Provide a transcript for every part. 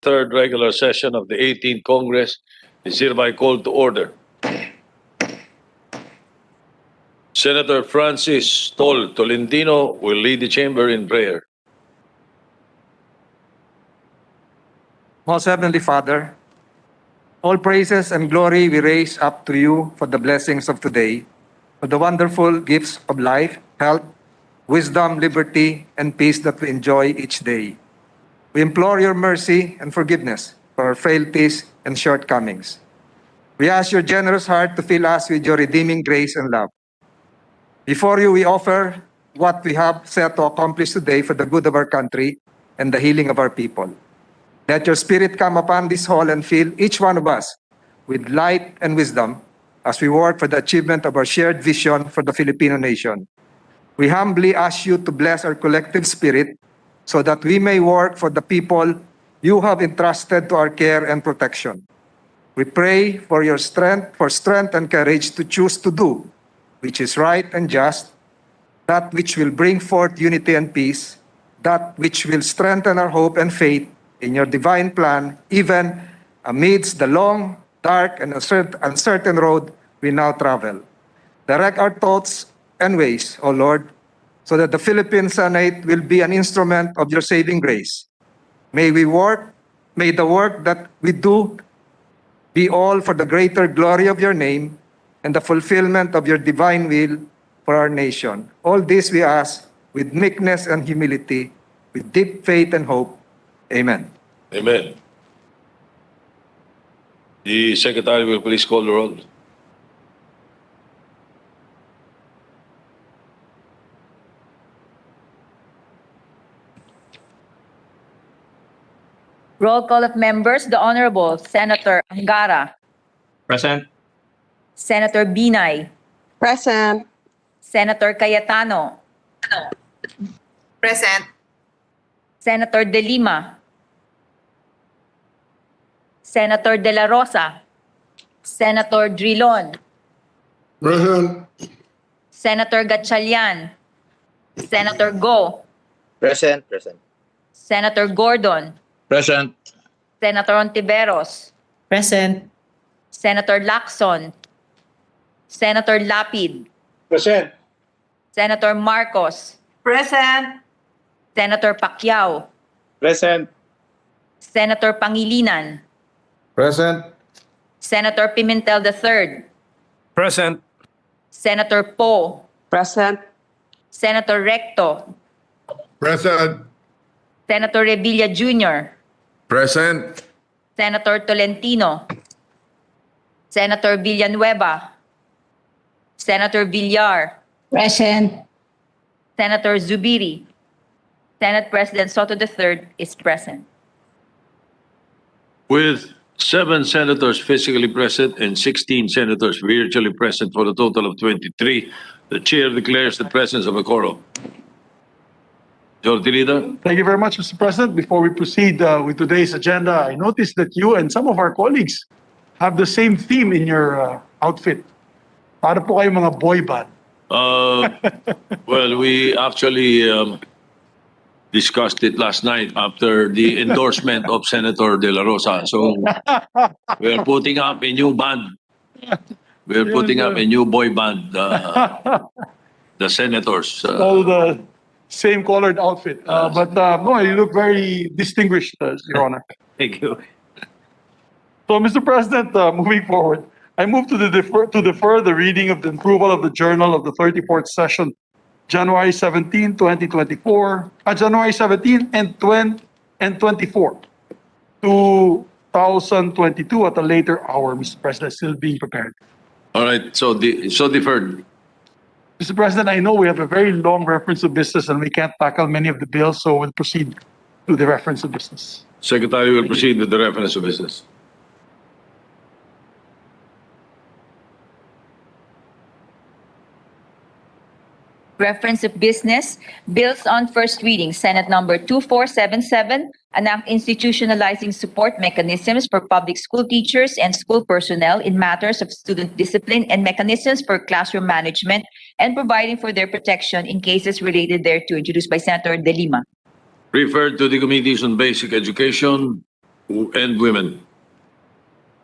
third regular session of the 18th Congress is hereby called to order. Senator Francis Tolentino will lead the chamber in prayer. Most Heavenly Father, all praises and glory we raise up to you for the blessings of today, for the wonderful gifts of life, health, wisdom, liberty, and peace that we enjoy each day. We implore your mercy and forgiveness for our frailties and shortcomings. We ask your generous heart to fill us with your redeeming grace and love. Before you, we offer what we have set to accomplish today for the good of our country and the healing of our people. Let your Spirit come upon this hall and fill each one of us with light and wisdom as we work for the achievement of our shared vision for the Filipino nation. We humbly ask you to bless our collective spirit so that we may work for the people you have entrusted to our care and protection. We pray for your strength and courage to choose to do which is right and just, that which will bring forth unity and peace, that which will strengthen our hope and faith in your divine plan, even amidst the long, dark, and uncertain road we now travel. Direct our thoughts and ways, O Lord, so that the Philippine Senate will be an instrument of your saving grace. May the work that we do be all for the greater glory of your name and the fulfillment of your divine will for our nation. All this we ask with meekness and humility, with deep faith and hope. Amen. Amen. The Secretary will please call the roll. Roll call of members. The Honorable Senator Angara. Present. Senator Binay. Present. Senator Cayetano. Present. Senator De Lima. Senator De La Rosa. Senator Drilon. Present. Senator Gatchalian. Senator Go. Present. Senator Gordon. Present. Senator Ontiveros. Present. Senator Lacson. Senator Lapid. Present. Senator Marcos. Present. Senator Pacquiao. Present. Senator Pangilinan. Present. Senator Pimentel III. Present. Senator Poe. Present. Senator Recto. Present. Senator Revilla Jr. Present. Senator Tolentino. Senator Villanueva. Senator Villar. Present. Senator Zubiri. Senate President Soto III is present. With 7 senators physically present and 16 senators virtually present for a total of 23, the chair declares the presence of a quorum. Majority Leader. Thank you very much, Mr. President. Before we proceed with today's agenda, I noticed that you and some of our colleagues have the same theme in your outfit. Para po kayo mga boy band. Well, we actually discussed it last night after the endorsement of Senator De La Rosa. So we're putting up a new band. We're putting up a new boy band, the senators. All the same colored outfit. But no, you look very distinguished, Your Honor. Thank you. So, Mr. President, moving forward, I move to defer the reading of the approval of the Journal of the 34th Session, January 17, 2024, January 17 and 24, 2022 at a later hour, Mr. President, still being prepared. All right, so deferred. Mr. President, I know we have a very long reference to business and we can't tackle many of the bills, so we'll proceed to the reference to business. Secretary will proceed with the reference of business. Reference of business, bills on first reading, Senate number 2477, an act institutionalizing support mechanisms for public school teachers and school personnel in matters of student discipline and mechanisms for classroom management and providing for their protection in cases related thereto, introduced by Senator De Lima. Referred to the Committees on Basic Education, and Women.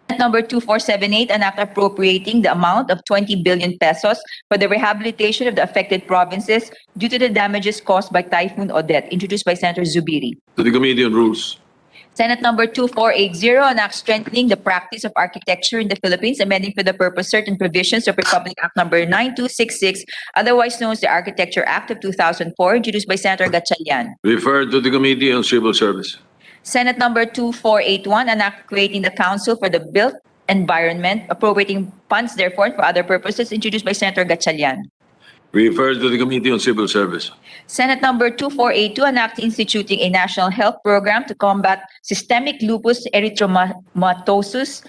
Senate Number 2478, an act appropriating the amount of 20 billion pesos for the rehabilitation of the affected provinces due to the damages caused by Typhoon Odette, introduced by Senator Zubiri. To the Committee on Rules. Senate Number 2480, an act strengthening the practice of architecture in the Philippines, amending for the purpose certain provisions of Republic Act Number 9266, otherwise known as the Architecture Act of 2004, introduced by Senator Gatchalian. Referred to the Committee on Civil Service. Senate Number 2481, an act creating the Council for the Built Environment, appropriating funds therefore for other purposes, introduced by Senator Gatchalian. Referred to the Committee on Civil Service. Senate Number 2482, an act instituting a national health program to combat systemic lupus erythematosus,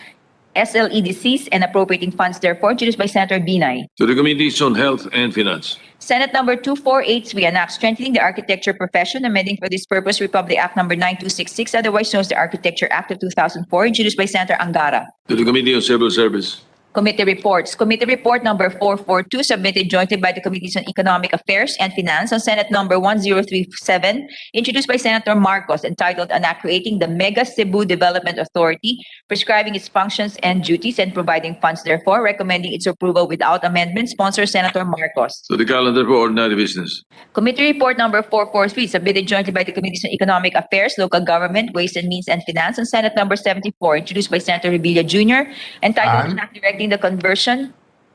SLE disease, and appropriating funds therefore, introduced by Senator Binay. To the Committees on Health and Finance. Senate Number 2483, an act strengthening the architecture profession, amending for this purpose Republic Act Number 9266, otherwise known as the Architecture Act of 2004, introduced by Senator Angara. To the Committee on Civil Service. Committee reports. Committee report number 442, submitted jointly by the Committees on Economic Affairs and Finance on Senate number 1037, introduced by Senator Marcos, entitled An Act Creating the Mega Cebu Development Authority, prescribing its functions and duties and providing funds therefore, recommending its approval without amendment, sponsor Senator Marcos. To the calendar for ordinary business. Committee report number 443, submitted jointly by the Committees on Economic Affairs, Local Government, Ways and Means and Finance on Senate number 74, introduced by Senator Revilla Jr., entitled An Act Directing the conversion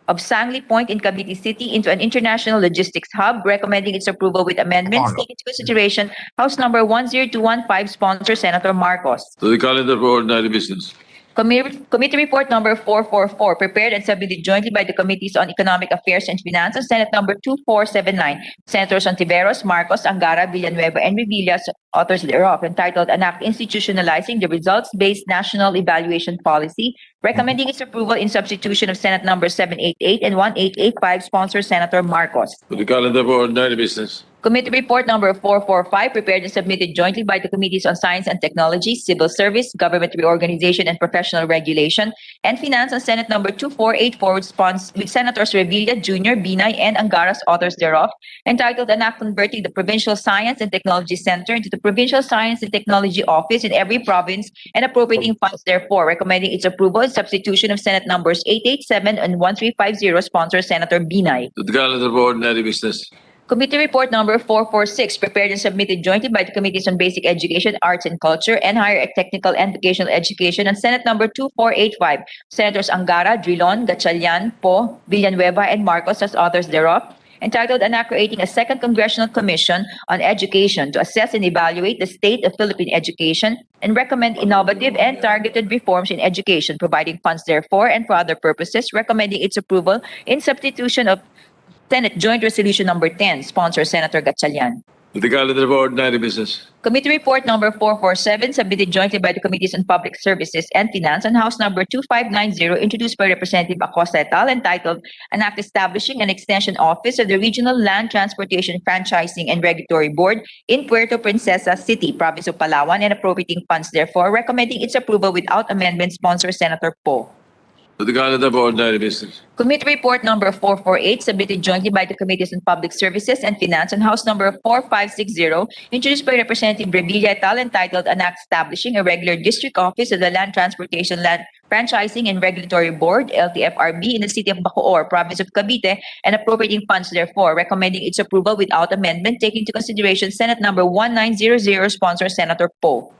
of Sangley Point in Cavite City into an international logistics hub, recommending its approval with amendments. Take into consideration House number 10215, sponsor Senator Marcos. To the calendar for ordinary business. Committee report number 444, prepared and submitted jointly by the Committees on Economic Affairs and Finance on Senate number 2479, Senators Ontiveros, Marcos, Angara, Villanueva, and Revilla, authors thereof, entitled An Act Institutionalizing the Results-Based National Evaluation Policy, recommending its approval in substitution of Senate number 788 and 1885, sponsor Senator Marcos. To the calendar for ordinary business. Committee report number 445, prepared and submitted jointly by the Committees on Science and Technology, Civil Service, Government Reorganization and Professional Regulation, and Finance on Senate number 2484, with Senators Revilla Jr., Binay, and Angara's authors thereof, entitled An Act Converting the Provincial Science and Technology Center into the Provincial Science and Technology Office in every province and appropriating funds therefore, recommending its approval in substitution of Senate numbers 887 and 1350, sponsor Senator Binay. To the calendar for ordinary business. Committee report number 446, prepared and submitted jointly by the Committees on Basic Education, Arts and Culture, and Higher Technical and Vocational Education, and Senate number 2485, Senators Angara, Drilon, Gatchalian, Poe, Villanueva, and Marcos as authors thereof, entitled An Act Creating a Second Congressional Commission on Education to assess and evaluate the state of Philippine education and recommend innovative and targeted reforms in education, providing funds therefore and for other purposes, recommending its approval in substitution of Senate Joint Resolution number 10, sponsor Senator Gatchalian. To the calendar for ordinary business. Committee report number 447, submitted jointly by the Committees on Public Services and Finance on House number 2590, introduced by Representative Acosta et al., entitled An Act Establishing an Extension Office of the Regional Land Transportation Franchising and Regulatory Board in Puerto Princesa City, Province of Palawan, and appropriating funds therefore, recommending its approval without amendment, sponsor Senator Poe. To the calendar for ordinary business. Committee report number 448, submitted jointly by the Committees on Public Services and Finance on House number 4560, introduced by Representative Revilla et al., entitled An Act Establishing a Regular District Office of the Land Transportation, Land Franchising and Regulatory Board, LTFRB, in the city of Bacoor, Province of Cavite, and appropriating funds therefore, recommending its approval without amendment, taking into consideration Senate number 1900, sponsor Senator Poe.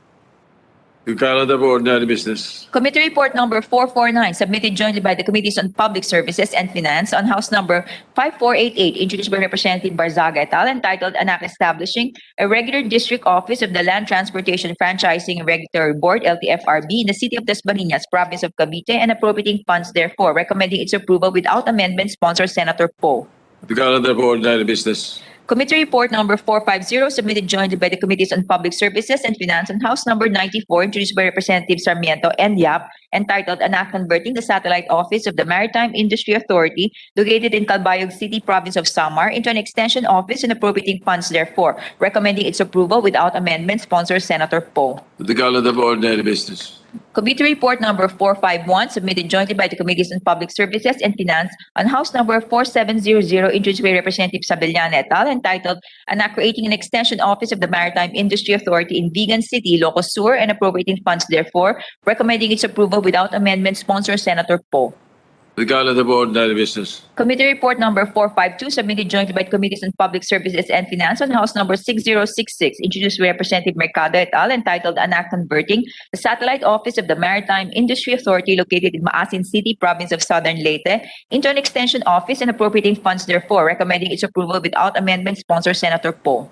To the calendar for ordinary business. Committee report number 449, submitted jointly by the Committees on Public Services and Finance on House number 5488, introduced by Representative Barzaga et al., entitled An Act Establishing a Regular District Office of the Land Transportation Franchising and Regulatory Board, LTFRB, in the city of Dasmariñas, Province of Cavite, and appropriating funds therefore, recommending its approval without amendment, sponsor Senator Poe. To the calendar for ordinary business. Committee report number 450, submitted jointly by the Committees on Public Services and Finance on House number 94, introduced by Representative Sarmiento and Yap, entitled An Act Converting the Satellite Office of the Maritime Industry Authority, located in Calbayog City, Province of Samar, into an extension office and appropriating funds therefore, recommending its approval without amendment, sponsor Senator Poe. To the calendar for ordinary business. Committee Report Number 451, submitted jointly by the Committees on Public Services and Finance on House Number 4700, introduced by Representative Sabellana et al., entitled An Act Creating an Extension Office of the Maritime Industry Authority in Vigan City, Ilocos Sur, and appropriating funds therefore, recommending its approval without amendment, sponsor Senator Poe. The calendar for ordinary business. Committee Report Number 452, submitted jointly by the Committees on Public Services and Finance on House Number 6066, introduced by Representative Mercado et al., entitled An Act Converting the Satellite Office of the Maritime Industry Authority located in Maasin City, Province of Southern Leyte, into an extension office and appropriating funds therefore, recommending its approval without amendment, sponsor Senator Poe.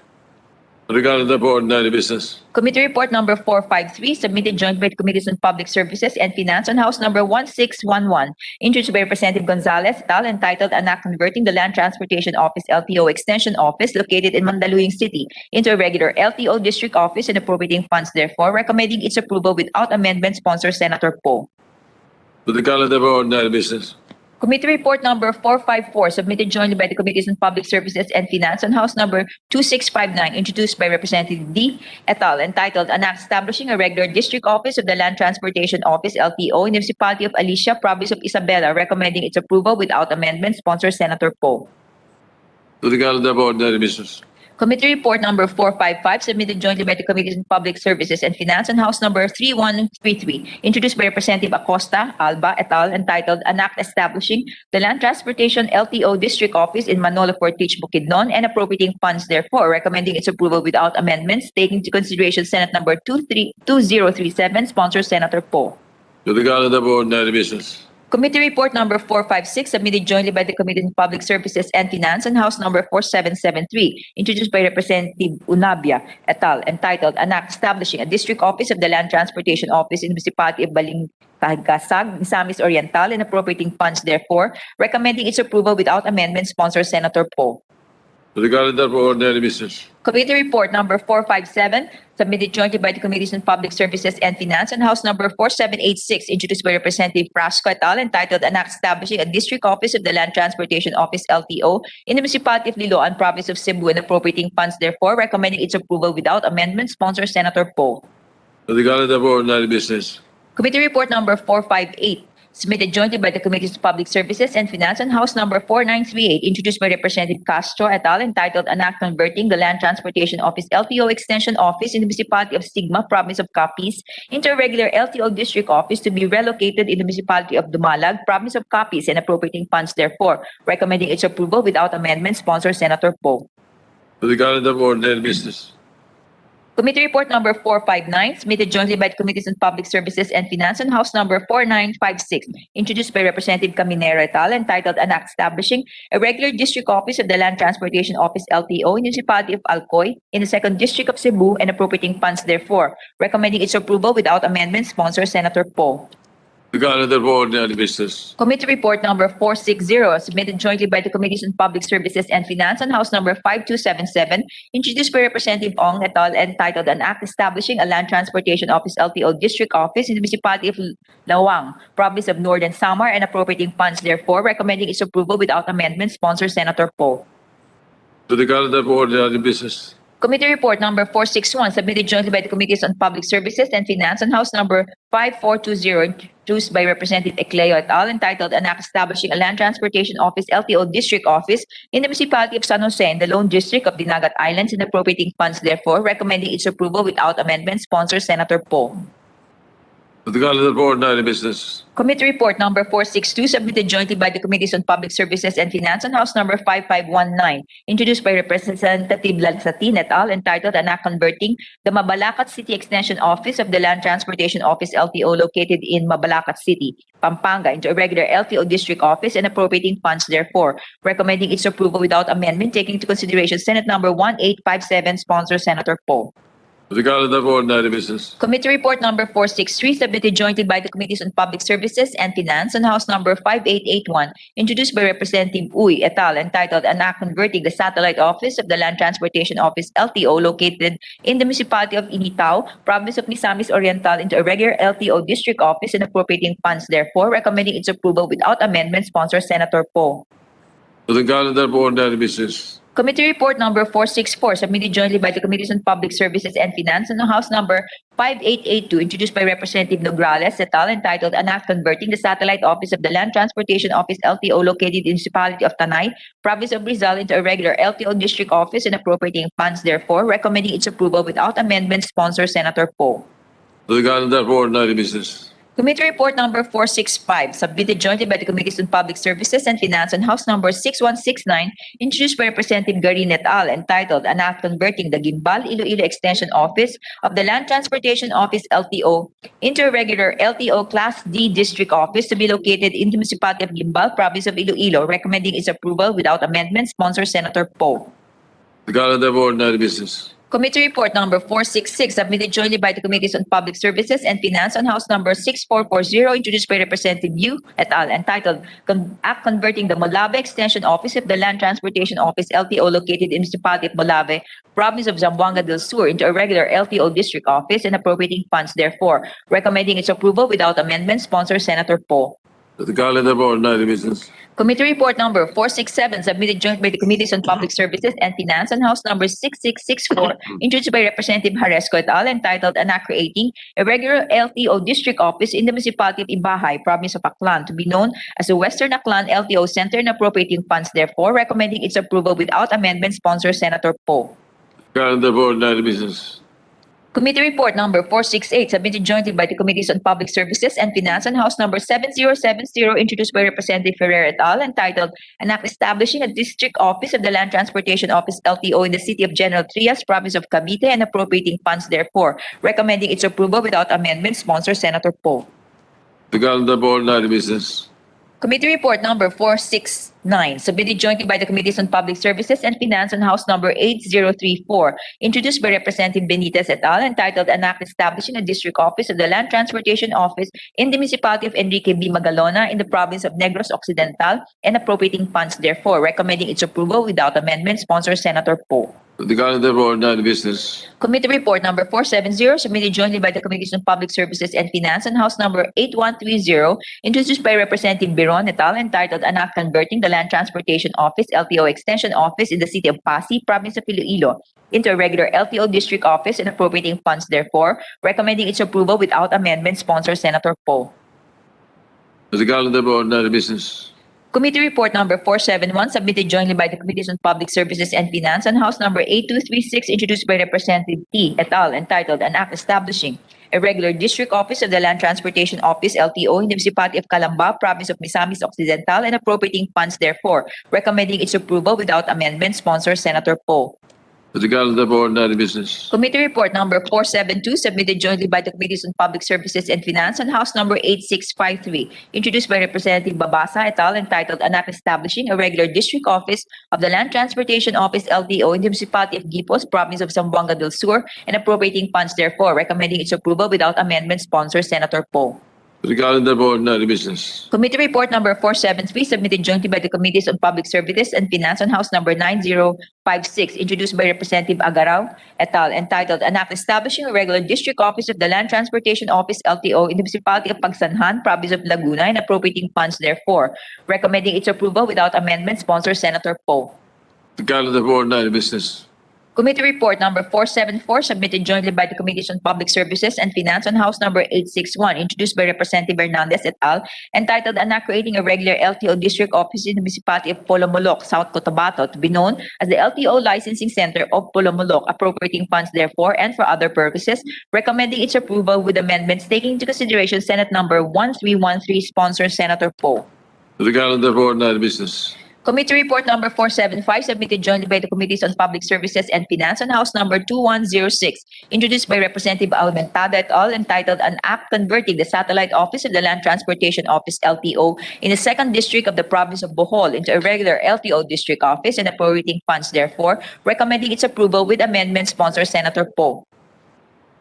The calendar for ordinary business. Committee Report Number 453, submitted jointly by the Committees on Public Services and Finance on House Number 1611, introduced by Representative Gonzalez et al., entitled An Act Converting the Land Transportation Office LTO Extension Office located in Mandaluyong City into a regular LTO District Office and appropriating funds therefore, recommending its approval without amendment, sponsor Senator Poe. To the calendar for ordinary business. Committee Report Number 454, submitted jointly by the Committees on Public Services and Finance on House Number 2659, introduced by Representative D. et al., entitled An Act Establishing a Regular District Office of the Land Transportation Office LTO in the Municipality of Alicia, Province of Isabela, recommending its approval without amendment, sponsor Senator Poe. To the calendar for ordinary business. Committee Report Number 455, submitted jointly by the Committees on Public Services and Finance on House Number 3133, introduced by Representative Acosta, Alba et al., entitled An Act Establishing the Land Transportation LTO District Office in Manolo Fortich, Bukidnon, and appropriating funds therefore, recommending its approval without amendments, taking into consideration Senate Number 2037, sponsor Senator Poe. To the calendar for ordinary business. Committee Report Number 456, submitted jointly by the Committee on Public Services and Finance on House Number 4773, introduced by Representative Unabia et al., entitled An Act Establishing a District Office of the Land Transportation Office in the Municipality of Balingcagasag, Misamis Oriental, and appropriating funds therefore, recommending its approval without amendment, sponsor Senator Poe. To the calendar for ordinary business. Committee Report Number 457, submitted jointly by the Committees on Public Services and Finance on House Number 4786, introduced by Representative Frasco et al., entitled An Act Establishing a District Office of the Land Transportation Office LTO in the Municipality of Liloan, Province of Cebu, and appropriating funds therefore, recommending its approval without amendment, sponsor Senator Poe. To the calendar for ordinary business. Committee Report Number 458, submitted jointly by the Committees on Public Services and Finance on House Number 4938, introduced by Representative Castro et al., entitled An Act Converting the Land Transportation Office LTO Extension Office in the Municipality of Sigma, Province of Capiz, into a regular LTO District Office to be relocated in the Municipality of Dumalag, Province of Capiz, and appropriating funds therefore, recommending its approval without amendment, sponsor Senator Poe. To the calendar for ordinary business. Committee Report Number 459, submitted jointly by the Committees on Public Services and Finance on House Number 4956, introduced by Representative Caminero et al., entitled An Act Establishing a Regular District Office of the Land Transportation Office LTO in the Municipality of Alcoy in the 2nd District of Cebu and appropriating funds therefore, recommending its approval without amendment, sponsor Senator Poe. The calendar for ordinary business. Committee Report Number 460, submitted jointly by the Committees on Public Services and Finance on House Number 5277, introduced by Representative Ong et al., entitled An Act Establishing a Land Transportation Office LTO District Office in the Municipality of Lawang, Province of Northern Samar, and appropriating funds therefore, recommending its approval without amendment, sponsor Senator Poe. To the calendar for ordinary business. Committee Report Number 461, submitted jointly by the Committees on Public Services and Finance on House Number 5420, introduced by Representative Ecleo et al., entitled An Act Establishing a Land Transportation Office LTO District Office in the Municipality of San Jose in the Lone District of Dinagat Islands and appropriating funds therefore, recommending its approval without amendment, sponsor Senator Poe. To the calendar for ordinary business. Committee Report Number 462, submitted jointly by the Committees on Public Services and Finance on House Number 5519, introduced by Representative Lalsatin et al., entitled An Act Converting the Mabalacat City Extension Office of the Land Transportation Office LTO located in Mabalacat City, Pampanga, into a regular LTO District Office and appropriating funds therefore, recommending its approval without amendment, taking into consideration Senate Number 1857, sponsor Senator Poe. To the calendar for ordinary business. Committee Report Number 463, submitted jointly by the Committees on Public Services and Finance on House Number 5881, introduced by Representative Uy et al., entitled An Act Converting the Satellite Office of the Land Transportation Office LTO located in the Municipality of Initao, Province of Misamis Oriental, into a regular LTO District Office and appropriating funds therefore, recommending its approval without amendment, sponsor Senator Poe. To the calendar for ordinary business. Committee Report Number 464, submitted jointly by the Committees on Public Services and Finance, and House Number 5882, introduced by Representative Nograles et al., entitled An Act Converting the Satellite Office of the Land Transportation Office LTO located in the Municipality of Tanay, Province of Rizal, into a regular LTO District Office and appropriating funds therefore, recommending its approval without amendment, sponsor Senator Poe. To the calendar for ordinary business. Committee Report Number 465, submitted jointly by the Committees on Public Services and Finance, and House Number 6169, introduced by Representative Garin et al., entitled An Act Converting the Gimbal Iloilo Extension Office of the Land Transportation Office LTO into a regular LTO Class D District Office to be located in the Municipality of Gimbal, Province of Iloilo, recommending its approval without amendment, sponsor Senator Poe. The calendar for ordinary business. Committee Report Number 466, submitted jointly by the Committees on Public Services and Finance, on House Number 6440, introduced by Representative Yu et al., entitled Act Converting the Molave Extension Office of the Land Transportation Office LTO located in the Municipality of Molave, Province of Zamboanga del Sur, into a regular LTO District Office and appropriating funds therefore, recommending its approval without amendment, sponsor Senator Poe. To the calendar for ordinary business. Committee Report Number 467, submitted jointly by the Committees on Public Services and Finance, on House Number 6664, introduced by Representative Haresco et al., entitled An Act Creating a Regular LTO District Office in the Municipality of Ibahay, Province of Aklan, to be known as the Western Aklan LTO Center, and appropriating funds therefore, recommending its approval without amendment, sponsor Senator Poe. Calendar for ordinary business. Committee Report Number 468, submitted jointly by the Committees on Public Services and Finance, on House Number 7070, introduced by Representative Ferrer et al., entitled An Act Establishing a District Office of the Land Transportation Office LTO in the City of General Trias, Province of Cavite, and appropriating funds therefore, recommending its approval without amendment, sponsor Senator Poe. The calendar for ordinary business. Committee Report Number 469, submitted jointly by the Committees on Public Services and Finance, on House Number 8034, introduced by Representative Benitez et al., entitled An Act Establishing a District Office of the Land Transportation Office in the Municipality of Enrique B. Magalona in the Province of Negros Occidental, and appropriating funds therefore, recommending its approval without amendment, sponsor Senator Poe. To the calendar for ordinary business. Committee Report Number 470, submitted jointly by the Committees on Public Services and Finance, on House Number 8130, introduced by Representative Biron et al., entitled An Act Converting the Land Transportation Office LTO Extension Office in the City of Pasig, Province of Iloilo, into a regular LTO District Office and appropriating funds therefore, recommending its approval without amendment, sponsor Senator Poe. To the calendar for ordinary business. Committee Report Number 471, submitted jointly by the Committees on Public Services and Finance, on House Number 8236, introduced by Representative T et al., entitled An Act Establishing a Regular District Office of the Land Transportation Office LTO in the Municipality of Calamba, Province of Misamis Occidental, and appropriating funds therefore, recommending its approval without amendment, sponsor Senator Poe. To the calendar for ordinary business. Committee Report Number 472, submitted jointly by the Committees on Public Services and Finance, on House Number 8653, introduced by Representative Babasa et al., entitled An Act Establishing a Regular District Office of the Land Transportation Office LTO in the Municipality of Gipos, Province of Zamboanga del Sur, and appropriating funds therefore, recommending its approval without amendment, sponsor Senator Poe. To the calendar for ordinary business. Committee Report Number 473, submitted jointly by the Committees on Public Services and Finance, on House Number 9056, introduced by Representative Agaraw et al., entitled An Act Establishing a Regular District Office of the Land Transportation Office LTO in the Municipality of Pagsanhan, Province of Laguna, and appropriating funds therefore, recommending its approval without amendment, sponsor Senator Poe. The calendar for ordinary business. Committee Report Number 474, submitted jointly by the Committees on Public Services and Finance, on House Number 861, introduced by Representative Hernandez et al., entitled An Act Creating a Regular LTO District Office in the Municipality of Polomolok, South Cotabato, to be known as the LTO Licensing Center of Polomolok, appropriating funds therefore and for other purposes, recommending its approval with amendments taking into consideration Senate Number 1313, sponsor Senator Poe. To the calendar for ordinary business. Committee Report Number 475, submitted jointly by the Committees on Public Services and Finance, on House Number 2106, introduced by Representative Almentada et al., entitled An Act Converting the Satellite Office of the Land Transportation Office LTO in the 2nd District of the Province of Bohol into a regular LTO District Office and appropriating funds therefore, recommending its approval with amendment, sponsor Senator Poe.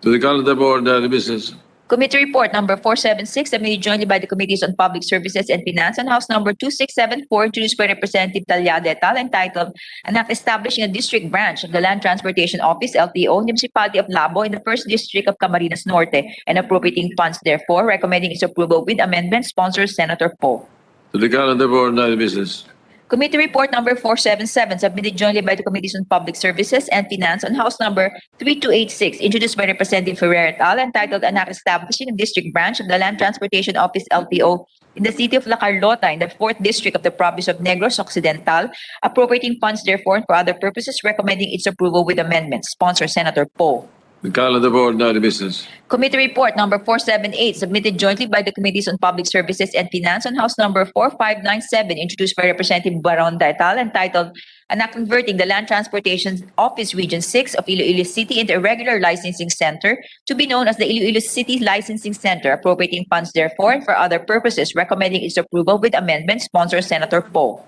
To the calendar for ordinary business. Committee Report Number 476, submitted jointly by the Committees on Public Services and Finance, on House Number 2674, introduced by Representative Talyada et al., entitled An Act Establishing a District Branch of the Land Transportation Office LTO in the Municipality of Labo in the 1st District of Camarines Norte, and appropriating funds therefore, recommending its approval with amendment, sponsor Senator Poe. To the calendar for ordinary business. Committee Report Number 477, submitted jointly by the Committees on Public Services and Finance on House Number 3286, introduced by Representative Ferrer et al., entitled An Act Establishing a District Branch of the Land Transportation Office LTO in the city of La Carlota in the 4th District of the Province of Negros Occidental, appropriating funds therefore and for other purposes, recommending its approval with amendments. Sponsor Senator Poe. The calendar for ordinary business. Committee Report Number 478, submitted jointly by the Committees on Public Services and Finance on House Number 4597, introduced by Representative Baronda et al., entitled An Act Converting the Land Transportation Office Region 6 of Iloilo City into a regular licensing center to be known as the Iloilo City Licensing Center, appropriating funds therefore and for other purposes, recommending its approval with amendments. Sponsor Senator Poe.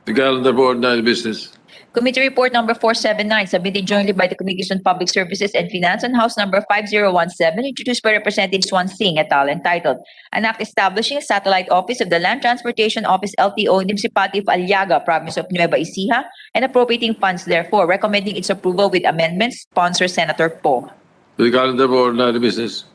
The calendar for ordinary business. Committee Report Number 479, submitted jointly by the Committees on Public Services and Finance on House Number 5017, introduced by Representative Swan Singh et al., entitled An Act Establishing a Satellite Office of the Land Transportation Office LTO in the Municipality of Aliaga, Province of Nueva Ecija, and appropriating funds therefore, recommending its approval with amendments. Sponsor Senator Poe. The calendar for ordinary business.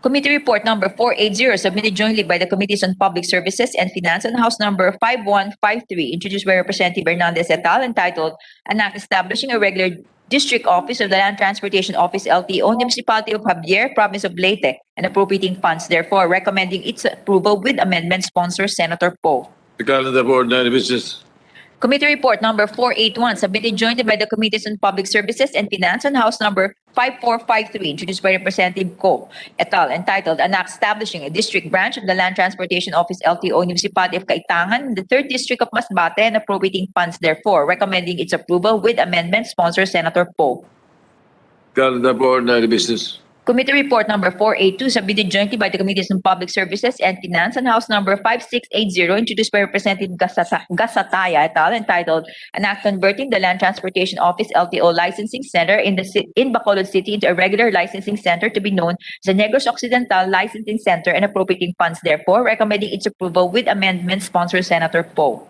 Committee Report Number 480, submitted jointly by the Committees on Public Services and Finance on House Number 5153, introduced by Representative Hernandez et al., entitled An Act Establishing a Regular District Office of the Land Transportation Office LTO in the Municipality of Javier, Province of Leyte, and appropriating funds therefore, recommending its approval with amendments. Sponsor Senator Poe. The calendar for ordinary business. Committee Report Number 481, submitted jointly by the Committees on Public Services and Finance on House Number 5453, introduced by Representative Ko et al., entitled An Act Establishing a District Branch of the Land Transportation Office LTO in the Municipality of Kaitangan in the 3rd District of Masbate, and appropriating funds therefore, recommending its approval with amendments. Sponsor Senator Poe. Calendar for ordinary business. Committee Report Number 482, submitted jointly by the Committees on Public Services and Finance on House Number 5680, introduced by Representative Gasataya et al., entitled An Act Converting the Land Transportation Office LTO Licensing Center in Bacolod City into a regular licensing center to be known as the Negros Occidental Licensing Center, and appropriating funds therefore, recommending its approval with amendments. Sponsor Senator Poe.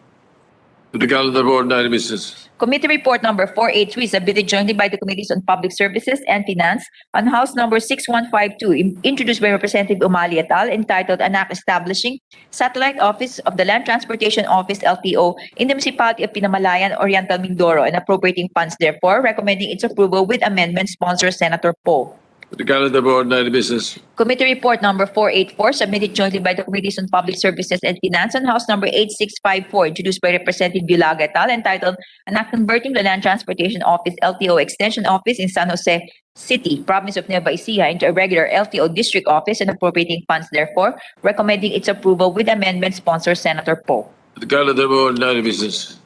The calendar for ordinary business. Committee Report Number 483, submitted jointly by the Committees on Public Services and Finance on House Number 6152, introduced by Representative Umali et al., entitled An Act Establishing Satellite Office of the Land Transportation Office LTO in the Municipality of Pinamalayan, Oriental Mindoro, and appropriating funds therefore, recommending its approval with amendments. Sponsor Senator Poe. The calendar for ordinary business. Committee Report Number 484, submitted jointly by the Committees on Public Services and Finance on House Number 8654, introduced by Representative Bilaga et al., entitled An Act Converting the Land Transportation Office LTO Extension Office in San Jose City, Province of Nueva Ecija, into a regular LTO District Office, and appropriating funds therefore, recommending its approval with amendments. Sponsor Senator Poe. The calendar for ordinary business.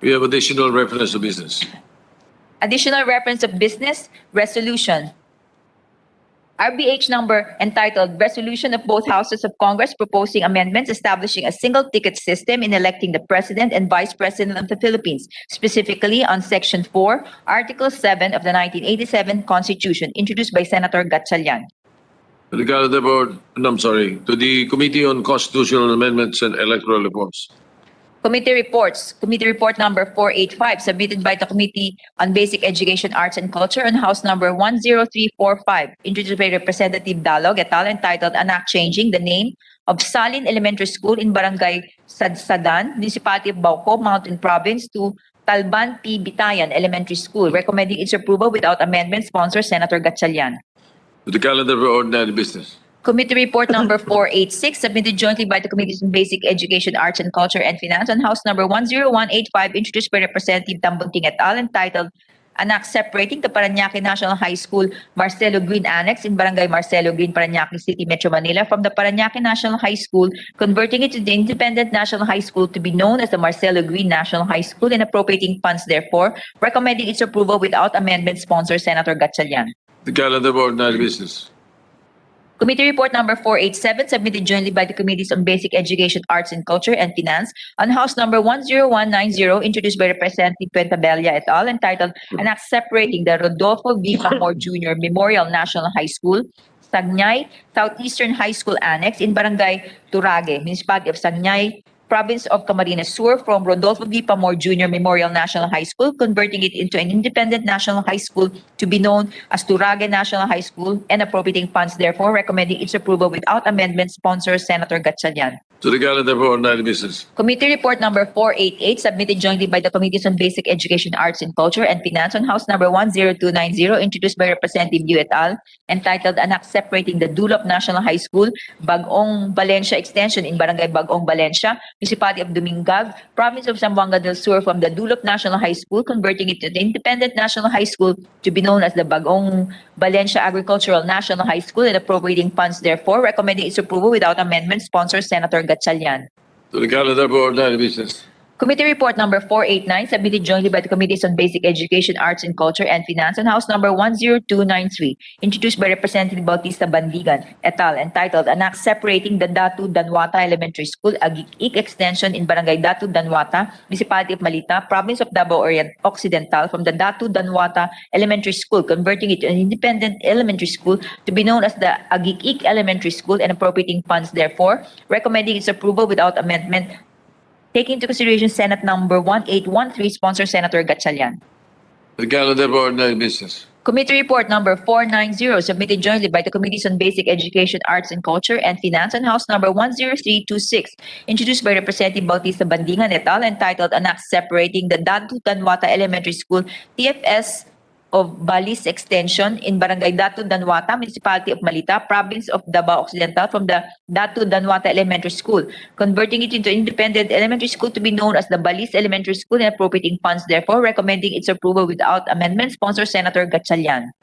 We have additional reference to business. Additional reference of business resolution. RBH number entitled Resolution of Both Houses of Congress proposing amendments establishing a single ticket system in electing the President and Vice President of the Philippines, specifically on Section 4, Article 7 of the 1987 Constitution, introduced by Senator Gatchalian. To the calendar for, no, I'm sorry, to the Committee on Constitutional Amendments and Electoral Reforms. Committee reports. Committee report number 485, submitted by the Committee on Basic Education, Arts and Culture on House number 10345, introduced by Representative Dalog et al., entitled An Act Changing the Name of Salin Elementary School in Barangay Sadsadan, Municipality of Bauco, Mountain Province, to Talban P. Bitayan Elementary School, recommending its approval without amendment. Sponsor Senator Gatchalian. To the calendar for ordinary business. Committee report number 486, submitted jointly by the Committees on Basic Education, Arts and Culture and Finance on House number 10185, introduced by Representative Tambunting et al., entitled An Act Separating the Parañaque National High School Marcelo Green Annex in Barangay Marcelo Green, Parañaque City, Metro Manila from the Parañaque National High School, converting it to the Independent National High School to be known as the Marcelo Green National High School, and appropriating funds therefore, recommending its approval without amendment. Sponsor Senator Gatchalian. The calendar for ordinary business. Committee report number 487, submitted jointly by the Committees on Basic Education, Arts and Culture and Finance on House number 10190, introduced by Representative Pentabella et al., entitled An Act Separating the Rodolfo V. Camor Jr. Memorial National High School, Sagnay Southeastern High School Annex in Barangay Turage, Municipality of Sagnay, Province of Camarines Sur, from Rodolfo V. Pamor Jr. Memorial National High School, converting it into an independent national high school to be known as Turage National High School, and appropriating funds therefore, recommending its approval without amendment. Sponsor Senator Gatchalian. To the calendar for ordinary business. Committee report number 488 submitted jointly by the Committees on Basic Education, Arts and Culture and Finance on House number 10290 introduced by Representative Liu et al. Entitled An Act Separating the Dulop National High School, Bagong Valencia Extension in Barangay Bagong Valencia, Municipality of Dumingag, Province of Zamboanga del Sur from the Dulop National High School, converting it to the Independent National High School to be known as the Bagong Valencia Agricultural National High School and appropriating funds therefore, recommending its approval without amendment, sponsor Senator Gatchalian. To the calendar for ordinary business. Committee report number 489 submitted jointly by the Committees on Basic Education, Arts and Culture and Finance on House number 10293, introduced by Representative Bautista Bandigan et al. Entitled An Act Separating the Datu Danwata Elementary School, Agik Extension in Barangay Datu Danwata, Municipality of Malita, Province of Davao Occidental from the Datu Danwata Elementary School, converting it to an independent elementary school to be known as the Agik Elementary School and appropriating funds therefore, recommending its approval without amendment, taking into consideration Senate number 1813, sponsor Senator Gatchalian. The calendar for ordinary business. Committee report number 490 submitted jointly by the Committees on Basic Education, Arts and Culture and Finance on House number 10326, introduced by Representative Bautista Bandingan et al. Entitled An Act Separating the Datu Danwata Elementary School, TFS of Balis Extension in Barangay Datu Danwata, Municipality of Malita, Province of Davao Occidental from the Datu Danwata Elementary School, converting it into independent elementary school to be known as the Balis Elementary School and appropriating funds therefore, recommending its approval without amendment, sponsor Senator Gatchalian.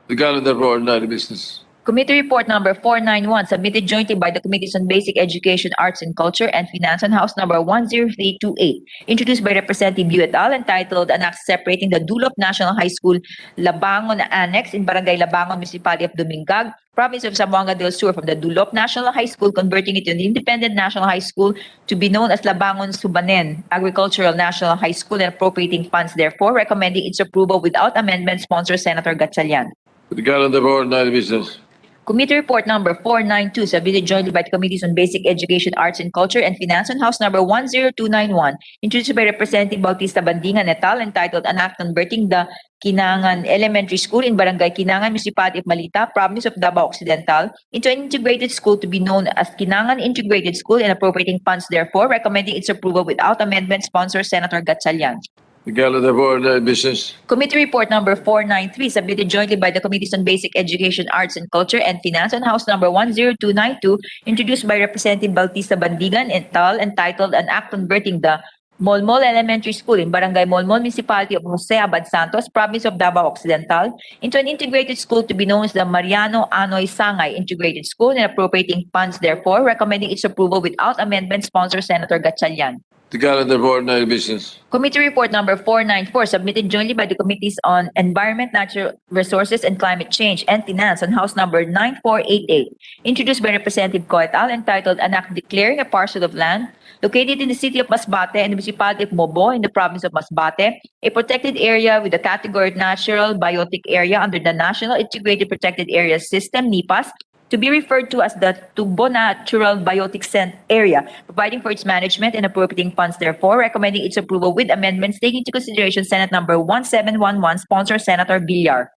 The calendar for ordinary business. Committee report number 491 submitted jointly by the Committees on Basic Education, Arts and Culture and Finance on House number 10328, introduced by Representative Liu et al. Entitled An Act Separating the Dulop National High School, Labangon Annex in Barangay Labangon, Municipality of Dumingag, Province of Zamboanga del Sur from the Dulop National High School, converting it to an independent national high school to be known as Labangon Subanen Agricultural National High School and appropriating funds therefore, recommending its approval without amendment, sponsor Senator Gatchalian. The calendar for ordinary business. Committee report number 492 submitted jointly by the Committees on Basic Education, Arts and Culture and Finance on House number 10291, introduced by Representative Bautista Bandingan et al. Entitled An Act Converting the Kinangan Elementary School in Barangay Kinangan, Municipality of Malita, Province of Davao Occidental into an integrated school to be known as Kinangan Integrated School and appropriating funds therefore, recommending its approval without amendment, sponsor Senator Gatchalian. The calendar for ordinary business. Committee report number 493 submitted jointly by the Committees on Basic Education, Arts and Culture and Finance on House number 10292, introduced by Representative Bautista Bandigan et al. Entitled An Act Converting the Molmol Elementary School in Barangay Molmol, Municipality of Jose Abad Santos, Province of Davao Occidental into an integrated school to be known as the Mariano Anoy Sangay Integrated School and appropriating funds therefore, recommending its approval without amendment, sponsor Senator Gatchalian. The calendar for ordinary business. Committee report number 494 submitted jointly by the Committees on Environment, Natural Resources and Climate Change and Finance on House number 9488, introduced by Representative Co et al. Entitled An Act Declaring a Parcel of Land located in the city of Masbate and the Municipality of Mobo in the Province of Masbate, a protected area with the category of Natural Biotic Area under the National Integrated Protected Areas System, NIPAS, to be referred to as the Tubo Natural Biotic Area, providing for its management and appropriating funds therefore, recommending its approval with amendments taking into consideration Senate number 1711, sponsor Senator Villar.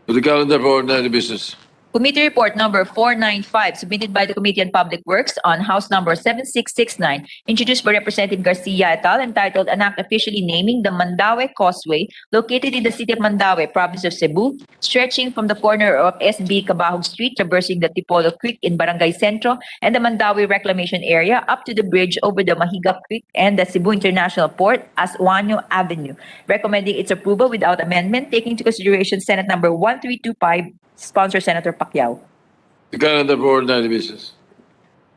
To the calendar for ordinary business. Committee report number 495 submitted by the Committee on Public Works on House number 7669, introduced by Representative Garcia et al. Entitled An Act Officially Naming the Mandaue Causeway located in the city of Mandaue, Province of Cebu, stretching from the corner of SB Cabahog Street, traversing the Tipolo Creek in Barangay Centro and the Mandaue Reclamation Area up to the bridge over the Mahiga Creek and the Cebu International Port as Uaño Avenue, recommending its approval without amendment, taking into consideration Senate number 1325, sponsor Senator Pacquiao. The calendar for ordinary business.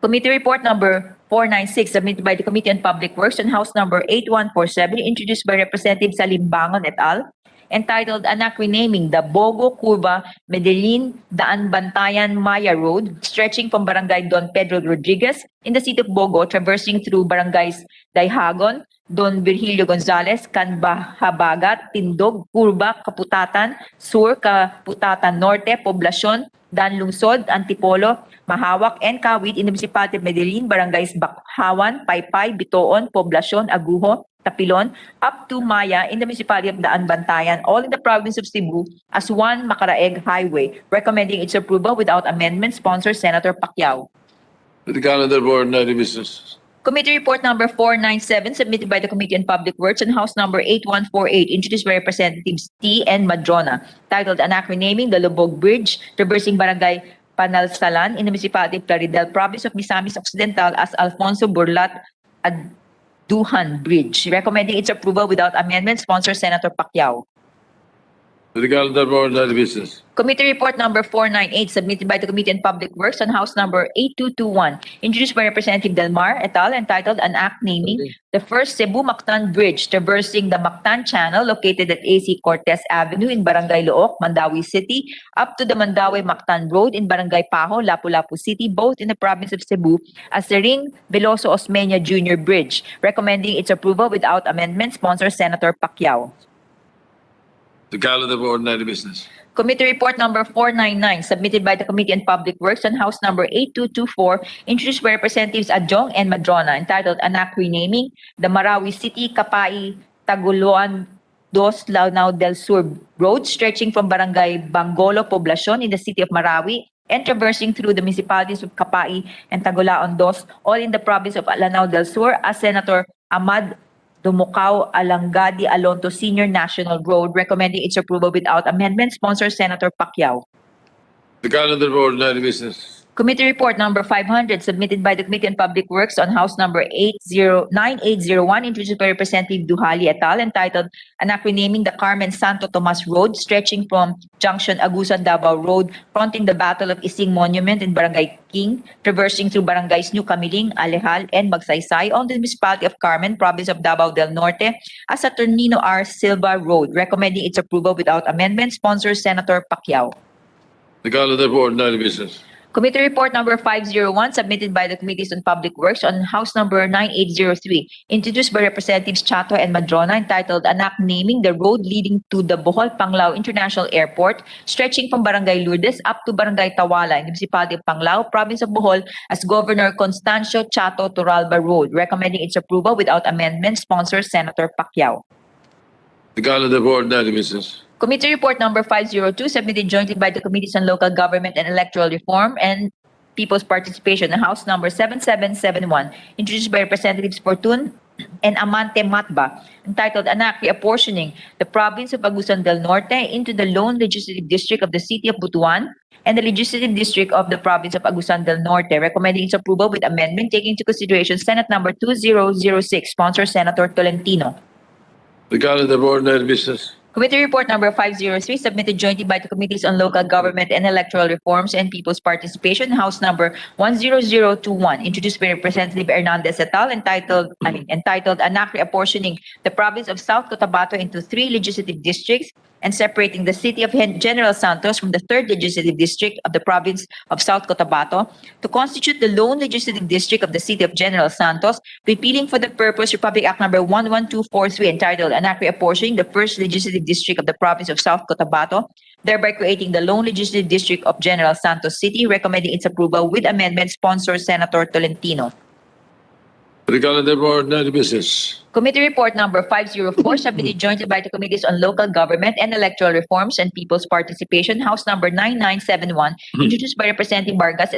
Committee report number 496 submitted by the Committee on Public Works on House number 8147, introduced by Representative Salimbangon et al. Entitled An Act Renaming the Bogo Curva Medellin Daan Bantayan Maya Road, stretching from Barangay Don Pedro Rodriguez in the city of Bogo, traversing through barangays Daihagon, Don Virgilio Gonzalez, Canbahabagat, Tindog, Curva, Kaputatan, Sur, Kaputatan Norte, Poblacion, Dan Lungsod, Antipolo, Mahawak, and Kawit in the Municipality of Medellin, barangays Bakhawan, Paypay, Bitoon, Poblacion, Agujo, Tapilon, up to Maya in the Municipality of Daan Bantayan, all in the province of Cebu, as one Macaraeg Highway, recommending its approval without amendment, sponsor Senator Pacquiao. To the calendar for ordinary business. Committee Report Number 497, submitted by the Committee on Public Works on House Number 8148, introduced by Representatives T. and Madrona, titled An Act Renaming the Lubog Bridge, traversing Barangay Panalsalan in the Municipality of Plaridel, Province of Misamis Occidental as Alfonso Burlat Aduhan Bridge. Recommending its approval without amendment, sponsor Senator Pacquiao. To the calendar for ordinary business. Committee Report Number 498, submitted by the Committee on Public Works on House Number 8221, introduced by Representative Delmar et al., entitled An Act Naming the First Cebu-Mactan Bridge, traversing the Mactan Channel located at AC Cortez Avenue in Barangay Looc, Mandawi City, up to the Mandawi-Mactan Road in Barangay Paho, Lapu-Lapu City, both in the province of Cebu, as the Ring Veloso Osmeña Jr. Bridge. Recommending its approval without amendment, sponsor Senator Pacquiao. The calendar for ordinary business. Committee Report Number 499, submitted by the Committee on Public Works on House Number 8224, introduced by Representatives Adjong and Madrona, entitled An Act Renaming the Marawi City, Capai, Taguluan, Dos Lanao del Sur Road, stretching from Barangay Bangolo, Poblacion in the city of Marawi, and traversing through the municipalities of Capai and Tagulaon Dos, all in the province of Lanao del Sur, as Senator Ahmad Dumukao Alangadi Alonto Senior National Road, recommending its approval without amendment, sponsor Senator Pacquiao. The calendar for ordinary business. Committee Report Number 500, submitted by the Committee on Public Works on House Number 9801, introduced by Representative Duhali et al., entitled An Act Renaming the Carmen Santo Tomas Road, stretching from Junction Agusan Davao Road, fronting the Battle of Ising Monument in Barangay King, traversing through barangays New Camiling, Alejal, and Magsaysay on the municipality of Carmen, province of Davao del Norte, as Saturnino R. Silva Road, recommending its approval without amendment, sponsor Senator Pacquiao. The calendar for ordinary business. Committee Report Number 501, submitted by the Committees on Public Works on House Number 9803, introduced by Representatives Chato and Madrona, entitled An Act Naming the Road Leading to the Bohol-Panglao International Airport, stretching from Barangay Lourdes up to Barangay Tawala in the Municipality of Panglao, Province of Bohol, as Governor Constancio Chato Turalba Road, recommending its approval without amendment, sponsor Senator Pacquiao. The calendar for ordinary business. Committee Report Number 502, submitted jointly by the Committees on Local Government and Electoral Reform and People's Participation in House Number 7771, introduced by Representatives Fortun and Amante Matba, entitled An Act Reapportioning the Province of Agusan del Norte into the Lone Legislative District of the City of Butuan and the Legislative District of the Province of Agusan del Norte, recommending its approval with amendment, taking into consideration Senate Number 2006, sponsor Senator Tolentino. The calendar for ordinary business. Committee Report Number 503, submitted jointly by the Committees on Local Government and Electoral Reforms and People's Participation, House Number 10021, introduced by Representative Hernandez et al., entitled An Act Reapportioning the Province of South Cotabato into 3 legislative districts and separating the city of General Santos from the 3rd Legislative District of the Province of South Cotabato to constitute the lone legislative district of the city of General Santos, repealing for the purpose Republic Act Number 11243, entitled An Act Reapportioning the 1st Legislative District of the Province of South Cotabato, thereby creating the lone legislative district of General Santos City, recommending its approval with amendment, sponsor Senator Tolentino. The calendar for ordinary business. Committee Report Number 504, submitted jointly by the Committees on Local Government and Electoral Reforms and People's Participation, House Number 9971, introduced by Representative Vargas,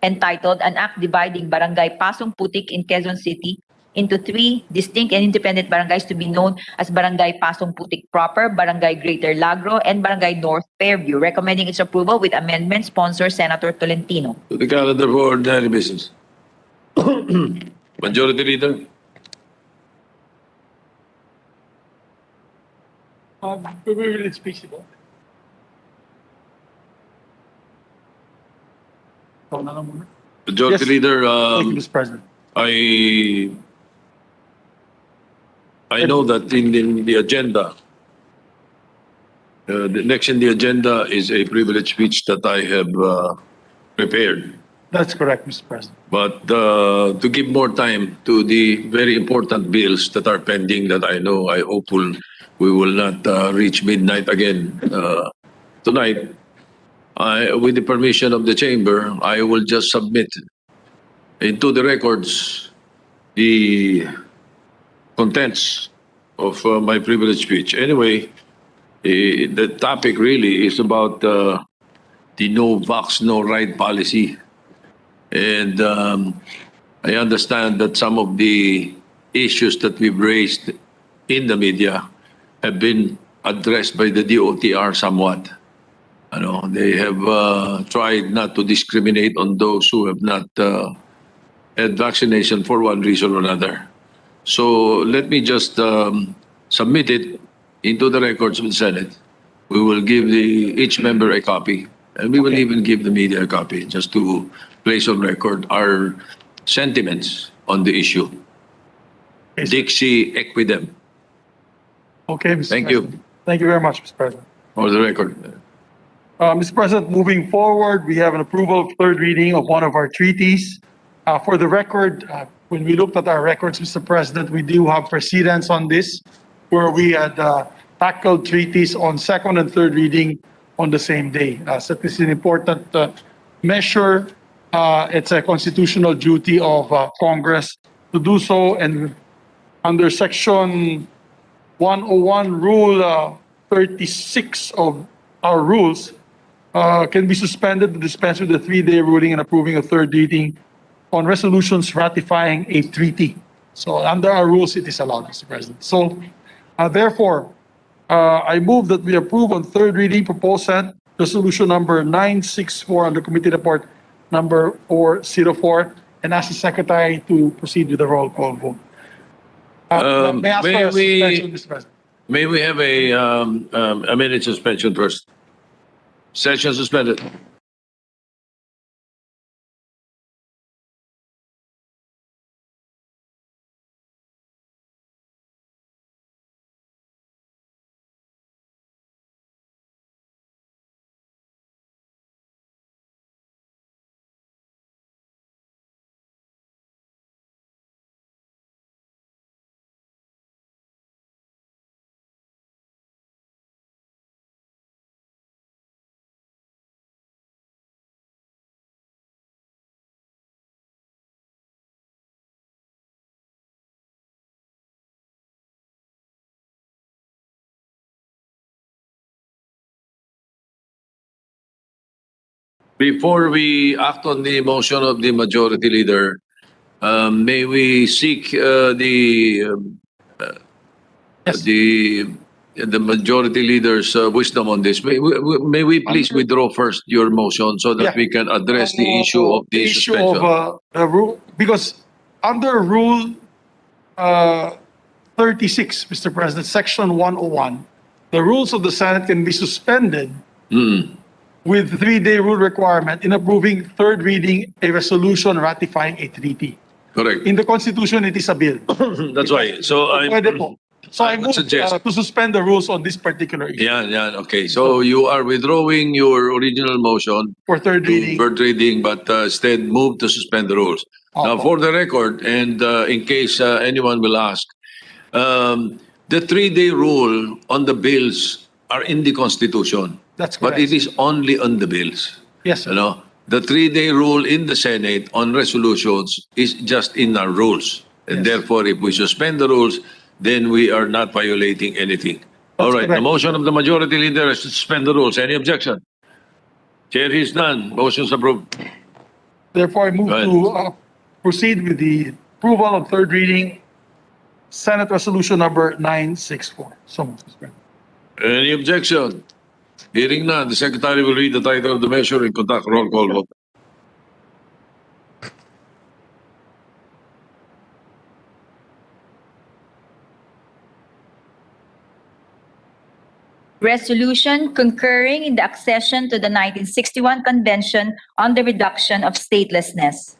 entitled An Act Dividing Barangay Pasong Putik in Quezon City into 3 distinct and independent barangays to be known as Barangay Pasong Putik Proper, Barangay Greater Lagro, and Barangay North Fairview, recommending its approval with amendment, sponsor Senator Tolentino. To the calendar for ordinary business. Majority Leader. We will speak about it. Ikaw na lang muna. Majority Yes. Leader, Thank you, Mr. President. I know that in the agenda, the next in the agenda is a privilege speech that I have prepared. That's correct, Mr. President. But to give more time to the very important bills that are pending, that I know, I hope we will not reach midnight again tonight. With the permission of the chamber, I will just submit into the records the contents of my privilege speech. Anyway, the topic really is about the no vax, no ride policy And I understand that some of the issues that we've raised in the media have been addressed by the DOTR somewhat. They have tried not to discriminate on those who have not had vaccination for one reason or another. So let me just submit it into the records of the Senate. We will give each member a copy, and we will even give the media a copy just to place on record our sentiments on the issue. Okay, sir. Dixie Equidem, Okay, Mr. Thank you. President. Thank you very much, Mr. President. for the record. Mr. President, moving forward, we have an approval of third reading of one of our treaties. For the record, when we looked at our records, Mr. President, we do have precedents on this, where we had tackled treaties on second and third reading on the same day. So this is an important measure. It's a constitutional duty of Congress to do so, and under Section 101, Rule 36 of our rules, can be suspended to dispense with the 3-day ruling and approving a third reading on resolutions ratifying a treaty. So under our rules, it is allowed, Mr. President. So therefore, I move that we approve on third reading proposed Senate Resolution number 964 under Committee Report number 404, and ask the Secretary to proceed with the roll call vote. May I ask for a suspension, Mr. President? May we have a minute suspension first? Session suspended. Before we act on the motion of the majority leader, may we seek Yes. the majority leader's wisdom on this? May we please withdraw first your motion so that Yeah. we can address the issue of the issue suspension? of the rule, because under Rule 36, Mr. President, Section 101, the rules of the Senate can be suspended with 3-day rule requirement in approving third reading a resolution ratifying a treaty. Correct. In the Constitution, it is a bill. That's why. So Pwede po. So I I would move suggest- to suspend the rules on this particular issue yeah. Okay. So you are withdrawing your original motion for third to reading. third reading, but instead move to suspend the rules. Now, Opo. for the record, and in case anyone will ask, the 3-day rule on the bills are in the Constitution, That's but correct. it is only on the bills. Yes, sir. The 3-day rule in the Senate on resolutions is just in our rules. And Yes. therefore, if we suspend the rules, then we are not violating anything. All right, the correct. motion of the majority leader is to suspend the rules. Any objection? Chair is none. Motion's approved. Therefore, I move Go ahead. to proceed with the approval of third reading, Senate Resolution number 964. So moved, Mr. President. Any objection? Hearing none, the Secretary will read the title of the measure and conduct roll call vote. Resolution concurring in the accession to the 1961 Convention on the Reduction of Statelessness.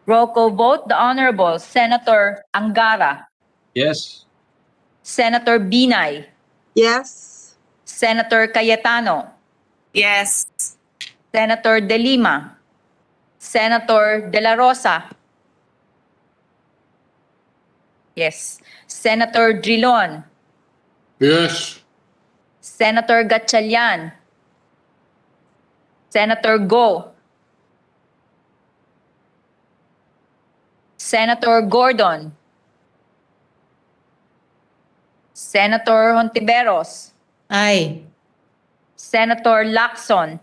Roll call vote, the Honorable Senator Angara, Yes. Senator Binay, Yes. Senator Cayetano, Yes. Senator De Lima, Senator De La Rosa, yes, Senator Drilon, Yes. Senator Gatchalian, Senator Go, Senator Gordon, Senator Hontiveros, Aye. Senator Lacson,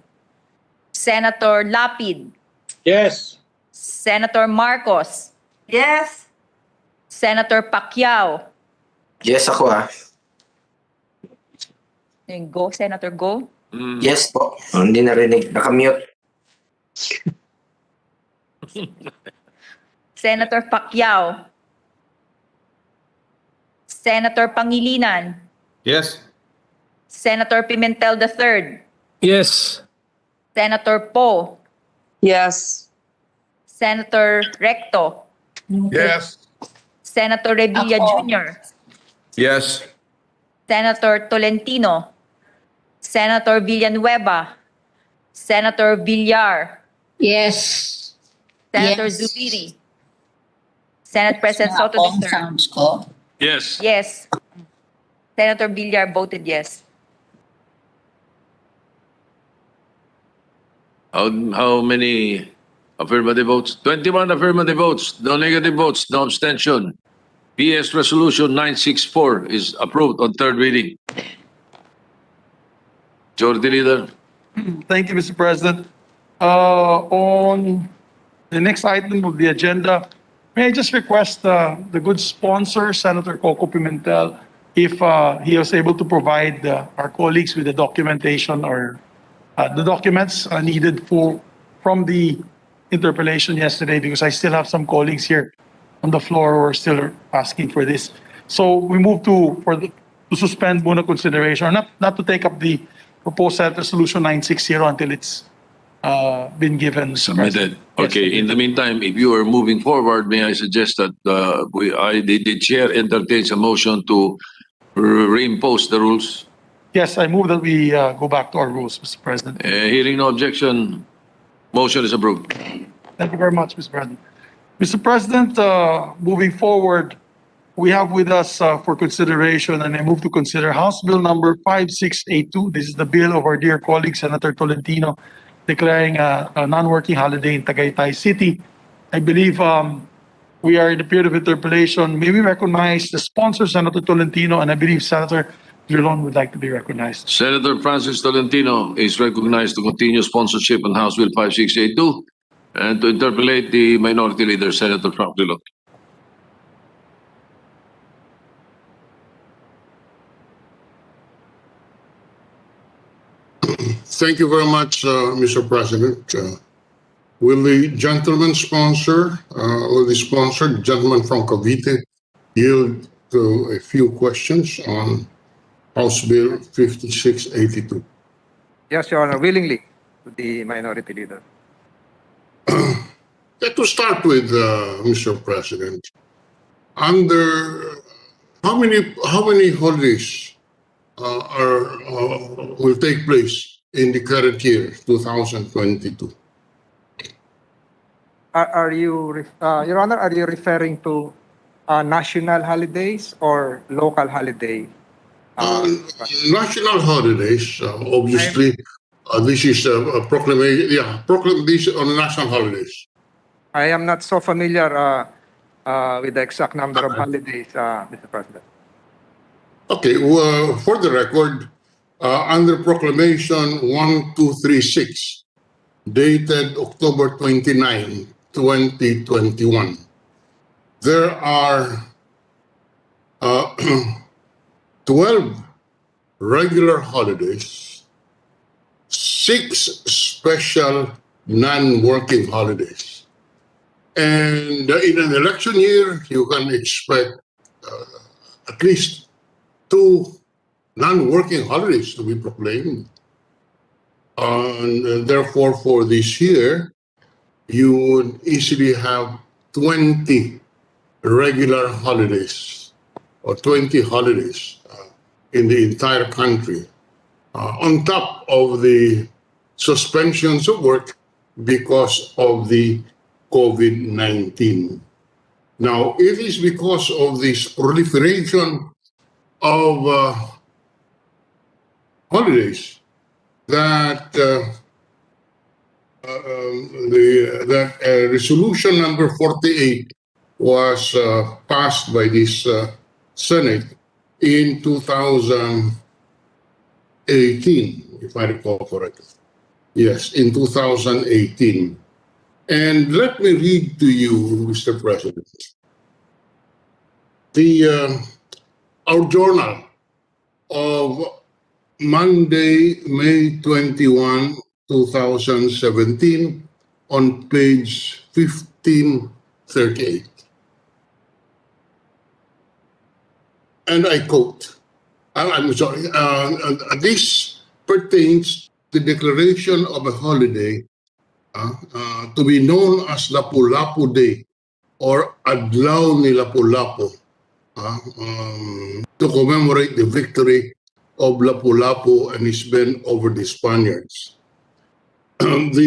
Senator Lapid, Yes. Senator Marcos, Yes. Senator Pacquiao. Yes ako Go, Senator, go. Yes po. Hindi narinig. Nakamute. Senator Pacquiao, Senator Pangilinan, Yes. Senator Pimentel III, Yes. Senator Poe, Yes. Senator Recto, Yes. Senator Revilla Jr., Yes. Senator Tolentino, Senator Villanueva, Senator Villar, Yes. Senator Yes. Zubiri, Senate President Soto Ang III. sounds ko. Yes. Yes. Senator Villar voted yes. How many affirmative votes? 21 affirmative votes, no negative votes, no abstention. PS Resolution 964 is approved on third reading. Majority Leader. Thank you, Mr. President. On the next item of the agenda, may I just request the good sponsor, Senator Coco Pimentel, if he was able to provide our colleagues with the documentation or the documents needed from the interpellation yesterday, because I still have some colleagues here on the floor who are still asking for this. So we move to suspend muna consideration, or not to take up the proposed Senate Resolution 960 until it's been given. Mr. Submitted. President. Yes, Okay, in the meantime, if you are moving forward, may I suggest that the chair entertains a motion to reimpose the rules? Yes, I move that we go back to our rules, Mr. President. Hearing no objection, motion is approved. Thank you very much, Mr. President. Mr. President, moving forward, we have with us for consideration, and I move to consider House Bill number 5682. This is the bill of our dear colleague, Senator Tolentino, declaring a non-working holiday in Tagaytay City. I believe we are in the period of interpellation. May we recognize the sponsor, Senator Tolentino, and I believe Senator Drilon would like to be recognized. Senator Francis Tolentino is recognized to continue sponsorship on House Bill 5682 and to interpellate the Minority Leader, Senator Frank Drilon. Thank you very much, Mr. President. Will the gentleman sponsor, gentleman from Cavite, yield to a few questions on House Bill 5682? Yes, Your Honor, willingly to the Minority Leader. To start with, Mr. President, under how many holidays will take place in the current year, 2022? Are you, Your Honor, are you referring to national holidays or local holiday? National holidays, obviously, this is a proclamation. Yeah, this on national holidays. I am not so familiar with the exact number of holidays, Mr. President. Okay, well, for the record, under Proclamation 1236, dated October 29, 2021, there are 12 regular holidays, 6 special non-working holidays. And in an election year, you can expect at least 2 non-working holidays to be proclaimed. And therefore, for this year, you would easily have 20 regular holidays or 20 holidays in the entire country, on top of the suspensions of work because of the COVID-19. Now, it is because of this proliferation of holidays that resolution number 48 was passed by this Senate in 2018, if I recall correctly. Yes, in 2018. And let me read to you, Mr. President, our journal of Monday, May 21, 2017, on page 1538. And I quote, I'm sorry, this pertains to the declaration of a holiday to be known as Lapu-Lapu Day or Adlaw ni Lapu-Lapu to commemorate the victory of Lapu-Lapu and his men over the Spaniards. Upon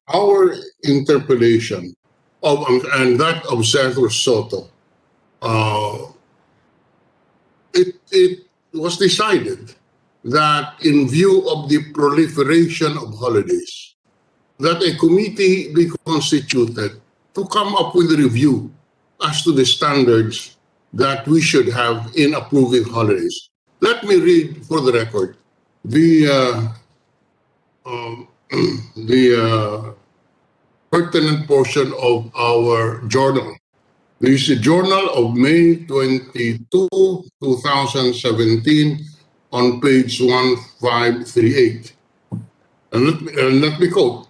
our interpellation of and that of Senator Soto, it was decided that in view of the proliferation of holidays, that a committee be constituted to come up with a review as to the standards that we should have in approving holidays. Let me read for the record the pertinent portion of our journal. This is the journal of May 22, 2017, on page 1538. And let me quote.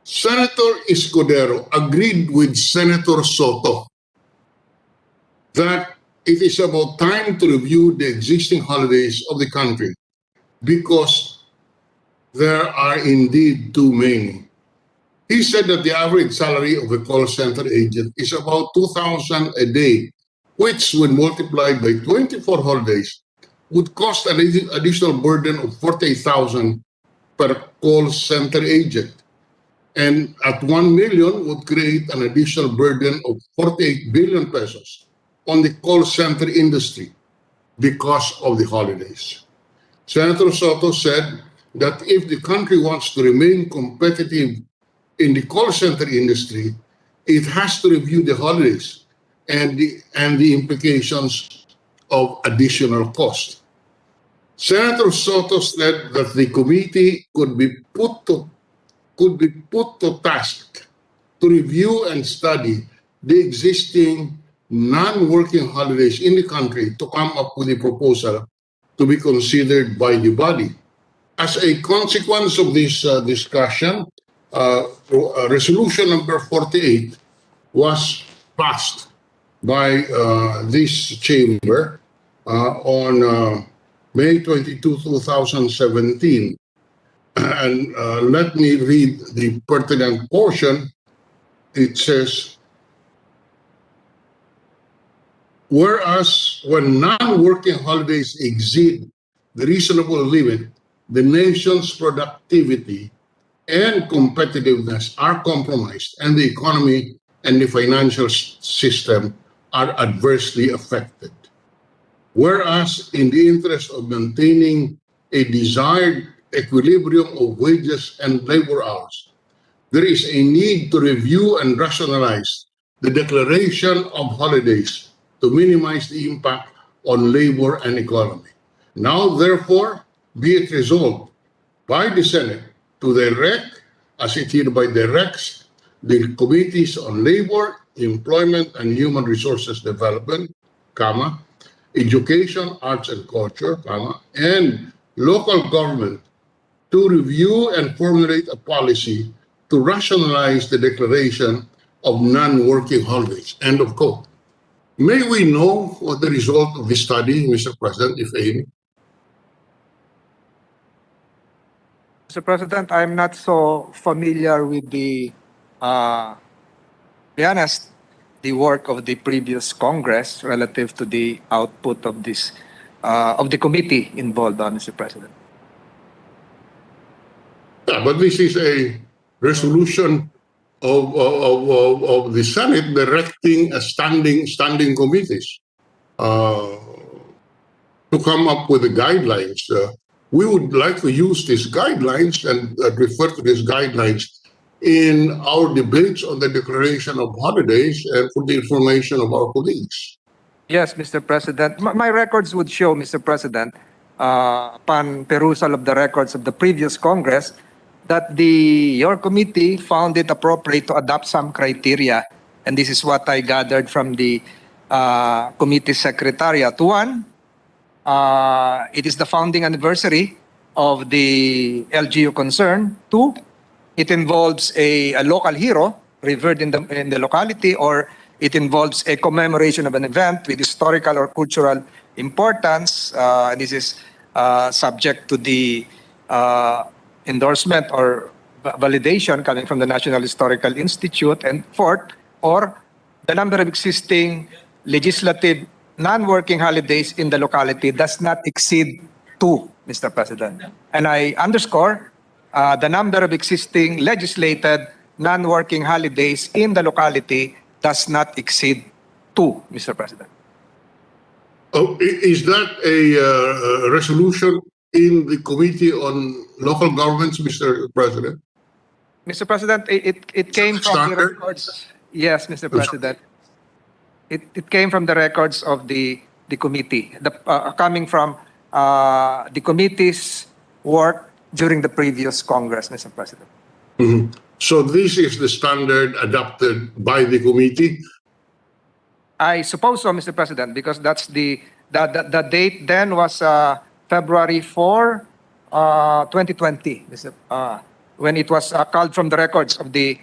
Senator Escudero agreed with Senator Soto that it is about time to review the existing holidays of the country because there are indeed too many. He said that the average salary of a call center agent is about 2,000 a day, which when multiplied by 24 holidays would cost an additional burden of 48,000 per call center agent. And at 1 million would create an additional burden of 48 billion pesos on the call center industry because of the holidays. Senator Soto said that if the country wants to remain competitive in the call center industry, it has to review the holidays and the implications of additional cost. Senator Soto said that the committee could be put to task to review and study the existing non-working holidays in the country to come up with a proposal to be considered by the body. As a consequence of this discussion, resolution number 48 was passed by this chamber on May 22, 2017. And let me read the pertinent portion. It says, whereas when non-working holidays exceed the reasonable limit, the nation's productivity and competitiveness are compromised, and the economy and the financial system are adversely affected. Whereas in the interest of maintaining a desired equilibrium of wages and labor hours, there is a need to review and rationalize the declaration of holidays to minimize the impact on labor and economy. Now, therefore, be it resolved by the Senate to direct, as it hereby directs, the Committees on Labor, Employment, and Human Resources Development, Education, Arts and Culture, and local government to review and formulate a policy to rationalize the declaration of non-working holidays. End of quote. May we know what the result of this study, Mr. President, if any? Mr. President, I'm not so familiar with the, to be honest, the work of the previous Congress relative to the output of this, of the committee involved, Mr. President. Yeah, but this is a resolution of the Senate directing a standing committees to come up with the guidelines. We would like to use these guidelines and refer to these guidelines in our debates on the declaration of holidays and for the information of our colleagues. Yes, Mr. President. My records would show, Mr. President, upon perusal of the records of the previous Congress, that your committee found it appropriate to adopt some criteria. And this is what I gathered from the committee secretariat. One, it is the founding anniversary of the LGU concern. Two, it involves a local hero revered in the locality, or it involves a commemoration of an event with historical or cultural importance. This is subject to the endorsement or validation coming from the National Historical Institute. And fourth, or the number of existing legislative non-working holidays in the locality does not exceed 2, Mr. President. And I underscore, the number of existing legislated non-working holidays in the locality does not exceed 2, Mr. President. Oh, is that a resolution in the Committee on Local Governments, Mr. President? Mr. President, it came from the Standard? records. Yes, Mr. President. It came from the records of the committee, coming from the committee's work during the previous Congress, Mr. President. Mhm. So this is the standard adopted by the committee? I suppose so, Mr. President, because that's the date then was February 4, 2020, when it was called from the records of the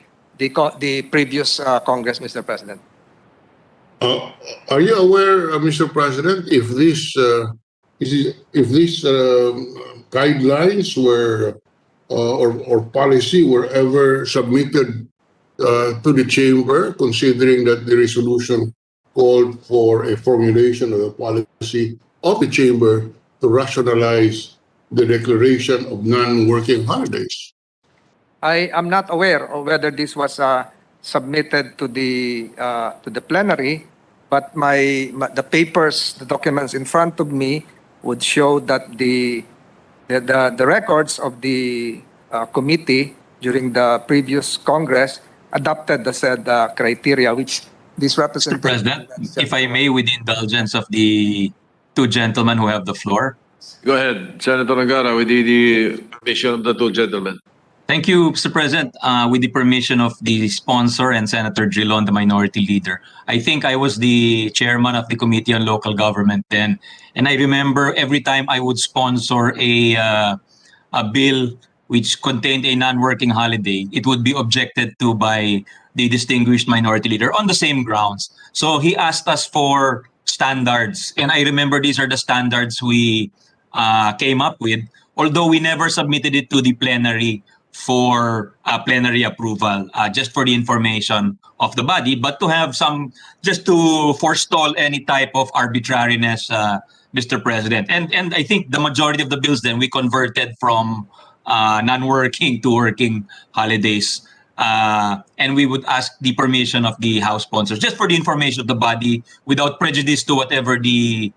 previous Congress, Mr. President. Are you aware, Mr. President, if these guidelines were or policy were ever submitted to the chamber, considering that the resolution called for a formulation of a policy of the chamber to rationalize the declaration of non-working holidays? I am not aware of whether this was submitted to the plenary, but the papers, the documents in front of me would show that the records of the committee during the previous Congress adopted the said criteria, which this Mr. representative. President, if I may, with the indulgence of the two gentlemen who have the floor. Go ahead, Senator Angara, with the permission of the two gentlemen. Thank you, Mr. President. With the permission of the sponsor and Senator Drilon, the minority leader. I think I was the chairman of the Committee on Local Government then. And I remember every time I would sponsor a bill which contained a non-working holiday, it would be objected to by the distinguished minority leader on the same grounds. So he asked us for standards. And I remember these are the standards we came up with, although we never submitted it to the plenary for plenary approval, just for the information of the body, but to have some, just to forestall any type of arbitrariness, Mr. President. And I think the majority of the bills then we converted from non-working to working holidays. And we would ask the permission of the House sponsors, just for the information of the body, without prejudice to whatever the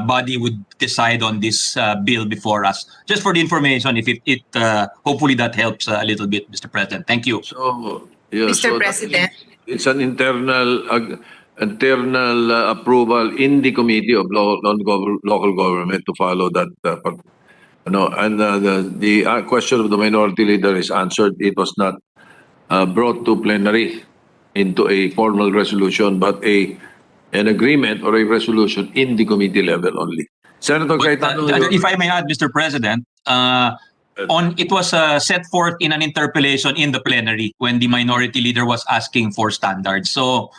body would decide on this bill before us. Just for the information, if it hopefully that helps a little bit, Mr. President. Thank you. So, yeah, Mr. so President. it's an internal approval in the Committee of Local Government to follow that. And the question of the minority leader is answered. It was not brought to plenary into a formal resolution, but an agreement or a resolution in the committee level only. Senator But, Cayetano, if I may add, Mr. President, it was set forth in an interpellation in the plenary when the minority leader was asking for standards. So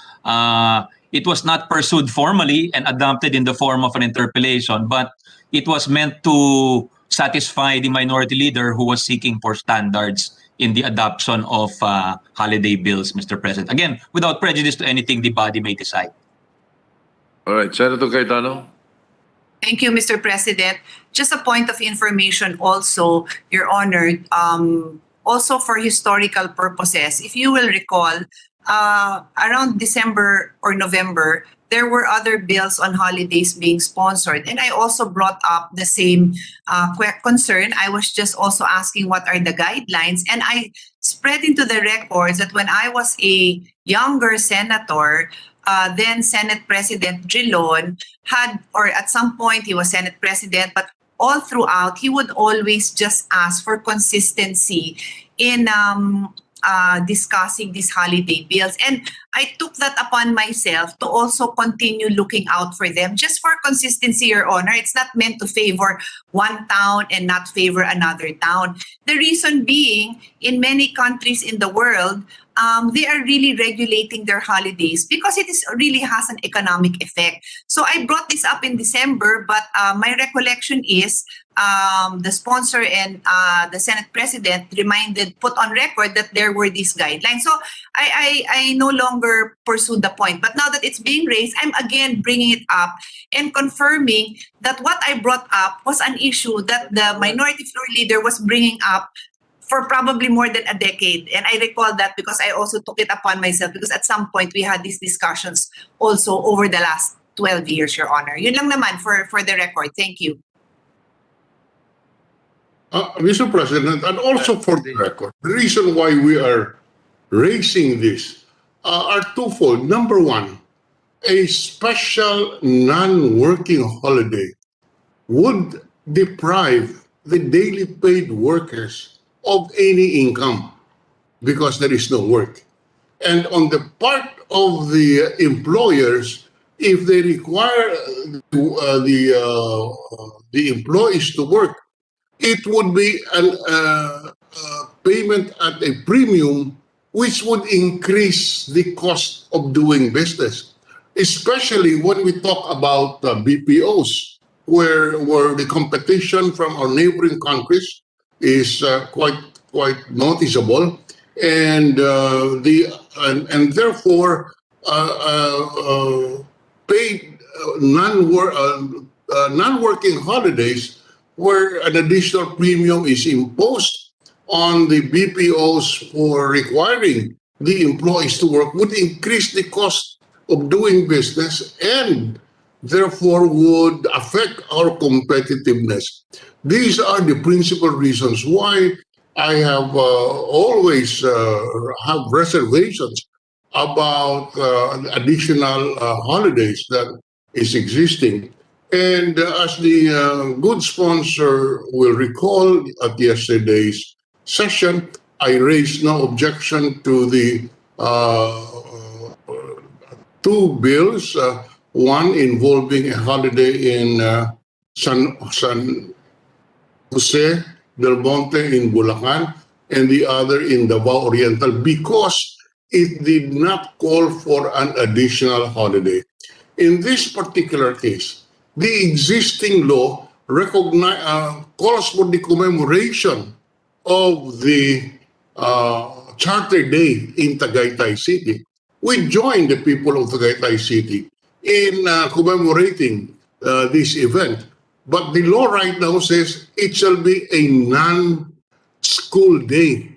it was not pursued formally and adopted in the form of an interpellation, but it was meant to satisfy the minority leader who was seeking for standards in the adoption of holiday bills, Mr. President. Again, without prejudice to anything the body may decide. all right, Senator Cayetano. Thank you, Mr. President. Just a point of information also, Your Honor, also for historical purposes, if you will recall, around December or November, there were other bills on holidays being sponsored. And I also brought up the same concern. I was just also asking what are the guidelines. And I spread into the records that when I was a younger senator, then Senate President Drilon had, or at some point he was Senate President, but all throughout, he would always just ask for consistency in discussing these holiday bills. And I took that upon myself to also continue looking out for them, just for consistency, Your Honor. It's not meant to favor one town and not favor another town. The reason being, in many countries in the world, they are really regulating their holidays because it really has an economic effect. So I brought this up in December, but my recollection is the sponsor and the Senate President put on record that there were these guidelines. So I no longer pursue the point. But now that it's being raised, I'm again bringing it up and confirming that what I brought up was an issue that the Minority Floor Leader was bringing up for probably more than a decade. And I recall that because I also took it upon myself, because at some point we had these discussions also over the last 12 years, Your Honor. Yun lang naman for the record. Thank you. Mr. President, and also for the record, the reason why we are raising this are twofold. Number one, a special non-working holiday would deprive the daily paid workers of any income because there is no work. And on the part of the employers, if they require the employees to work, it would be a payment at a premium, which would increase the cost of doing business, especially when we talk about BPOs, where the competition from our neighboring countries is quite noticeable, and therefore paid non-working holidays, where an additional premium is imposed on the BPOs for requiring the employees to work, would increase the cost of doing business and therefore would affect our competitiveness. These are the principal reasons why I have always have reservations about additional holidays that is existing. And as the good sponsor will recall at yesterday's session, I raised no objection to the two bills, one involving a holiday in San Jose del Monte in Bulacan, and the other in Davao Oriental, because it did not call for an additional holiday. In this particular case, the existing law calls for the commemoration of the Charter Day in Tagaytay City. We join the people of Tagaytay City in commemorating this event. But the law right now says it shall be a non-school day.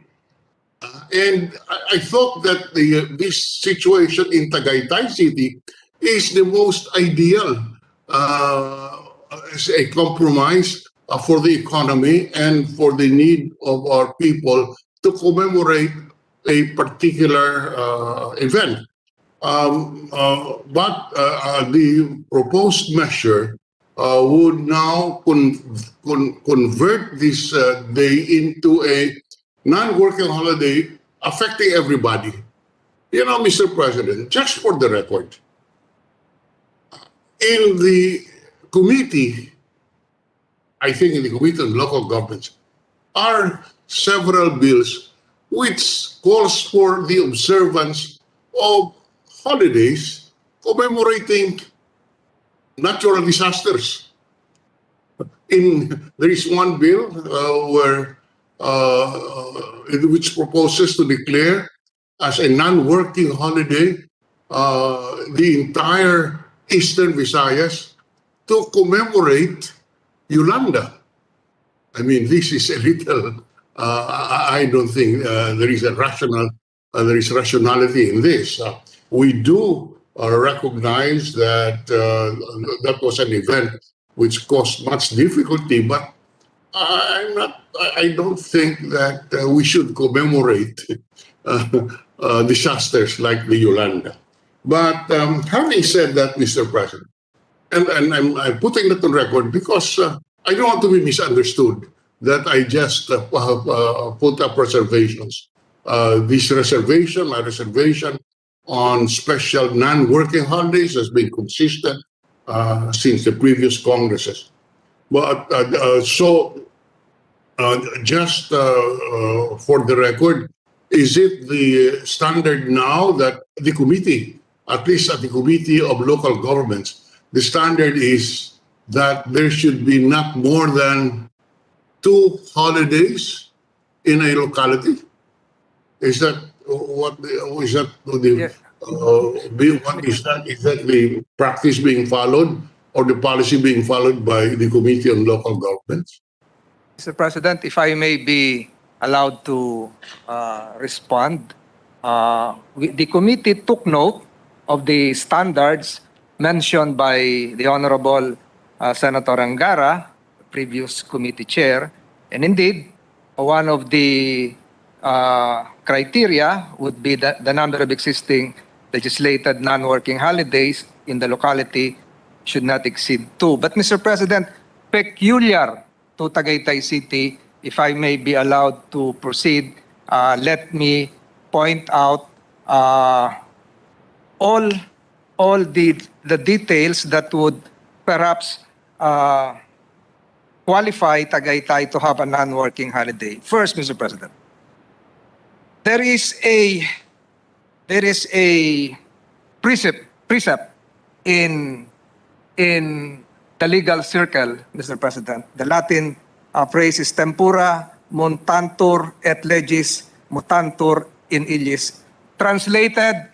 And I thought that this situation in Tagaytay City is the most ideal as a compromise for the economy and for the need of our people to commemorate a particular event. But the proposed measure would now convert this day into a non-working holiday affecting everybody. You know, Mr. President, just for the record, in the committee, I think in the Committee on Local Governments, are several bills which calls for the observance of holidays commemorating natural disasters. There is one bill which proposes to declare as a non-working holiday the entire Eastern Visayas to commemorate Yolanda. I mean, this is a little. I don't think there is rationality in this. We do recognize that that was an event which caused much difficulty, but I don't think that we should commemorate disasters like the Yolanda. But having said that, Mr. President, and I'm putting that on record because I don't want to be misunderstood that I just put up reservations. This reservation, my reservation on special non-working holidays has been consistent since the previous Congresses. But just for the record, is it the standard now that the committee, at least at the Committee of Local Governments, the standard is that there should be not more than 2 holidays in a locality? Is that what is that the Yes. what is that the practice being followed or the policy being followed by the Committee on Local Governments? Mr. President, if I may be allowed to respond, the committee took note of the standards mentioned by the Honorable Senator Angara, previous committee chair, and indeed, one of the criteria would be that the number of existing legislated non-working holidays in the locality should not exceed 2. But Mr. President, peculiar to Tagaytay City, if I may be allowed to proceed, let me point out all the details that would perhaps qualify Tagaytay to have a non-working holiday. First, Mr. President, there is a precept in the legal circle, Mr. President. The Latin phrase is tempora montantur et legis mutantur in illis. Translated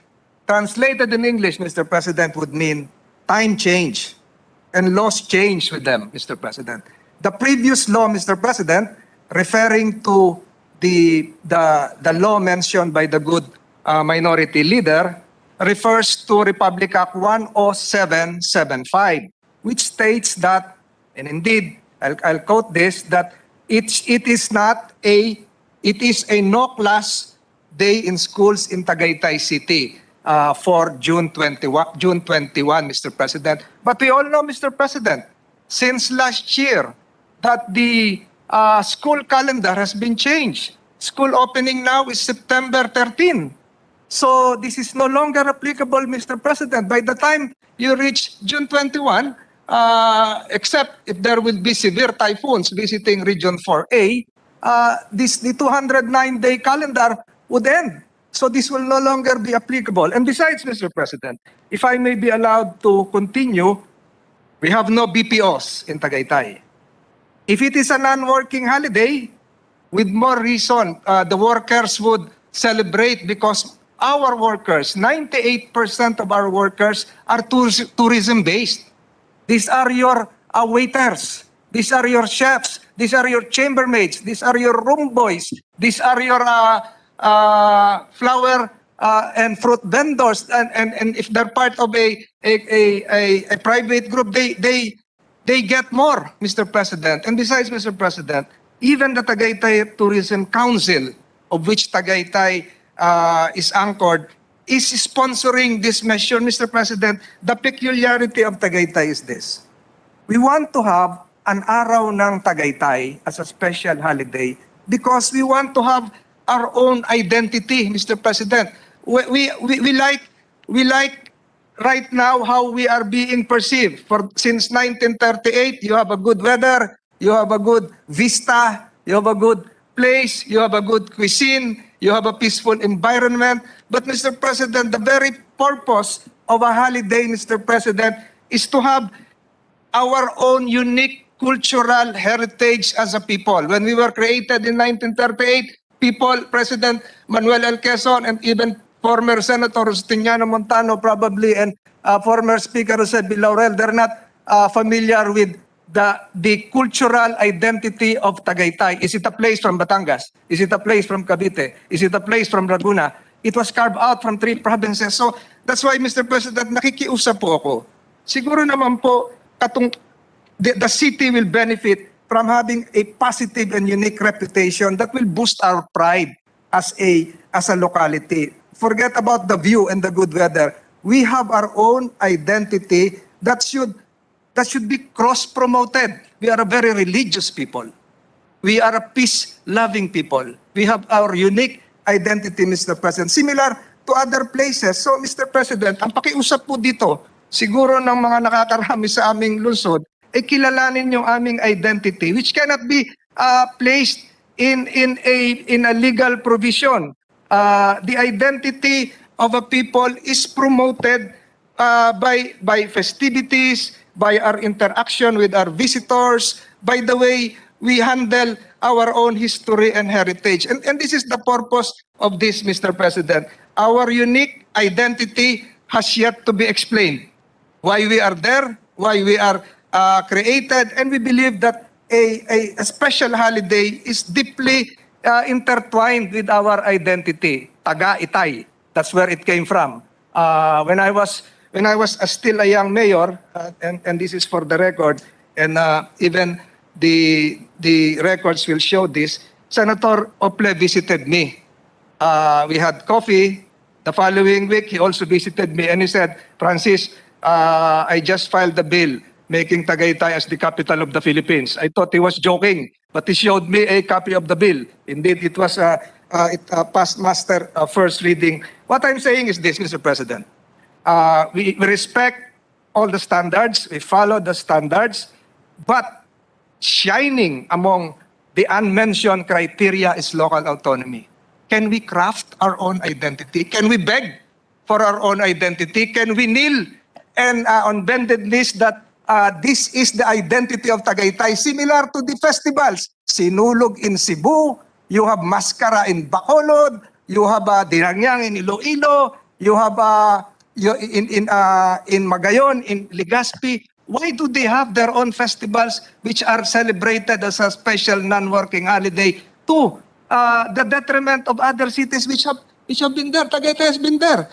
in English, Mr. President, would mean time change and laws change with them, Mr. President. The previous law, Mr. President, referring to the law mentioned by the good minority leader, refers to Republic Act 10775, which states that, and indeed, I'll quote this, that it is a no-class day in schools in Tagaytay City for June 21, Mr. President. But we all know, Mr. President, since last year, that the school calendar has been changed. School opening now is September 13. So this is no longer applicable, Mr. President. By the time you reach June 21, except if there will be severe typhoons visiting Region 4A, the 209-day calendar would end. So this will no longer be applicable. And besides, Mr. President, if I may be allowed to continue, we have no BPOs in Tagaytay. If it is a non-working holiday, with more reason, the workers would celebrate because our workers, 98% of our workers are tourism-based. These are your waiters. These are your chefs. These are your chambermaids. These are your room boys. These are your flower and fruit vendors. And if they're part of a private group, they get more, Mr. President. And besides, Mr. President, even the Tagaytay Tourism Council, of which Tagaytay is anchored, is sponsoring this measure, Mr. President. The peculiarity of Tagaytay is this. We want to have an araw ng Tagaytay as a special holiday because we want to have our own identity, Mr. President. We like right now how we are being perceived. Since 1938, you have a good weather, you have a good vista, you have a good place, you have a good cuisine, you have a peaceful environment. But Mr. President, the very purpose of a holiday, Mr. President, is to have our own unique cultural heritage as a people. When we were created in 1938, President Manuel L. Quezon and even former Senator Justiniano Montano probably and former Speaker Jose B. Laurel, they're not familiar with the cultural identity of Tagaytay. Is it a place from Batangas? Is it a place from Cavite? Is it a place from Laguna? It was carved out from 3 provinces. So that's why, Mr. President, nakikiusap po ako. Siguro naman po, the city will benefit from having a positive and unique reputation that will boost our pride as a locality. Forget about the view and the good weather. we have our own identity that should be cross-promoted. We are a very religious people. We are a peace-loving people. We have our unique identity, Mr. President, similar to other places. So, Mr. President, ang pakiusap po dito, siguro ng mga nakakarami sa aming lungsod, ay kilalanin yung aming identity, which cannot be placed in a legal provision. The identity of a people is promoted by festivities, by our interaction with our visitors, by the way we handle our own history and heritage. And this is the purpose of this, Mr. President. Our unique identity has yet to be explained. Why we are there, why we are created, and we believe that a special holiday is deeply intertwined with our identity. Taga-Itay, that's where it came from. When I was still a young mayor, and this is for the record, and even the records will show this, Senator Ople visited me. We had coffee. The following week, he also visited me, and he said, Francis, I just filed the bill making Tagaytay as the capital of the Philippines. I thought he was joking, but he showed me a copy of the bill. Indeed, it was it passed master first reading. What I'm saying is this, Mr. President. We respect all the standards, we follow the standards, but shining among the unmentioned criteria is local autonomy. Can we craft our own identity? Can we beg for our own identity? Can we kneel and on bended knees that this is the identity of Tagaytay, similar to the festivals? Sinulog in Cebu, you have Mascara in Bacolod, you have Dirangyang in Iloilo, you have in Magayon, in Legazpi. Why do they have their own festivals which are celebrated as a special non-working holiday to the detriment of other cities which have been there? Tagaytay has been there.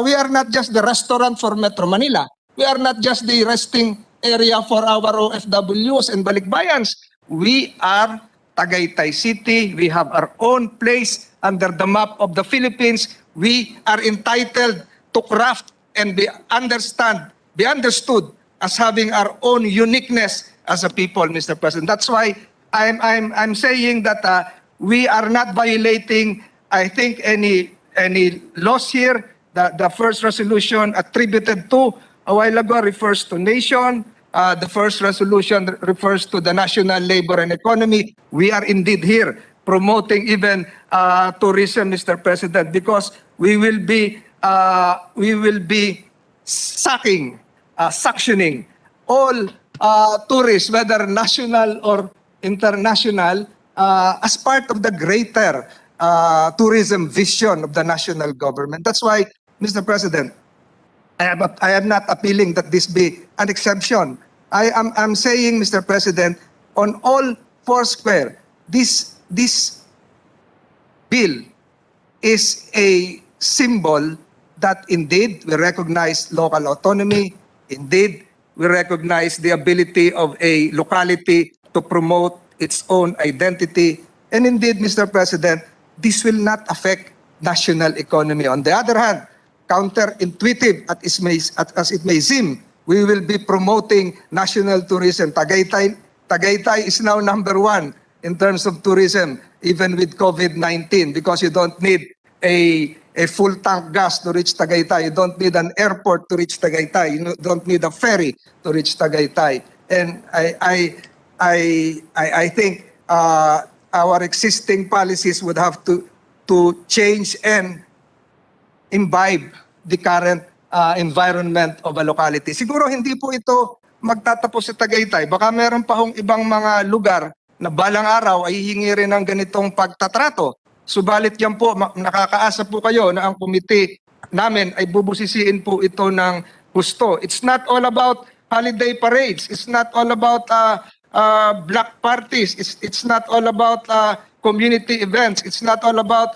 We are not just the restaurant for Metro Manila. We are not just the resting area for our OFWs and balikbayans. We are Tagaytay City. We have our own place under the map of the Philippines. We are entitled to craft and be understood as having our own uniqueness as a people, Mr. President. That's why I'm saying that we are not violating, I think, any laws here. The first resolution attributed to a while ago refers to nation. The first resolution refers to the national labor and economy. We are indeed here promoting even tourism, Mr. President, because we will be suctioning all tourists, whether national or international, as part of the greater tourism vision of the national government. That's why, Mr. President, I am not appealing that this be an exception. I'm saying, Mr. President, on all four square, this bill is a symbol that indeed we recognize local autonomy, indeed we recognize the ability of a locality to promote its own identity, and indeed, Mr. President, this will not affect national economy. On the other hand, counterintuitive as it may seem, we will be promoting national tourism. Tagaytay is now #1 in terms of tourism, even with COVID-19, because you don't need a full tank gas to reach Tagaytay. You don't need an airport to reach Tagaytay. You don't need a ferry to reach Tagaytay. And I think our existing policies would have to change and imbibe the current environment of a locality. Siguro hindi po ito magtatapos sa Tagaytay. Baka meron pa hong ibang mga lugar na balang araw ay hihingi rin ng ganitong pagtatrato. Subalit yan po, nakakaasa po kayo na ang komite namin ay bubusisiin po ito ng gusto. It's not all about holiday parades. It's not all about black parties. It's not all about community events. It's not all about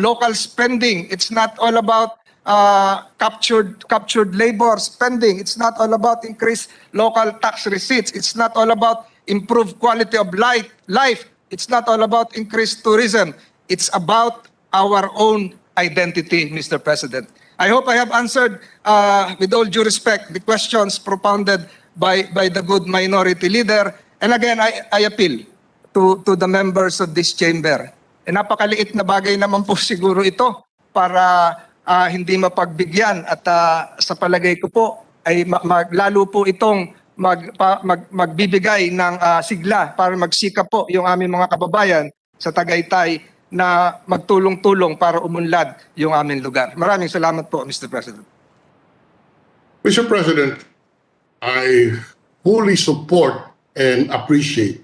local spending. It's not all about captured labor spending. It's not all about increased local tax receipts. It's not all about improved quality of life. It's not all about increased tourism. It's about our own identity, Mr. President. I hope I have answered, with all due respect, the questions propounded by the good minority leader. And again, I appeal to the members of this chamber. Napakaliit na bagay naman po siguro ito para hindi mapagbigyan at sa palagay ko po ay lalo po itong magbibigay ng sigla para magsikap po yung aming mga kababayan sa Tagaytay na magtulong-tulong para umunlad yung aming lugar. Maraming salamat po, Mr. President. Mr. President, I fully support and appreciate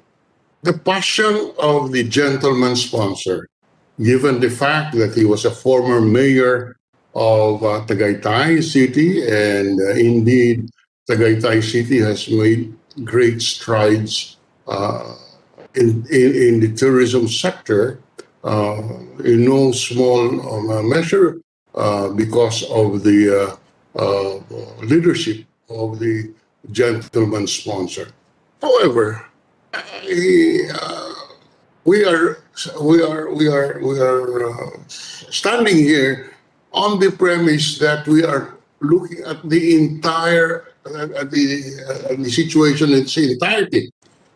the passion of the gentleman sponsor, given the fact that he was a former mayor of Tagaytay City, and indeed, Tagaytay City has made great strides in the tourism sector, in no small measure because of the leadership of the gentleman sponsor. However, we are standing here on the premise that we are looking at the entire the situation in its entirety.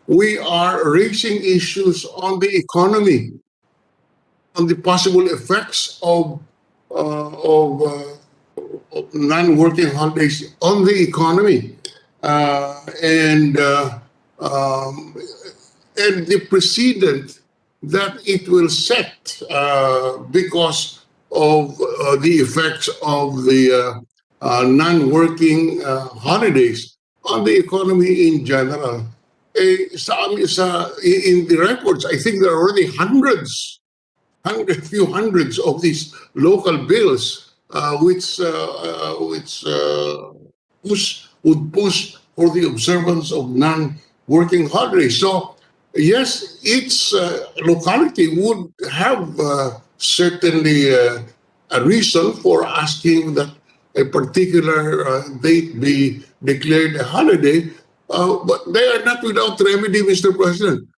We are raising issues on the economy, on the possible effects of non-working holidays on the economy, and the precedent that it will set because of the effects of the non-working holidays on the economy in general. In the records, I think there are already few hundreds of these local bills which would push for the observance of non-working holidays. So yes, each locality would have certainly a reason for asking that a particular date be declared a holiday, but they are not without remedy, Mr. President.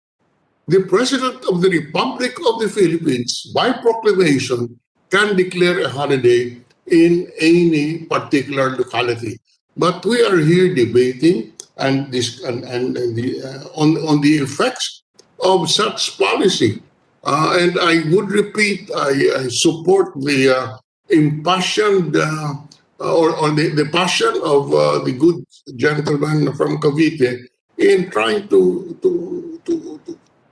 The President of the Republic of the Philippines, by proclamation, can declare a holiday in any particular locality. But we are here debating on the effects of such policy. And I would repeat, I support the impassioned or the passion of the good gentleman from Cavite in trying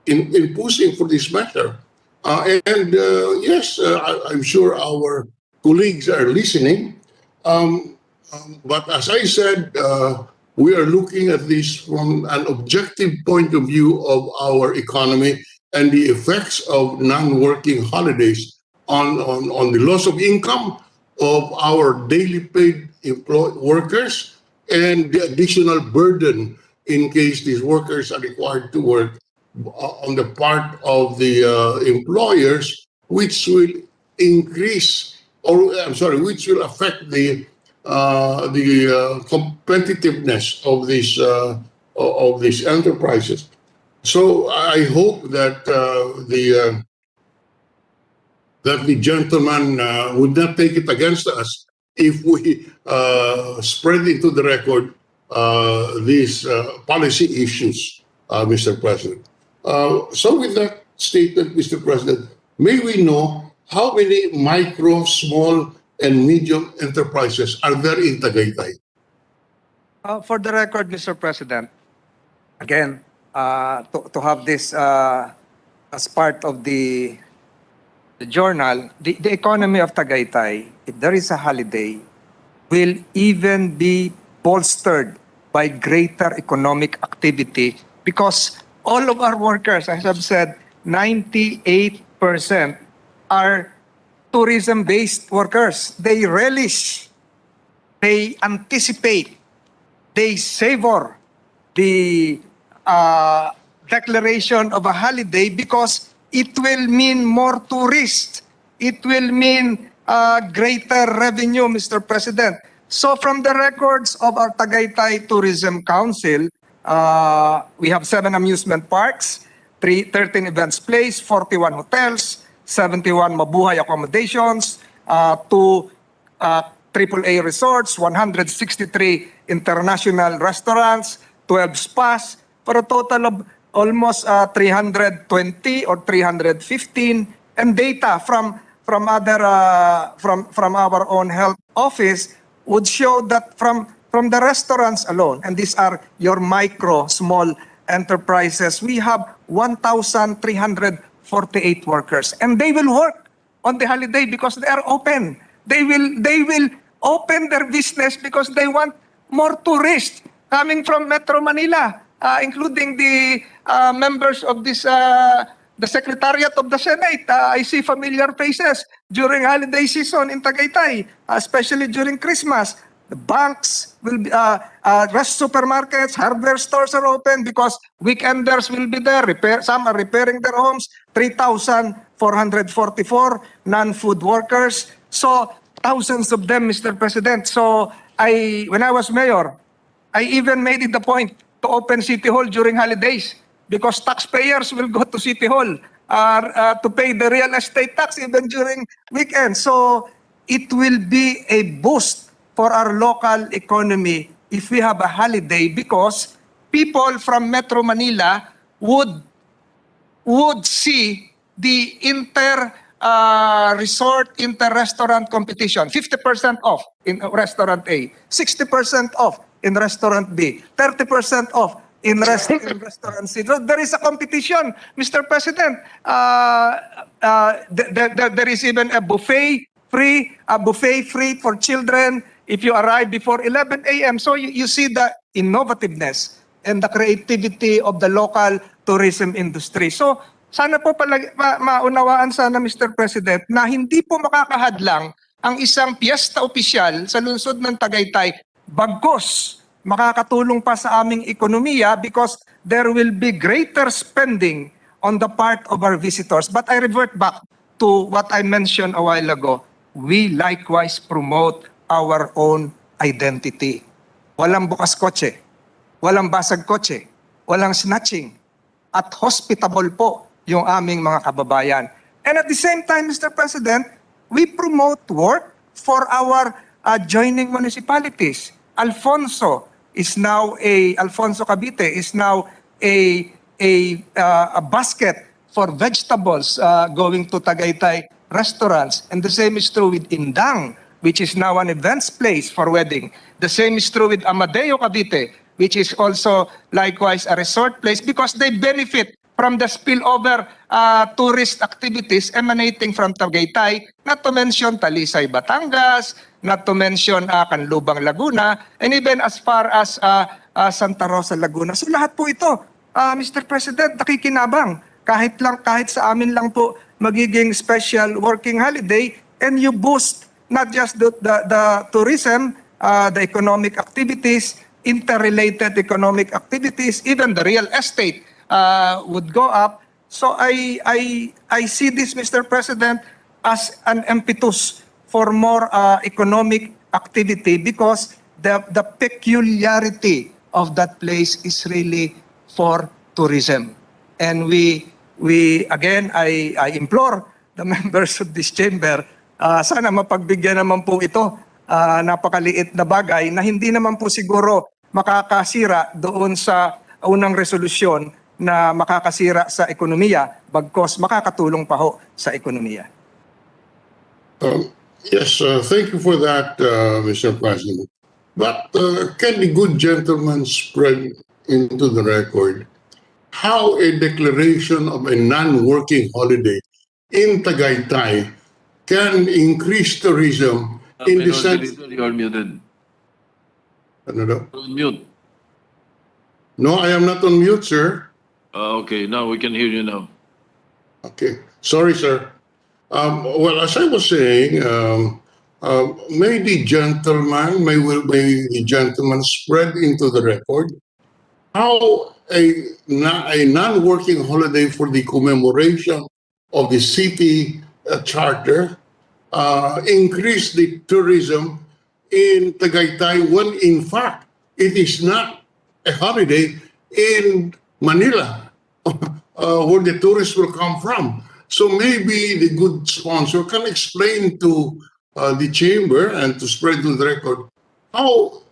in pushing for this matter. Yes, I'm sure our colleagues are listening. But as I said, we are looking at this from an objective point of view of our economy and the effects of non-working holidays on the loss of income of our daily paid workers and the additional burden in case these workers are required to work on the part of the employers, which will increase, or I'm sorry, which will affect the competitiveness of these enterprises. So I hope that the gentleman would not take it against us if we spread into the record these policy issues, Mr. President. So with that statement, Mr. President, may we know how many micro, small, and medium enterprises are there in Tagaytay? For the record, Mr. President, again, to have this as part of the journal, the economy of Tagaytay, if there is a holiday, will even be bolstered by greater economic activity because all of our workers, as I've said, 98% are tourism-based workers. They relish, they anticipate, they savor the declaration of a holiday because it will mean more tourists. It will mean greater revenue, Mr. President. So from the records of our Tagaytay Tourism Council, we have 7 amusement parks, 13 events place, 41 hotels, 71 mabuhay accommodations, 2 AAA resorts, 163 international restaurants, 12 spas, for a total of almost 320 or 315, and data from our own health office would show that from the restaurants alone, and these are your micro, small enterprises, we have 1,348 workers, and they will work on the holiday because they are open. They will open their business because they want more tourists coming from Metro Manila, including the members of this the Secretariat of the Senate. I see familiar faces during holiday season in Tagaytay, especially during Christmas. The banks will be, supermarkets, hardware stores are open because weekenders will be there. Some are repairing their homes. 3,444 non-food workers. So thousands of them, Mr. President. So when I was mayor, I even made it the point to open City Hall during holidays because taxpayers will go to City Hall to pay the real estate tax even during weekends. So it will be a boost for our local economy if we have a holiday because people from Metro Manila would see the resort, inter-restaurant competition. 50% off in restaurant A, 60% off in restaurant B, 30% off in restaurant C. So there is a competition, Mr. President. There is even a buffet free for children if you arrive before 11 a.m. So you see the innovativeness and the creativity of the local tourism industry. So sana po maunawaan sana, Mr. President, na hindi po makakahadlang ang isang piyesta opisyal sa lungsod ng Tagaytay, bagkus makakatulong pa sa aming ekonomiya because there will be greater spending on the part of our visitors. But I revert back to what I mentioned a while ago. We likewise promote our own identity. Walang bukas kotse, walang basag kotse, walang snatching, at hospitable po yung aming mga kababayan. And at the same time, Mr. President, we promote work for our adjoining municipalities. Alfonso Cavite is now a basket for vegetables going to Tagaytay restaurants. And the same is true with Indang, which is now an events place for wedding. The same is true with Amadeo Cavite, which is also likewise a resort place because they benefit from the spillover tourist activities emanating from Tagaytay, not to mention Talisay, Batangas, not to mention Canlubang, Laguna, and even as far as Santa Rosa, Laguna. So lahat po ito, Mr. President, nakikinabang. Kahit sa amin lang po magiging special working holiday, and you boost not just the tourism, the economic activities, interrelated economic activities, even the real estate would go up. So I see this, Mr. President, as an impetus for more economic activity because the peculiarity of that place is really for tourism. And we again, I implore the members of this chamber, sana mapagbigyan naman po ito, napakaliit na bagay na hindi naman po siguro makakasira doon sa unang resolusyon na makakasira sa ekonomiya, bagkos makakatulong pa ho sa ekonomiya. Yes, thank you for that, Mr. President. But can the good gentleman spread into the record how a declaration of a non-working holiday in Tagaytay can increase tourism in the sense... You are muted. Ano daw? You're on mute. No, I am not on mute, sir. Okay, now we can hear you now. Okay, sorry, sir. Well, as I was saying, may the gentleman spread into the record how a non-working holiday for the commemoration of the city charter increase the tourism in Tagaytay when in fact it is not a holiday in Manila where the tourists will come from. So maybe the good sponsor can explain to the chamber and to spread to the record how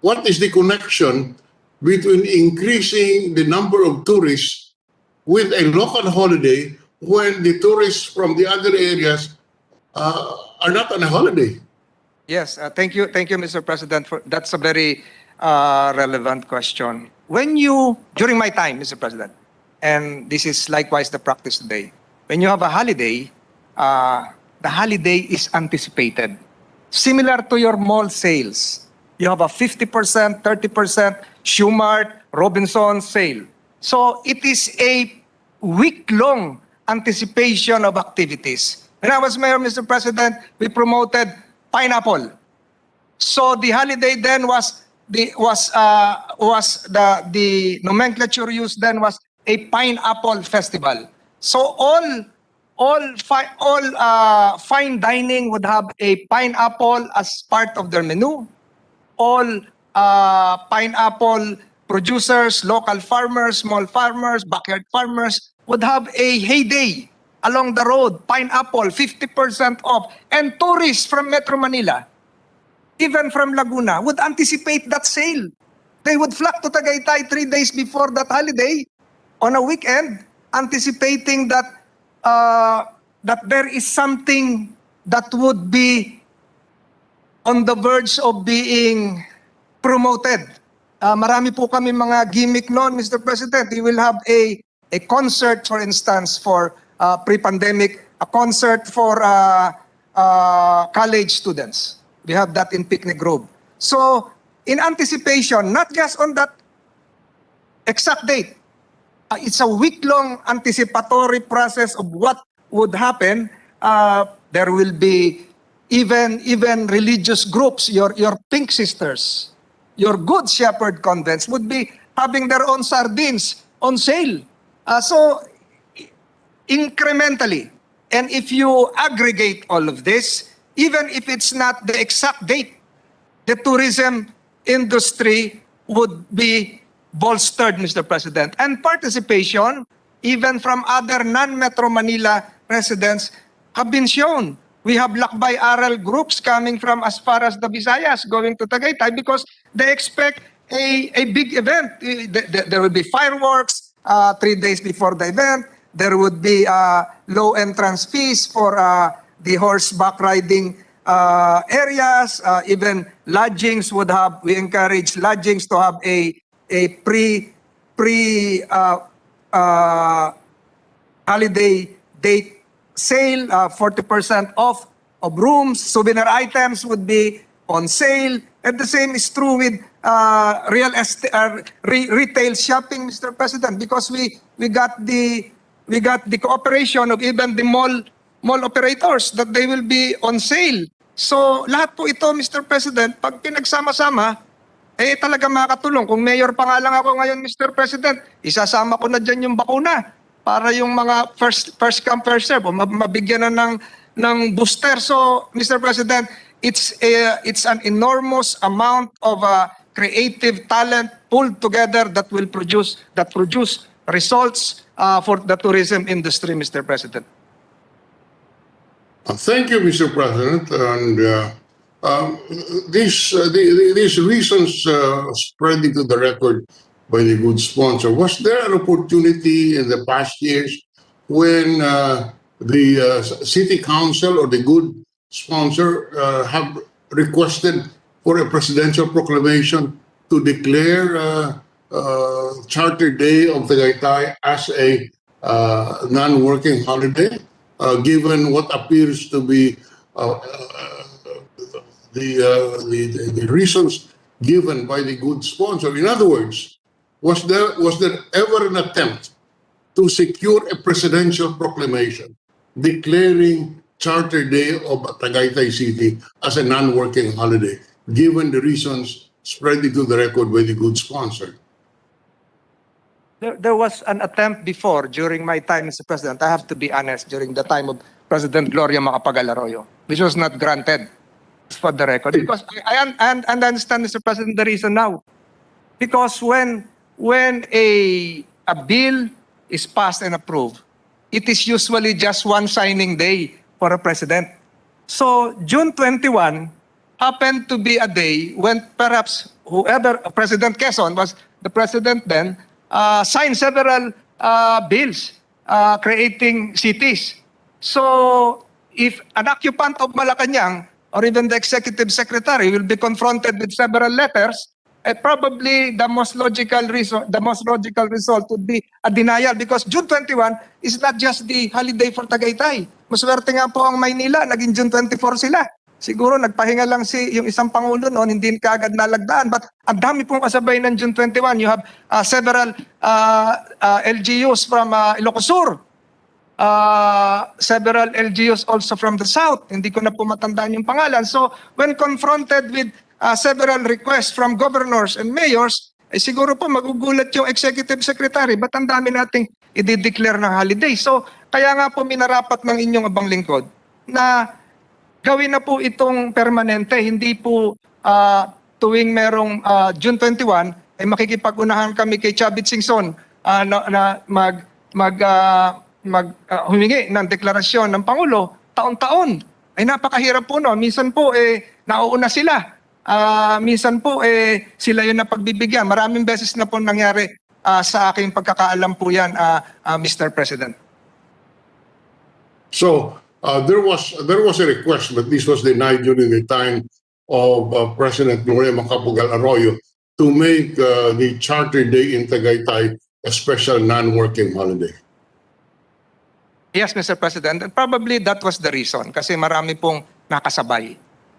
what is the connection between increasing the number of tourists with a local holiday when the tourists from the other areas are not on a holiday? Yes, thank you, Mr. President. That's a very relevant question. During my time, Mr. President, and this is likewise the practice today, when you have a holiday, the holiday is anticipated. Similar to your mall sales, you have a 50%, 30% Shoemart, Robinson sale. So it is a week-long anticipation of activities. When I was mayor, Mr. President, we promoted pineapple. So the holiday then was the nomenclature used then was a pineapple festival. So all fine dining would have a pineapple as part of their menu. All pineapple producers, local farmers, small farmers, backyard farmers would have a heyday along the road. Pineapple, 50% off. And tourists from Metro Manila, even from Laguna, would anticipate that sale. They would flock to Tagaytay 3 days before that holiday on a weekend, anticipating that there is something that would be on the verge of being promoted. Marami po kami mga gimmick noon, Mr. President. We will have a concert, for instance, for pre-pandemic, a concert for college students. We have that in Picnic Grove. So, in anticipation, not just on that exact date, it's a week-long anticipatory process of what would happen. There will be even religious groups, your Pink Sisters, your Good Shepherd convents would be having their own sardines on sale. So, incrementally, and if you aggregate all of this, even if it's not the exact date, the tourism industry would be bolstered, Mr. President. And participation, even from other non-Metro Manila residents, have been shown. We have Lakbay Aral groups coming from as far as the Visayas going to Tagaytay because they expect a big event. There will be fireworks 3 days before the event. There would be low entrance fees for the horseback riding areas. Even lodgings would have, we encourage lodgings to have a holiday date sale, 40% off of rooms. Souvenir items would be on sale. And the same is true with retail shopping, Mr. President, because we got the cooperation of even the mall operators that they will be on sale. So lahat po ito, Mr. President, pag pinagsama-sama, talaga makakatulong. Kung mayor pa nga lang ako ngayon, Mr. President, isasama ko na dyan yung bakuna para yung mga first come, first serve, o mabigyan na ng booster. So, Mr. President, it's an enormous amount of creative talent pulled together that will produce results for the tourism industry, Mr. President. Thank you, Mr. President. And these reasons spread into the record by the good sponsor. Was there an opportunity in the past years when the city council or the good sponsor have requested for a presidential proclamation to declare Charter Day of Tagaytay as a non-working holiday, given what appears to be the reasons given by the good sponsor? In other words, was there ever an attempt to secure a presidential proclamation declaring Charter Day of Tagaytay City as a non-working holiday, given the reasons spread into the record by the good sponsor? There was an attempt before during my time, Mr. President. I have to be honest, during the time of President Gloria Macapagal-Arroyo, which was not granted for the record. Because I understand, Mr. President, the reason now. Because when a bill is passed and approved, it is usually just one signing day for a president. So June 21 happened to be a day when perhaps whoever, President Quezon was the president then, signed several bills creating cities. So if an occupant of Malacanang or even the executive secretary will be confronted with several letters, probably the most logical result would be a denial, because June 21 is not just the holiday for Tagaytay. Maswerte nga po ang Maynila, naging June 24 sila. Siguro nagpahinga lang yung isang pangulo noon, hindi kaagad nalagdaan. But ang dami pong kasabay ng June 21. You have several LGUs from Ilocos Sur, several LGUs also from the south. Hindi ko na po matandaan yung pangalan. So when confronted with several requests from governors and mayors, siguro po magugulat yung executive secretary. Ba't ang dami nating i-declare ng holiday? So kaya nga po minarapat ng inyong abang lingkod na gawin na po itong permanente. Hindi po tuwing merong June 21 ay makikipag-unahan kami kay Chavit Singson na humingi ng deklarasyon ng Pangulo taon-taon. Ay napakahirap po, no? Minsan po nauuna sila. Minsan po sila yung napagbibigyan. Maraming beses na po nangyari sa aking pagkakaalam po yan, Mr. President. So there was a request, but this was denied during the time of President Gloria Macapagal Arroyo to make the Charter Day in Tagaytay a special non-working holiday. Yes, Mr. President. And probably that was the reason. Kasi marami pong nakasabay.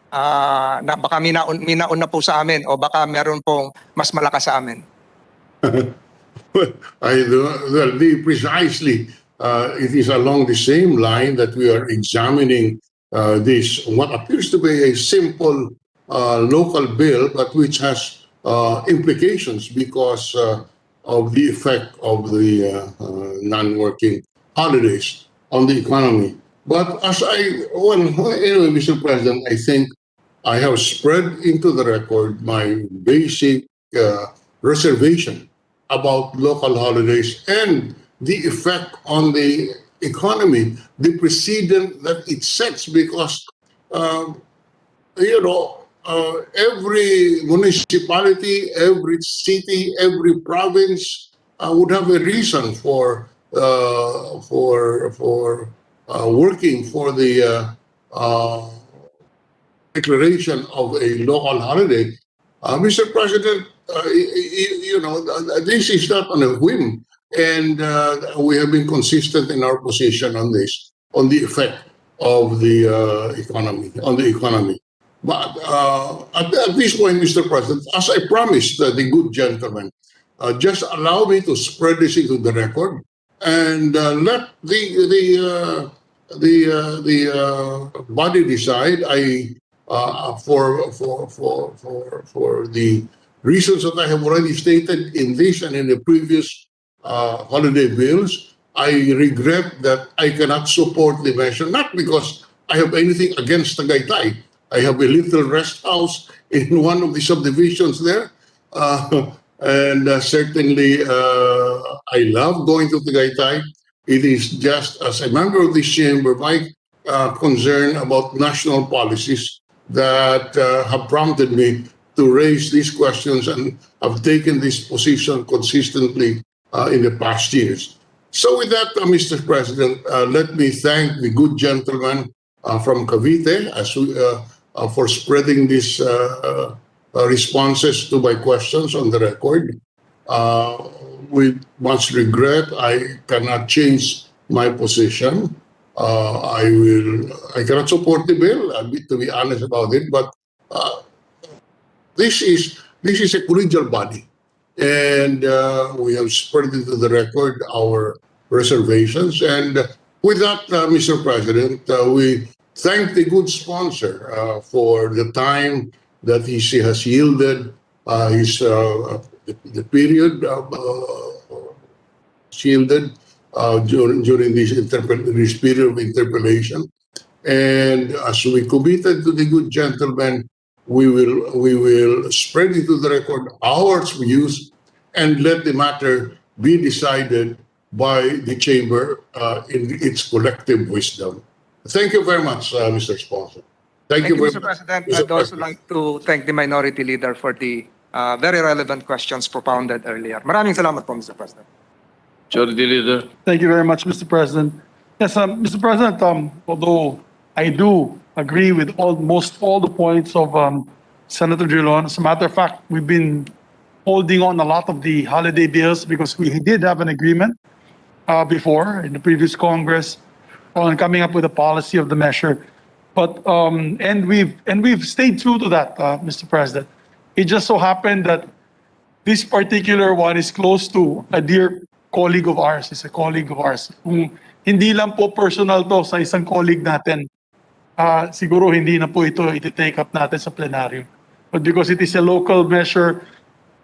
Na baka minauna po sa amin o baka meron pong mas malakas sa amin. Precisely, it is along the same line that we are examining this, what appears to be a simple local bill, but which has implications because of the effect of the non-working holidays on the economy. But anyway, Mr. President, I think I have spread into the record my basic reservation about local holidays and the effect on the economy, the precedent that it sets, because every municipality, every city, every province would have a reason for working for the declaration of a local holiday. Mr. President, this is not on a whim, and we have been consistent in our position on this, on the effect of the economy. But at this point, Mr. President, as I promised the good gentleman, just allow me to spread this into the record and let the body decide. For the reasons that I have already stated in this and in the previous holiday bills, I regret that I cannot support the measure, not because I have anything against Tagaytay. I have a little rest house in one of the subdivisions there, and certainly I love going to Tagaytay. It is just as a member of this chamber, my concern about national policies that have prompted me to raise these questions and have taken this position consistently in the past years. So with that, Mr. President, let me thank the good gentleman from Cavite for spreading these responses to my questions on the record. With much regret, I cannot change my position. I cannot support the bill, to be honest about it, but this is a collegial body, and we have spread into the record our reservations. And with that, Mr. President, we thank the good sponsor for the time that he has yielded, the period shielded during this period of interpellation. And as we committed to the good gentleman, we will spread into the record our views and let the matter be decided by the chamber in its collective wisdom. Thank you very much, Mr. Sponsor. Thank Thank you you, very Mr. much. President. Mr. I'd also President. like to thank the Minority Leader for the very relevant questions propounded earlier. Maraming salamat po, Mr. President. Majority Leader. Thank you very much, Mr. President. Yes, Mr. President, although I do agree with almost all the points of Senator Drilon, as a matter of fact, we've been holding on a lot of the holiday bills because we did have an agreement before in the previous Congress on coming up with a policy of the measure. But and we've stayed true to that, Mr. President. It just so happened that this particular one is close to a dear colleague of ours, is a colleague of ours. Kung hindi lang po personal to sa isang colleague natin, siguro hindi na po ito iti-take up natin sa plenaryo. But because it is a local measure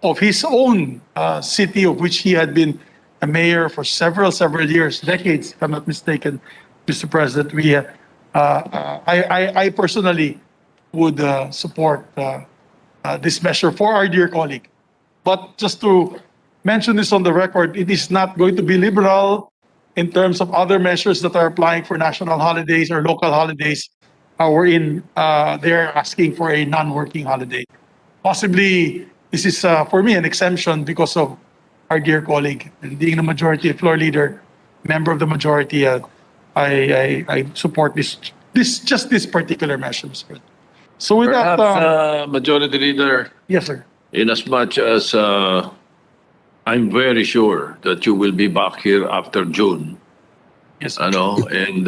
of his own city, of which he had been a mayor for several years, decades, if I'm not mistaken, Mr. President, I personally would support this measure for our dear colleague. But just to mention this on the record, it is not going to be liberal in terms of other measures that are applying for national holidays or local holidays. They're asking for a non-working holiday. Possibly, this is for me an exemption because of our dear colleague. And being the majority floor leader, member of the majority, I support this particular measure. So with Perhaps, that, Majority Leader, yes, sir. in as much as I'm very sure that you will be back here after June, Yes, sir. and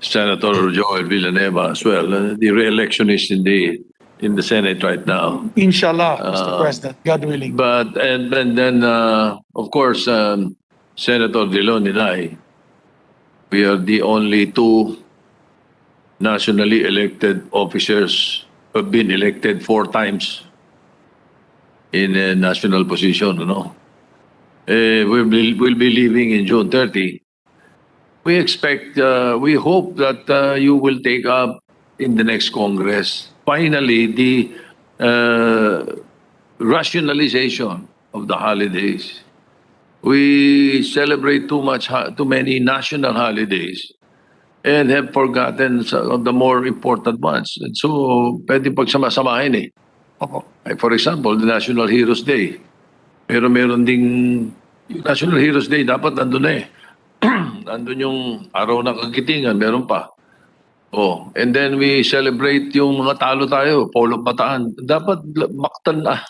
Senator Joel Villanueva as well. The re-election is in the Senate right now. Inshallah, Mr. President, God willing. But and then of course Senator Drilon and I, we are the only two nationally elected officers who have been elected 4 times in a national position. We'll be leaving in June 30. We expect, we hope that you will take up in the next Congress finally the rationalization of the holidays. We celebrate too many national holidays and have forgotten some of the more important ones. And so, pwede pagsama-samahin eh. Opo. Like for example, the National Heroes Day. Pero meron ding yung National Heroes Day, dapat nandun na eh. Nandun yung araw ng kagitingan, meron pa. And then we celebrate yung mga talo tayo, Polo Bataan. Dapat maktan na.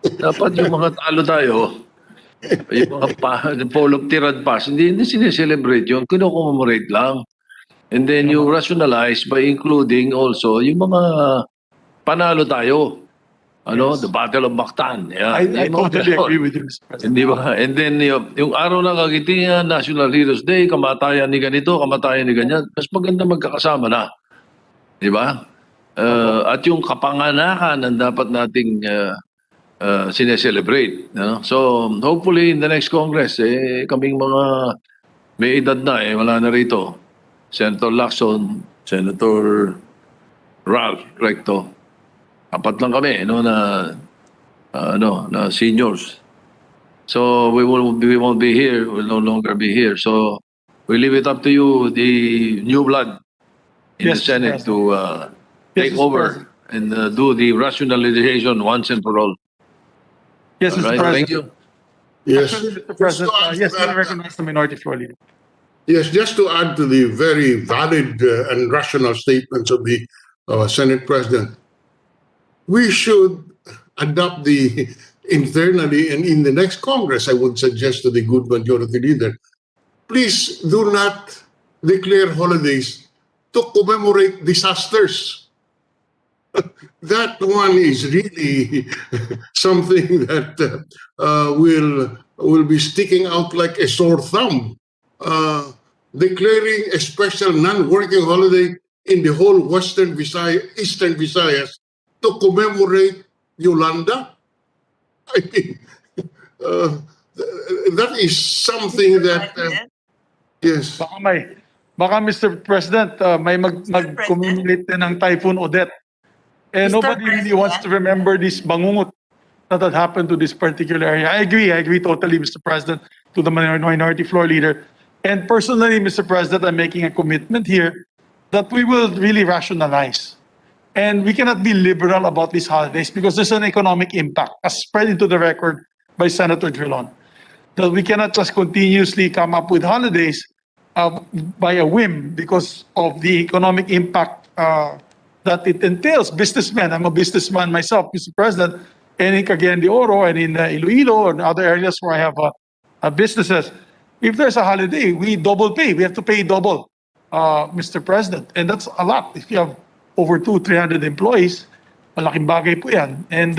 Dapat yung mga talo tayo, yung mga Polo Tirad Pass, hindi sineselebrate yun, kino-commemorate lang. And then you rationalize by including also yung mga panalo tayo. The Battle of Mactan. I totally agree with you, Mr. President. Hindi ba? And then yung araw ng kagitingan, National Heroes Day, kamatayan ni ganito, kamatayan ni ganyan, mas maganda magkakasama na. Di ba? At yung kapanganakan ang dapat nating sineselebrate. So hopefully in the next Congress, kaming mga may edad na, wala na rito. Senator Lacson, Senator Ralph Recto. 4 lang kami, na seniors. So we won't be here. We'll no longer be here. So we leave it up to you, the new blood in Yes, the Senate, President. to take Mr. over and do the rationalization once and for all. Yes, All Mr. right, President. thank you. Yes. Actually, Mr. President, Just to yes, add I to that, recognize the minority floor leader. Yes, just to add to the very valid and rational statements of the Senate President, we should adopt the internally and in the next Congress, I would suggest to the good majority leader, please do not declare holidays to commemorate disasters. That one is really something that will be sticking out like a sore thumb. Declaring a special non-working holiday in the whole Eastern Visayas to commemorate Yolanda. I mean, that is something that yes. Baka Mr. President, may mag-commemorate din ng Typhoon Odette. And Mr. nobody really wants to remember this bangungot that had happened to this particular area. I agree totally, Mr. President, to the minority floor leader. And personally, Mr. President, I'm making a commitment here that we will really rationalize. And we cannot be liberal about these holidays because there's an economic impact, as spread into the record by Senator Drilon. That we cannot just continuously come up with holidays by a whim because of the economic impact that it entails. Businessmen, I'm a businessman myself, Mr. President, and in Cagayan de Oro and in Iloilo and other areas where I have businesses. If there's a holiday, we double pay. We have to pay double, Mr. President. And that's a lot. If you have over 200-300 employees, malaking bagay po yan. And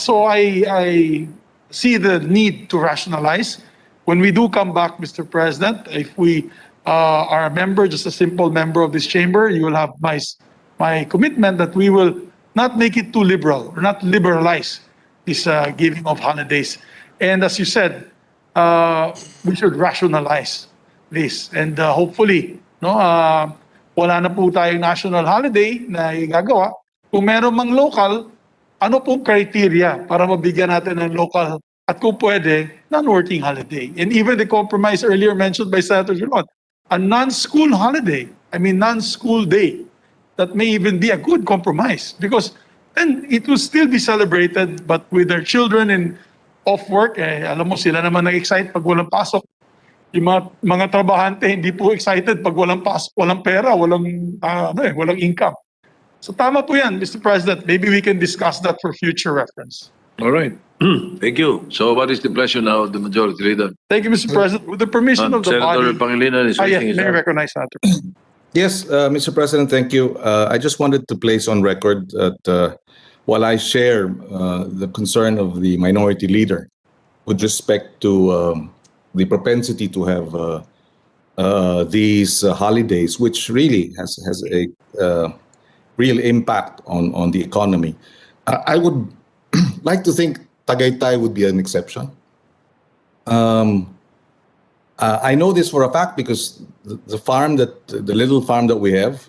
so I see the need to rationalize. When we do come back, Mr. President, if we are a member, just a simple member of this chamber, you will have my commitment that we will not make it too liberal or not liberalize this giving of holidays. And as you said, we should rationalize this. And hopefully, wala na po tayong national holiday na igagawa. Kung meron mang local, ano pong criteria para mabigyan natin ng local at kung pwede, non-working holiday. And even the compromise earlier mentioned by Senator Drilon, a non-school holiday, non-school day, that may even be a good compromise because then it will still be celebrated but with their children and off work, alam mo sila naman nag-excite pag walang pasok. Yung mga trabahante hindi po excited pag walang pasok, walang pera, walang income. So tama po yan, Mr. President. Maybe we can discuss that for future reference. All right. Thank you. So what is the pleasure now of the majority leader? Thank you, Mr. President. With the permission of the Senator body. Pangilinan is raising his May I hand. recognize Senator? Yes, Mr. President, thank you. I just wanted to place on record that while I share the concern of the minority leader with respect to the propensity to have these holidays, which really has a real impact on the economy, I would like to think Tagaytay would be an exception. I know this for a fact because the little farm that we have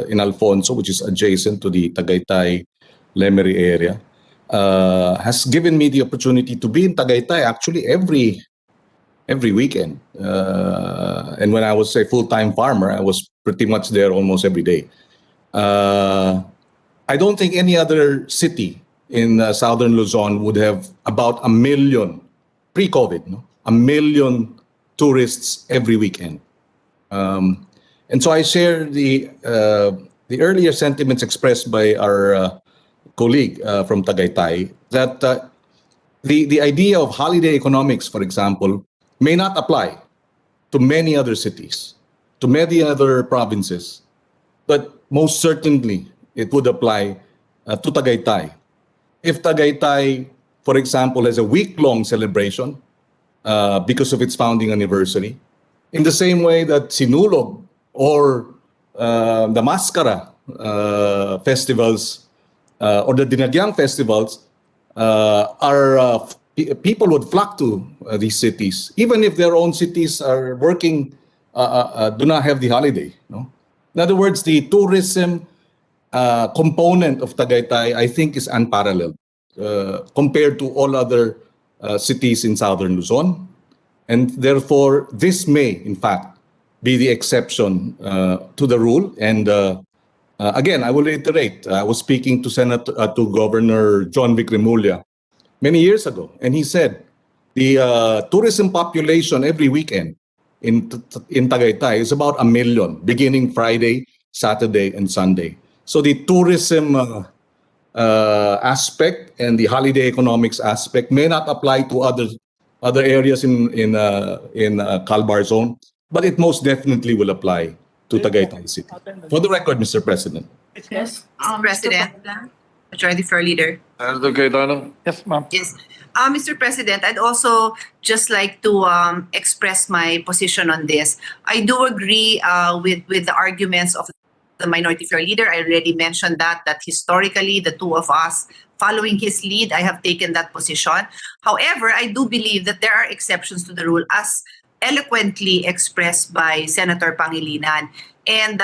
in Alfonso, which is adjacent to the Tagaytay Lemery area, has given me the opportunity to be in Tagaytay actually every weekend. And when I was a full-time farmer, I was pretty much there almost every day. I don't think any other city in southern Luzon would have about 1 million pre-COVID, 1 million tourists every weekend. And so I share the earlier sentiments expressed by our colleague from Tagaytay that the idea of holiday economics, for example, may not apply to many other cities, to many other provinces, but most certainly it would apply to Tagaytay. If Tagaytay, for example, has a week-long celebration because of its founding anniversary, in the same way that Sinulog or the Mascara festivals or the Dinagyang festivals people would flock to these cities, even if their own cities are working, do not have the holiday. In other words, the tourism component of Tagaytay, I think, is unparalleled compared to all other cities in southern Luzon. And therefore, this may, in fact, be the exception to the rule. And again, I will reiterate, I was speaking to Governor John Vic Remulla many years ago, and he said the tourism population every weekend in Tagaytay is about 1 million, beginning Friday, Saturday, and Sunday. So the tourism aspect and the holiday economics aspect may not apply to other areas in Calbar Zone, but it most definitely will apply to Tagaytay City. For the record, Mr. President. Yes, President, Majority Floor Leader. Senator Cayetano? Yes, ma'am. Yes. Mr. President, I'd also just like to express my position on this. I do agree with the arguments of the Minority Floor Leader. I already mentioned that historically, the two of us, following his lead, I have taken that position. However, I do believe that there are exceptions to the rule as eloquently expressed by Senator Pangilinan. And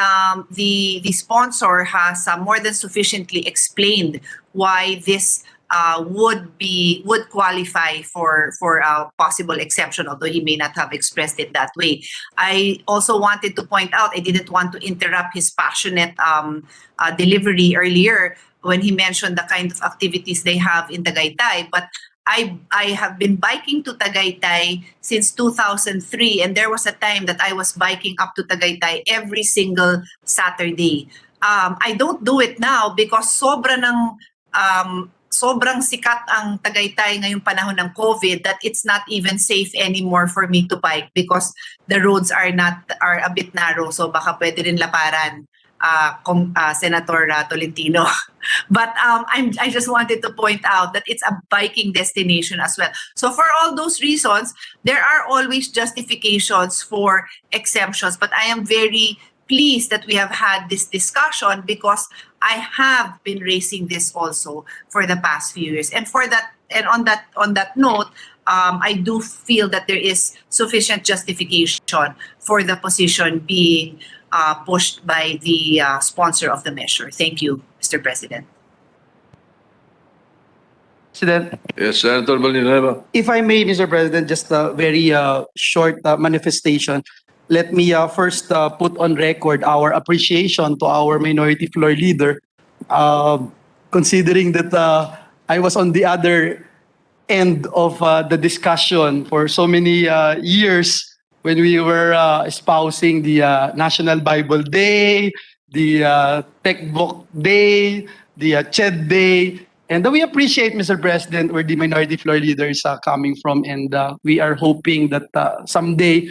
the sponsor has more than sufficiently explained why this would qualify for a possible exception, although he may not have expressed it that way. I also wanted to point out, I didn't want to interrupt his passionate delivery earlier when he mentioned the kind of activities they have in Tagaytay, but I have been biking to Tagaytay since 2003, and there was a time that I was biking up to Tagaytay every single Saturday. I don't do it now because sobrang sikat ang Tagaytay ngayong panahon ng COVID that it's not even safe anymore for me to bike because the roads are a bit narrow, so baka pwede rin laparan. Senator Tolentino. But I just wanted to point out that it's a biking destination as well. So for all those reasons, there are always justifications for exemptions. But I am very pleased that we have had this discussion because I have been raising this also for the past few years. And on that note, I do feel that there is sufficient justification for the position being pushed by the sponsor of the measure. Thank you, Mr. President. President, Yes, Senator Villanueva. If I may, Mr. President, just a very short manifestation. Let me first put on record our appreciation to our minority floor leader, considering that I was on the other end of the discussion for so many years when we were espousing the National Bible Day, the Tech Book Day, the CHED Day. And we appreciate, Mr. President, where the minority floor leaders are coming from. And we are hoping that someday,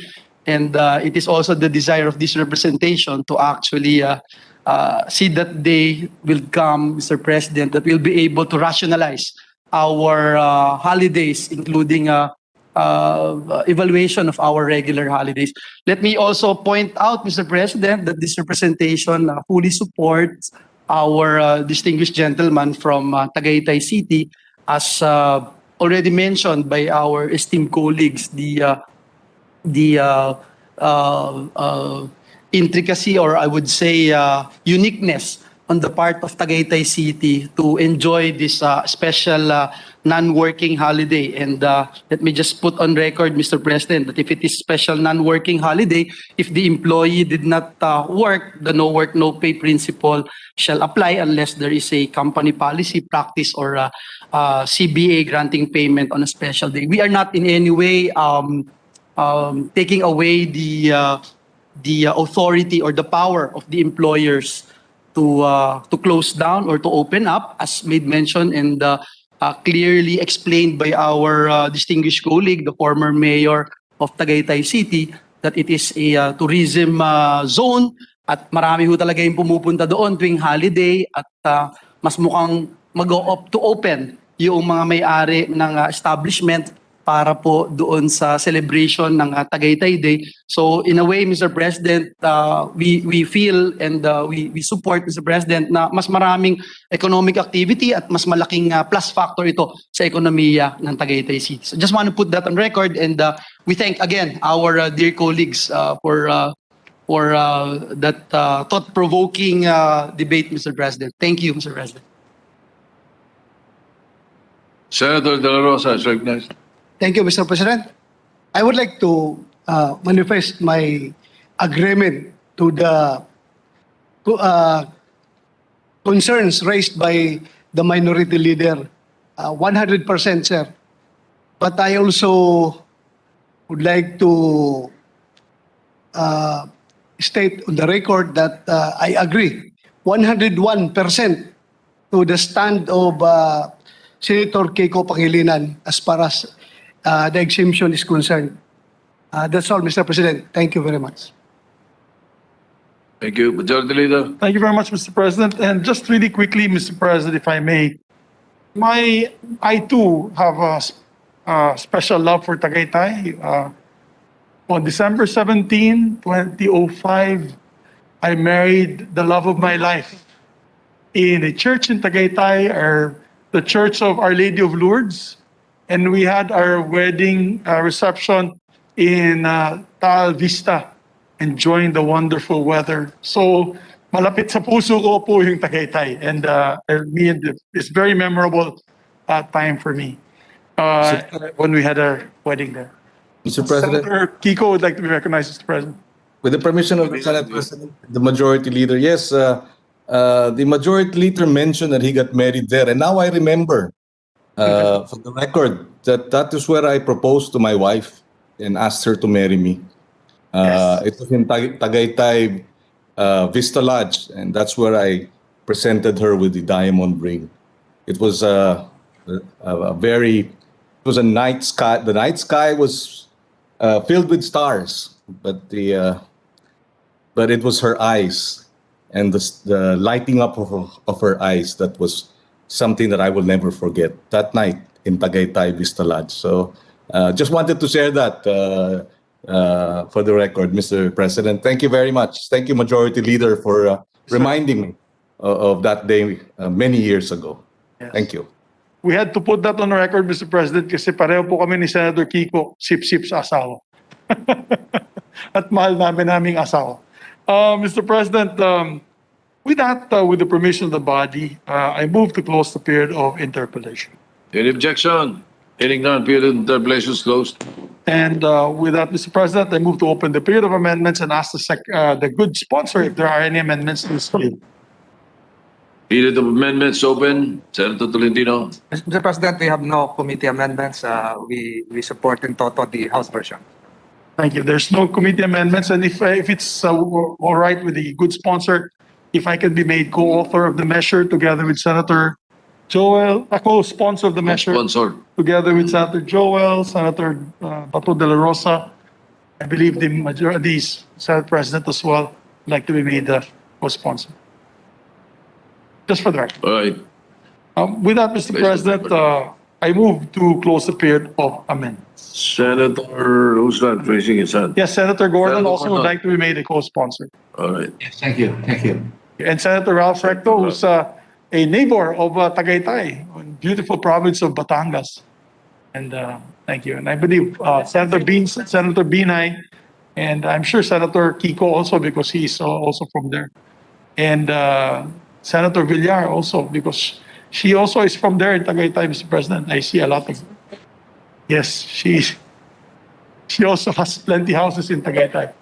and it is also the desire of this representation to actually see that day will come, Mr. President, that we'll be able to rationalize our holidays, including evaluation of our regular holidays. Let me also point out, Mr. President, that this representation fully supports our distinguished gentleman from Tagaytay City, as already mentioned by our esteemed colleagues, the intricacy, or I would say uniqueness on the part of Tagaytay City to enjoy this special non-working holiday. And let me just put on record, Mr. President, that if it is special non-working holiday, if the employee did not work, the no work, no pay principle shall apply unless there is a company policy, practice, or CBA granting payment on a special day. We are not in any way taking away the authority or the power of the employers to close down or to open up, as made mention and clearly explained by our distinguished colleague, the former mayor of Tagaytay City, that it is a tourism zone at marami ho talaga yung pumupunta doon tuwing holiday at mas mukhang mag-o-opt to open yung mga may-ari ng establishment para po doon sa celebration ng Tagaytay Day. So in a way, Mr. President, we feel and we support, Mr. President, na mas maraming economic activity at mas malaking plus factor ito sa ekonomiya ng Tagaytay City. So just want to put that on record, and we thank again our dear colleagues for that thought-provoking debate, Mr. President. Thank you, Mr. President. Senator De La Rosa is recognized. Thank you, Mr. President. I would like to manifest my agreement to the concerns raised by the minority leader, 100%, sir. But I also would like to state on the record that I agree 101% to the stand of Senator Keiko Pangilinan as far as the exemption is concerned. That's all, Mr. President. Thank you very much. Thank you. Majority Leader. Thank you very much, Mr. President. And just really quickly, Mr. President, if I may, I too have a special love for Tagaytay. On December 17, 2005, I married the love of my life in a church in Tagaytay, the Church of Our Lady of Lourdes. And we had our wedding reception in Taal Vista, enjoying the wonderful weather. So, malapit sa puso ko po yung Tagaytay. And it's very memorable time for me when we had our wedding there. Mr. President, Senator Kiko would like to be recognized, Mr. President. with the permission of the Senate President, the Majority Leader, yes, the Majority Leader mentioned that he got married there, and now I remember, for the record, that is where I proposed to my wife and asked her to marry me. It was in Tagaytay Vista Lodge, and that's where I presented her with the diamond ring. It was a night sky. The night sky was filled with stars, but it was her eyes and the lighting up of her eyes that was something that I will never forget. That night in Tagaytay Vista Lodge. So just wanted to share that for the record, Mr. President. Thank you very much. Thank you, Majority Leader, for reminding me of that day many years ago. Yes. Thank you. We had to put that on the record, Mr. President, kasi pareho po kami ni Senator Kiko, sip-sip sa asawa. At mahal naming asawa. Mr. President, with that, with the permission of the body, I move to close the period of interpellation. Any objection? Hearing none, period of interpellation is closed. And with that, Mr. President, I move to open the period of amendments and ask the good sponsor if there are any amendments to this bill. Period of amendments open. Senator Tolentino. Mr. President, we have no committee amendments. We support in toto the House version. Thank you. There's no committee amendments, and if it's all right with the good sponsor, if I can be made co-author of the measure together with Senator Joel, a co-sponsor of the measure Sponsor. together with Senator Joel, Senator Bato de la Rosa, I believe the Senate President as well would like to be made a co-sponsor. Just for the record. All right. With that, Mr. President, I move to close the period of amendments. Senator, who's not raising his hand? Yes, Senator Gordon Senator also would Gordon. like to be made a co-sponsor. All right. Thank you. And Senator Ralph Recto, who's a neighbor of Tagaytay, in beautiful province of Batangas. And thank you. And I believe Senator Binay, and I'm sure Senator Kiko also, because he's also from there. And Senator Villar also, because she also is from there in Tagaytay, Mr. President. I see a lot of. Yes, she also has plenty houses in Tagaytay.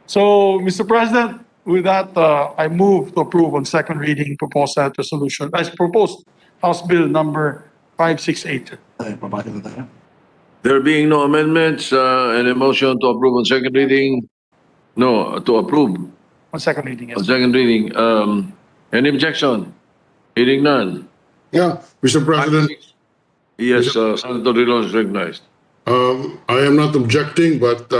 So, Mr. President, with that, I move to approve on second reading proposed Senate resolution as proposed House Bill number 5682. There being no amendments and a motion to approve on second reading. No, to approve On second reading, yes. on second reading. Any objection? Hearing none. Yeah, Mr. President, Yes, Senator Drilon is recognized. I am not objecting, but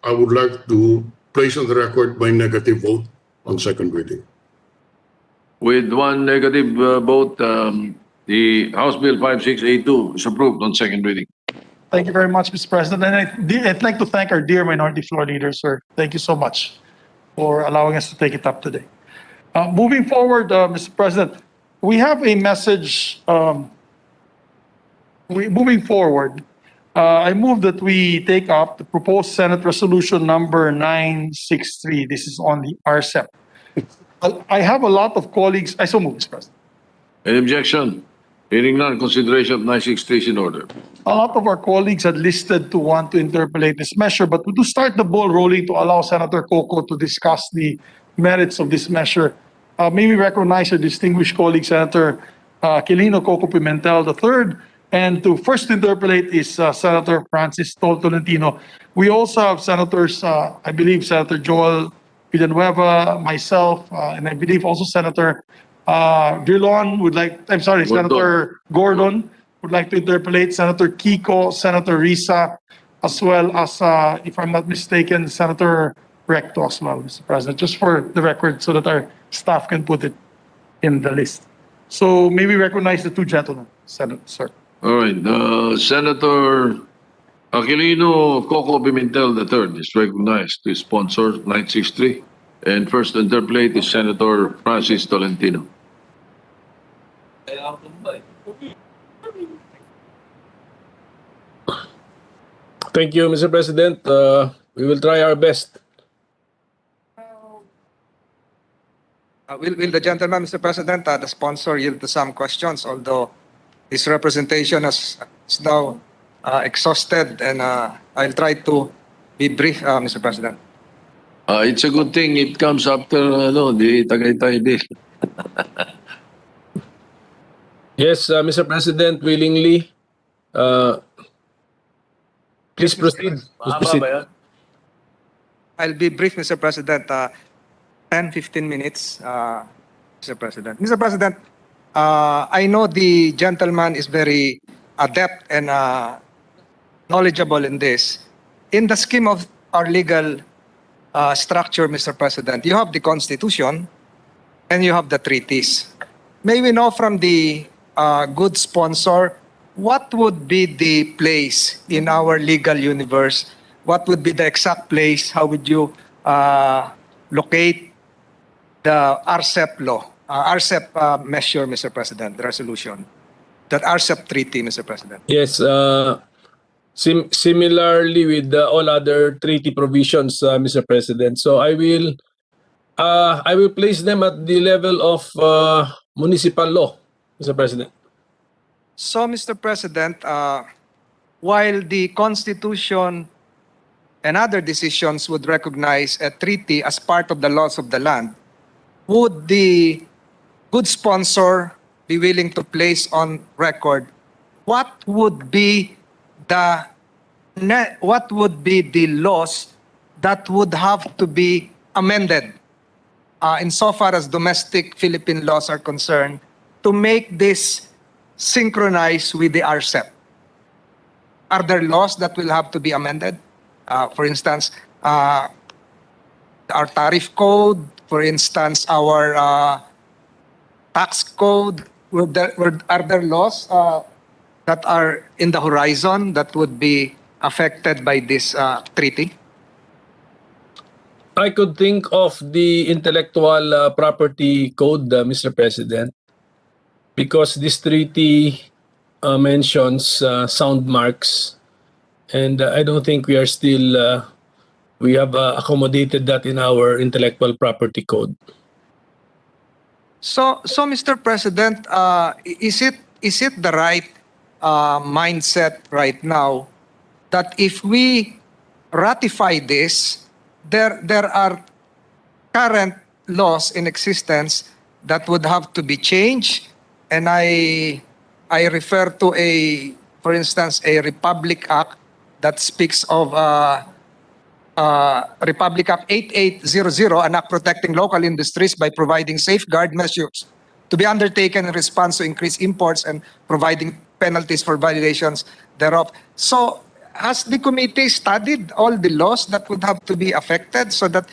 I would like to place on the record my negative vote on second reading. With one negative vote, the House Bill 5682 is approved on second reading. Thank you very much, Mr. President. And I'd like to thank our dear minority floor leader, sir. Thank you so much for allowing us to take it up today. Moving forward, Mr. President, we have a message. Moving forward, I move that we take up the proposed Senate Resolution number 963. This is on the RCEP. I have a lot of colleagues. I so move, Mr. President. Any objection? Hearing none, consideration of 963 is in order. A lot of our colleagues had listed to want to interpolate this measure, but to start the ball rolling to allow Senator Coco to discuss the merits of this measure, may we recognize our distinguished colleague, Senator Quilino Coco Pimentel III, and to first interpolate is Senator Francis Tolentino. We also have Senators, I believe Senator Joel Villanueva, myself, and I believe also Senator Senator Gordon would like to interpolate, Senator Kiko, Senator Risa, as well as, if I'm not mistaken, Senator Recto as well, Mr. President, just for the record so that our staff can put it in the list. So may we recognize the two gentlemen, Senator, sir. All right. Senator Aquilino Coco Pimentel III is recognized to sponsor 963. And first to interpolate is Senator Francis Tolentino. Thank you, Mr. President. We will try our best. Will the gentleman, Mr. President, the sponsor yield to some questions, although his representation is now exhausted, and I'll try to be brief, Mr. President. It's a good thing it comes after the Tagaytay bill. Yes, Mr. President, willingly. Please proceed. Please Mahaba proceed. ba yan? I'll be brief, Mr. President. 10-15 minutes, Mr. President. Mr. President, I know the gentleman is very adept and knowledgeable in this. In the scheme of our legal structure, Mr. President, you have the Constitution and you have the treaties. May we know from the good sponsor, what would be the place in our legal universe? What would be the exact place? How would you locate the RCEP law, RCEP measure, Mr. President, the resolution, that RCEP treaty, Mr. President? Yes, similarly with all other treaty provisions, Mr. President. So I will place them at the level of municipal law, Mr. President. So, Mr. President, while the Constitution and other decisions would recognize a treaty as part of the laws of the land, would the good sponsor be willing to place on record what would be the laws that would have to be amended insofar as domestic Philippine laws are concerned to make this synchronized with the RCEP? Are there laws that will have to be amended? For instance, our tariff code, for instance, our tax code. Are there laws that are in the horizon that would be affected by this treaty? I could think of the intellectual property code, Mr. President, because this treaty mentions sound marks, and I don't think we are still we have accommodated that in our intellectual property code. So, Mr. President, is it the right mindset right now that if we ratify this, there are current laws in existence that would have to be changed, and I refer to for instance, a Republic Act that speaks of Republic Act 8800, an act protecting local industries by providing safeguard measures to be undertaken in response to increased imports and providing penalties for violations thereof. So, has the committee studied all the laws that would have to be affected so that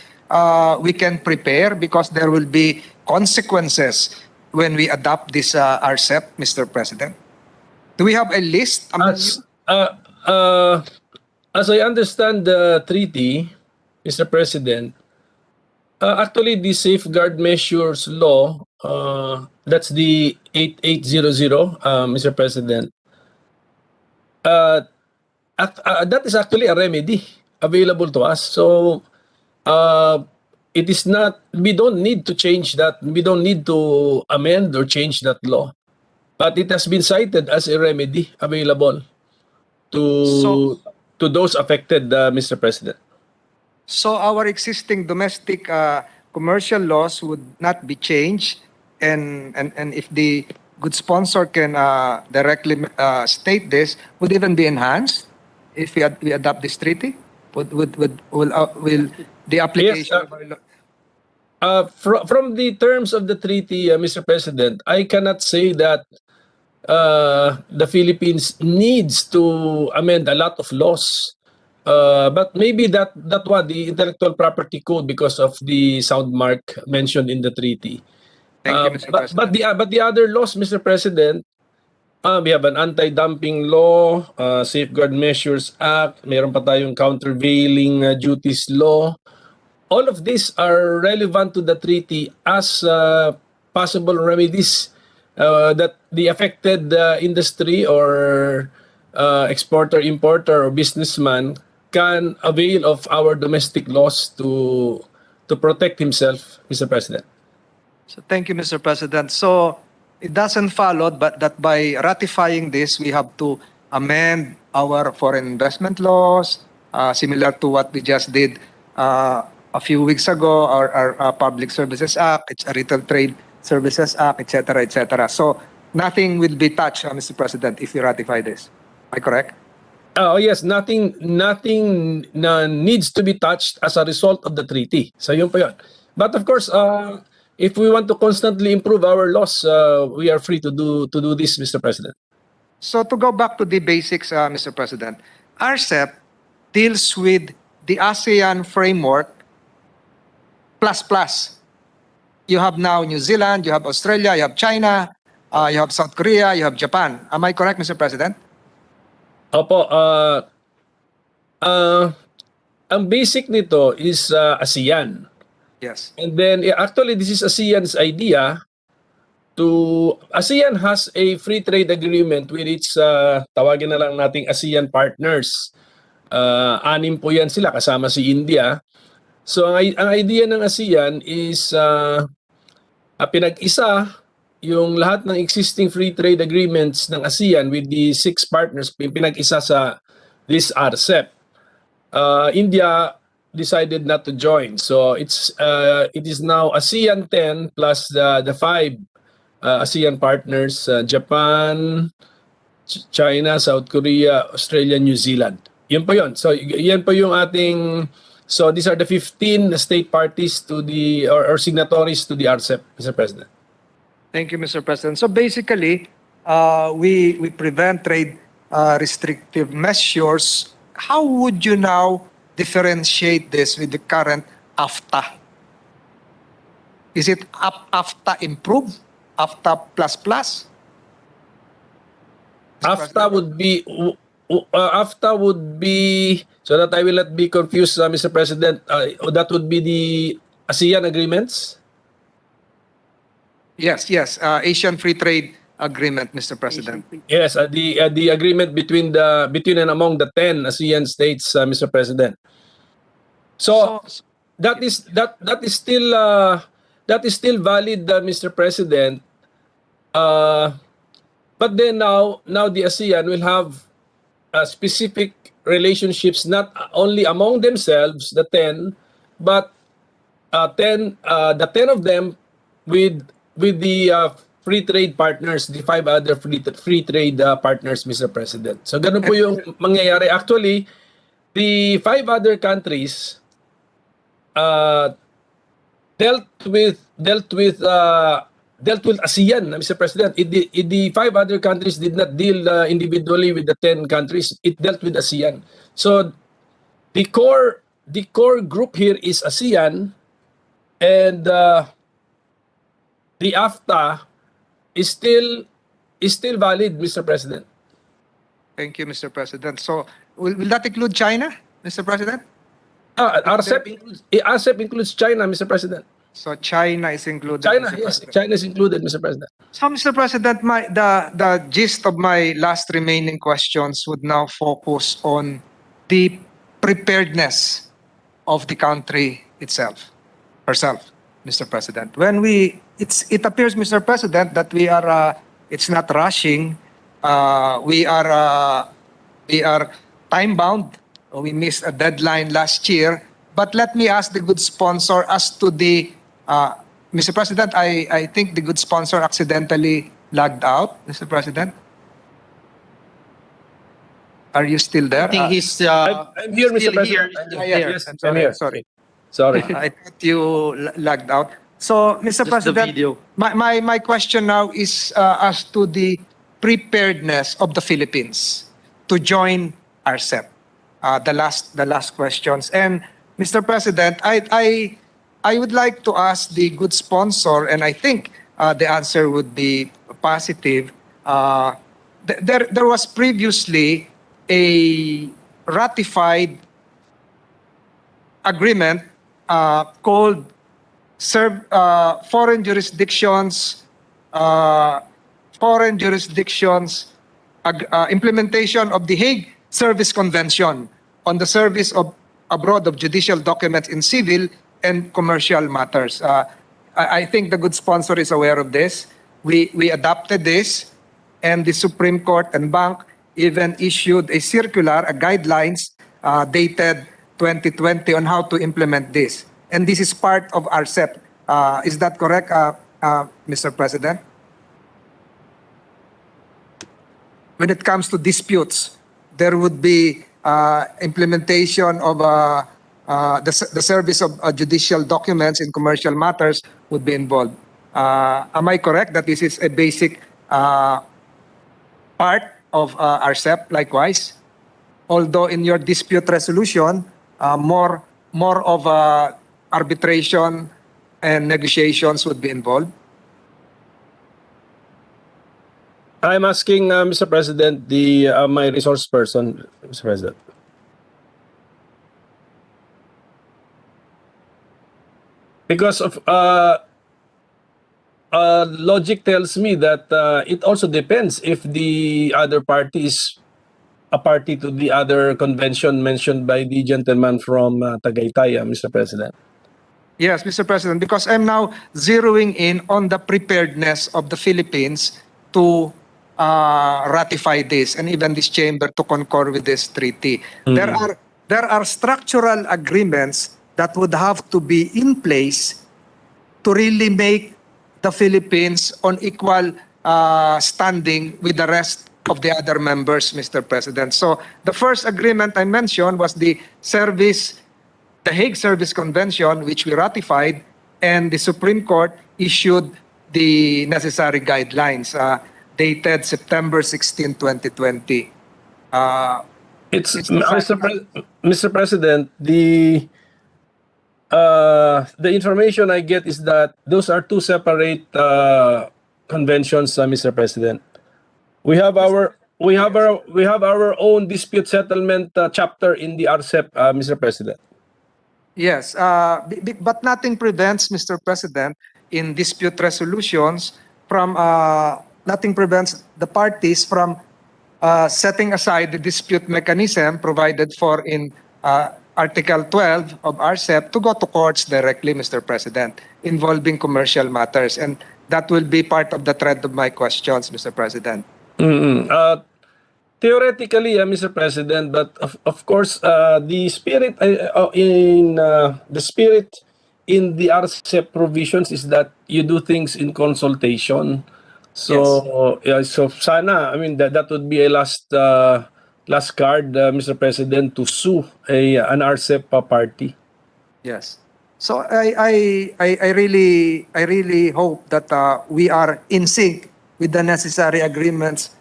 we can prepare, because there will be consequences when we adopt this RCEP, Mr. President? Do we have a list? As I understand the treaty, Mr. President, actually the safeguard measures law, that's the 8800, Mr. President, that is actually a remedy available to us. So it is not, we don't need to change that. We don't need to amend or change that law. But it has been cited as a remedy available to those affected, Mr. President. So our existing domestic commercial laws would not be changed, and if the good sponsor can directly state this, would even be enhanced if we adopt this treaty? Will the application of our law? From the terms of the treaty, Mr. President, I cannot say that the Philippines needs to amend a lot of laws. But maybe that one, the intellectual property code, because of the sound mark mentioned in the treaty. Thank you, Mr. President. But the other laws, Mr. President, we have an anti-dumping law, Safeguard Measures Act, meron pa tayong countervailing duties law. All of these are relevant to the treaty as possible remedies that the affected industry or exporter, importer, or businessman can avail of our domestic laws to protect himself, Mr. President. So thank you, Mr. President. So it doesn't follow but that by ratifying this, we have to amend our foreign investment laws, similar to what we just did a few weeks ago, our Public Services Act, it's a Retail Trade Services Act, etc., etc. So nothing will be touched, Mr. President, if we ratify this. Am I correct? Oh yes, nothing needs to be touched as a result of the treaty. So yun po yun. But of course, if we want to constantly improve our laws, we are free to do this, Mr. President. So to go back to the basics, Mr. President, RCEP deals with the ASEAN framework plus. You have now New Zealand, you have Australia, you have China, you have South Korea, you have Japan. Am I correct, Mr. President? Opo, ang basic nito is ASEAN. Yes. And then actually this is ASEAN's idea ASEAN has a free trade agreement with its tawagin na lang nating ASEAN partners. 6 po yan sila kasama si India. So ang idea ng ASEAN is pinag-isa yung lahat ng existing free trade agreements ng ASEAN with the 6 partners, pinag-isa sa this RCEP. India decided not to join. So it is now ASEAN 10 plus the 5 ASEAN partners, Japan, China, South Korea, Australia, New Zealand. Yun po yun. So yan po yung ating, so these are the 15 state parties to the, or signatories to the RCEP, Mr. President. Thank you, Mr. President. So basically, we prevent trade restrictive measures. How would you now differentiate this with the current AFTA? Is it AFTA improved? AFTA plus? AFTA would be, so that I will not be confused, Mr. President, that would be the ASEAN agreements? Yes. Asian Free Trade Agreement, Mr. President. Yes, the agreement between and among the 10 ASEAN states, Mr. President. So that is still valid, Mr. President. But then now the ASEAN will have specific relationships not only among themselves, the 10, but the 10 of them with the free trade partners, the 5 other free trade partners, Mr. President. So ganun po yung mangyayari. Actually, the 5 other countries dealt with ASEAN, Mr. President. The 5 other countries did not deal individually with the 10 countries. It dealt with ASEAN. So the core group here is ASEAN, and the AFTA is still valid, Mr. President. Thank you, Mr. President. So will that include China, Mr. President? RCEP includes China, Mr. President. So China is included. China, Mr. yes, President. China is included, Mr. President. So, Mr. President, the gist of my last remaining questions would now focus on the preparedness of the country herself, Mr. President. When it appears, Mr. President, that we are, it's not rushing. We are time bound. We missed a deadline last year. But let me ask the good sponsor as to the, Mr. President, I think the good sponsor accidentally lagged out, Mr. President. Are you still there? I think he's I'm here, Mr. still President. here. Yes, I'm I'm here. sorry. Sorry. I thought you lagged out. So, Mr. Just the President, video. my question now is as to the preparedness of the Philippines to join RCEP. The last questions. And Mr. President, I would like to ask the good sponsor, and I think the answer would be positive. There was previously a ratified agreement called Foreign Jurisdictions Implementation of the Hague Service Convention on the service of abroad of judicial documents in civil and commercial matters. I think the good sponsor is aware of this. we adopted this, and the Supreme Court and Bank even issued a circular, a guidelines dated 2020 on how to implement this. And this is part of RCEP. Is that correct, Mr. President? When it comes to disputes, there would be implementation of the service of judicial documents in commercial matters would be involved. Am I correct that this is a basic part of RCEP likewise? Although in your dispute resolution, more of arbitration and negotiations would be involved? I'm asking, Mr. President, my resource person, Mr. President. Because of logic tells me that it also depends if the other party is a party to the other convention mentioned by the gentleman from Tagaytay, Mr. President. Yes, Mr. President, because I'm now zeroing in on the preparedness of the Philippines to ratify this, and even this chamber to concur with this treaty. There are structural agreements that would have to be in place to really make the Philippines on equal standing with the rest of the other members, Mr. President. So the first agreement I mentioned was the Hague Service Convention, which we ratified, and the Supreme Court issued the necessary guidelines, dated September 16, 2020. Mr. President, the information I get is that those are two separate conventions, Mr. President. We have our own dispute settlement chapter in the RCEP, Mr. President. Yes, but nothing prevents, Mr. President, in dispute resolutions from nothing prevents the parties from setting aside the dispute mechanism provided for in Article 12 of RCEP to go to courts directly, Mr. President, involving commercial matters. And that will be part of the thread of my questions, Mr. President. Theoretically, Mr. President, but of course, the spirit in the RCEP provisions is that you do things in consultation. So, yes. So sana, I mean, that would be a last card, Mr. President, to sue an RCEP party. Yes. So I really hope that we are in sync with the necessary agreements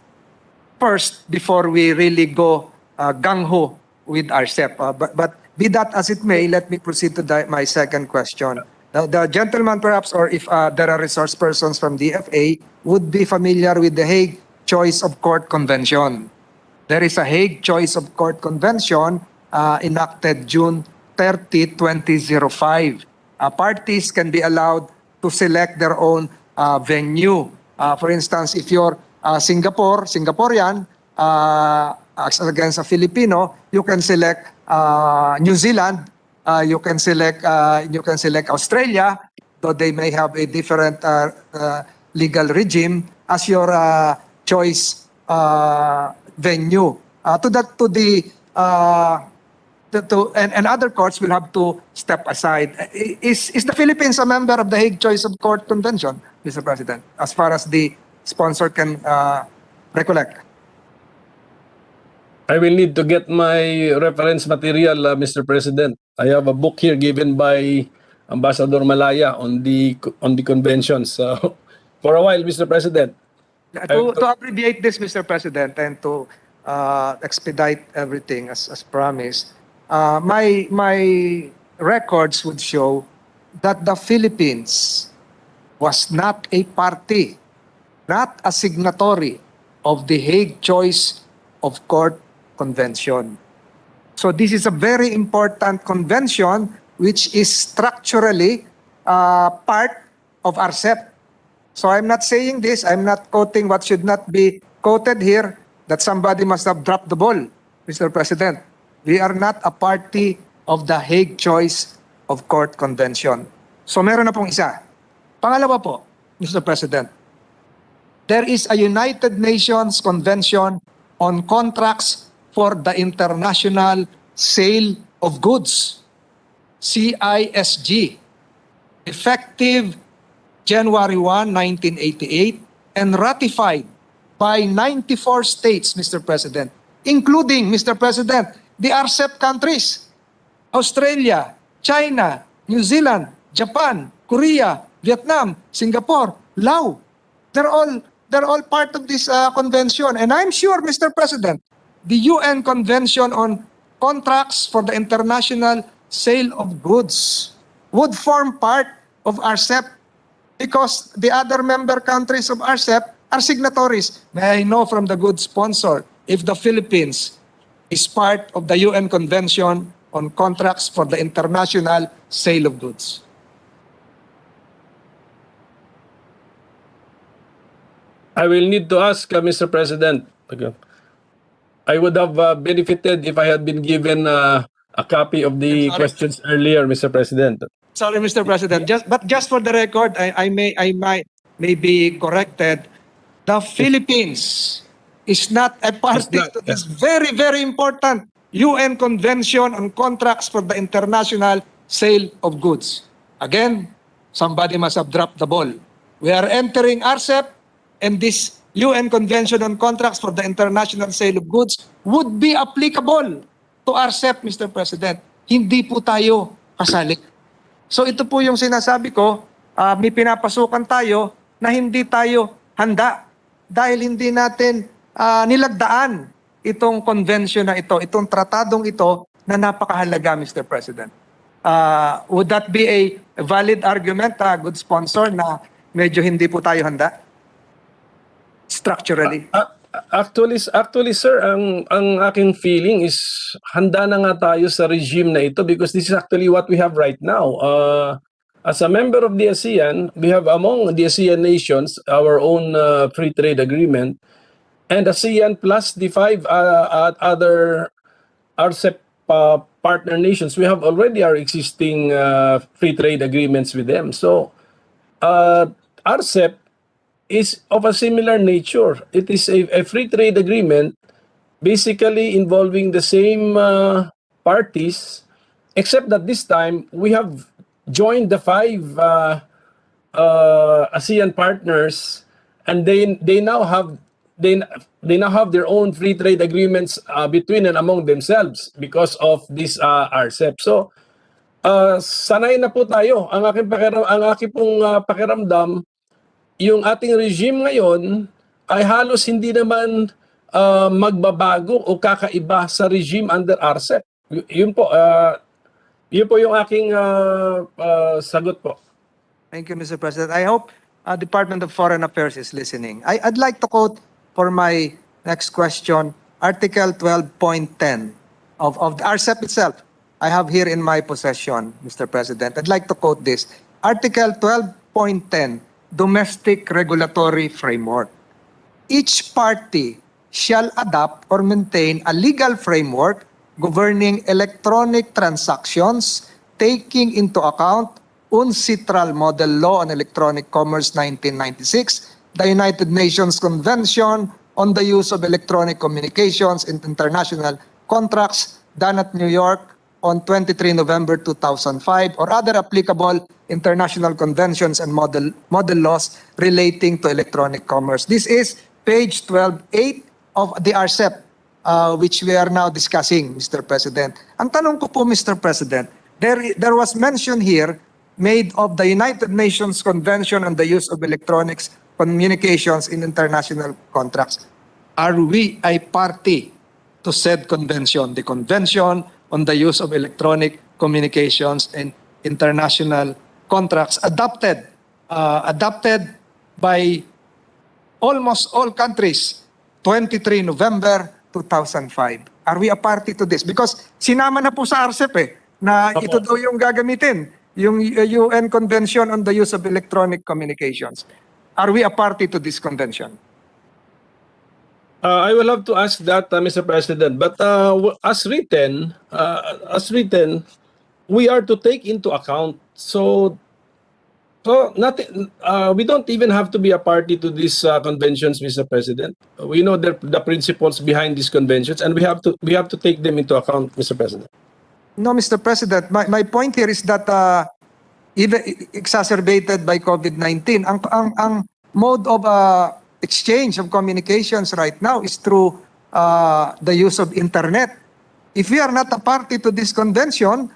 first before we really go gung-ho with RCEP. But be that as it may, let me proceed to my second question. Now, the gentleman perhaps, or if there are resource persons from DFA, would be familiar with the Hague Choice of Court Convention. There is a Hague Choice of Court Convention enacted June 30, 2005. Parties can be allowed to select their own venue. For instance, if you're Singaporean against a Filipino, you can select New Zealand. You can select Australia, though they may have a different legal regime as your choice venue. And other courts will have to step aside. Is the Philippines a member of the Hague Choice of Court Convention, Mr. President, as far as the sponsor can recollect? I will need to get my reference material, Mr. President. I have a book here given by Ambassador Malaya on the conventions. So, for a while, Mr. President. To abbreviate this, Mr. President, and to expedite everything as promised, my records would show that the Philippines was not a party, not a signatory of the Hague Choice of Court Convention. So this is a very important convention which is structurally part of RCEP. So I'm not saying this, I'm not quoting what should not be quoted here, that somebody must have dropped the ball, Mr. President. We are not a party of the Hague Choice of Court Convention. So meron na pong isa. Pangalawa po, Mr. President, there is a United Nations Convention on Contracts for the International Sale of Goods, CISG, effective January 1, 1988, and ratified by 94 states, Mr. President, including, Mr. President, the RCEP countries, Australia, China, New Zealand, Japan, Korea, Vietnam, Singapore, Laos. They're all part of this convention. And I'm sure, Mr. President, the UN Convention on Contracts for the International Sale of Goods would form part of RCEP because the other member countries of RCEP are signatories. May I know from the good sponsor if the Philippines is part of the UN Convention on Contracts for the International Sale of Goods? I will need to ask, Mr. President. Okay. I would have benefited if I had been given a copy of the questions earlier, Mr. President. Sorry, Mr. President. Just for the record, I may be corrected. The Philippines is not a party to this very, very important UN Convention on Contracts for the International Sale of Goods. Again, somebody must have dropped the ball. We are entering RCEP, and this UN Convention on Contracts for the International Sale of Goods would be applicable to RCEP, Mr. President. Hindi po tayo kasali. So ito po yung sinasabi ko, may pinapasukan tayo na hindi tayo handa dahil hindi natin nilagdaan itong convention na ito, itong tratadong ito na napakahalaga, Mr. President. Would that be a valid argument, good sponsor, na medyo hindi po tayo handa? Structurally. Actually, sir, ang aking feeling is handa na nga tayo sa regime na ito because this is actually what we have right now. As a member of the ASEAN, we have among the ASEAN nations our own free trade agreement, and ASEAN plus the 5 other RCEP partner nations, we have already our existing free trade agreements with them. So, RCEP is of a similar nature. It is a free trade agreement basically involving the same parties, except that this time we have joined the 5 ASEAN partners, and they now have their own free trade agreements between and among themselves because of this RCEP. So sanay na po tayo. Ang aking pong pakiramdam, yung ating regime ngayon ay halos hindi naman magbabago o kakaiba sa regime under RCEP. Yun po yung aking sagot po. Thank you, Mr. President. I hope Department of Foreign Affairs is listening. I'd like to quote for my next question, Article 12.10 of the RCEP itself. I have here in my possession, Mr. President. I'd like to quote this. Article 12.10, Domestic Regulatory Framework. Each party shall adopt or maintain a legal framework governing electronic transactions, taking into account UNCITRAL Model Law on Electronic Commerce 1996, the United Nations Convention on the Use of Electronic Communications in International Contracts, done at New York on 23 November 2005, or other applicable international conventions and model laws relating to electronic commerce. This is page 12.8 of the RCEP, which we are now discussing, Mr. President. Ang tanong ko po, Mr. President, there was mention here made of the United Nations Convention on the Use of Electronics Communications in International Contracts. Are we a party to said convention, the Convention on the Use of Electronic Communications in International Contracts, adopted by almost all countries, 23 November 2005. Are we a party to this? Because sinama na po sa RCEP na ito daw yung gagamitin, yung UN Convention on the Use of Electronic Communications. Are we a party to this convention? I will have to ask that, Mr. President. But as written, we are to take into account. So So nothing. We don't even have to be a party to these conventions, Mr. President. We know the principles behind these conventions, and we have to take them into account, Mr. President. No, Mr. President, my point here is that even exacerbated by COVID-19, ang mode of exchange of communications right now is through the use of internet. If we are not a party to this convention,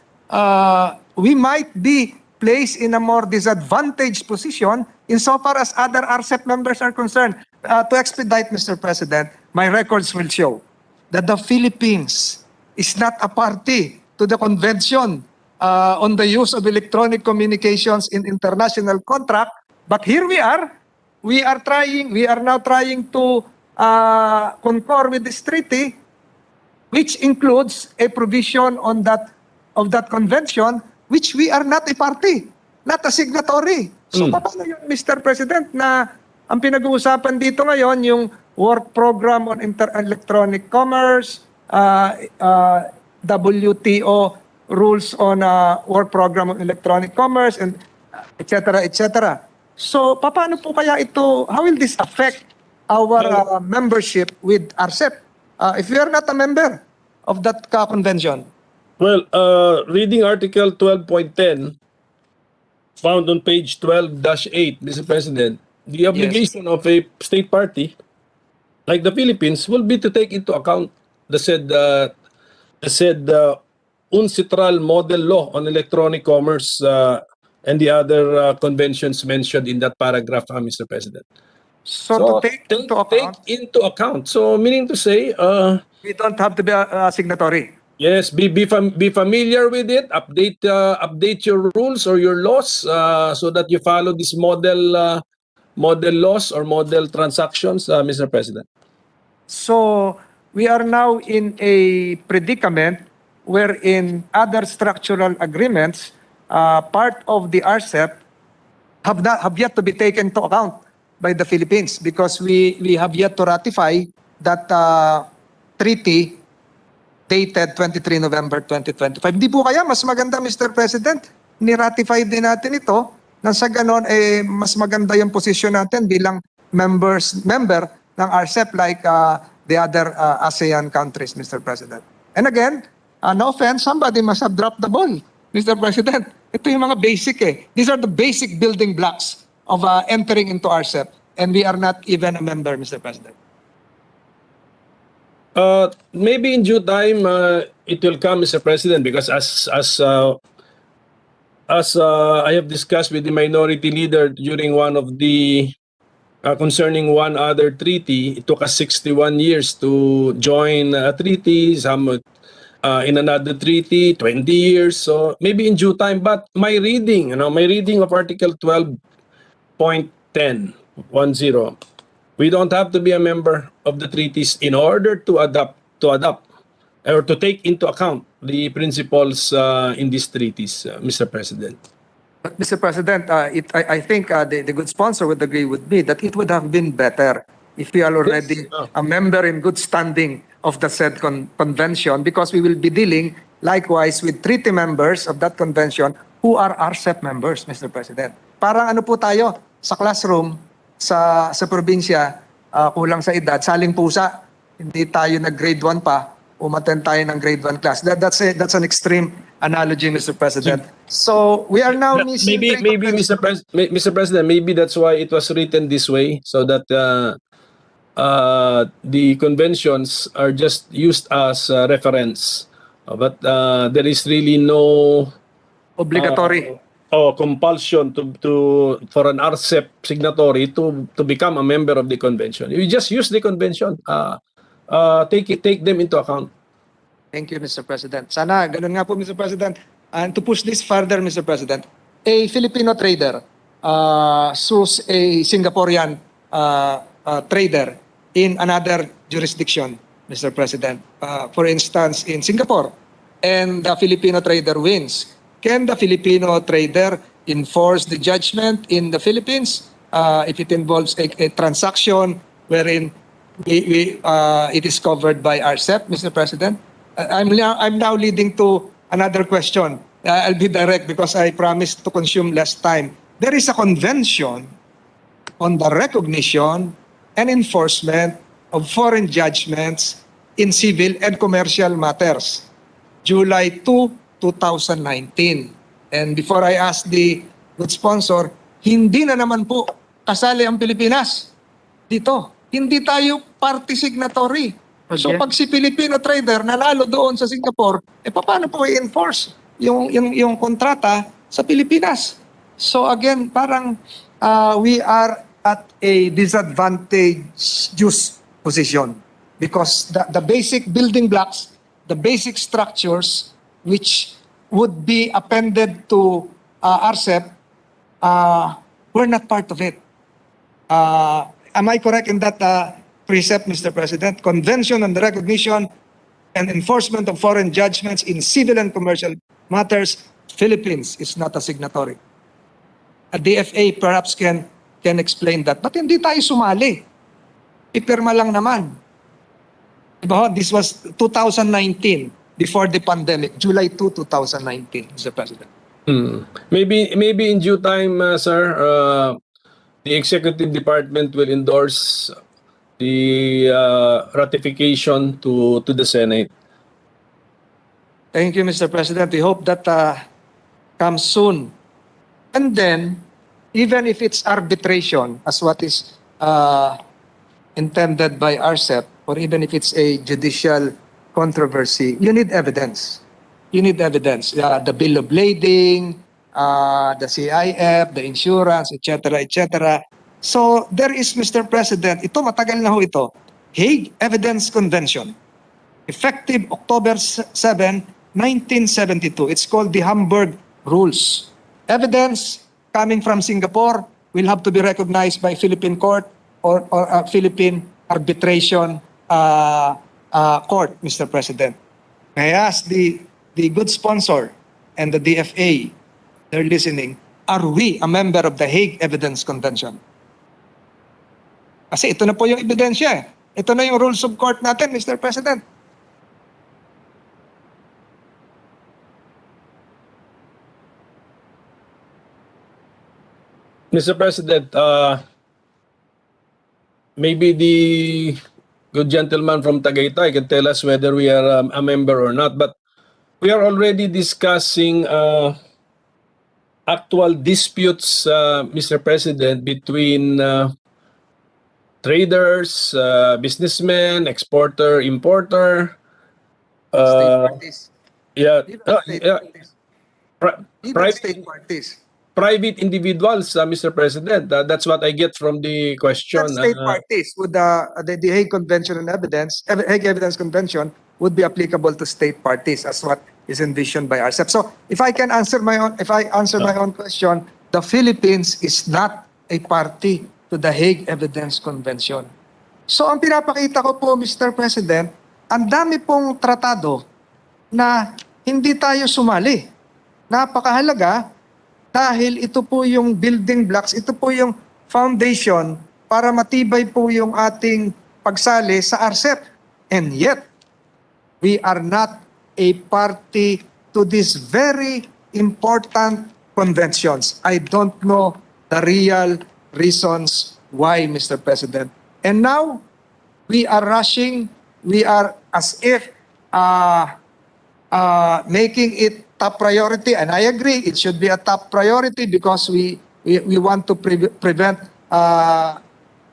we might be placed in a more disadvantaged position insofar as other RCEP members are concerned. To expedite, Mr. President, my records will show that the Philippines is not a party to the convention on the use of electronic communications in international contract. But here we are now trying to concur with this treaty, which includes a provision of that convention, which we are not a party, not a signatory. So paano yun, Mr. President, na ang pinag-uusapan dito ngayon, yung work program on electronic commerce, WTO rules on work program on electronic commerce, and et cetera. So paano po kaya ito, how will this affect our membership with RCEP if we are not a member of that convention? Well, reading Article 12.10, found on page 12-8, Mr. President, the obligation of a state party, like the Philippines, will be to take into account the said UNCITRAL model law on electronic commerce and the other conventions mentioned in that paragraph, Mr. President. So to take into account. So meaning to say, we don't have to be a signatory. yes, be familiar with it. Update your rules or your laws so that you follow this model laws or model transactions, Mr. President. So we are now in a predicament wherein other structural agreements, part of the RCEP, have yet to be taken into account by the Philippines because we have yet to ratify that treaty dated 23 November 2025. Hindi po kaya mas maganda, Mr. President, ni-ratify din natin ito nang sa ganon mas maganda yung posisyon natin bilang member ng RCEP like the other ASEAN countries, Mr. President. And again, no offense, somebody must have dropped the ball, Mr. President. Ito yung mga basic These are the basic building blocks of entering into RCEP, and we are not even a member, Mr. President. Maybe in due time it will come, Mr. President, because as I have discussed with the minority leader during one of the concerning one other treaty, it took us 61 years to join a treaty. Some in another treaty, 20 years. So maybe in due time. But my reading of Article 12.10, we don't have to be a member of the treaties in order to adopt or to take into account the principles in these treaties, Mr. President. But Mr. President, I think the good sponsor would agree with me that it would have been better if we are already a member in good standing of the said convention, because we will be dealing likewise with treaty members of that convention who are RCEP members, Mr. President. Parang ano po tayo sa classroom, sa probinsya, kulang sa edad, saling pusa, hindi tayo nag-grade 1 pa, umattend tayo ng grade 1 class. That's an extreme analogy, Mr. President. So we are now missing... Maybe Mr. President, maybe that's why it was written this way, so that the conventions are just used as reference. But there is really no... obligatory. compulsion for an RCEP signatory to become a member of the convention. You just use the convention. Take them into account. Thank you, Mr. President. Sana ganun nga po, Mr. President. And to push this further, Mr. President, a Filipino trader sues a Singaporean trader in another jurisdiction, Mr. President. For instance, in Singapore, and the Filipino trader wins. Can the Filipino trader enforce the judgment in the Philippines if it involves a transaction wherein it is covered by RCEP, Mr. President? I'm now leading to another question. I'll be direct because I promised to consume less time there is a convention on the recognition and enforcement of foreign judgments in civil and commercial matters, July 2, 2019. And before I ask the good sponsor, hindi na naman po kasali ang Pilipinas dito. Hindi tayo party signatory. So Okay. pag si Filipino trader nanalo doon sa Singapore, paano po i-enforce yung kontrata sa Pilipinas? So again, parang we are at a disadvantageous position because the basic building blocks, the basic structures which would be appended to RCEP, we're not part of it. Am I correct in that precept, Mr. President? Convention on the recognition and enforcement of foreign judgments in civil and commercial matters, Philippines is not a signatory. A DFA perhaps can explain that. But hindi tayo sumali. Ipirma lang naman. Diba? This was 2019, before the pandemic, July 2, 2019, Mr. President. Maybe in due time, sir, the executive department will endorse the ratification to the Senate. Thank you, Mr. President. We hope that comes soon. And then, even if it's arbitration, as what is intended by RCEP, or even if it's a judicial controversy, you need evidence. You need evidence. The bill of lading, the CIF, the insurance, etc., etc. So there is, Mr. President, ito matagal na ho ito, Hague Evidence Convention, effective October 7, 1972. It's called the Hamburg Rules. Evidence coming from Singapore will have to be recognized by Philippine court or Philippine arbitration court, Mr. President. I ask the good sponsor and the DFA, they're listening, are we a member of the Hague Evidence Convention? Kasi ito na po yung ebidensya. Ito na yung rules of court natin, Mr. President. Mr. President, maybe the good gentleman from Tagaytay can tell us whether we are a member or not. But we are already discussing actual disputes, Mr. President, between traders, businessmen, exporter, importer. State parties. Yeah, State parties. Even private- state parties. private individuals, Mr. President. That's what I get from the question. Even state parties would the Hague Convention on Evidence, Hague Evidence Convention would be applicable to state parties as what is envisioned by RCEP. So if I answer my own question, the Philippines is not a party to the Hague Evidence Convention. So ang pinapakita ko po, Mr. President, ang dami pong tratado na hindi tayo sumali. Napakahalaga dahil ito po yung building blocks, ito po yung foundation para matibay po yung ating pagsali sa RCEP. And yet, we are not a party to these very important conventions. I don't know the real reasons why, Mr. President. And now, we are rushing, we are as if making it top priority, and I agree it should be a top priority because we want to prevent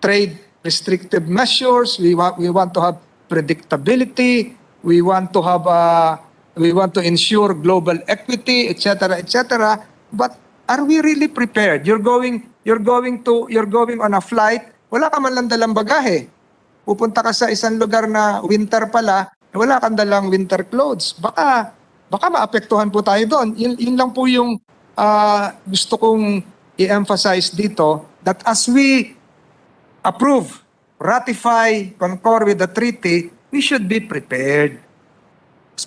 trade restrictive measures. We want to have predictability. We want to ensure global equity, etc., etc. But are we really prepared? You're going on a flight. Wala ka man lang dalang bagahe. Pupunta ka sa isang lugar na winter pala, wala kang dalang winter clothes. Baka maapektuhan po tayo doon. Yun lang po yung gusto kong i-emphasize dito, that as we approve, ratify, concur with the treaty, we should be prepared.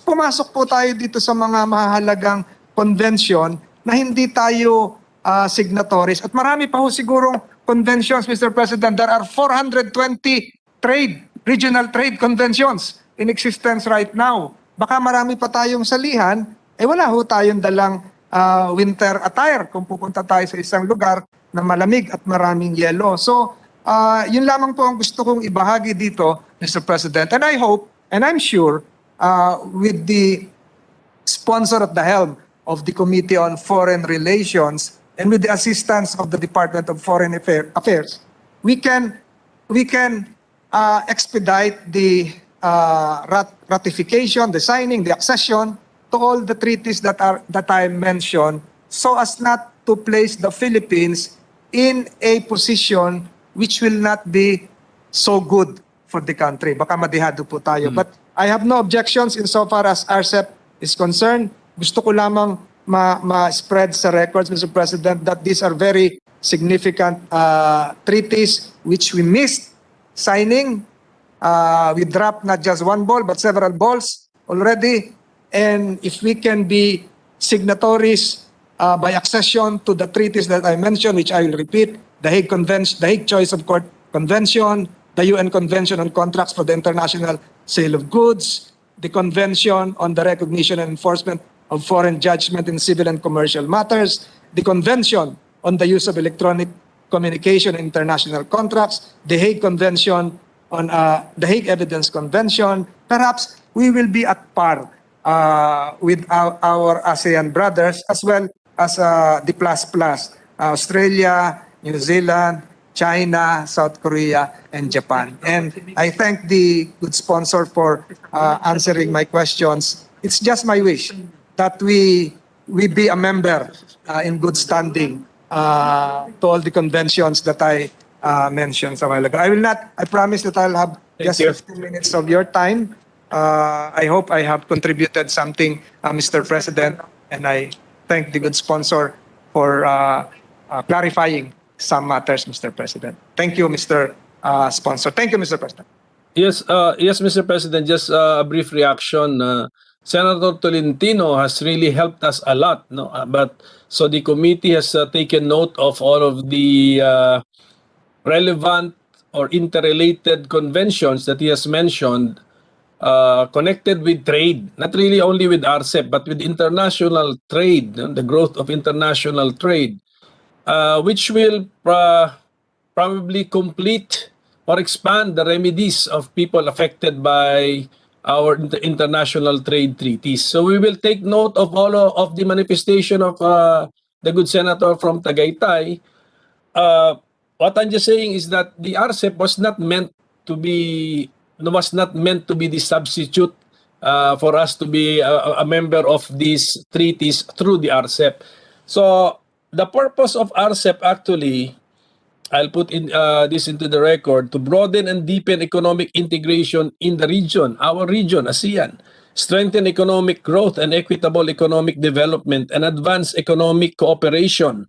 Pumasok po tayo dito sa mga mahalagang convention na hindi tayo signatories. At marami pa ho sigurong conventions, Mr. President. There are 420 regional trade conventions in existence right now. Baka marami pa tayong salihan, wala ho tayong dalang winter attire kung pupunta tayo sa isang lugar na malamig at maraming yelo. So, yun lamang po ang gusto kong ibahagi dito, Mr. President. And I hope, and I'm sure, with the sponsor at the helm of the Committee on Foreign Relations and with the assistance of the Department of Foreign Affairs, we can expedite the ratification, the signing, the accession to all the treaties that I mentioned, so as not to place the Philippines in a position which will not be so good for the country. Baka madihado po tayo. But I have no objections insofar as RCEP is concerned. Gusto ko lamang ma-spread sa records, Mr. President, that these are very significant treaties which we missed signing. We dropped not just one ball but several balls already. And if we can be signatories by accession to the treaties that I mentioned, which I will repeat, the Hague Convention, the Hague Choice of Court Convention, the UN Convention on Contracts for the International Sale of Goods, the Convention on the Recognition and Enforcement of Foreign Judgment in Civil and Commercial Matters, the Convention on the Use of Electronic Communication in International Contracts, the Hague Convention on the Hague Evidence Convention, perhaps we will be at par with our ASEAN brothers, as well as the plus, Australia, New Zealand, China, South Korea, and Japan. And I thank the good sponsor for answering my questions. It's just my wish that we be a member in good standing to all the conventions that I mentioned a while ago. I promise that I'll have just 15 minutes of your time. I hope I have contributed something, Mr. President, and I thank the good sponsor for clarifying some matters, Mr. President. Thank you, Mr. Sponsor. Thank you, Mr. President. Yes, Mr. President, just a brief reaction. Senator Tolentino has really helped us a lot, no? But so the committee has taken note of all of the relevant or interrelated conventions that he has mentioned connected with trade, not really only with RCEP, but with international trade, the growth of international trade, which will probably complete or expand the remedies of people affected by our international trade treaties. So we will take note of all of the manifestation of the good senator from Tagaytay. What I'm just saying is that the RCEP was not meant to be the substitute for us to be a member of these treaties through the RCEP. So the purpose of RCEP actually, I'll put in this into the record, to broaden and deepen economic integration in the region, our region, ASEAN, strengthen economic growth and equitable economic development, and advance economic cooperation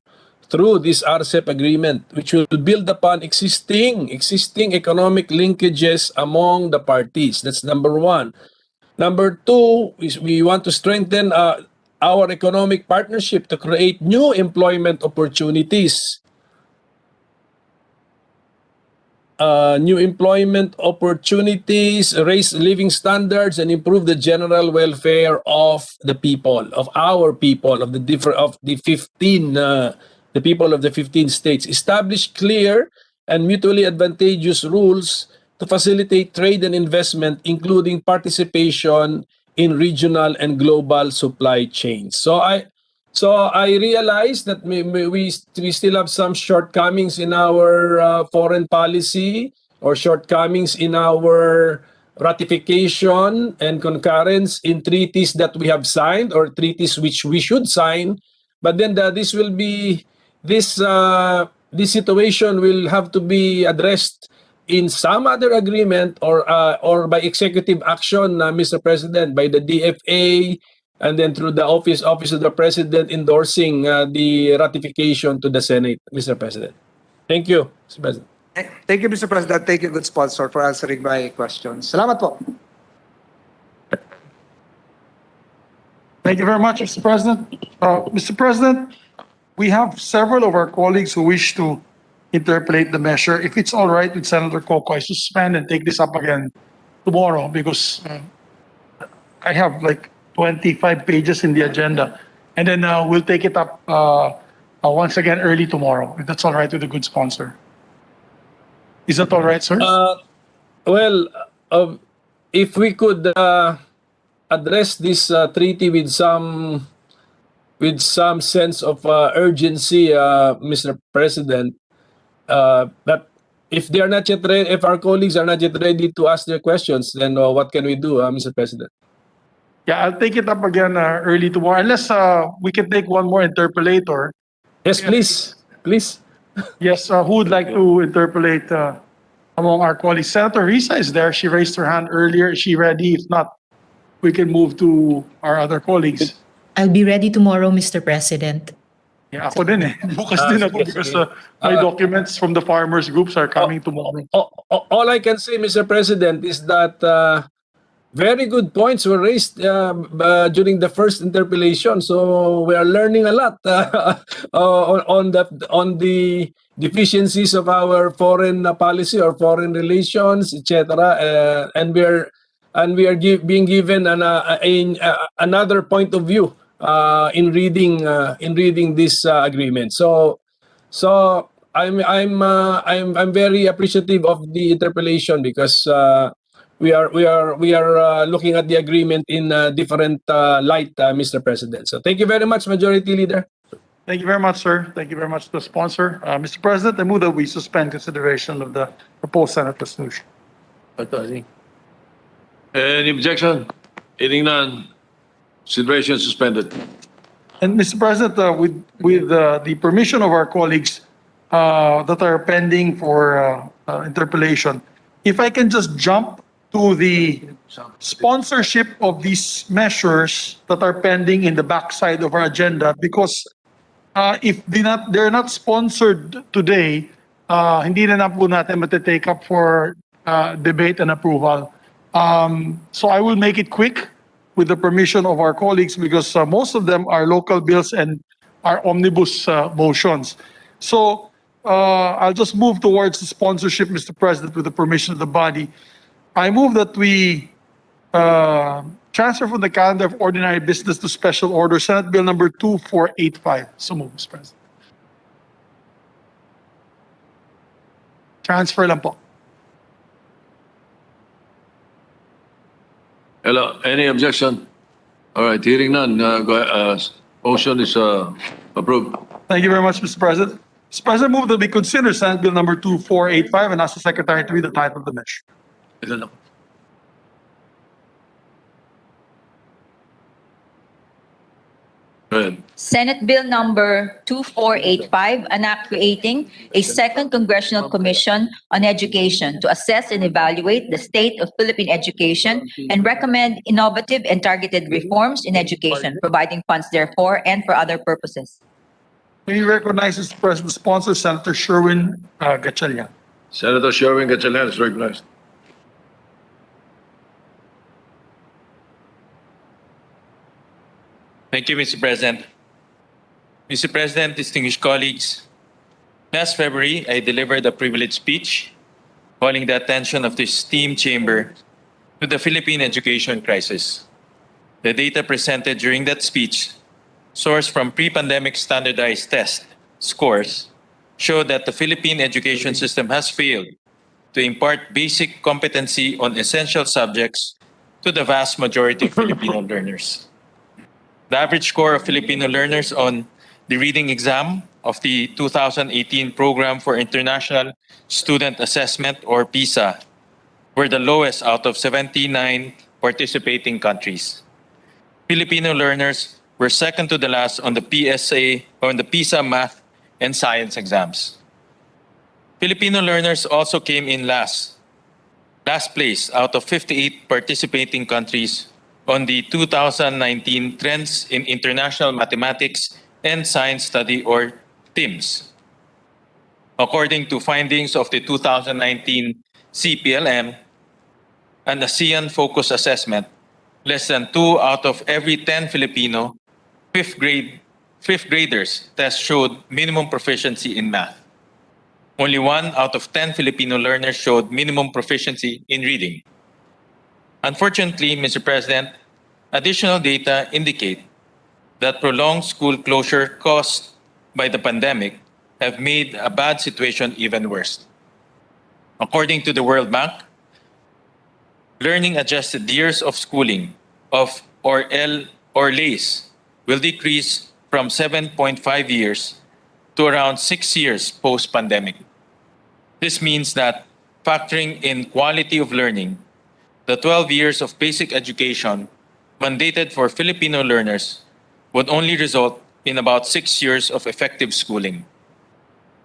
through this RCEP agreement, which will build upon existing economic linkages among the parties. That's number one. Number two is we want to strengthen our economic partnership to create new employment opportunities. Raise living standards, and improve the general welfare of the people, of our people, of the people of the 15 states. Establish clear and mutually advantageous rules to facilitate trade and investment, including participation in regional and global supply chains. So I realize that we still have some shortcomings in our foreign policy, or shortcomings in our ratification and concurrence in treaties that we have signed or treaties which we should sign. But then this situation will have to be addressed in some other agreement or by executive action, Mr. President, by the DFA, and then through the office of the President endorsing the ratification to the Senate, Mr. President. Thank you, Mr. President. Thank you, Mr. President. Thank you, good sponsor, for answering my questions. Salamat po. Thank you very much, Mr. President. Mr. President, we have several of our colleagues who wish to interpolate the measure. If it's all right with Senator Coco, I suspend and take this up again tomorrow, because I have like 25 pages in the agenda. And then we'll take it up once again early tomorrow, if that's all right with a good sponsor. Is that all right, sir? Well, if we could address this treaty with some sense of urgency, Mr. President, but if they are not yet ready, if our colleagues are not yet ready to ask their questions, then what can we do, Mr. President? Yeah, I'll take it up again early tomorrow, unless we can take one more interpolator. Yes, please, please. Yes, who would like to interpolate among our colleagues? Senator Risa is there. She raised her hand earlier. Is she ready? If not, we can move to our other colleagues. I'll be ready tomorrow, Mr. President. Yeah, ako din eh. Bukas din ako sige, because sige. my documents from the farmers groups are coming tomorrow. All I can say, Mr. President, is that very good points were raised during the first interpellation. So we are learning a lot on the deficiencies of our foreign policy or foreign relations, etc. And we are being given another point of view in reading this agreement. So I'm very appreciative of the interpellation because we are looking at the agreement in a different light, Mr. President. So thank you very much, Majority Leader. Thank you very much, sir. Thank you very much to the sponsor. Mr. President, I move that we suspend consideration of the proposed Senate resolution. Any objection? Hearing none. Consideration suspended. And Mr. President, with the permission of our colleagues that are pending for interpellation, if I can just jump to the sponsorship of these measures that are pending in the backside of our agenda, because if they're not sponsored today, hindi na po natin matitake up for debate and approval. So I will make it quick with the permission of our colleagues because most of them are local bills and are omnibus motions. So I'll just move towards the sponsorship, Mr. President, with the permission of the body. I move that we transfer from the calendar of ordinary business to special order Senate Bill number 2485. So move, Mr. President. Transfer lang po. Hello, any objection? All right, hearing none. Motion is approved. Thank you very much, Mr. President. Mr. President, move that we consider Senate Bill number 2485 and ask the Secretary to read the title of the measure. Ito na. Go ahead. Senate Bill number 2485, an act creating a second Congressional Commission on Education to assess and evaluate the state of Philippine education and recommend innovative and targeted reforms in education, providing funds therefore and for other purposes. May we recognize, Mr. President, sponsor Senator Sherwin Gatchalian. Senator Sherwin Gatchalian is recognized. Thank you, Mr. President. Mr. President, distinguished colleagues, last February, I delivered a privileged speech calling the attention of this esteemed chamber to the Philippine education crisis. The data presented during that speech, sourced from pre-pandemic standardized test scores, show that the Philippine education system has failed to impart basic competency on essential subjects to the vast majority of Filipino learners. The average score of Filipino learners on the reading exam of the 2018 Program for International Student Assessment, or PISA, were the lowest out of 79 participating countries. Filipino learners were second to the last on the PSA or on the PISA math and science exams. Filipino learners also came in last place out of 58 participating countries on the 2019 Trends in International Mathematics and Science Study, or TIMSS. According to findings of the 2019 CPLM, an ASEAN Focus Assessment, less than 2 out of every 10 Filipino fifth graders test showed minimum proficiency in math. Only 1 out of 10 Filipino learners showed minimum proficiency in reading. Unfortunately, Mr. President, additional data indicate that prolonged school closure caused by the pandemic have made a bad situation even worse. According to the World Bank, learning adjusted years of schooling of LAYS will decrease from 7.5 years to around 6 years post-pandemic. This means that factoring in quality of learning, the 12 years of basic education mandated for Filipino learners would only result in about 6 years of effective schooling.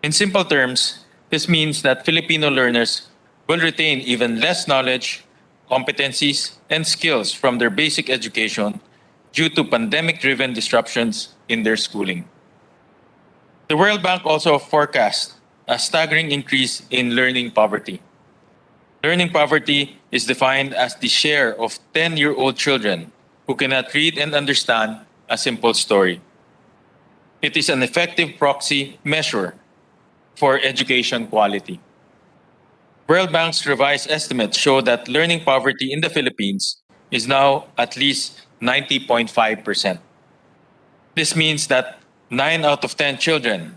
In simple terms, this means that Filipino learners will retain even less knowledge, competencies, and skills from their basic education due to pandemic-driven disruptions in their schooling. The World Bank also forecasts a staggering increase in learning poverty. Learning poverty is defined as the share of 10-year-old children who cannot read and understand a simple story. It is an effective proxy measure for education quality. World Bank's revised estimates show that learning poverty in the Philippines is now at least 90.5%. This means that 9 out of 10 children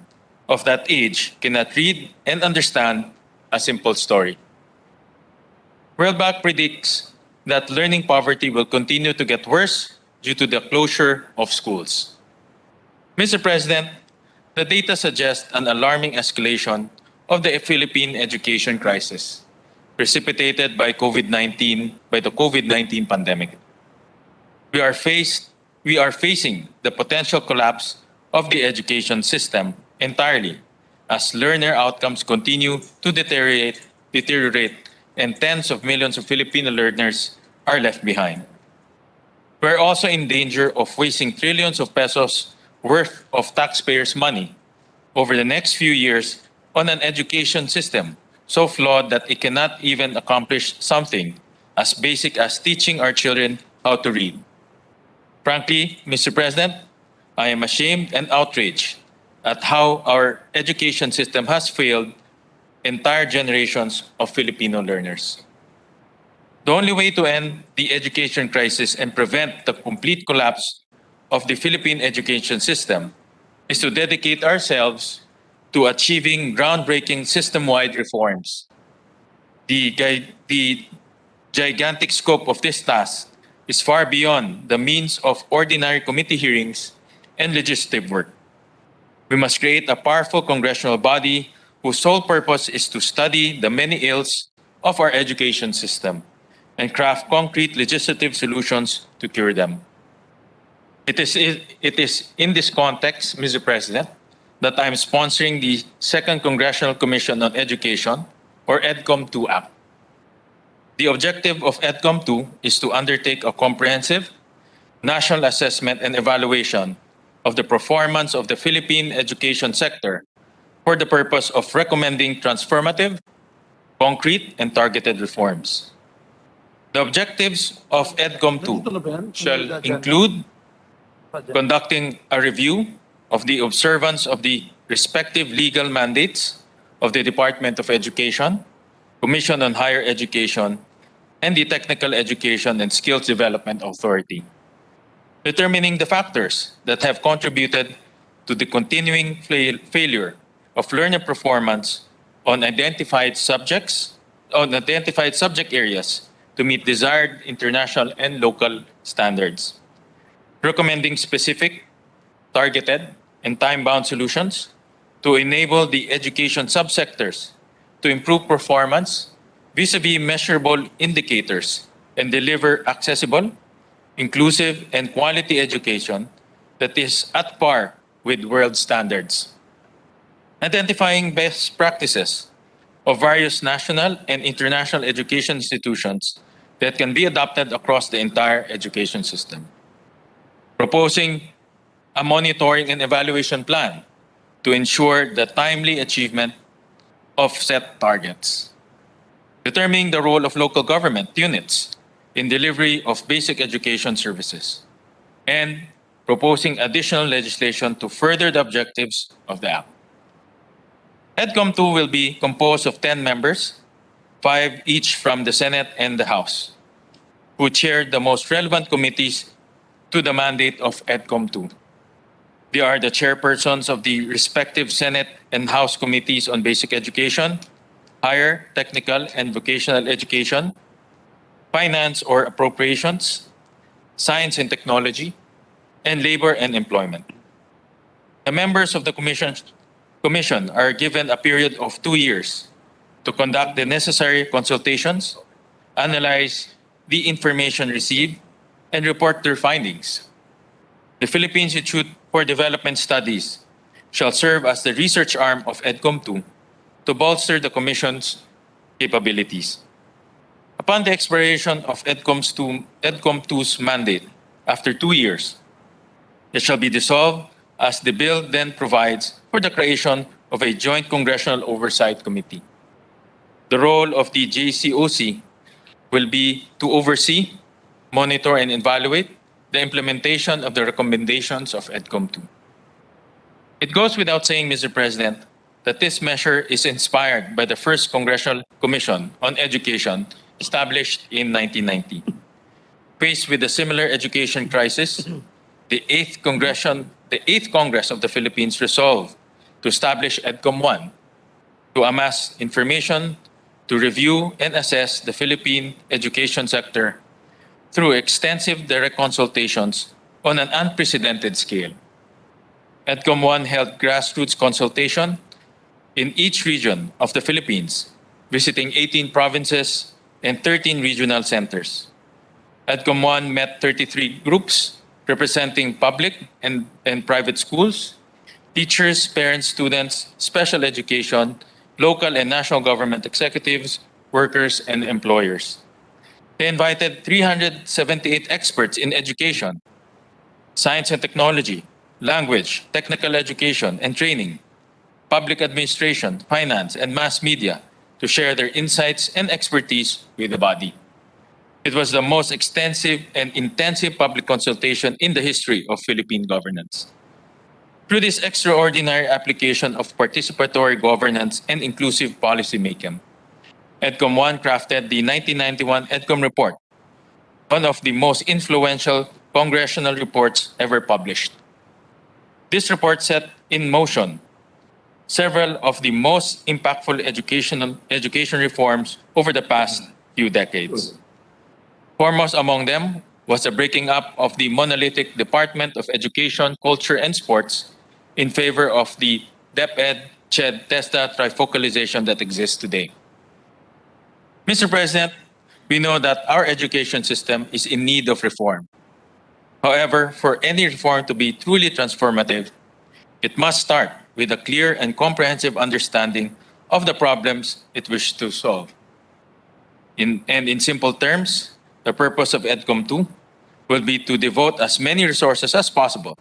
of that age cannot read and understand a simple story. World Bank predicts that learning poverty will continue to get worse due to the closure of schools. Mr. President, the data suggests an alarming escalation of the Philippine education crisis, precipitated by the COVID-19 pandemic. We are facing the potential collapse of the education system entirely as learner outcomes continue to deteriorate and tens of millions of Filipino learners are left behind. We're also in danger of wasting trillions of pesos worth of taxpayers' money over the next few years on an education system so flawed that it cannot even accomplish something as basic as teaching our children how to read. Frankly, Mr. President, I am ashamed and outraged at how our education system has failed entire generations of Filipino learners. The only way to end the education crisis and prevent the complete collapse of the Philippine education system is to dedicate ourselves to achieving groundbreaking system-wide reforms. The gigantic scope of this task is far beyond the means of ordinary committee hearings and legislative work. We must create a powerful congressional body whose sole purpose is to study the many ills of our education system and craft concrete legislative solutions to cure them. It is in this context, Mr. President, that I am sponsoring the Second Congressional Commission on Education, or EDCOM-2 Act. The objective of EDCOM-2 is to undertake a comprehensive national assessment and evaluation of the performance of the Philippine education sector for the purpose of recommending transformative, concrete, and targeted reforms. The objectives of EDCOM-2 shall include conducting a review of the observance of the respective legal mandates of the Department of Education, Commission on Higher Education, and the Technical Education and Skills Development Authority, determining the factors that have contributed to the continuing failure of learner performance on identified subject areas to meet desired international and local standards, recommending specific, targeted, and time-bound solutions to enable the education subsectors to improve performance vis-à-vis measurable indicators and deliver accessible, inclusive, and quality education that is at par with world standards. Identifying best practices of various national and international education institutions that can be adopted across the entire education system. Proposing a monitoring and evaluation plan to ensure the timely achievement of set targets. Determining the role of local government units in delivery of basic education services. And proposing additional legislation to further the objectives of the Act. EDCOM-2 will be composed of 10 members, 5 each from the Senate and the House, who chair the most relevant committees to the mandate of EDCOM-2. They are the chairpersons of the respective Senate and House committees on basic education, higher, technical, and vocational education, finance or appropriations, science and technology, and labor and employment. The members of the commission are given a period of 2 years to conduct the necessary consultations, analyze the information received, and report their findings. The Philippine Institute for Development Studies shall serve as the research arm of EDCOM2 to bolster the Commission's capabilities. Upon the expiration of EDCOM2's mandate after 2 years, it shall be dissolved as the bill then provides for the creation of a Joint Congressional Oversight Committee. The role of the JCOC will be to oversee, monitor, and evaluate the implementation of the recommendations of EDCOM2. It goes without saying, Mr. President, that this measure is inspired by the first Congressional Commission on Education established in 1990. Faced with a similar education crisis, the 8th Congress of the Philippines resolved to establish EDCOM1 to amass information, to review and assess the Philippine education sector through extensive direct consultations on an unprecedented scale. EDCOM1 held grassroots consultation in each region of the Philippines, visiting 18 provinces and 13 regional centers. EDCOM1 met 33 groups representing public and private schools, teachers, parents, students, special education, local and national government executives, workers, and employers. They invited 378 experts in education, science and technology, language, technical education and training, public administration, finance, and mass media to share their insights and expertise with the body. It was the most extensive and intensive public consultation in the history of Philippine governance. Through this extraordinary application of participatory governance and inclusive policy making, EDCOM1 crafted the 1991 EDCOM report, one of the most influential congressional reports ever published. This report set in motion several of the most impactful education reforms over the past few decades. Foremost among them was the breaking up of the monolithic Department of Education, Culture, and Sports in favor of the DepEd, CHED, TESDA trifocalization that exists today. Mr. President, we know that our education system is in need of reform. However, for any reform to be truly transformative, it must start with a clear and comprehensive understanding of the problems it wishes to solve. In simple terms, the purpose of EDCOM2 will be to devote as many resources as possible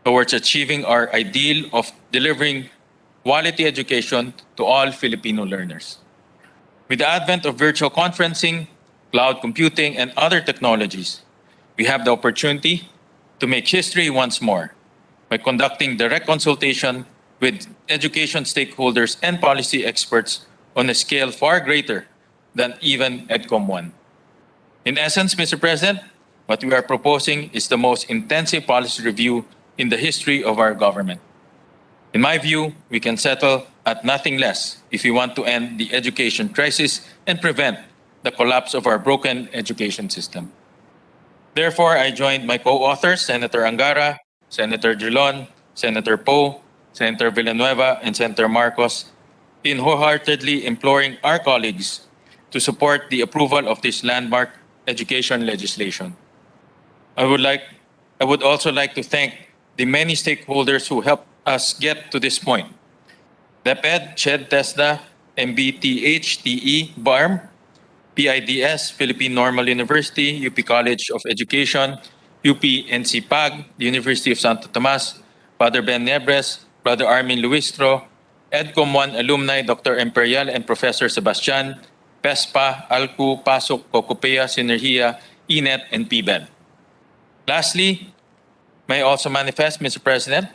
towards achieving our ideal of delivering quality education to all Filipino learners. With the advent of virtual conferencing, cloud computing, and other technologies, we have the opportunity to make history once more by conducting direct consultation with education stakeholders and policy experts on a scale far greater than even EDCOM1. In essence, Mr. President, what we are proposing is the most intensive policy review in the history of our government. In my view, we can settle at nothing less if we want to end the education crisis and prevent the collapse of our broken education system. Therefore, I joined my co-authors, Senator Angara, Senator Drilon, Senator Poe, Senator Villanueva, and Senator Marcos in wholeheartedly imploring our colleagues to support the approval of this landmark education legislation. I would also like to thank the many stakeholders who helped us get to this point. DepEd, CHED, TESDA, MBTH, TE, BARM, PIDS, Philippine Normal University, UP College of Education, UP NCPAG, the University of Santo Tomas, Father Ben Nebres, Brother Armin Luistro, EDCOM1 alumni Dr. Imperial and Professor Sebastian, PESPA, ALCU, PASOK, COCOPEA, Synergia, ENET, and PBED. Lastly, may I also manifest, Mr. President,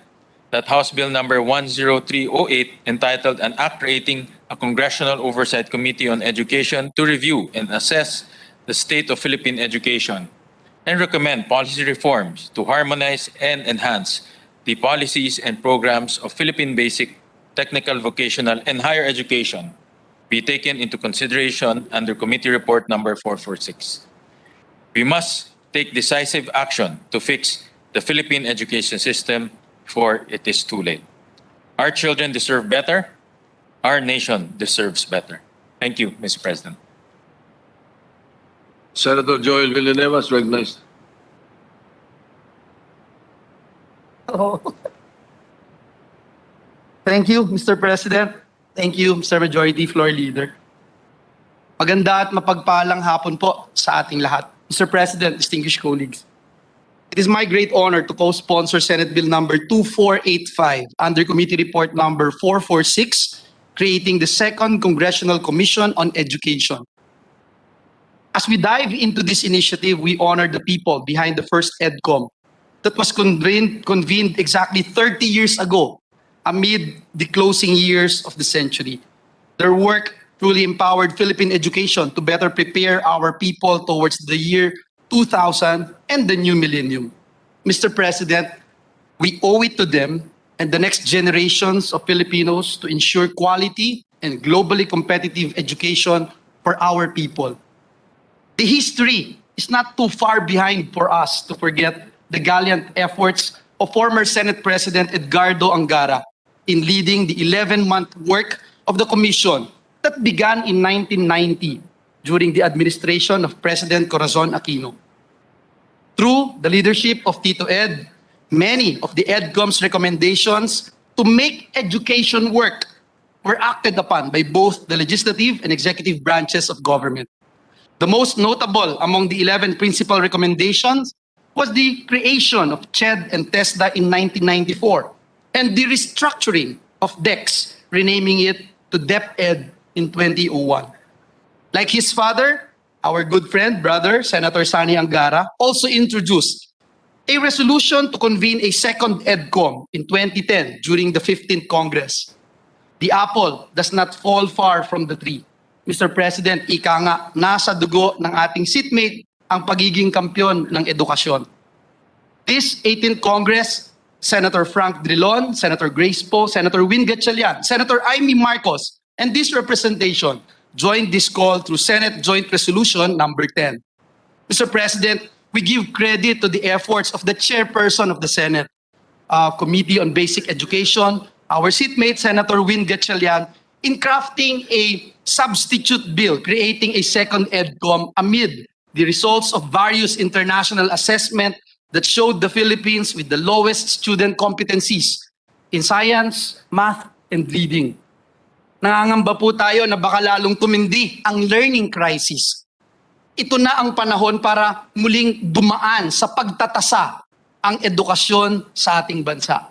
that House Bill number 10308, entitled An Act Creating a Congressional Oversight Committee on Education to review and assess the state of Philippine education and recommend policy reforms to harmonize and enhance the policies and programs of Philippine basic, technical, vocational, and higher education be taken into consideration under Committee Report number 446. We must take decisive action to fix the Philippine education system before it is too late. Our children deserve better. Our nation deserves better. Thank you, Mr. President. Senator Joel Villanueva is recognized. Thank you, Mr. President. Thank you, Mr. Majority Floor Leader. Maganda at mapagpalang hapon po sa ating lahat. Mr. President, distinguished colleagues. It is my great honor to co-sponsor Senate Bill number 2485 under Committee Report number 446, creating the Second Congressional Commission on Education. As we dive into this initiative, we honor the people behind the first EDCOM that was convened exactly 30 years ago amid the closing years of the century. Their work truly empowered Philippine education to better prepare our people towards the year 2000 and the new millennium. Mr. President, we owe it to them and the next generations of Filipinos to ensure quality and globally competitive education for our people. The history is not too far behind for us to forget the gallant efforts of former Senate President Edgardo Angara in leading the 11-month work of the Commission that began in 1990 during the administration of President Corazon Aquino. Through the leadership of Tito Ed, many of the EDCOM's recommendations to make education work were acted upon by both the legislative and executive branches of government. The most notable among the 11 principal recommendations was the creation of CHED and TESDA in 1994 and the restructuring of DEX, renaming it to DepEd in 2001. Like his father, our good friend, brother, Senator Sani Angara, also introduced a resolution to convene a second EDCOM in 2010 during the 15th Congress. The apple does not fall far from the tree. Mr. President, ika nga, nasa dugo ng ating seatmate ang pagiging kampyon ng edukasyon. This 18th Congress, Senator Frank Drilon, Senator Grace Poe, Senator Win Gatchalian, Senator Amy Marcos, and this representation joined this call through Senate Joint Resolution number 10. Mr. President, we give credit to the efforts of the chairperson of the Senate Committee on Basic Education, our seatmate, Senator Win Gatchalian, in crafting a substitute bill creating a second EDCOM amid the results of various international assessments that showed the Philippines with the lowest student competencies in science, math, and reading. Nangangamba po tayo na baka lalong tumindi ang learning crisis. Ito na ang panahon para muling dumaan sa pagtatasa ang edukasyon sa ating bansa.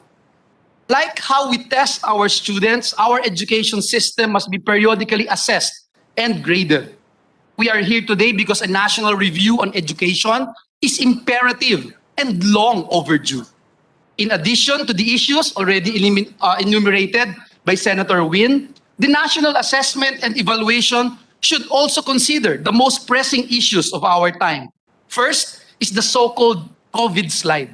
Like how we test our students, our education system must be periodically assessed and graded. We are here today because a national review on education is imperative and long overdue. In addition to the issues already enumerated by Senator Win, the national assessment and evaluation should also consider the most pressing issues of our time. First is the so-called COVID slide.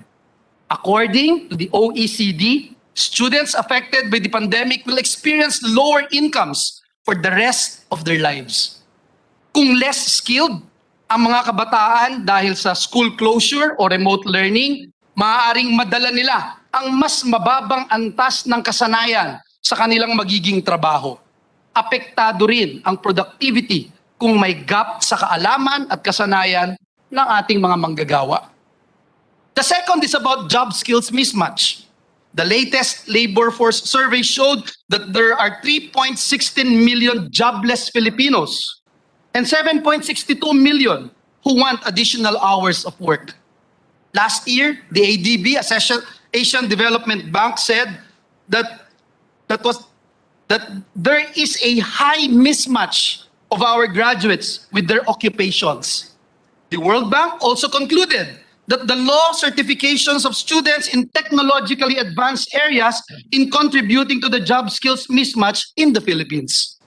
According to the OECD, students affected by the pandemic will experience lower incomes for the rest of their lives. Kung less skilled ang mga kabataan dahil sa school closure o remote learning, maaaring madala nila ang mas mababang antas ng kasanayan sa kanilang magiging trabaho. Apektado rin ang productivity kung may gap sa kaalaman at kasanayan ng ating mga manggagawa. The second is about job skills mismatch. The latest labor force survey showed that there are 3.16 million jobless Filipinos and 7.62 million who want additional hours of work. Last year, the ADB, Asian Development Bank, said that there is a high mismatch of our graduates with their occupations. The World Bank also concluded that the low certifications of students in technologically advanced areas in contributing to the job skills mismatch in the Philippines.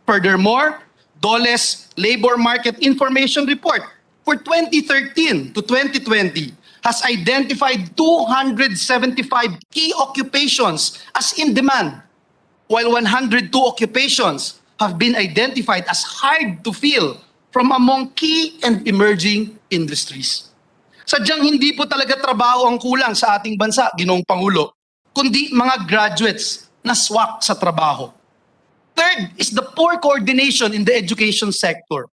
Furthermore, DOLE's Labor Market Information Report for 2013 to 2020 has identified 275 key occupations as in demand, while 102 occupations have been identified as hard to fill from among key and emerging industries. Sadyang hindi po talaga trabaho ang kulang sa ating bansa, Ginoong Pangulo, kundi mga graduates na swak sa trabaho. Third is the poor coordination in the education sector.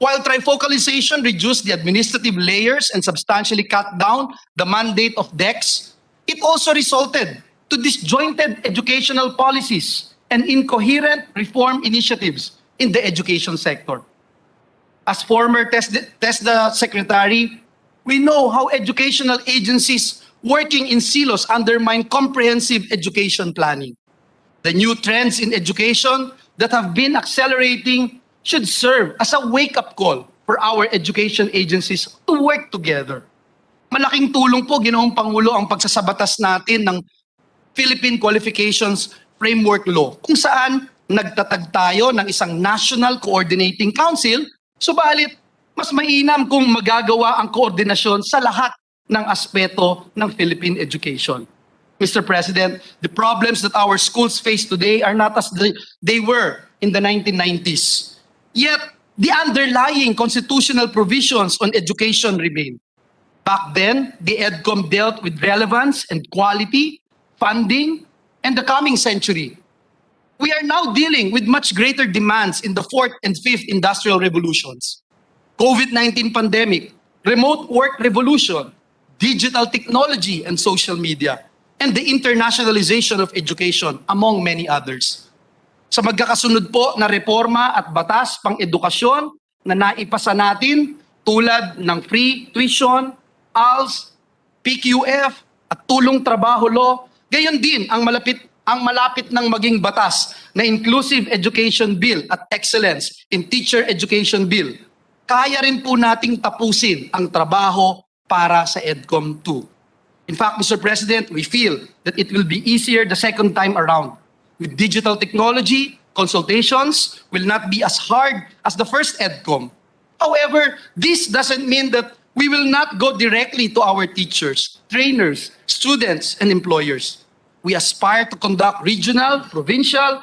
While trifocalization reduced the administrative layers and substantially cut down the mandate of DECs, it also resulted to disjointed educational policies and incoherent reform initiatives in the education sector. As former TESDA secretary, we know how educational agencies working in silos undermine comprehensive education planning. The new trends in education that have been accelerating should serve as a wake-up call for our education agencies to work together. Malaking tulong po, Ginoong Pangulo, ang pagsasabatas natin ng Philippine Qualifications Framework Law, kung saan nagtatag tayo ng isang National Coordinating Council, subalit mas mainam kung magagawa ang koordinasyon sa lahat ng aspeto ng Philippine education. Mr. President, the problems that our schools face today are not as they were in the 1990s. Yet, the underlying constitutional provisions on education remain. Back then, the EDCOM dealt with relevance and quality, funding, and the coming century. We are now dealing with much greater demands in the fourth and fifth industrial revolutions. COVID-19 pandemic, remote work revolution, digital technology and social media, and the internationalization of education, among many others. Sa magkakasunod po na reforma at batas pang-edukasyon na naipasa natin tulad ng free tuition, ALS, PQF at tulong trabaho law, gayon din ang malapit ng maging batas na Inclusive Education Bill at Excellence in Teacher Education Bill. Kaya rin po nating tapusin ang trabaho para sa EDCOM 2. In fact, Mr. President, we feel that it will be easier the second time around. With digital technology, consultations will not be as hard as the first EDCOM. However, this doesn't mean that we will not go directly to our teachers, trainers, students, and employers. We aspire to conduct regional, provincial,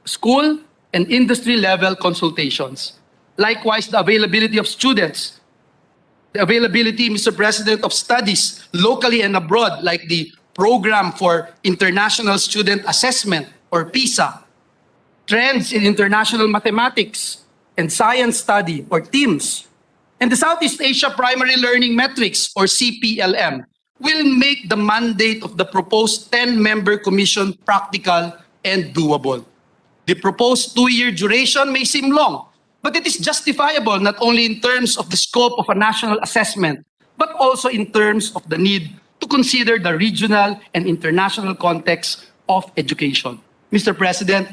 school, and industry-level consultations. Likewise, the availability of students, the availability, Mr. President, of studies locally and abroad, like the Program for International Student Assessment, or PISA, trends in international mathematics and science study, or TIMSS, and the Southeast Asia Primary Learning Metrics, or CPLM, will make the mandate of the proposed 10-member commission practical and doable. The proposed 2-year duration may seem long, but it is justifiable not only in terms of the scope of a national assessment, but also in terms of the need to consider the regional and international context of education. Mr. President,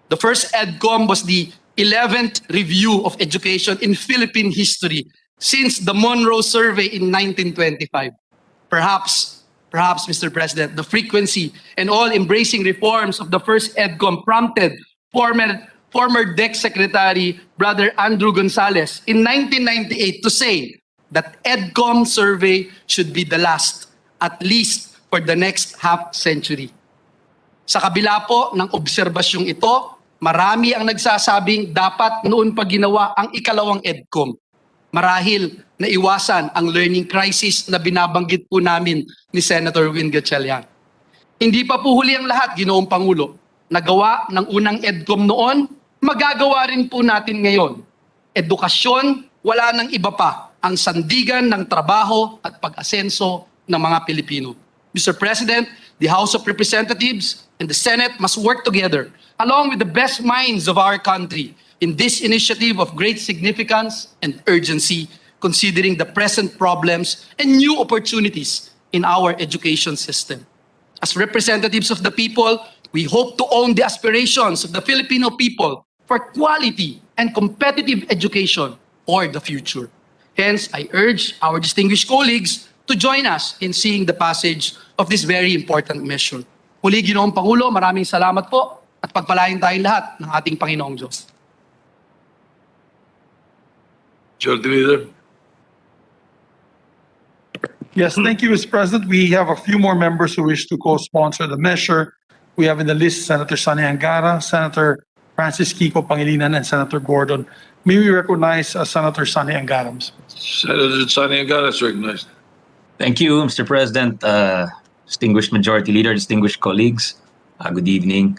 the first EDCOM was the 11th review of education in Philippine history since the Monroe Survey in 1925. Perhaps, Mr. President, the frequency and all-embracing reforms of the first EDCOM prompted former DEC Secretary Brother Andrew Gonzales in 1998 to say that EDCOM survey should be the last, at least for the next half-century. Sa kabila po ng obserbasyong ito, marami ang nagsasabing dapat noon pa ginawa ang ikalawang EDCOM. Marahil naiwasan ang learning crisis na binabanggit po namin ni Senator Win Gatchalian. Hindi pa po huli ang lahat, Ginoong Pangulo. Nagawa ng unang EDCOM noon, magagawa rin po natin ngayon. Edukasyon, wala nang iba pa ang sandigan ng trabaho at pag-asenso ng mga Pilipino. Mr. President, the House of Representatives and the Senate must work together, along with the best minds of our country, in this initiative of great significance and urgency, considering the present problems and new opportunities in our education system. As representatives of the people, we hope to own the aspirations of the Filipino people for quality and competitive education for the future. Hence, I urge our distinguished colleagues to join us in seeing the passage of this very important measure. Muli, Ginoong Pangulo, maraming salamat po at pagpalain tayong lahat ng ating Panginoong Diyos. Majority Leader. Yes, thank you, Mr. President. We have a few more members who wish to co-sponsor the measure. We have in the list Senator Sani Angara, Senator Francis Kiko Pangilinan, and Senator Gordon. May we recognize Senator Sani Angara? Senator Sani Angara is recognized. Thank you, Mr. President, distinguished Majority Leader, distinguished colleagues. Good evening.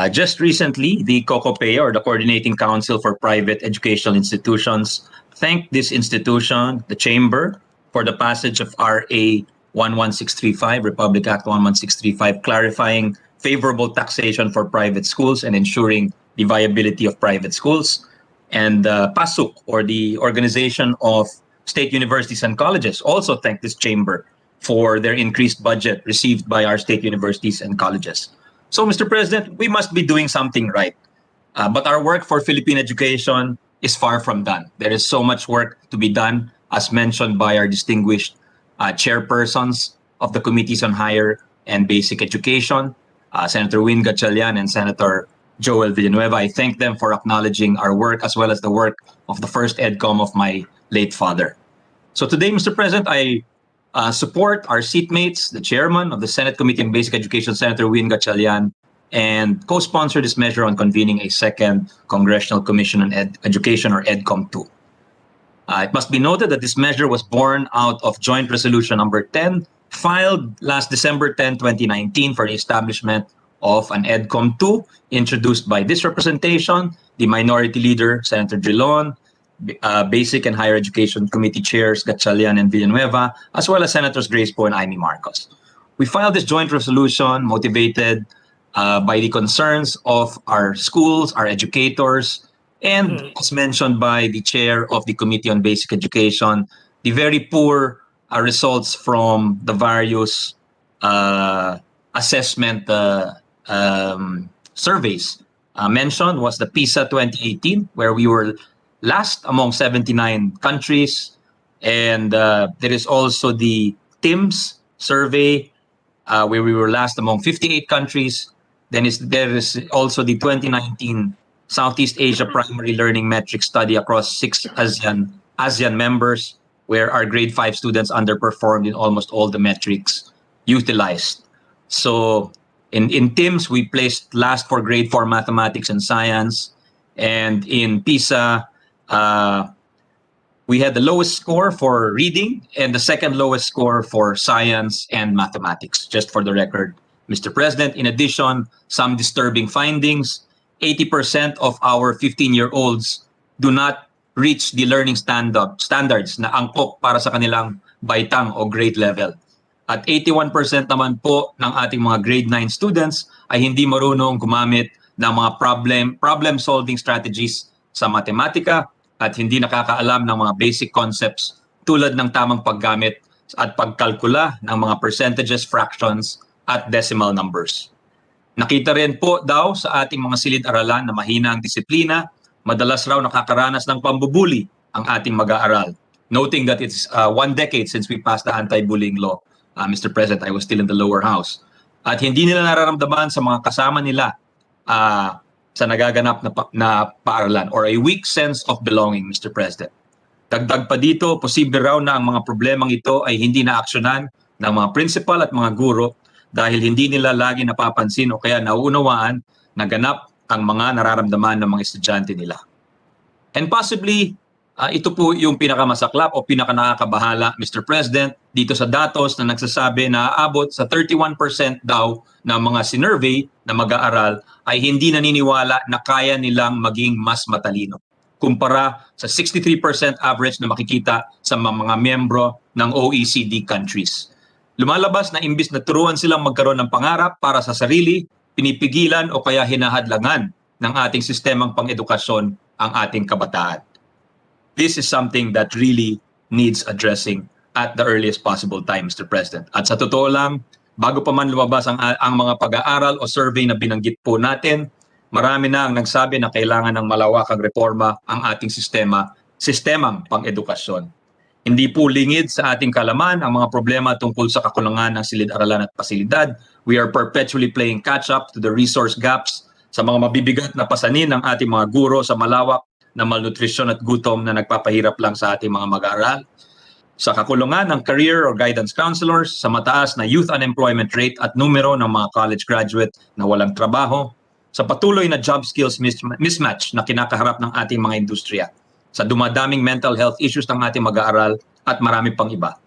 Just recently, the COCOPEA, or the Coordinating Council for Private Educational Institutions, thanked this institution, the Chamber, for the passage of RA 11635, Republic Act 11635, clarifying favorable taxation for private schools and ensuring the viability of private schools. And PASUK, or the Organization of State Universities and Colleges, also thanked this chamber for their increased budget received by our state universities and colleges. So, Mr. President, we must be doing something right. But our work for Philippine education is far from done. There is so much work to be done, as mentioned by our distinguished chairpersons of the Committees on Higher and Basic Education, Senator Win Gatchalian and Senator Joel Villanueva. I thank them for acknowledging our work as well as the work of the first EDCOM of my late father. So today, Mr. President, I support our seatmates, the chairman of the Senate Committee on Basic Education, Senator Win Gatchalian, and co-sponsor this measure on convening a second Congressional Commission on Education, or EDCOM 2. It must be noted that this measure was born out of Joint Resolution number 10, filed last December 10, 2019, for the establishment of an EDCOM 2, introduced by this representation, the Minority Leader, Senator Drilon, Basic and Higher Education Committee Chairs Gatchalian and Villanueva, as well as Senators Grace Poe and Amy Marcos. We filed this joint resolution motivated by the concerns of our schools, our educators, and as mentioned by the chair of the Committee on Basic Education, the very poor results from the various assessment surveys. Mentioned was the PISA 2018, where we were last among 79 countries. And there is also the TIMSS survey, where we were last among 58 countries. Then there is also the 2019 Southeast Asia Primary Learning Metric Study across 6 ASEAN members, where our grade 5 students underperformed in almost all the metrics utilized. So in TIMSS, we placed last for grade 4 mathematics and science. And in PISA, we had the lowest score for reading and the second lowest score for science and mathematics, just for the record, Mr. President. In addition, some disturbing findings: 80% of our 15-year-olds do not reach the learning standards na angkop para sa kanilang baitang o grade level. At 81% naman po ng ating mga grade 9 students ay hindi marunong gumamit ng mga problem-solving strategies sa matematika at hindi nakakaalam ng mga basic concepts tulad ng tamang paggamit at pagkalkula ng mga percentages, fractions, at decimal numbers. Nakita rin po daw sa ating mga silid-aralan na mahina ang disiplina, madalas raw nakakaranas ng pambubuli ang ating mag-aaral. Noting that it's 1 decade since we passed the anti-bullying law, Mr. President, I was still in the lower house. At hindi nila nararamdaman sa mga kasama nila sa nagaganap na paaralan, or a weak sense of belonging, Mr. President. Dagdag pa dito, posible raw na ang mga problemang ito ay hindi na-aksyonan ng mga principal at mga guro dahil hindi nila lagi napapansin o kaya nauunawaan na ganap ang mga nararamdaman ng mga estudyante nila. And possibly, ito po yung pinakamasaklap o pinakanakakabahala, Mr. President, dito sa datos na nagsasabi na aabot sa 31% daw ng mga sinurvey na mag-aaral ay hindi naniniwala na kaya nilang maging mas matalino, kumpara sa 63% average na makikita sa mga miyembro ng OECD countries. Lumalabas na imbis na turuan silang magkaroon ng pangarap para sa sarili, pinipigilan o kaya hinahadlangan ng ating sistemang pang-edukasyon ang ating kabataan. This is something that really needs addressing at the earliest possible time, Mr. President. At sa totoo lang, bago pa man lumabas ang mga pag-aaral o survey na binanggit po natin, marami na ang nagsabi na kailangan ng malawakang reforma ang ating sistemang pang-edukasyon. Hindi po lingid sa ating kalaman ang mga problema tungkol sa kakulangan ng silid-aralan at pasilidad. We are perpetually playing catch-up to the resource gaps sa mga mabibigat na pasanin ng ating mga guro sa malawak na malnutrisyon at gutom na nagpapahirap lang sa ating mga mag-aaral. sa kakulungan ng career or guidance counselors, sa mataas na youth unemployment rate at numero ng mga college graduate na walang trabaho, sa patuloy na job skills mismatch na kinakaharap ng ating mga industriya, sa dumadaming mental health issues ng ating mag-aaral at marami pang iba.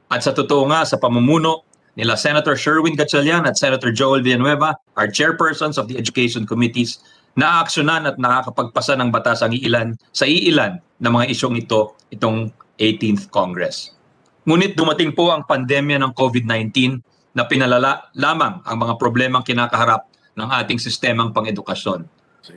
At sa totoo nga, sa pamumuno nila Senator Sherwin Gatchalian at Senator Joel Villanueva, our chairpersons of the education committees, naaaksyonan at nakakapagpasa ng batas ang iilan ng mga isyong itong 18th Congress. Ngunit dumating po ang pandemya ng COVID-19 na pinalala lamang ang mga problemang kinakaharap ng ating sistemang pang-edukasyon.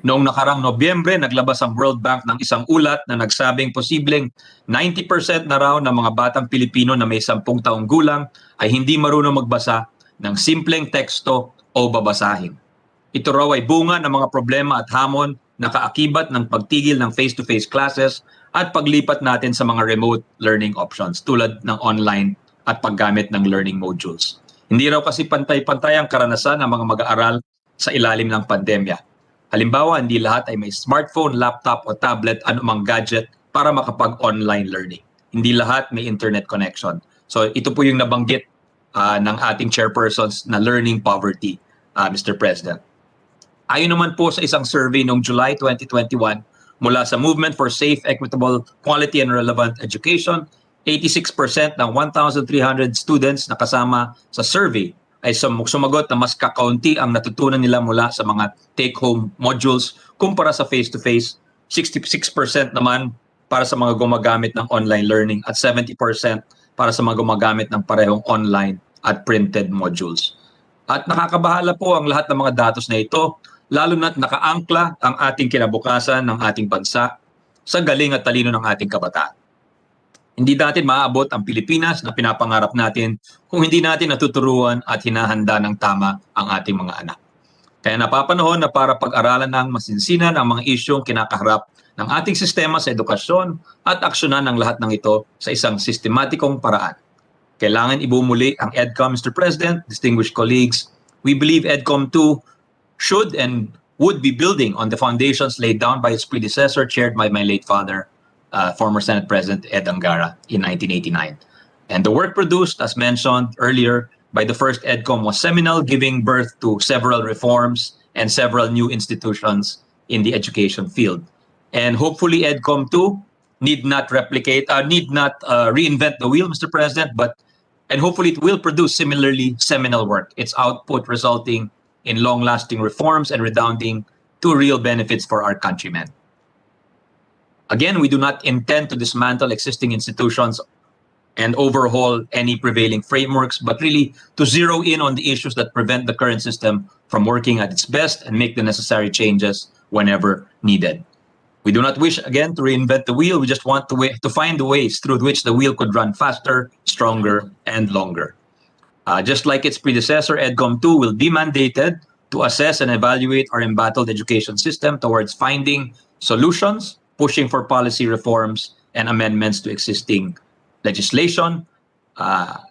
Noong nakarang Nobyembre, naglabas ang World Bank ng isang ulat na nagsabing posibleng 90% na raw ng mga batang Pilipino na may 10 taong gulang ay hindi marunong magbasa ng simpleng teksto o babasahin. Ito raw ay bunga ng mga problema at hamon na kaakibat ng pagtigil ng face-to-face classes at paglipat natin sa mga remote learning options tulad ng online at paggamit ng learning modules. Hindi raw kasi pantay-pantay ang karanasan ng mga mag-aaral sa ilalim ng pandemya. Halimbawa, hindi lahat ay may smartphone, laptop o tablet, anumang gadget para makapag-online learning. Hindi lahat may internet connection. So ito po yung nabanggit ng ating chairpersons na learning poverty, Mr. President. Ayon naman po sa isang survey noong July 2021 mula sa Movement for Safe, Equitable, Quality and Relevant Education, 86% ng 1,300 students na kasama sa survey ay sumagot na mas kakaunti ang natutunan nila mula sa mga take-home modules kumpara sa face-to-face. 66% naman para sa mga gumagamit ng online learning at 70% para sa mga gumagamit ng parehong online at printed modules. At nakakabahala po ang lahat ng mga datos na ito, lalo na't nakaangkla ang ating kinabukasan ng ating bansa sa galing at talino ng ating kabataan. Hindi natin maaabot ang Pilipinas na pinapangarap natin kung hindi natin natuturuan at hinahanda ng tama ang ating mga anak. Kaya napapanahon na para pag-aralan ng masinsinan ang mga isyong kinakaharap ng ating sistema sa edukasyon at aksyonan ng lahat ng ito sa isang sistematikong paraan. Kailangan ibumuli ang EDCOM, Mr. President, distinguished colleagues. We believe EDCOM 2 should and would be building on the foundations laid down by its predecessor, chaired by my late father, former Senate President Ed Angara in 1989. And the work produced, as mentioned earlier, by the first EDCOM was seminal, giving birth to several reforms and several new institutions in the education field. And hopefully EDCOM 2 need not reinvent the wheel, Mr. President, and hopefully it will produce similarly seminal work, its output resulting in long-lasting reforms and redounding to real benefits for our countrymen. Again, we do not intend to dismantle existing institutions and overhaul any prevailing frameworks, but really to zero in on the issues that prevent the current system from working at its best and make the necessary changes whenever needed. We do not wish, again, to reinvent the wheel. We just want to find the ways through which the wheel could run faster, stronger, and longer. Just like its predecessor, EDCOM 2 will be mandated to assess and evaluate our embattled education system towards finding solutions, pushing for policy reforms and amendments to existing legislation.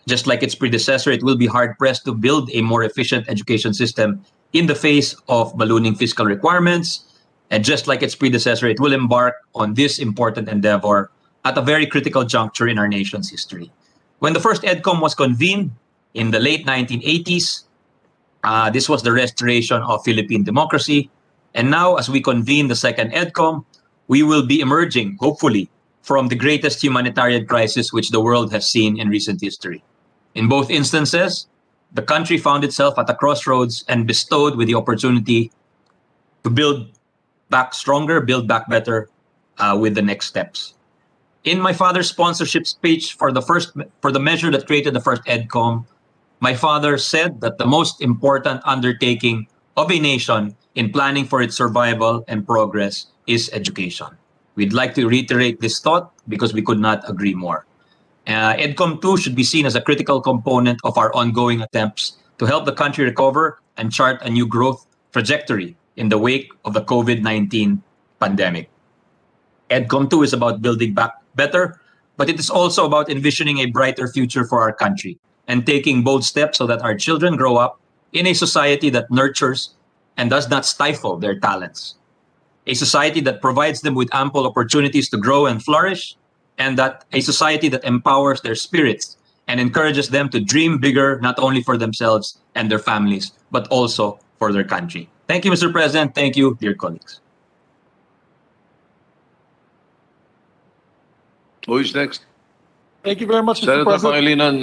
Just like its predecessor, it will be hard-pressed to build a more efficient education system in the face of ballooning fiscal requirements. And just like its predecessor, it will embark on this important endeavor at a very critical juncture in our nation's history. When the first EDCOM was convened in the late 1980s, this was the restoration of Philippine democracy. And now, as we convene the second EDCOM, we will be emerging, hopefully, from the greatest humanitarian crisis which the world has seen in recent history. In both instances, the country found itself at a crossroads and bestowed with the opportunity to build back stronger, build back better with the next steps. In my father's sponsorship speech for the measure that created the first EDCOM, my father said that the most important undertaking of a nation in planning for its survival and progress is education. We'd like to reiterate this thought because we could not agree more. EDCOM 2 should be seen as a critical component of our ongoing attempts to help the country recover and chart a new growth trajectory in the wake of the COVID-19 pandemic. EDCOM 2 is about building back better, but it is also about envisioning a brighter future for our country and taking bold steps so that our children grow up in a society that nurtures and does not stifle their talents. A society that provides them with ample opportunities to grow and flourish, and that a society that empowers their spirits and encourages them to dream bigger, not only for themselves and their families, but also for their country. Thank you, Mr. President. Thank you, dear colleagues. Who is next? Thank you very much, Mr. Senator President. Pangilinan.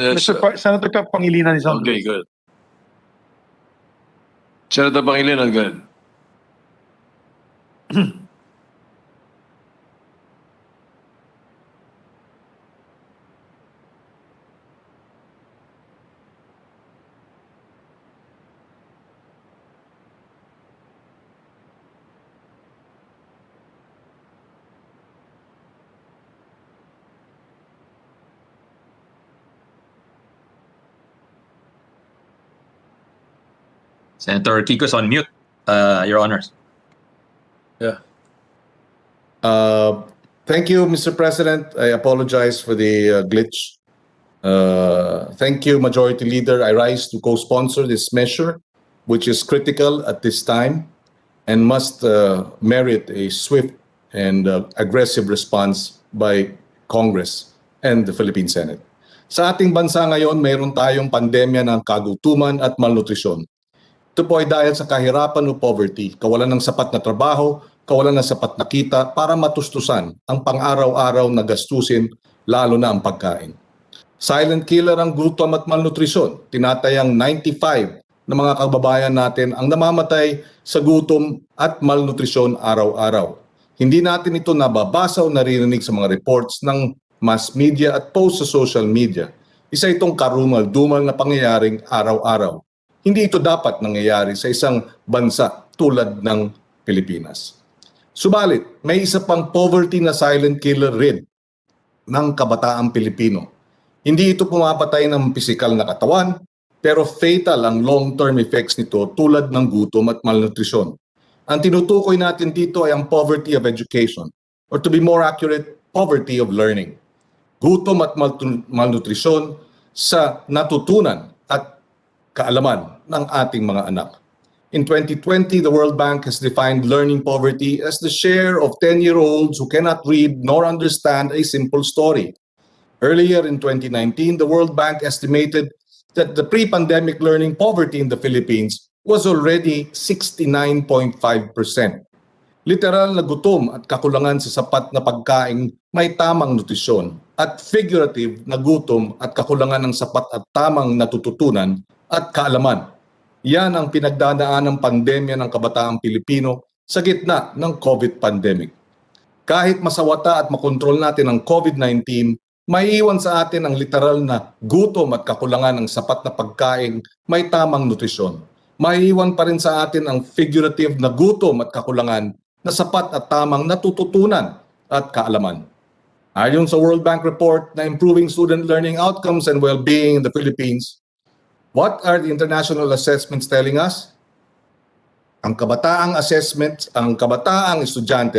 Senator Pangilinan is on. Okay, good. Senator Pangilinan, good. Senator Kiko's on mute, Your Honors. Yeah. Thank you, Mr. President. I apologize for the glitch. Thank you, Majority Leader. I rise to co-sponsor this measure, which is critical at this time and must merit a swift and aggressive response by Congress and the Philippine Senate. Sa ating bansa ngayon, mayroon tayong pandemya ng kagutuman at malnutrisyon. Ito po ay dahil sa kahirapan o poverty, kawalan ng sapat na trabaho, kawalan ng sapat na kita para matustusan ang pang-araw-araw na gastusin, lalo na ang pagkain. Silent killer ang gutom at malnutrisyon. Tinatayang 95 na mga kababayan natin ang namamatay sa gutom at malnutrisyon araw-araw. Hindi natin ito nababasa o naririnig sa mga reports ng mass media at post sa social media. Isa itong karumal-dumal na pangyayaring araw-araw. Hindi ito dapat nangyayari sa isang bansa tulad ng Pilipinas. Subalit, may isa pang poverty na silent killer rin ng kabataang Pilipino. Hindi ito pumapatay ng pisikal na katawan, pero fatal ang long-term effects nito tulad ng gutom at malnutrisyon. Ang tinutukoy natin dito ay ang poverty of education, or to be more accurate, poverty of learning. Gutom at malnutrisyon sa natutunan at kaalaman ng ating mga anak. In 2020, the World Bank has defined learning poverty as the share of 10-year-olds who cannot read nor understand a simple story. Earlier in 2019, the World Bank estimated that the pre-pandemic learning poverty in the Philippines was already 69.5%. Literal na gutom at kakulangan sa sapat na pagkain may tamang nutrisyon at figurative na gutom at kakulangan ng sapat at tamang natututunan at kaalaman. Yan ang pinagdadaan ng pandemya ng kabataang Pilipino sa gitna ng COVID pandemic. Kahit masawata at makontrol natin ang COVID-19, may iwan sa atin ang literal na gutom at kakulangan ng sapat na pagkain may tamang nutrisyon. May iwan pa rin sa atin ang figurative na gutom at kakulangan na sapat at tamang natututunan at kaalaman. Ayon sa World Bank report na Improving Student Learning Outcomes and Well-Being in the Philippines, what are the international assessments telling us? Ang kabataang estudyante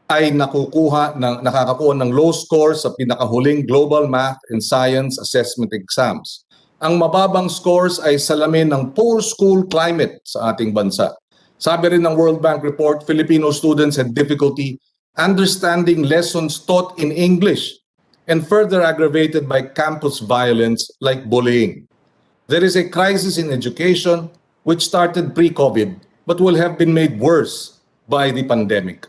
ay nakakakuha ng low score sa pinakahuling Global Math and Science Assessment Exams. Ang mababang scores ay salamin ng poor school climate sa ating bansa. Sabi rin ng World Bank report, Filipino students had difficulty understanding lessons taught in English and further aggravated by campus violence like bullying. There is a crisis in education which started pre-COVID but will have been made worse by the pandemic.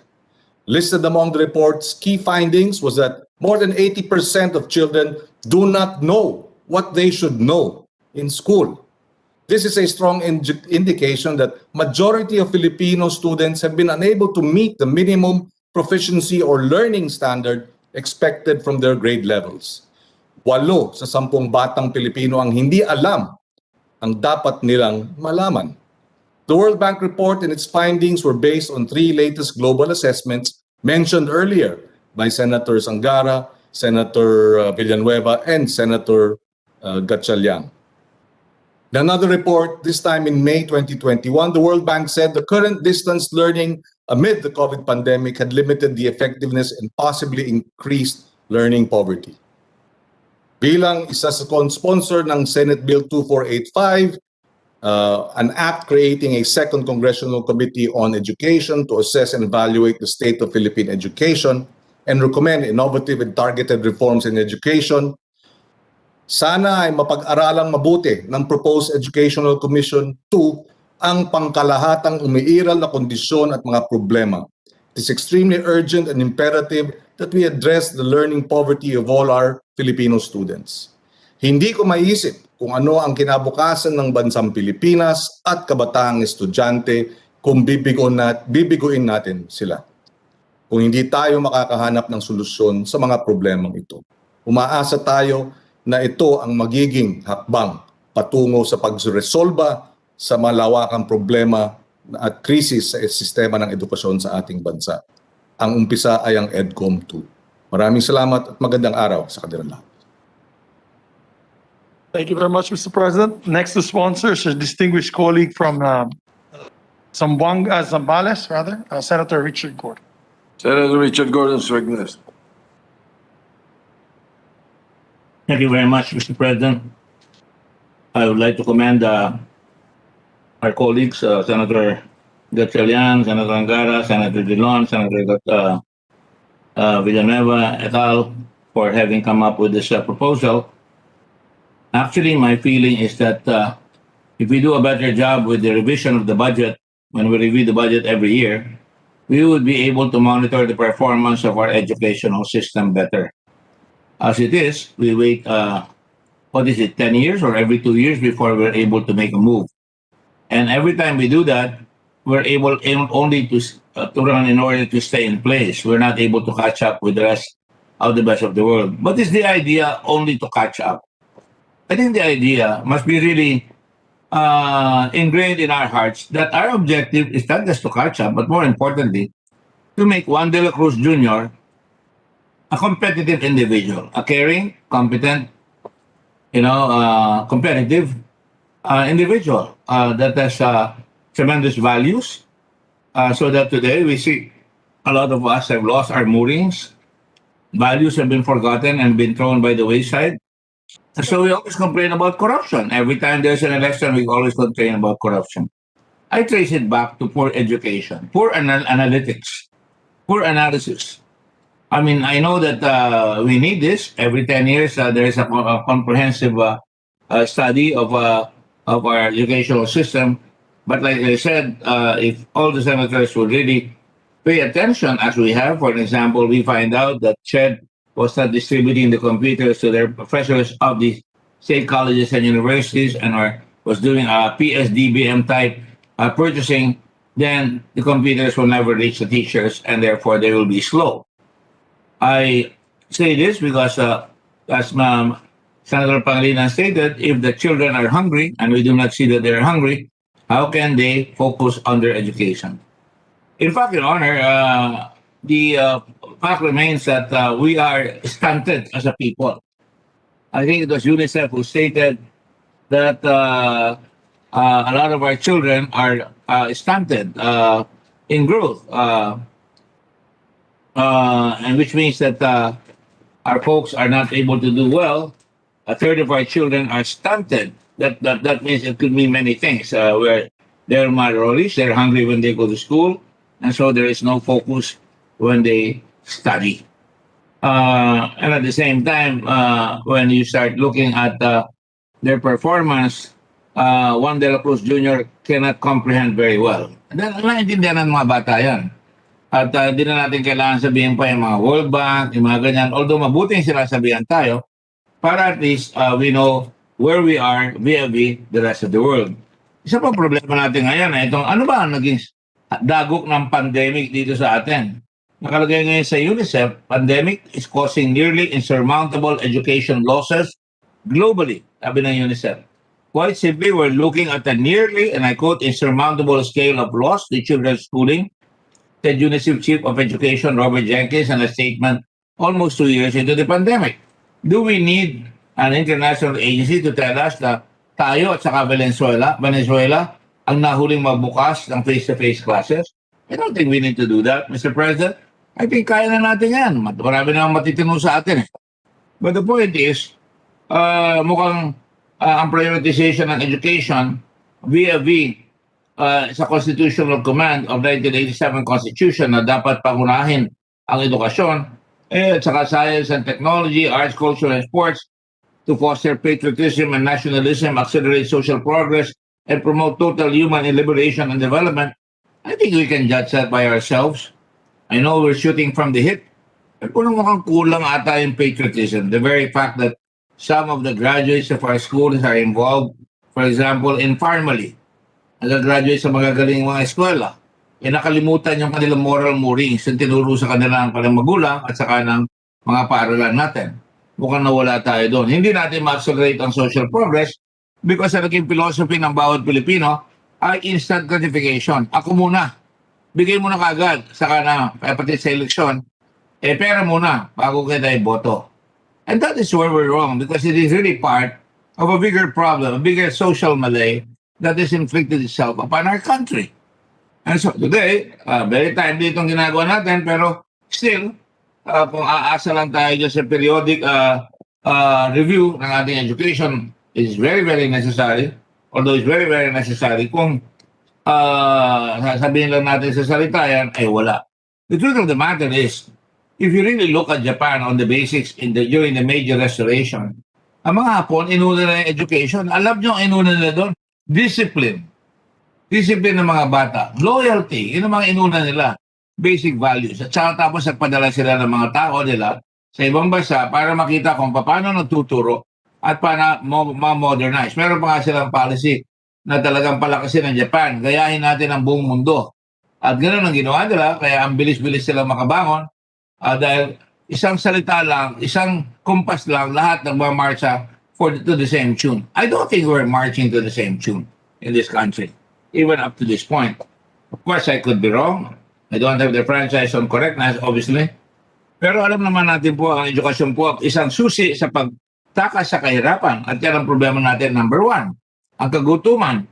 Listed among the report's key findings was that more than 80% of children do not know what they should know in school. This is a strong indication that majority of Filipino students have been unable to meet the minimum proficiency or learning standard expected from their grade levels. 8 sa 10 batang Pilipino ang hindi alam ang dapat nilang malaman. The World Bank report and its findings were based on 3 latest global assessments mentioned earlier by Senator Sangara, Senator Villanueva, and Senator Gatchalian. In another report, this time in May 2021, the World Bank said the current distance learning amid the COVID pandemic had limited the effectiveness and possibly increased learning poverty. Bilang isa sa sponsor ng Senate Bill 2485, an act creating a second Congressional Committee on Education to assess and evaluate the state of Philippine education, and recommend innovative and targeted reforms in education. Sana ay mapag-aralang mabuti ng Proposed Educational Commission 2 ang pangkalahatang umiiral na kondisyon at mga problema. It is extremely urgent and imperative that we address the learning poverty of all our Filipino students. Hindi ko maiisip kung ano ang kinabukasan ng bansang Pilipinas at kabataang estudyante kung bibiguin natin sila. Kung hindi tayo makakahanap ng solusyon sa mga problemang ito. Umaasa tayo na ito ang magiging hakbang patungo sa pagresolba sa malawakang problema at krisis sa sistema ng edukasyon sa ating bansa. Ang umpisa ay ang EDCOM 2. Maraming salamat at magandang araw sa kanilang lahat. Thank you very much, Mr. President. Next to sponsor is a distinguished colleague from Zambales, Senator Richard Gordon. Senator Richard Gordon is recognized. Thank you very much, Mr. President. I would like to commend our colleagues, Senator Gatchalian, Senator Angara, Senator Dillon, Senator Villanueva et al. For having come up with this proposal. Actually, my feeling is that if we do a better job with the revision of the budget, when we review the budget every year, we would be able to monitor the performance of our educational system better. As it is, we wait, 10 years or every 2 years before we're able to make a move. And every time we do that, we're able only to run in order to stay in place. We're not able to catch up with the rest of the best of the world. But is the idea only to catch up? I think the idea must be really ingrained in our hearts that our objective is not just to catch up, but more importantly, to make Juan de la Cruz Jr. a competitive individual, a caring, competent, competitive individual that has tremendous values. So that today we see a lot of us have lost our moorings. Values have been forgotten and been thrown by the wayside. So we always complain about corruption. Every time there's an election, we always complain about corruption. I trace it back to poor education, poor analytics, poor analysis. I mean, I know that we need this. Every 10 years, there is a comprehensive study of our educational system. But like I said, if all the senators would really pay attention, as we have, for example, we find out that CHED was not distributing the computers to their professors of the state colleges and universities and was doing a PSDBM type purchasing, then the computers will never reach the teachers and therefore they will be slow. I say this because, as Senator Pangilinan stated, if the children are hungry and we do not see that they're hungry, how can they focus on their education? In fact, Your Honor, the fact remains that we are stunted as a people. I think it was UNICEF who stated that a lot of our children are stunted in growth, and which means that our folks are not able to do well. A third of our children are stunted. That means it could mean many things. Where they're malnourished, they're hungry when they go to school, and so there is no focus when they study. And at the same time, when you start looking at their performance, Juan de la Cruz Jr. cannot comprehend very well. Naintindihan ng mga bata yan. At hindi na natin kailangan sabihin pa yung mga World Bank, yung mga ganyan. Although mabuting sinasabihan tayo, para at least we know where we are vis-a-vis the rest of the world. Isa pa problema natin ngayon, itong ano ba ang naging dagok ng pandemic dito sa atin? Nakalagay ngayon sa UNICEF, pandemic is causing nearly insurmountable education losses globally, sabi ng UNICEF. Quite simply, we're looking at a nearly, and I quote, insurmountable scale of loss to children's schooling, said UNICEF Chief of Education Robert Jenkins in a statement almost 2 years into the pandemic. Do we need an international agency to tell us na tayo at saka Venezuela ang nahuling magbukas ng face-to-face classes? I don't think we need to do that, Mr. President. I think kaya na natin yan. Marami na matitino sa atin. But the point is, mukhang ang prioritization ng education vis-a-vis sa Constitutional Command of 1987 Constitution na dapat pangunahin ang edukasyon at saka science and technology, arts, culture, and sports to foster patriotism and nationalism, accelerate social progress, and promote total human liberation and development. I think we can judge that by ourselves. I know we're shooting from the hip, pero kung mukhang kulang ata yung patriotism, the very fact that some of the graduates of our schools are involved, for example, in Farmally, nag-graduate sa magagaling mga eskwela, nakalimutan yung kanilang moral moorings yung tinuro sa kanila ng kanilang magulang at saka ng mga paaralan natin. Mukhang nawala tayo doon. Hindi natin ma-accelerate ang social progress because sa naging philosophy ng bawat Pilipino ay instant gratification. Ako muna. Bigay mo na kagad. Saka na, pati sa eleksyon, pera muna bago kita iboto. And that is where we're wrong because it is really part of a bigger problem, a bigger social malaise that is inflicted itself upon our country. And so today, very timely itong ginagawa natin, pero still, kung aasa lang tayo dyan sa periodic review ng ating education, is very, very necessary. Although it's very, very necessary. Kung sasabihin lang natin sa salita yan, ay wala. The truth of the matter is, if you really look at Japan on the basics during the Meiji Restoration, ang mga Hapon, inuna na yung education. Alam nyo ang inuna nila doon? Discipline. Discipline ng mga bata. Loyalty. Yun ang mga inuna nila. Basic values. At saka tapos nagpadala sila ng mga tao nila sa ibang bansa para makita kung paano nagtuturo at paano ma-modernize. Meron pa nga silang policy na talagang palakasin ng Japan. Gayahin natin ang buong mundo. At ganoon ang ginawa nila, kaya ang bilis-bilis sila makabangon. Dahil isang salita lang, isang kumpas lang, lahat nagmamarcha to the same tune. I don't think we're marching to the same tune in this country, even up to this point. Of course, I could be wrong. I don't have the franchise on correctness, obviously. Pero alam naman natin po, ang edukasyon po isang susi sa pagtakas sa kahirapan. At yan ang problema natin, number one. Ang kagutuman,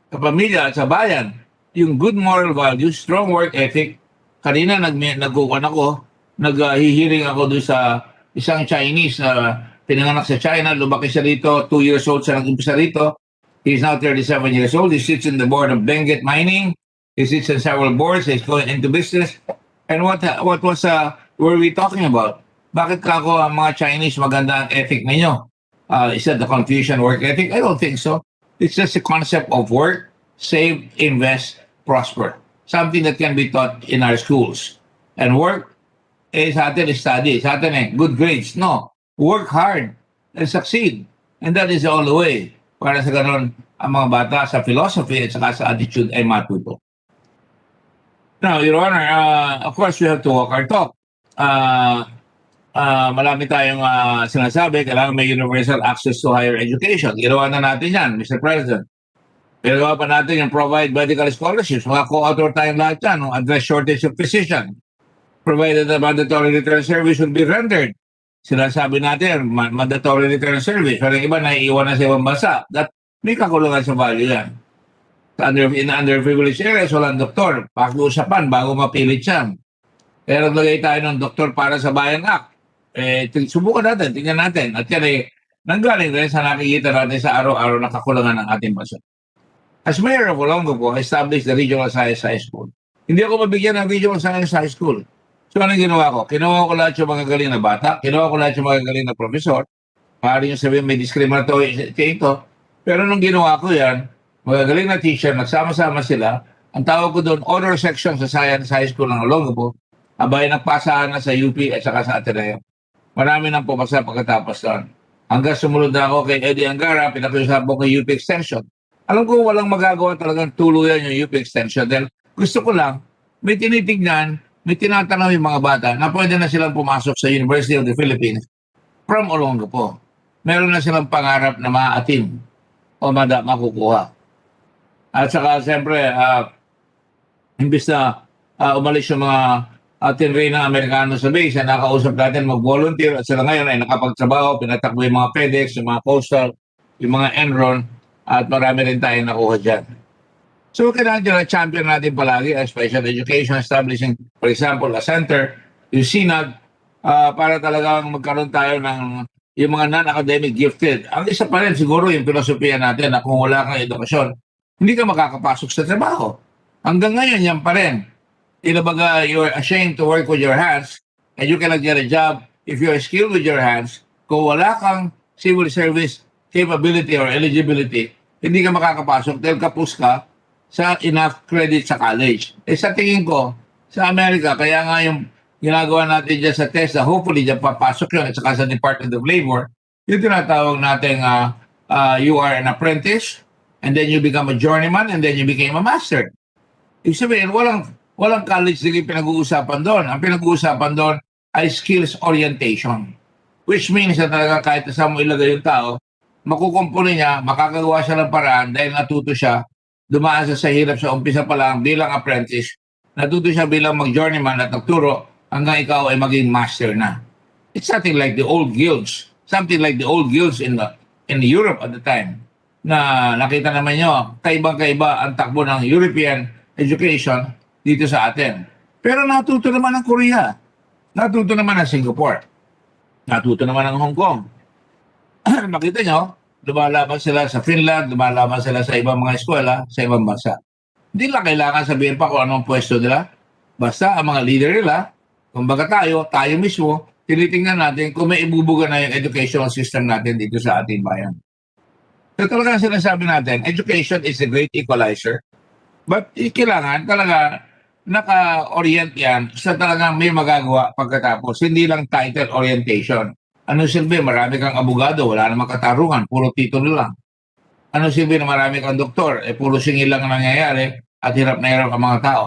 kapamilya at sa bayan, yung good moral values, strong work ethic. Kanina nagkukuhan ako, naghihiring ako doon sa isang Chinese na pinanganak sa China, lumaki siya rito, 2 years old siya nag-umpisa rito. He's now 37 years old. He sits in the board of Benguet Mining. He sits in several boards. He's going into business. And what were we talking about? Bakit kako ang mga Chinese maganda ang ethic ninyo? Is that the Confucian work ethic? I don't think so. It's just a concept of work, save, invest, prosper. Something that can be taught in our schools. And work, sa atin is study. Sa atin good grades. No. Work hard and succeed. And that is the only way para sa ganun ang mga bata sa philosophy at saka sa attitude ay matuto. Now, Your Honor, of course, we have to walk our talk. Marami tayong sinasabi, kailangan may universal access to higher education. Ginawa na natin yan, Mr. President. Ginawa pa natin yung provide medical scholarships. Mga co-author tayong lahat yan, address shortage of physician. Provided the mandatory return service will be rendered. Sinasabi natin, mandatory return service. Pero yung iba naiiwan na sa ibang bansa. That may kakulangan sa value yan. In underprivileged areas, walang doktor. Pag-uusapan bago mapilit siya. Kaya naglagay tayo ng doktor para sa Bayan Act. Subukan natin, tingnan natin. At yan nanggaling rin sa nakikita natin sa araw-araw na kakulangan ng ating bansa. As Mayor of Olongapo, I established the Regional Science High School. Hindi ako mabigyan ng Regional Science High School. So anong ginawa ko? Kinuha ko lahat yung mga galing na bata, kinuha ko lahat yung mga galing na profesor. Maaari nyo sabihin may discriminatory ito. Pero nung ginawa ko yan, mga galing na teacher, nagsama-sama sila. Ang tawag ko doon, honor section sa Science High School ng Olongapo. Abay, nagpasahan na sa UP at saka sa Ateneo. Marami nang pumasa pagkatapos doon. Hanggang sumunod na ako kay Eddie Angara, pinakiusap ko kay UP Extension. Alam ko walang magagawa talagang tuluyan yung UP Extension. Dahil gusto ko lang, may tinitignan, may tinatanong yung mga bata na pwede na silang pumasok sa University of the Philippines from Olongapo. Meron na silang pangarap na maatim o makukuha. At saka, siyempre, imbis na umalis yung mga tinray na Amerikano sa base, na nakausap natin mag-volunteer at sila ngayon ay nakapagtrabaho, pinatakbo yung mga FedEx, yung mga Coastal, yung mga Enron, at marami rin tayong nakuha dyan. So, kailangan dyan na champion natin palagi ang special education, establishing, for example, a center, yung SINAG, para talagang magkaroon tayo ng yung mga non-academic gifted. Ang isa pa rin siguro yung filosofiya natin na kung wala kang edukasyon, hindi ka makakapasok sa trabaho. Hanggang ngayon, yan pa rin. Ilabaga, you're ashamed to work with your hands, and you cannot get a job if you're skilled with your hands. Kung wala kang civil service capability or eligibility, hindi ka makakapasok dahil kapos ka sa enough credit sa college. Sa tingin ko, sa Amerika, kaya nga yung ginagawa natin dyan sa TESDA, hopefully dyan papasok yun at saka sa Department of Labor, yung tinatawag natin you are an apprentice and then you become a journeyman and then you became a master. Ibig sabihin, walang college degree pinag-uusapan doon. Ang pinag-uusapan doon ay skills orientation. Which means na talaga kahit saan mo ilagay yung tao, makukumpuni niya, makakagawa siya ng paraan dahil natuto siya, dumaan sa hirap sa umpisa pa lang bilang apprentice, natuto siya bilang mag-journeyman at nagturo hanggang ikaw ay maging master na. It's something like the old guilds. Something like the old guilds in Europe at the time. Na nakita naman nyo, kaibang-kaiba ang takbo ng European education dito sa atin. Pero natuto naman ng Korea. Natuto naman ng Singapore. Natuto naman ng Hong Kong. Makita nyo, lumalaban sila sa Finland, lumalaban sila sa ibang mga eskwela, sa ibang bansa. Hindi lang kailangan sabihin pa kung anong pwesto nila. Basta ang mga leader nila, kumbaga tayo mismo, tinitingnan natin kung may ibubuga na yung educational system natin dito sa ating bayan. So talaga sinasabi natin, education is a great equalizer. But kailangan talaga naka-orient yan sa talagang may magagawa pagkatapos. Hindi lang title orientation. Ano silbi? Marami kang abogado, wala namang katarungan, puro titulo lang. Ano silbi na marami kang doktor? Puro singil lang ang nangyayari at hirap na hirap ang mga tao.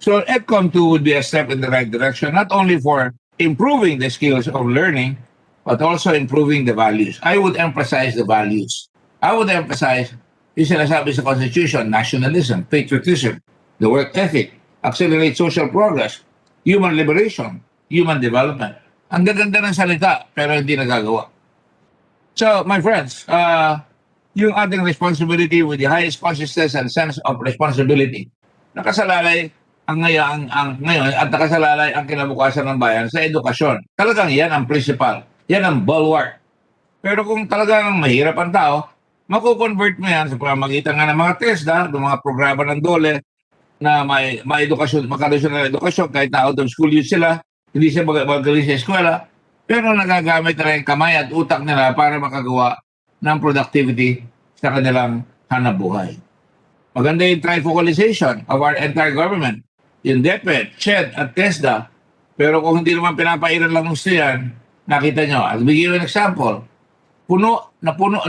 So EdCom 2 would be a step in the right direction, not only for improving the skills of learning, but also improving the values. I would emphasize the values. I would emphasize yung sinasabi sa Constitution, nationalism, patriotism, the work ethic, accelerate social progress, human liberation, human development. Ang gaganda ng salita, pero hindi nagagawa. So, my friends, yung ating responsibility with the highest consciousness and sense of responsibility, nakasalalay ngayon at nakasalalay ang kinabukasan ng bayan sa edukasyon. Talagang yan ang principal. Yan ang bulwark. Pero kung talagang mahirap ang tao, makukonvert mo yan sa pamamagitan nga ng mga TESDA, ng mga programa ng DOLE, na may edukasyon, makadasyon ng edukasyon, kahit na out of school youth sila, hindi siya magaling sa eskwela, pero nagagamit na rin kamay at utak nila para makagawa ng productivity sa kanilang hanapbuhay. Maganda yung trifocalization of our entire government, yung DepEd, CHED at TESDA, pero kung hindi naman pinapairan lang gusto yan, nakita nyo, I'll give you an example. Puno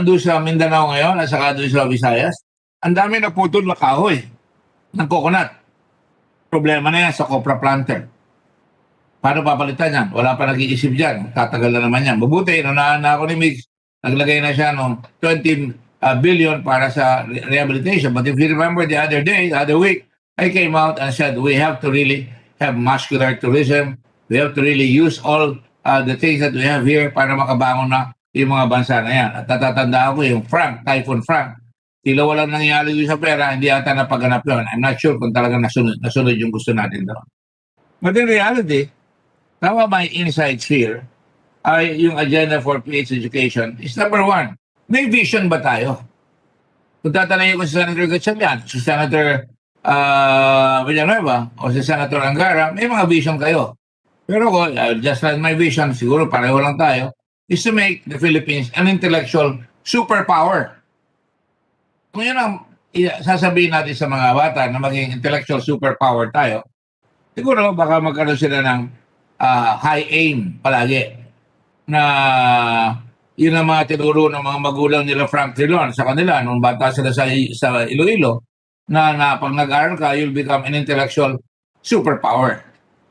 doon sa Mindanao ngayon at saka doon sa Visayas, ang dami na putol na kahoy ng coconut. Problema na yan sa copra planter. Paano papalitan yan? Wala pa nag-iisip dyan. Tatagal na naman yan. Mabuti, nunahan na ako ni Mix, naglagay na siya ng 20 billion para sa rehabilitation. But if you remember the other week, I came out and said we have to really have muscular tourism. We have to really use all the things that we have here para makabangon na yung mga bansa na yan. At natatandaan ko yung Typhoon Frank. Tila walang nangyari doon sa pera, hindi ata napaganap yun. I'm not sure kung talagang nasunod yung gusto natin doon. But in reality, tama my insights here ay yung agenda for PH education is number one. May vision ba tayo? Kung tatanayin ko si Senator Gatchalian, si Senator Villanueva, o si Senator Angara, may mga vision kayo. Pero ko, just like my vision, siguro pareho lang tayo, is to make the Philippines an intellectual superpower. Kung yun ang sasabihin natin sa mga bata na maging intellectual superpower tayo, siguro baka magkaroon sila ng high aim palagi na yun ang mga tinuro ng mga magulang nila Frank Trilon sa kanila nung bata sila sa Iloilo na pag nag-aaral ka, you'll become an intellectual superpower.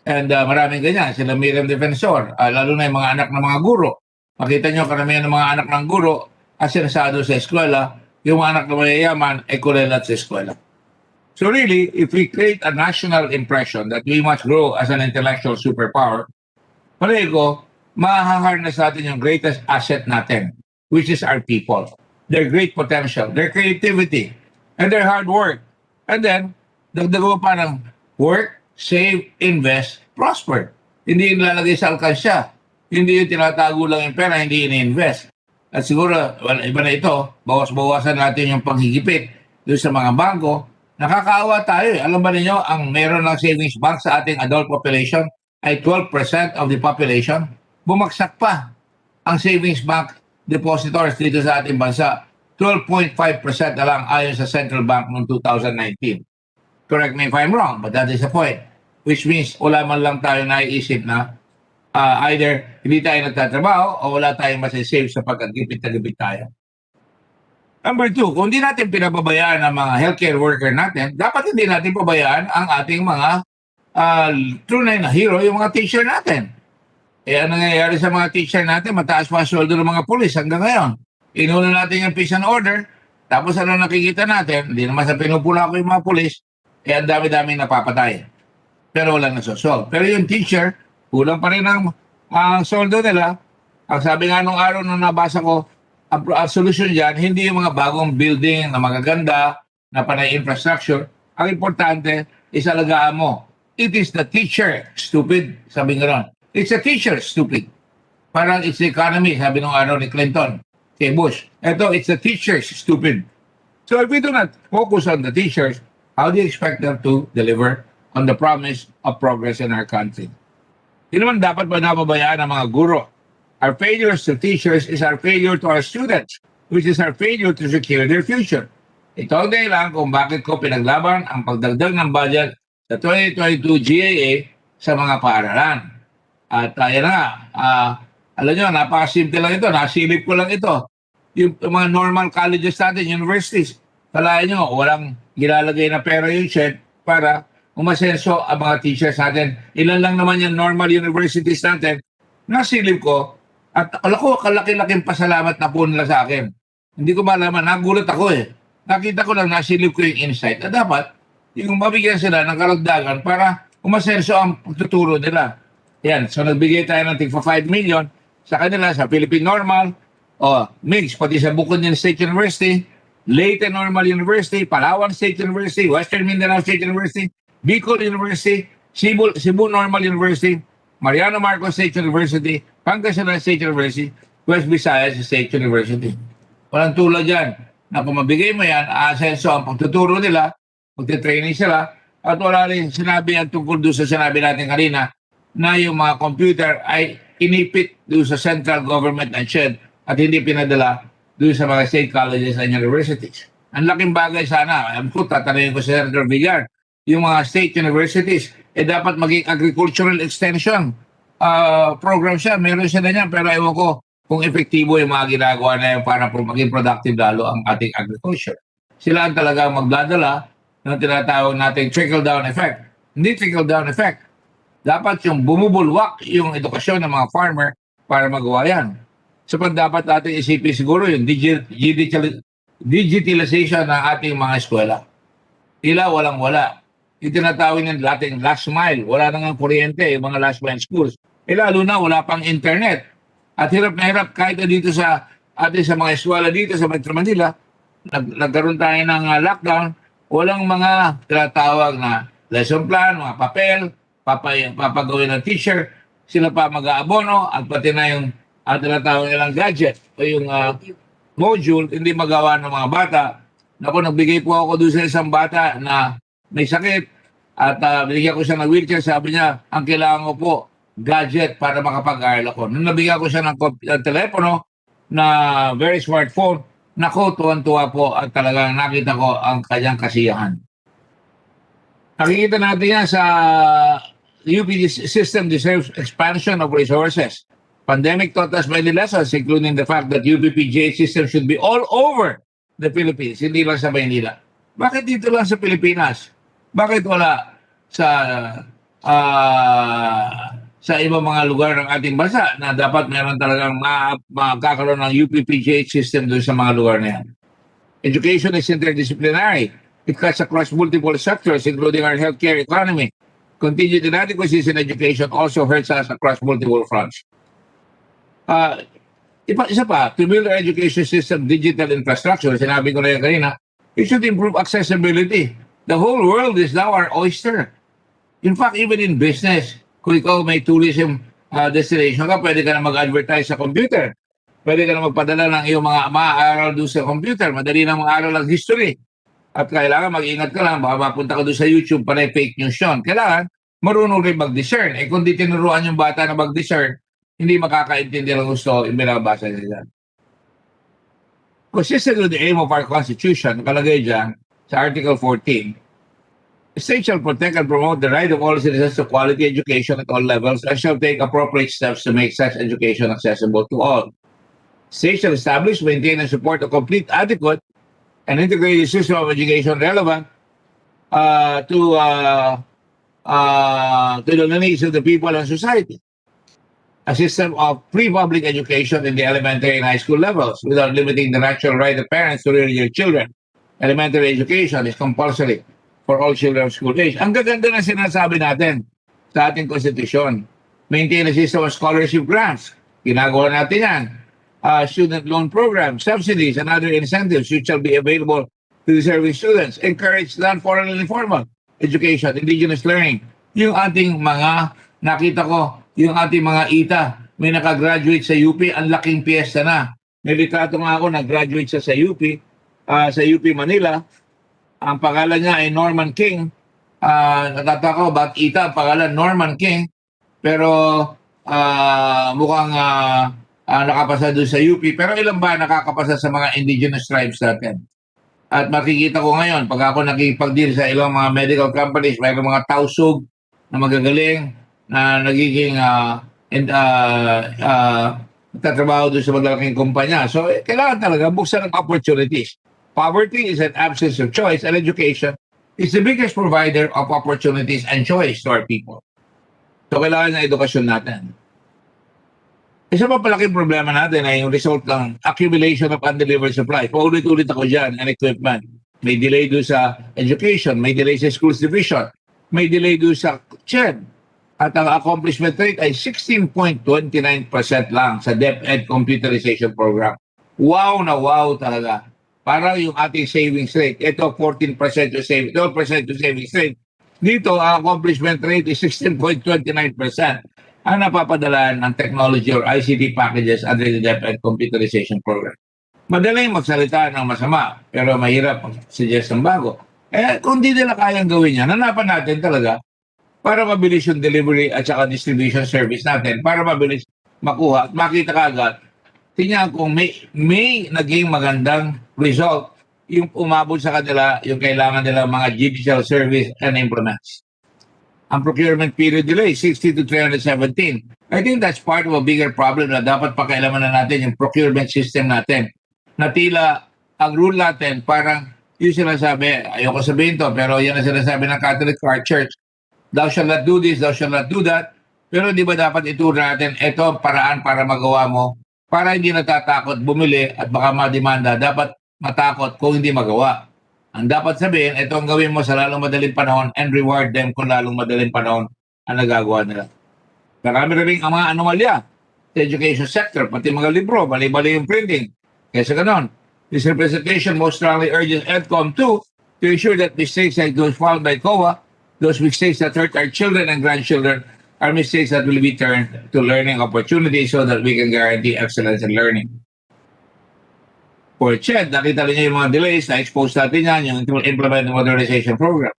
And maraming ganyan, sila Miriam Defensor, lalo na yung mga anak ng mga guro. Makita nyo, karamihan ng mga anak ng guro, asenasado sa eskwela, yung mga anak ng mayayaman, ay kulelat sa eskwela. So really, if we create a national impression that we must grow as an intellectual superpower, palagi ko, mahaharness natin yung greatest asset natin, which is our people. Their great potential, their creativity, and their hard work. And then, dagdago pa ng work, save, invest, prosper. Hindi yung lalagay sa alkansya. Hindi yung tinatago lang yung pera, hindi ini-invest. At siguro, iba na ito, bawas-bawasan natin yung panghigipit doon sa mga bangko. Nakakaawa tayo. Alam ba ninyo, ang meron ng savings bank sa ating adult population ay 12% of the population, bumagsak pa ang savings bank depositors dito sa ating bansa. 12.5% na lang ayon sa Central Bank noong 2019. Correct me if I'm wrong, but that is the point. Which means wala man lang tayo naiisip na either hindi tayo nagtatrabaho o wala tayong masasave sapagkat gipit na gipit tayo. Number two, kung hindi natin pinababayaan ang mga healthcare worker natin, dapat hindi natin pabayaan ang ating mga tunay na hero, yung mga teacher natin. Ano nangyayari sa mga teacher natin? Mataas pa ang sweldo ng mga pulis hanggang ngayon. Inuna natin yung peace and order, tapos ano nakikita natin, hindi naman sa pinupula ko yung mga pulis, ang dami-daming napapatay. Pero walang nasosolve. Pero yung teacher, kulang pa rin ang sweldo nila. Ang sabi nga nung araw nung nabasa ko, ang solusyon dyan, hindi yung mga bagong building na magaganda, na panay infrastructure. Ang importante, isalagaan mo. It is the teacher, stupid, sabi nga ron. It's the teacher, stupid. Parang it's the economy, sabi nung araw ni Clinton, kay Bush. Ito, it's the teachers, stupid. So if we do not focus on the teachers, how do you expect them to deliver on the promise of progress in our country? Hindi naman dapat ba napabayaan ang mga guro? Our failures to teachers is our failure to our students, which is our failure to secure their future. Ito ang dahilan kung bakit ko pinaglaban ang pagdagdag ng budget sa 2022 GAA sa mga paaralan. At ayan na, alam nyo, napakasimple lang ito, nasilip ko lang ito. Yung mga normal colleges natin, universities, kalahin nyo, walang gilalagay na pera yung check para umasenso ang mga teachers natin. Ilan lang naman yung normal universities natin, nasilip ko, at ako, kalaki-laking pasalamat na po nila sa akin. Hindi ko malaman, nagulat ako eh. Nakita ko lang, nasilip ko yung insight na dapat, yung mabigyan sila ng karagdagan para umasenso ang pagtuturo nila. Yan, so nagbigay tayo ng tig 5 million sa kanila, sa Philippine Normal, MIGS, pati sa Bukidnon State University, Leyte Normal University, Palawan State University, Western Mindanao State University, Bicol University, Cebu Normal University, Mariano Marcos State University, Pangasinan State University, West Visayas State University. Walang tulad dyan na kung mabigay mo yan, aasenso ang pagtuturo nila, magte-training sila, at wala rin sinabi ang tungkol doon sa sinabi natin kanina na yung mga computer ay inipit doon sa central government and SHED at hindi pinadala doon sa mga state colleges and universities. Ang laking bagay sana, alam ko, tatanungin ko sa Senator Villar, yung mga state universities, dapat maging agricultural extension program siya. Meron siya na yan, pero ewan ko kung epektibo yung mga ginagawa na yan para maging productive lalo ang ating agriculture. Sila ang talagang magdadala ng tinatawag nating trickle-down effect. Hindi trickle-down effect. Dapat yung bumubulwak yung edukasyon ng mga farmer para magawa yan. So dapat natin isipin siguro yung digitalization ng ating mga eskwela. Tila walang-wala. Yung tinatawag ng dating last mile, wala nang kuryente, yung mga last mile schools. Lalo na wala pang internet. At hirap na hirap kahit dito sa mga eskwela dito sa Metro Manila, nagkaroon tayo ng lockdown, walang mga tinatawag na lesson plan, mga papel, papagawin ng teacher, sila pa mag-aabono at pati na yung tinatawag nilang gadget o yung module, hindi magawa ng mga bata. Naku, nagbigay po ako doon sa isang bata na may sakit at binigyan ko siya ng wheelchair. Sabi niya, ang kailangan ko po, gadget para makapag-aral ako. Nung nabigyan ko siya ng telepono na very smartphone, naku, tuwan-tuwa po at talagang nakita ko ang kanyang kasiyahan. Nakikita natin yan sa UP system deserves expansion of resources. Pandemic taught us many lessons, including the fact that UPPGH system should be all over the Philippines, hindi lang sa Maynila. Bakit dito lang sa Pilipinas? Bakit wala sa ibang mga lugar ng ating bansa na dapat meron talagang magkakaroon ng UPPGH system doon sa mga lugar na yan? Education is interdisciplinary. It cuts across multiple sectors, including our healthcare economy. Continued inadequacies in education also hurts us across multiple fronts. Isa pa, to build our education system digital infrastructure, sinabi ko na yan kanina, it should improve accessibility. The whole world is now our oyster. In fact, even in business, kung ikaw may tourism destination ka, pwede ka na mag-advertise sa computer. Pwede ka na magpadala ng iyong mga aaral doon sa computer. Madali na mag-aaral ang history. At kailangan mag-ingat ka lang, baka mapunta ka doon sa YouTube, panay fake news yun. Kailangan marunong rin mag-discern. Eh kung di tinuruan yung bata na mag-discern, hindi makakaintindi ang gusto yung binabasa nila. Consistent with the aim of our Constitution, nakalagay dyan sa Article 14, the state shall protect and promote the right of all citizens to quality education at all levels and shall take appropriate steps to make such education accessible to all. State shall establish, maintain, and support a complete, adequate, and integrated system of education relevant to the needs of the people and society. A system of free public education in the elementary and high school levels without limiting the natural right of parents to rear their children. Elementary education is compulsory for all children of school age. Ang gaganda na sinasabi natin sa ating konstitusyon. Maintain a system of scholarship grants. Ginagawa natin yan. Student loan program, subsidies, and other incentives which shall be available to deserving students. Encourage non-formal and informal education, indigenous learning. Yung ating mga, nakita ko, yung ating mga ita, may nakagraduate sa UP, ang laking piyesta na. May litrato nga ako, nag-graduate siya sa UP Manila. Ang pangalan niya ay Norman King. Natataka ko, bakit ita, ang pangalan Norman King. Pero mukhang nakapasa doon sa UP. Pero ilan ba nakakapasa sa mga indigenous tribes natin? At makikita ko ngayon, pag ako nakikipag-deal sa ilang mga medical companies, mayroong mga tausog na magagaling, na nagiging tatrabaho doon sa maglaking kumpanya. So, kailangan talaga buksan ng opportunities. Poverty is an absence of choice, and education is the biggest provider of opportunities and choice to our people. So, kailangan ng edukasyon natin. Isa pa palaking problema natin ay yung result ng accumulation of undelivered supply. Paulit-ulit ako dyan, and equipment. May delay doon sa education, may delay sa schools division, may delay doon sa CHED. At ang accomplishment rate ay 16.29% lang sa DepEd computerization program. Wow na wow talaga. Parang yung ating savings rate. Ito 14% yung savings, 12% yung savings rate. Dito, ang accomplishment rate is 16.29%. Ang napapadalaan ng technology or ICT packages under the DepEd computerization program. Madaling magsalita ng masama, pero mahirap mag-suggest ng bago. Eh, kung di nila kayang gawin yan, hanapan natin talaga para mabilis yung delivery at saka distribution service natin, para mabilis makuha at makita ka agad. Tingnan kung may naging magandang result yung umabot sa kanila yung kailangan nila mga digital service and implements. Ang procurement period delay, 60 to 317. I think that's part of a bigger problem na dapat pakailaman na natin yung procurement system natin. Na tila ang rule natin parang yung sinasabi, ayoko sabihin to, pero yan ang sinasabi ng Catholic Church, thou shall not do this, thou shall not do that. Pero di ba dapat ituro natin, ito ang paraan para magawa mo, para hindi natatakot bumili at baka mademanda, dapat matakot kung hindi magawa. Ang dapat sabihin, ito ang gawin mo sa lalong madaling panahon and reward them kung lalong madaling panahon ang nagagawa nila. Marami rin ang mga anomalya sa education sector, pati mga libro, mali-mali yung printing. Kaya sa ganon, this representation most strongly urges EDCOM to ensure that mistakes like those found by COA, those mistakes that hurt our children and grandchildren, are mistakes that will be turned to learning opportunities so that we can guarantee excellence in learning. For CHED, nakita niyo yung mga delays, na-expose natin yan, yung implement the modernization program.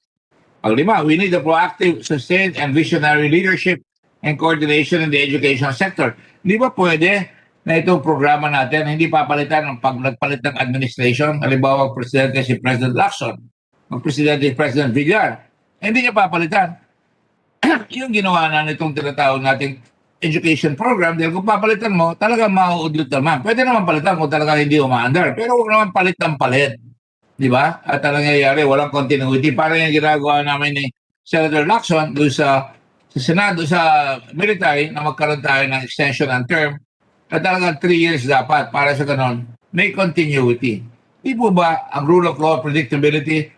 Panglima, we need a proactive, sustained, and visionary leadership and coordination in the education sector. Di ba pwede na itong programa natin, hindi papalitan ng pag nagpalit ng administration, halimbawa presidente si President Lacson, mag-presidente si President Villar, hindi niya papalitan. Yung ginawa na nitong tinatawag nating education program, dahil kung papalitan mo, talaga mauudlot naman. Pwede naman palitan kung talaga hindi umaandar, pero huwag naman palit ng palit. Di ba? At ang nangyayari, walang continuity. Parang yung ginagawa namin ni Senator Lacson doon sa Senado, sa military, na magkaroon tayo ng extension ng term, at talagang 3 years dapat para sa ganon, may continuity. Di po ba ang rule of law, predictability,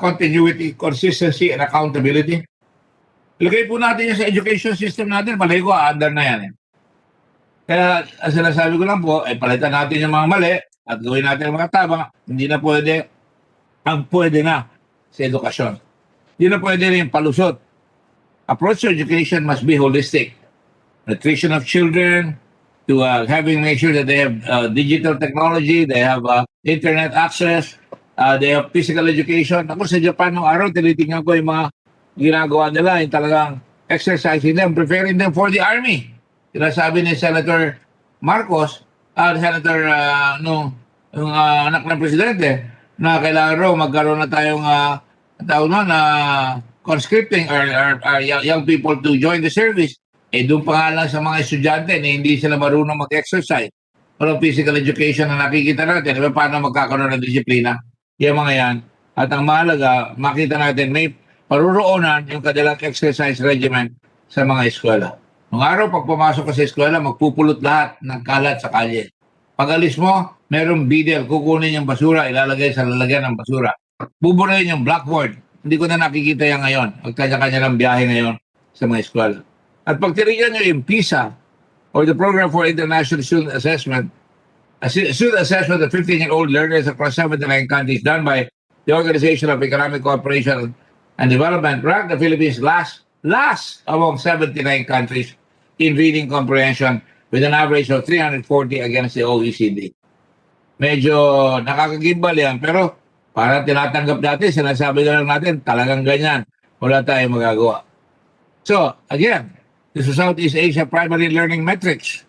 continuity, consistency, and accountability? Ilagay po natin yan sa education system natin, palagi ko, under na yan. Kaya, ang sinasabi ko lang po, palitan natin yung mga mali at gawin natin yung mga tama. Hindi na pwede, ang pwede na sa edukasyon. Hindi na pwede rin palusot. Approach to education must be holistic. Nutrition of children, to having make sure that they have digital technology, they have internet access, they have physical education. Ako sa Japan, nung araw, tinitingnan ko yung mga ginagawa nila yung talagang exercising them, preparing them for the army. Sinasabi ni Senator Marcos, Senator yung anak ng presidente, na kailangan raw magkaroon na tayong tawag nun, conscripting or young people to join the service. Doon pa nga lang sa mga estudyante na hindi sila marunong mag-exercise. Walang physical education na nakikita natin. Paano magkakaroon ng disiplina? Yung mga yan. At ang mahalaga, makita natin may paruroonan yung kanilang exercise regimen sa mga eskwela. Nung araw, pag pumasok ka sa eskwela, magpupulot lahat ng kalat sa kalye. Pag alis mo, merong bidel, kukunin yung basura, ilalagay sa lalagyan ng basura. Buburayin yung blackboard. Hindi ko na nakikita yan ngayon. Magkanya-kanya ng biyahe ngayon sa mga eskwela. At pag tinignan nyo yung PISA, or the Program for International Student Assessment, a student assessment of 15-year-old learners across 79 countries done by the Organization of Economic Cooperation and Development, ranked the Philippines last among 79 countries in reading comprehension with an average of 340 against the OECD. Medyo nakakagimbal yan, pero para tinatanggap natin, sinasabi na lang natin, talagang ganyan. Wala tayong magagawa. So, again, this is Southeast Asia primary learning metrics.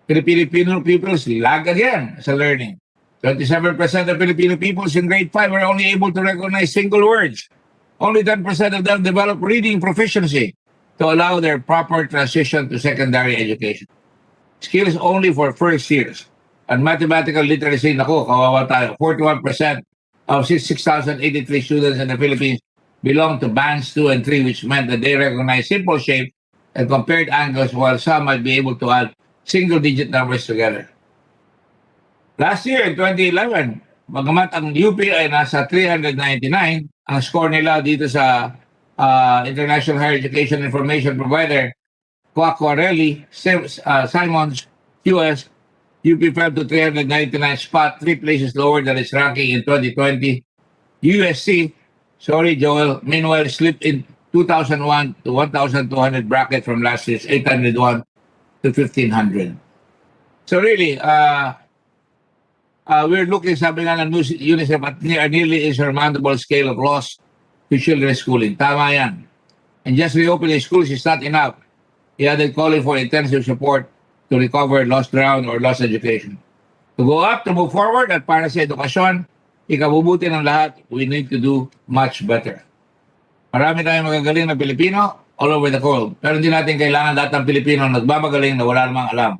Filipino pupils lag again sa learning. 27% of Filipino pupils in grade 5 are only able to recognize single words. Only 10% of them develop reading proficiency to allow their proper transition to secondary education. Skills only for first years. And mathematical literacy, nako, kawawa tayo. 41% of 6,083 students in the Philippines belong to bands 2 and 3, which meant that they recognize simple shape and compared angles, while some might be able to add single-digit numbers together. Last year, in 2011, bagamat ang UP ay nasa 399, ang score nila dito sa International Higher Education Information Provider, Quacquarelli, Simons, US, UP fell to 399 spot, 3 places lower than its ranking in 2020. USC, sorry Joel, meanwhile slipped in 2001 to 1,200 bracket from last year's 801 to 1,500. So really, we're looking, sabi nga ng UNICEF, at nearly insurmountable scale of loss to children's schooling. Tama yan. And just reopening schools is not enough. He added calling for intensive support to recover lost ground or lost education. To go up, to move forward, at para sa edukasyon, ikabubuti ng lahat, we need to do much better. Marami tayong magagaling na Pilipino all over the world. Pero hindi natin kailangan lahat ng Pilipino nagmamagaling na wala namang alam.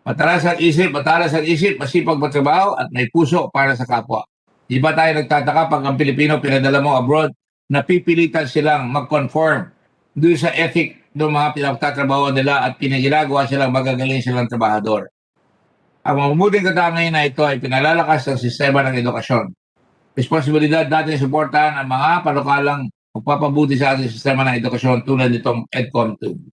Matalas ang isip, masipag magtrabaho at may puso para sa kapwa. Di ba tayo nagtataka pag ang Pilipino pinadala mo abroad, napipilitan silang mag-conform doon sa ethic ng mga pinagtatrabaho nila at pinagilagawa silang magagaling silang trabahador. Ang mamuting katangayin na ito ay pinalalakas ng sistema ng edukasyon. Responsibilidad natin suportahan ang mga panukalang magpapabuti sa ating sistema ng edukasyon tulad nitong EDCOM 2. In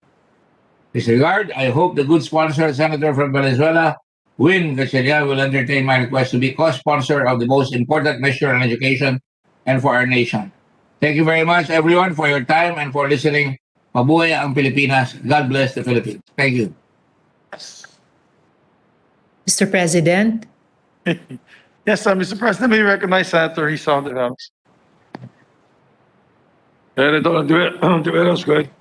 this regard, I hope the good sponsor, Senator from Venezuela, Win Gatchalian, will entertain my request to be co-sponsor of the most important measure on education and for our nation. Thank you very much, everyone, for your time and for listening. Mabuhay ang Pilipinas. God bless the Philippines. Thank you. Mr. President? Yes, Mr. President, may recognize Senator Risa on the House. Senator Duelos, go ahead.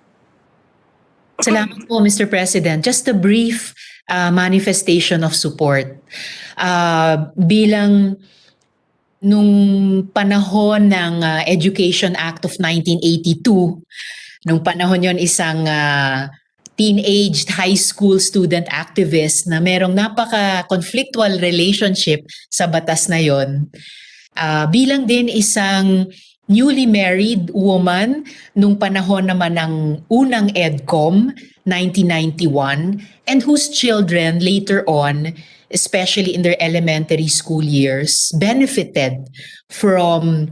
Salamat po, Mr. President. Just a brief manifestation of support. Bilang nung panahon ng Education Act of 1982, nung panahon yon isang teenaged high school student activist na merong napaka-conflictual relationship sa batas na yon. Bilang din isang newly married woman nung panahon naman ng unang EDCOM, 1991, and whose children later on, especially in their elementary school years, benefited from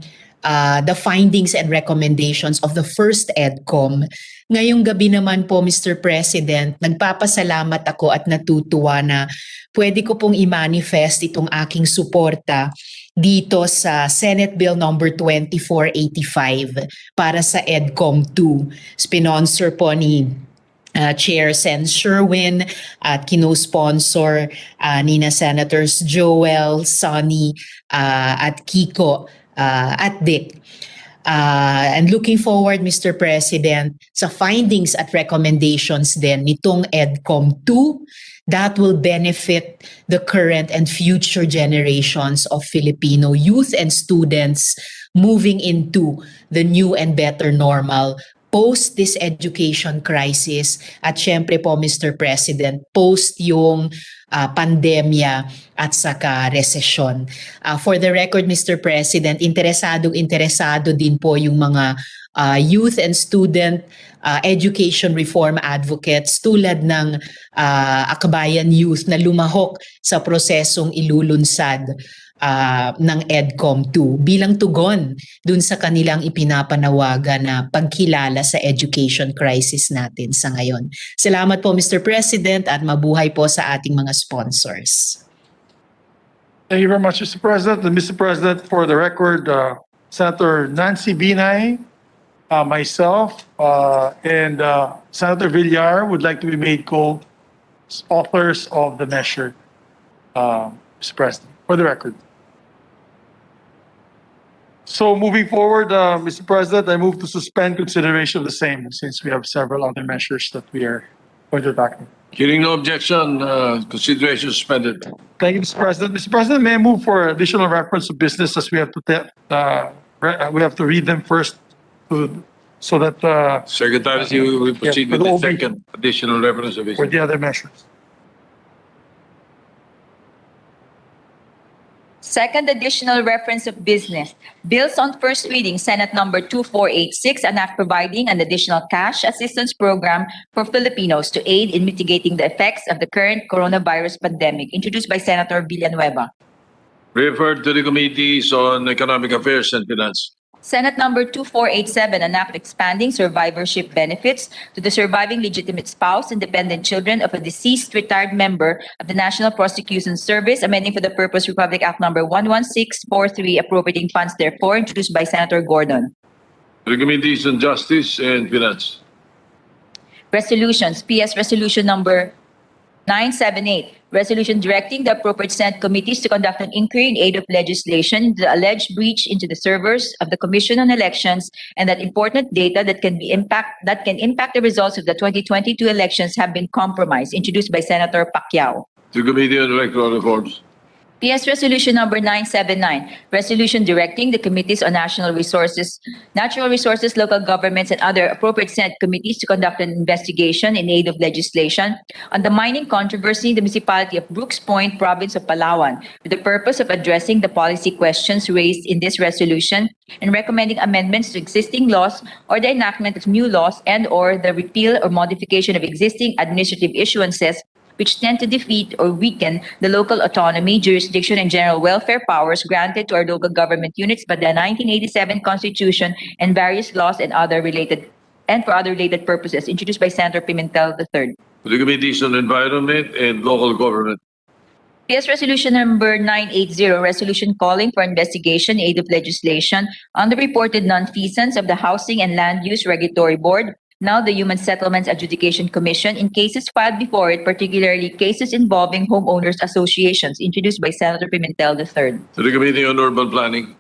the findings and recommendations of the first EDCOM. Ngayong gabi naman po, Mr. President, nagpapasalamat ako at natutuwa na pwede ko pong i-manifest itong aking suporta dito sa Senate Bill number 2485 para sa EDCOM 2. Sponsor po ni Chair Sen Sherwin at kino-sponsor nina Senators Joel, Sonny at Kiko at Dick. And looking forward, Mr. President, sa findings at recommendations din nitong EDCOM 2 that will benefit the current and future generations of Filipino youth and students moving into the new and better normal post this education crisis at syempre po, Mr. President, post yung pandemya at saka resesyon. For the record, Mr. President, interesado din po yung mga youth and student education reform advocates tulad ng Akbayan Youth na lumahok sa prosesong ilulunsad ng EDCOM 2 bilang tugon dun sa kanilang ipinapanawagan na pagkilala sa education crisis natin sa ngayon. Salamat po, Mr. President, at mabuhay po sa ating mga sponsors. Thank you very much, Mr. President. And Mr. President, for the record, Senator Nancy Binay, myself, and Senator Villar would like to be made co-authors of the measure, Mr. President, for the record. So moving forward, Mr. President, I move to suspend consideration of the same since we have several other measures that we are going to tackle. Hearing no objection, consideration suspended. Thank you, Mr. President. Mr. President, may I move for additional reference to business as we have to read them first so that Secretary, you will proceed for with the the OB. second additional reference of for business. the other measures. Second additional reference of business. Bills on first reading, Senate number 2486, an act providing an additional cash assistance program for Filipinos to aid in mitigating the effects of the current coronavirus pandemic, introduced by Senator Villanueva. Referred to the Committees on Economic Affairs and Finance. Senate number 2487, an act expanding survivorship benefits to the surviving legitimate spouse and dependent children of a deceased retired member of the National Prosecution Service, amending for the purpose Republic Act number 11643, appropriating funds therefore, introduced by Senator Gordon. To the Committees on Justice and Finance. Resolutions, PS Resolution number 978, resolution directing the appropriate Senate committees to conduct an inquiry in aid of legislation into the alleged breach into the servers of the Commission on Elections, and that important data that can impact the results of the 2022 elections have been compromised, introduced by Senator Pacquiao. To the Committee on Electoral Reforms. PS Resolution number 979, resolution directing the committees on natural resources, local governments, and other appropriate Senate committees to conduct an investigation in aid of legislation on the mining controversy in the municipality of Brooks Point, province of Palawan, with the purpose of addressing the policy questions raised in this resolution and recommending amendments to existing laws or the enactment of new laws and/or the repeal or modification of existing administrative issuances which tend to defeat or weaken the local autonomy, jurisdiction, and general welfare powers granted to our local government units by the 1987 Constitution and various laws and for other related purposes, introduced by Senator Pimentel III. To the Committees on Environment and Local Government. PS Resolution number 980, resolution calling for investigation in aid of legislation on the reported nonfeasance of the Housing and Land Use Regulatory Board, now the Human Settlements Adjudication Commission, in cases filed before it, particularly cases involving homeowners associations, introduced by Senator Pimentel III. To the Committee on Urban Planning.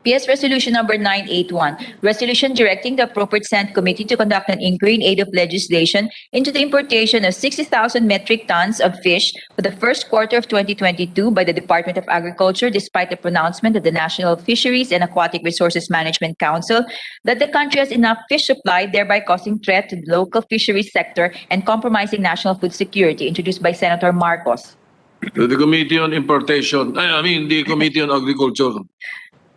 PS Resolution number 981, resolution directing the appropriate Senate committee to conduct an inquiry in aid of legislation into the importation of 60,000 metric tons of fish for the first quarter of 2022 by the Department of Agriculture, despite the pronouncement of the National Fisheries and Aquatic Resources Management Council that the country has enough fish supply, thereby causing threat to the local fisheries sector and compromising national food security, introduced by Senator Marcos. To the Committee on Importation, the Committee on Agriculture.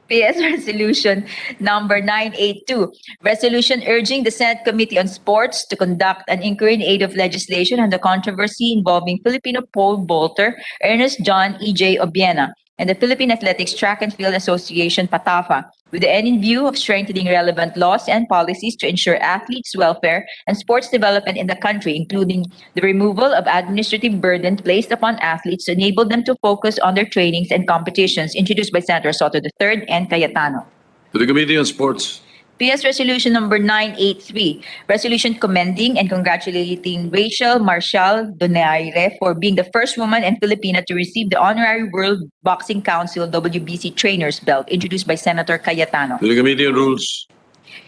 PS Resolution number 982, resolution urging the Senate Committee on Sports to conduct an inquiry in aid of legislation on the controversy involving Filipino pole vaulter Ernest John E.J. Obiena and the Philippine Athletics Track and Field Association, PATAFA, with the end in view of strengthening relevant laws and policies to ensure athletes' welfare and sports development in the country, including the removal of administrative burden placed upon athletes to enable them to focus on their trainings and competitions, introduced by Senator Soto III and Cayetano. To the Committee on Sports. PS Resolution number 983, resolution commending and congratulating Rachel Marcial Donaire for being the first woman and Filipina to receive the Honorary World Boxing Council WBC Trainer's Belt, introduced by Senator Cayetano. To the Committee on Rules.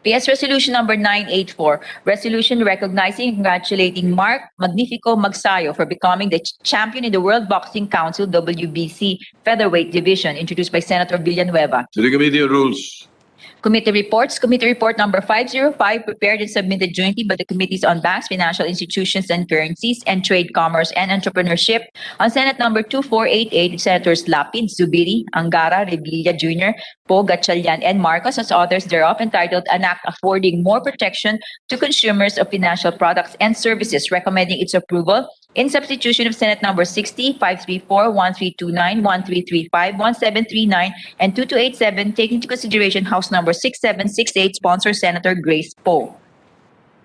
PS Resolution number 984, resolution recognizing and congratulating Mark Magnifico Magsayo for becoming the champion in the World Boxing Council WBC Featherweight Division, introduced by Senator Villanueva. To the Committee on Rules. Committee reports. Committee report number 505, prepared and submitted jointly by the Committees on Banks, Financial Institutions and Currencies, and Trade, Commerce, and Entrepreneurship on Senate number 2488, with Senators Lapid, Zubiri, Angara, Revilla Jr., Poe, Gatchalian, and Marcos as authors thereof, entitled An Act Affording More Protection to Consumers of Financial Products and Services, recommending its approval in substitution of Senate number 60, 534, 1329, 1335, 1739, and 2287, taking into consideration House number 6768, sponsor Senator Grace Poe.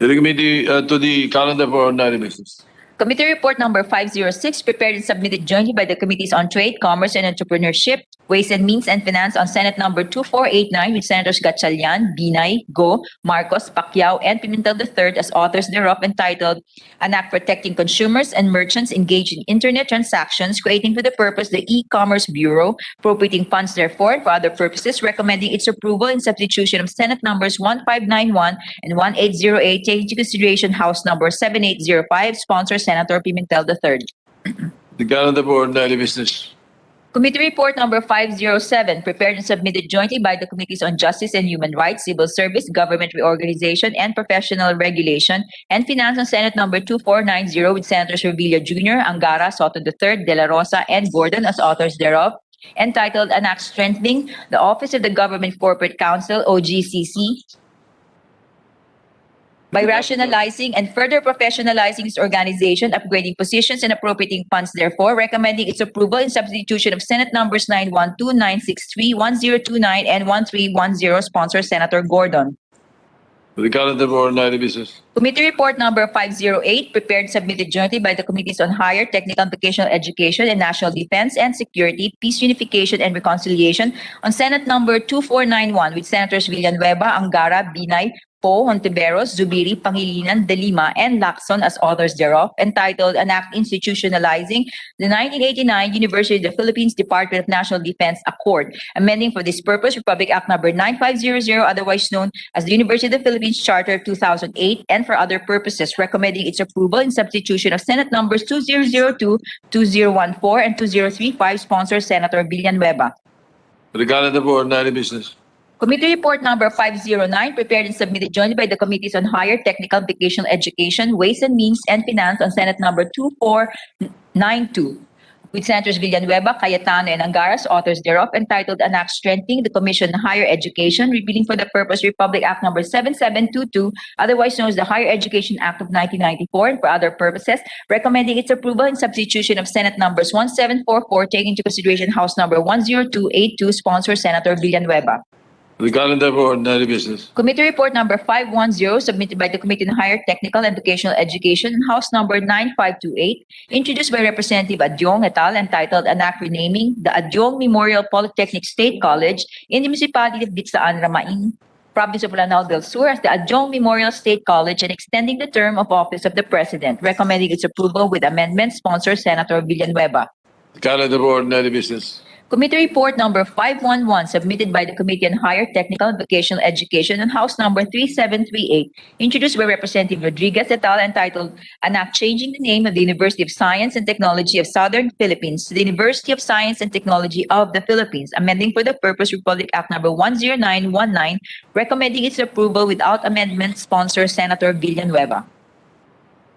To the Committee, to the calendar for ordinary business. Committee report number 506, prepared and submitted jointly by the Committees on Trade, Commerce, and Entrepreneurship, Ways and Means and Finance on Senate number 2489, with Senators Gatchalian, Binay, Go, Marcos, Pacquiao, and Pimentel III as authors thereof, entitled An Act Protecting Consumers and Merchants Engaged in Internet Transactions, creating for the purpose the E-Commerce Bureau, appropriating funds therefore and for other purposes, recommending its approval in substitution of Senate numbers 1591 and 1808, taking into consideration House number 7805, sponsor Senator Pimentel III. The calendar for ordinary business. Committee report number 507, prepared and submitted jointly by the Committees on Justice and Human Rights, Civil Service, Government Reorganization, and Professional Regulation, and Finance on Senate number 2490, with Senators Revilla Jr., Angara, Soto III, De La Rosa, and Gordon as authors thereof, entitled An Act Strengthening the Office of the Government Corporate Counsel, OGCC, by rationalizing and further professionalizing its organization, upgrading positions, and appropriating funds therefore, recommending its approval in substitution of Senate numbers 912, 963, 1029, and 1310, sponsor Senator Gordon. To the calendar for ordinary business. Committee report number 508, prepared and submitted jointly by the Committees on Higher Technical and Vocational Education and National Defense and Security, Peace, Unification, and Reconciliation on Senate number 2491, with Senators Villanueva, Angara, Binay, Poe, Hontiveros, Zubiri, Pangilinan, De Lima, and Lacson as authors thereof, entitled An Act Institutionalizing the 1989 University of the Philippines Department of National Defense Accord, amending for this purpose Republic Act number 9500, otherwise known as the University of the Philippines Charter of 2008, and for other purposes, recommending its approval in substitution of Senate numbers 2002, 2014, and 2035, sponsor Senator Villanueva. To the calendar for ordinary business. Committee report number 509, prepared and submitted jointly by the Committees on Higher Technical and Vocational Education, Ways and Means, and Finance on Senate number 2492, with Senators Villanueva, Cayetano, and Angaras, authors thereof, entitled An Act Strengthening the Commission on Higher Education, repealing for the purpose Republic Act number 7722, otherwise known as the Higher Education Act of 1994, and for other purposes, recommending its approval in substitution of Senate numbers 1744, taking into consideration House number 10282, sponsor Senator Villanueva. The calendar for ordinary business. Committee report number 510, submitted by the Committee on Higher Technical and Vocational Education, House number 9528, introduced by Representative Adyong et al., entitled An Act Renaming the Adyong Memorial Polytechnic State College in the Municipality of Bitsaan, Ramain, Province of Lanao del Sur, as the Adyong Memorial State College, and extending the term of office of the President, recommending its approval with amendments, sponsor Senator Villanueva. The calendar for ordinary business. Committee report number 511, submitted by the Committee on Higher Technical and Vocational Education on House number 3738, introduced by Representative Rodriguez et al., entitled An Act Changing the Name of the University of Science and Technology of Southern Philippines to the University of Science and Technology of the Philippines, amending for the purpose Republic Act number 10919, recommending its approval without amendment, sponsor Senator Villanueva.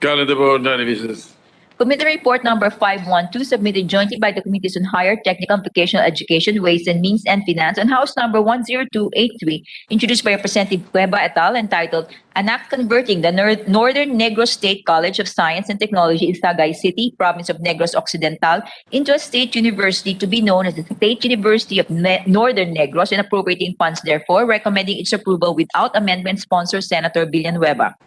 Calendar for ordinary business. Committee report number 512, submitted jointly by the Committees on Higher Technical and Vocational Education, Ways and Means, and Finance on House number 10283, introduced by Representative Cueva et al., entitled An Act Converting the Northern Negros State College of Science and Technology in Sagay City, Province of Negros Occidental, into a state university to be known as the State University of Northern Negros, and appropriating funds therefore, recommending its approval without amendment, sponsor Senator Villanueva.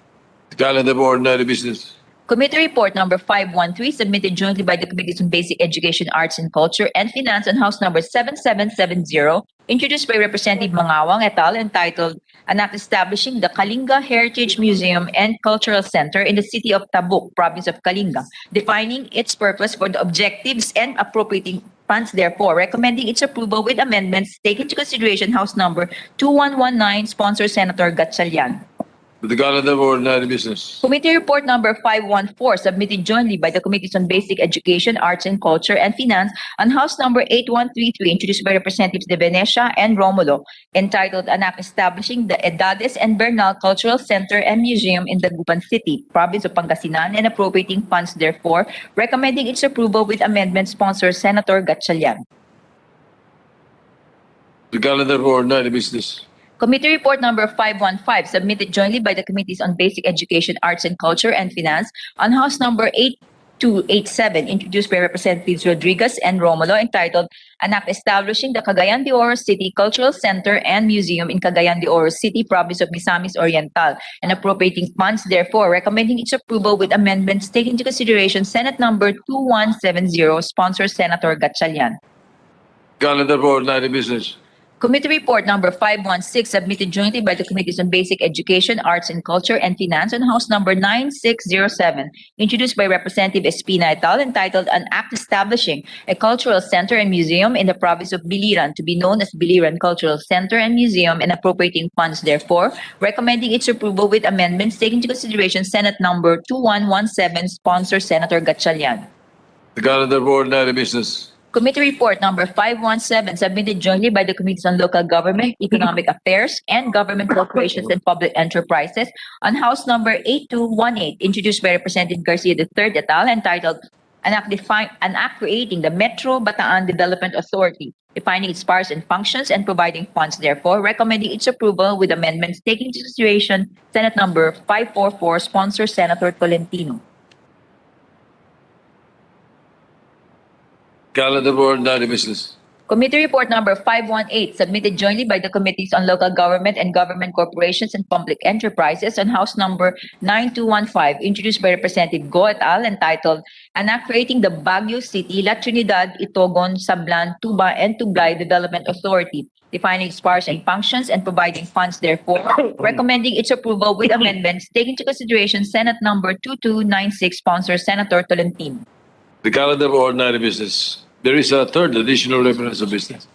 Calendar for ordinary business. Committee report number 513, submitted jointly by the Committees on Basic Education, Arts and Culture, and Finance on House number 7770, introduced by Representative Mangawang et al., entitled An Act Establishing the Kalinga Heritage Museum and Cultural Center in the city of Tabuk, Province of Kalinga, defining its purpose for the objectives and appropriating funds, therefore, recommending its approval with amendments taken into consideration House Number 2119, sponsor Senator Gatchalian. To the calendar of ordinary business. Committee Report Number 514, submitted jointly by the Committees on Basic Education, Arts and Culture, and Finance, and House Number 8133, introduced by Representatives De Venecia and Romulo, entitled An Act Establishing the Edades and Bernal Cultural Center and Museum in Dagupan City, Province of Pangasinan, and appropriating funds, therefore, recommending its approval with amendment, sponsor Senator Gatchalian. To the calendar of ordinary business. Committee Report Number 515, submitted jointly by the Committees on Basic Education, Arts and Culture, and Finance, on House Number 8287, introduced by Representatives Rodriguez and Romulo, entitled An Act Establishing the Cagayan de Oro City Cultural Center and Museum in Cagayan de Oro City, Province of Misamis Oriental, and appropriating funds, therefore, recommending its approval with amendments taken into consideration Senate Number 2170, sponsor Senator Gatchalian. Calendar of ordinary business. Committee Report Number 516, submitted jointly by the Committees on Basic Education, Arts and Culture, and Finance, on House Number 9607, introduced by Representative Espina et al., entitled An Act Establishing a Cultural Center and Museum in the Province of Biliran, to be known as Biliran Cultural Center and Museum, and appropriating funds, therefore, recommending its approval with amendments taken into consideration Senate Number 2117, sponsor Senator Gatchalian. The calendar of ordinary business. Committee Report Number 517, submitted jointly by the Committees on Local Government, Economic Affairs, and Government Corporations and Public Enterprises, on House Number 8218, introduced by Representative Garcia III et al., entitled An Act Creating the Metro Bataan Development Authority, defining its powers and functions and providing funds, therefore, recommending its approval with amendments taken into consideration Senate Number 544, sponsor Senator Tolentino. Calendar of ordinary business. Committee Report Number 518, submitted jointly by the Committees on Local Government and Government Corporations and Public Enterprises, on House Number 9215, introduced by Representative Go et al., entitled An Act Creating the Baguio City, La Trinidad, Itogon, Sablan, Tuba, and Tublay Development Authority, defining its powers and functions and providing funds, therefore, recommending its approval with amendments taken into consideration Senate Number 2296, sponsor Senator Tolentino. The calendar of ordinary business. There is a third additional reference of business.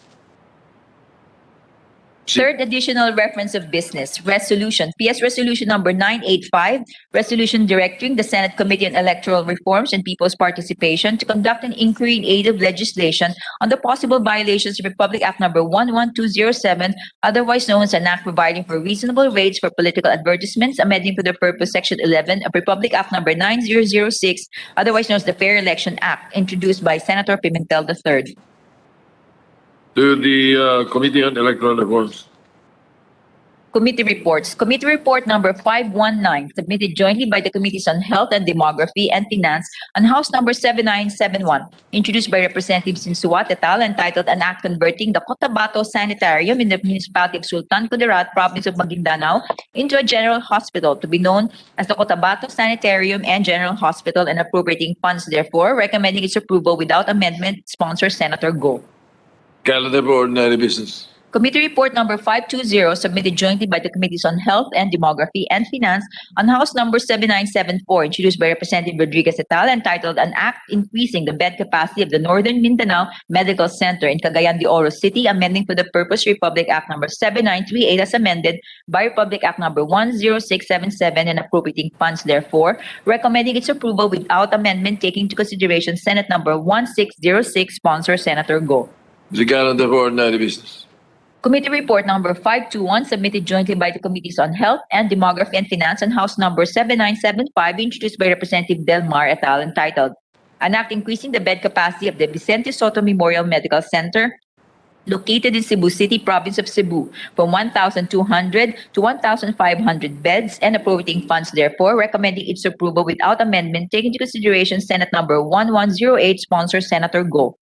Third additional reference of business, resolution, PS Resolution Number 985, resolution directing the Senate Committee on Electoral Reforms and People's Participation to conduct an inquiry in aid of legislation on the possible violations of Republic Act Number 11207, otherwise known as an act providing for reasonable rates for political advertisements, amending for the purpose Section 11 of Republic Act Number 9006, otherwise known as the Fair Election Act, introduced by Senator Pimentel III. To the Committee on Electoral Reforms. Committee reports. Committee Report Number 519, submitted jointly by the Committees on Health and Demography and Finance, on House Number 7971, introduced by Representatives Sinsuat et al., entitled An Act Converting the Cotabato Sanitarium in the Municipality of Sultan Kudarat, Province of Maguindanao, into a general hospital to be known as the Cotabato Sanitarium and General Hospital, and appropriating funds, therefore, recommending its approval without amendment, sponsor Senator Go. Calendar of ordinary business. Committee Report Number 520, submitted jointly by the Committees on Health and Demography and Finance, on House Number 7974, introduced by Representative Rodriguez et al., entitled An Act Increasing the Bed Capacity of the Northern Mindanao Medical Center in Cagayan de Oro City, amending for the purpose Republic Act Number 7938 as amended by Republic Act Number 10677, and appropriating funds, therefore, recommending its approval without amendment, taking into consideration Senate Number 1606, sponsor Senator Go. The calendar of ordinary business. Committee Report Number 521, submitted jointly by the Committees on Health and Demography and Finance, on House Number 7975, introduced by Representative Del Mar et al., entitled An Act Increasing the Bed Capacity of the Vicente Soto Memorial Medical Center, located in Cebu City, Province of Cebu, from 1,200 to 1,500 beds, and appropriating funds, therefore, recommending its approval without amendment, taking into consideration Senate Number 1108, sponsor Senator Go.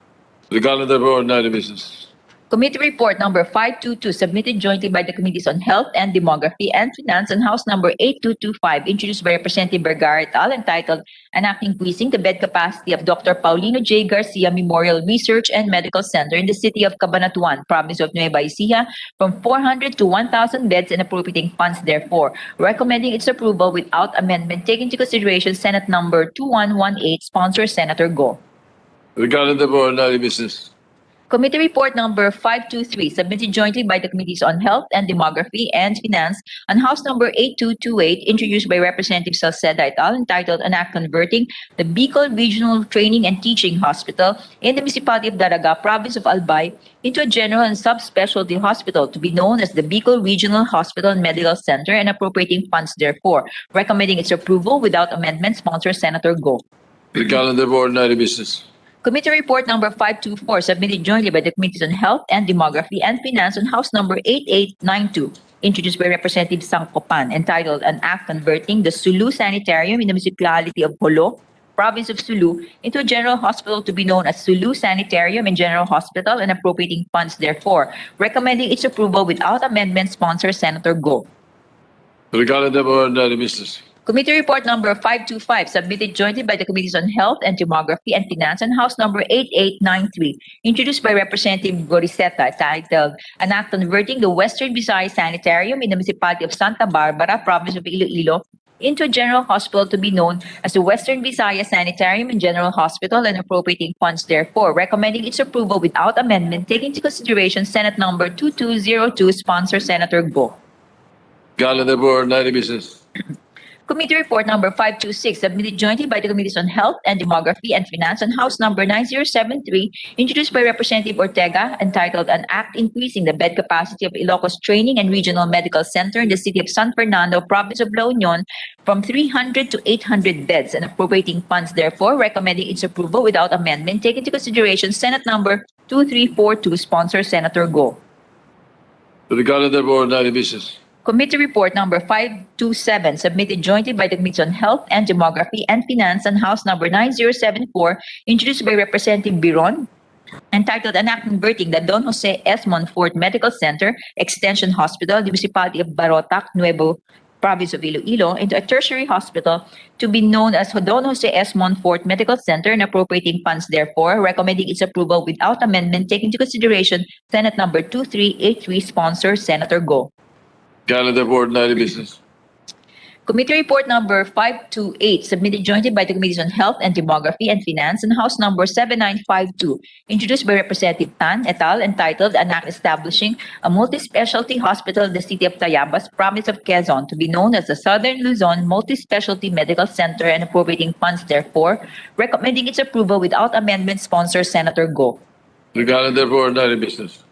The calendar of ordinary business. Committee Report Number 522, submitted jointly by the Committees on Health and Demography and Finance, on House Number 8225, introduced by Representative Vergara et al., entitled An Act Increasing the Bed Capacity of Dr. Paulino J. Garcia Memorial Research and Medical Center in the city of Cabanatuan, Province of Nueva Ecija, from 400 to 1,000 beds, and appropriating funds, therefore, recommending its approval without amendment, taking into consideration Senate Number 2118, sponsor Senator Go. The calendar of ordinary business. Committee Report Number 523, submitted jointly by the Committees on Health and Demography and Finance, and House Number 8228, introduced by Representative Salceda et al., entitled An Act Converting the Bicol Regional Training and Teaching Hospital in the Municipality of Daraga, Province of Albay, into a general and subspecialty hospital to be known as the Bicol Regional Hospital and Medical Center, and appropriating funds therefore. Recommending its approval without amendment, sponsor Senator Go. The calendar for ordinary business. Committee Report Number 524, submitted jointly by the Committees on Health and Demography and Finance, on House Number 8892, introduced by Representative Sangcopan, entitled An Act Converting the Sulu Sanitarium in the Municipality of Jolo, Province of Sulu, into a general hospital to be known as Sulu Sanitarium and General Hospital, and appropriating funds therefore. Recommending its approval without amendment, sponsor Senator Go. The calendar for ordinary business. Committee Report Number 525, submitted jointly by the Committees on Health and Demography and Finance, and House Number 8893, introduced by Representative Goriseta, titled An Act Converting the Western Visayas Sanitarium in the Municipality of Santa Barbara, Province of Iloilo, into a general hospital to be known as the Western Visayas Sanitarium and General Hospital, and appropriating funds therefore. Recommending its approval without amendment, taking into consideration Senate Number 2202, sponsor Senator Go. Calendar for ordinary business. Committee Report Number 526, submitted jointly by the Committees on Health and Demography and Finance, and House Number 9073, introduced by Representative Ortega, entitled An Act Increasing the Bed Capacity of Ilocos Training and Regional Medical Center in the City of San Fernando, Province of La Union, from 300 to 800 beds, and appropriating funds therefore. Recommending its approval without amendment, taking into consideration Senate Number 2342, sponsor Senator Go. The calendar for ordinary business. Committee Report Number 527, submitted jointly by the Committees on Health and Demography and Finance, and House Number 9074, introduced by Representative Biron, entitled An Act Converting the Don Jose S. Monfort Medical Center Extension Hospital, the Municipality of Barotac, Nuevo, Province of Iloilo, into a tertiary hospital to be known as Don Jose S. Monfort Medical Center, and appropriating funds therefore. Recommending its approval without amendment, taking into consideration Senate Number 2383, sponsor Senator Go. Calendar for ordinary business. Committee Report Number 528, submitted jointly by the Committees on Health and Demography and Finance, and House Number 7952, introduced by Representative Tan et al., entitled An Act Establishing a Multi-Specialty Hospital in the City of Tayabas, Province of Quezon, to be known as the Southern Luzon Multi-Specialty Medical Center, and appropriating funds therefore. Recommending its approval without amendment, sponsor Senator Go. The calendar for ordinary business.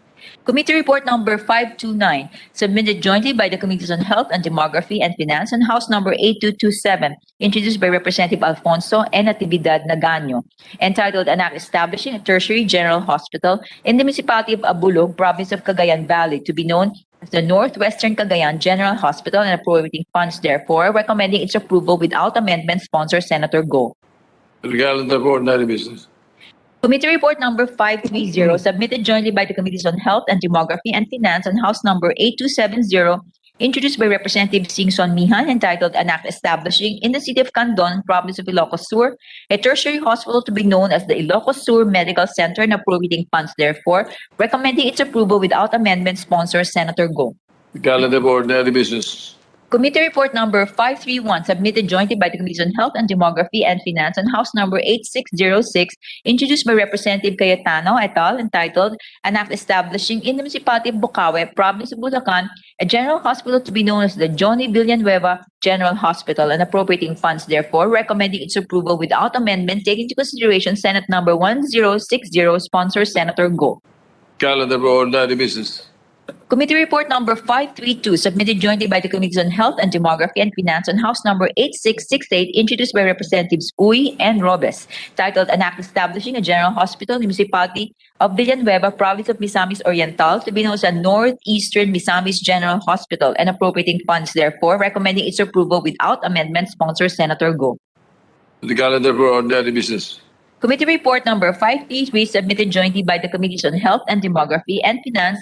Committee Report Number 529, submitted jointly by the Committees on Health and Demography and Finance, and House Number 8227, introduced by Representative Alfonso N. Natividad Nagano, entitled An Act Establishing a Tertiary General Hospital in the Municipality of Abulog, Province of Cagayan Valley, to be known as the Northwestern Cagayan General Hospital, and appropriating funds therefore. Recommending its approval without amendment, sponsor Senator Go. The calendar for ordinary business. Committee Report Number 530, submitted jointly by the Committees on Health and Demography and Finance, and House Number 8270, introduced by Representative Singson Mihan, entitled An Act Establishing in the City of Candon, Province of Ilocos Sur, a tertiary hospital to be known as the Ilocos Sur Medical Center, and appropriating funds therefore. Recommending its approval without amendment, sponsor Senator Go. The calendar for ordinary business. Committee Report Number 531, submitted jointly by the Committees on Health and Demography and Finance, and House Number 8606, introduced by Representative Cayetano et al., entitled An Act Establishing in the Municipality of Bukawe, Province of Bulacan, a general hospital to be known as the Johnny Villanueva General Hospital, and appropriating funds therefore. Recommending its approval without amendment, taking into consideration Senate Number 1060, sponsor Senator Go. Calendar for ordinary business. Committee Report Number 532, submitted jointly by the Committees on Health and Demography and Finance, on House Number 8668, introduced by Representatives Uy and Robes, titled An Act Establishing a General Hospital in the Municipality of Villanueva, Province of Misamis Oriental, to be known as a Northeastern Misamis General Hospital, and appropriating funds therefore. Recommending its approval without amendment, sponsor Senator Go. The calendar for ordinary business. Committee Report Number 533, submitted jointly by the Committees on Health and Demography and Finance,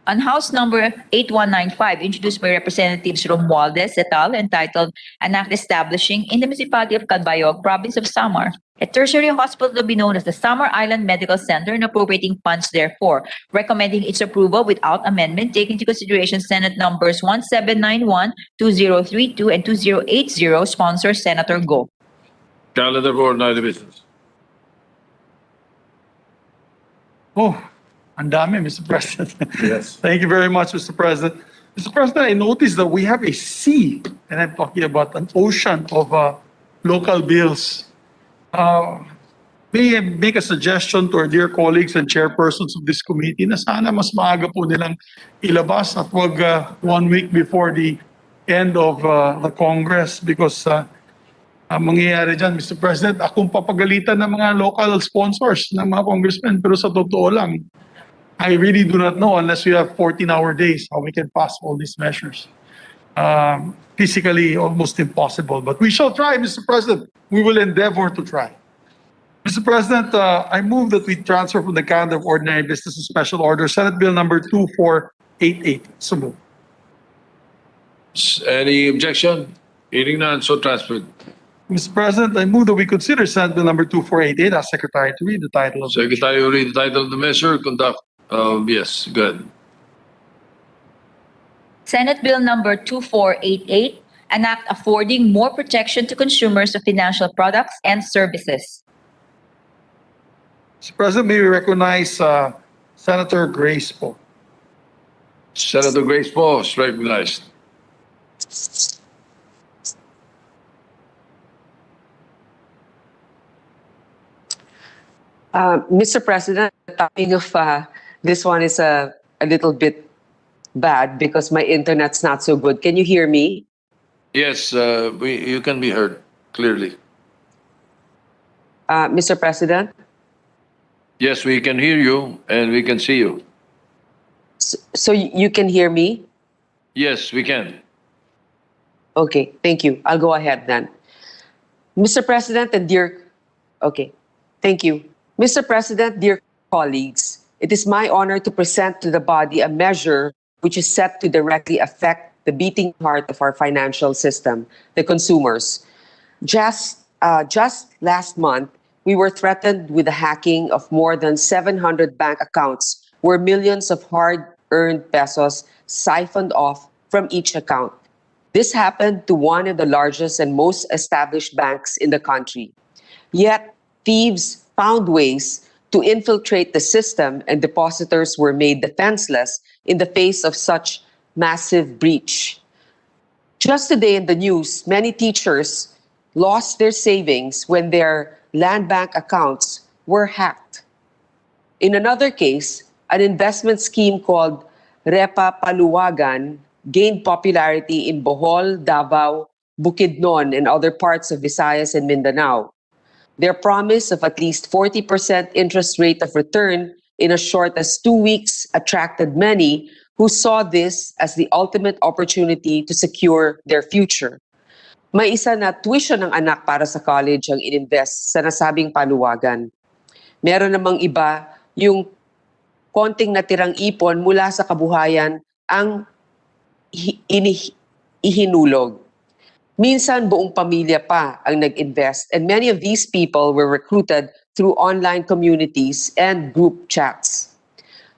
on House Number 8195, introduced by Representatives Romualdez et al., entitled An Act Establishing in the Municipality of Calbayog, Province of Samar, a tertiary hospital to be known as the Samar Island Medical Center, and appropriating funds therefore. Recommending its approval without amendment, taking into consideration Senate Numbers 1791, 2032, and 2080, sponsor Senator Go. Calendar for ordinary business. Oh, Ang dami, Mr. President. Yes. Thank you very much, Mr. President. Mr. President, I noticed that we have a sea, and I'm talking about an ocean of local bills. May I make a suggestion to our dear colleagues and chairpersons of this committee na sana mas maaga po nilang ilabas at wag 1 week before the end of the Congress because ang mangyayari dyan, Mr. President, akong papagalitan ng mga local sponsors ng mga congressmen pero sa totoo lang, I really do not know unless we have 14-hour days how we can pass all these measures. Physically almost impossible, but we shall try, Mr. President. We will endeavor to try. Mr. President, I move that we transfer from the calendar of ordinary business to special order Senate Bill number 2488. So moved. Any objection? Hearing none, so transferred. Mr. President, I move that we consider Senate Bill number 2488 as Secretary to read the title of the Secretary will read the title of the measure, conduct, yes, good. Senate Bill number 2488, an act affording more protection to consumers of financial products and services. Mr. President, may we recognize Senator Grace po. Senator Grace Poe is recognized. Mr. President, the timing of this one is a little bit bad because my internet's not so good. Can you hear me? Yes, you can be heard clearly. Mr. President? Yes, we can hear you and we can see you. So you can hear me? Yes, we can. Okay, thank you. I'll go ahead then. Mr. President and okay, thank you. Mr. President, dear colleagues, it is my honor to present to the body a measure which is set to directly affect the beating heart of our financial system, the consumers. Just last month, we were threatened with the hacking of more than 700 bank accounts where millions of hard-earned pesos siphoned off from each account. This happened to one of the largest and most established banks in the country. Yet, thieves found ways to infiltrate the system and depositors were made defenseless in the face of such massive breach. Just today in the news, many teachers lost their savings when their land bank accounts were hacked. In another case, an investment scheme called Repa Paluwagan gained popularity in Bohol, Davao, Bukidnon, and other parts of Visayas and Mindanao. Their promise of at least 40% interest rate of return in as short as 2 weeks attracted many who saw this as the ultimate opportunity to secure their future. May isa na tuition ng anak para sa college ang ininvest sa nasabing paluwagan. Meron namang iba yung konting natirang ipon mula sa kabuhayan ang ihinulog. Minsan buong pamilya pa ang nag-invest and many of these people were recruited through online communities and group chats.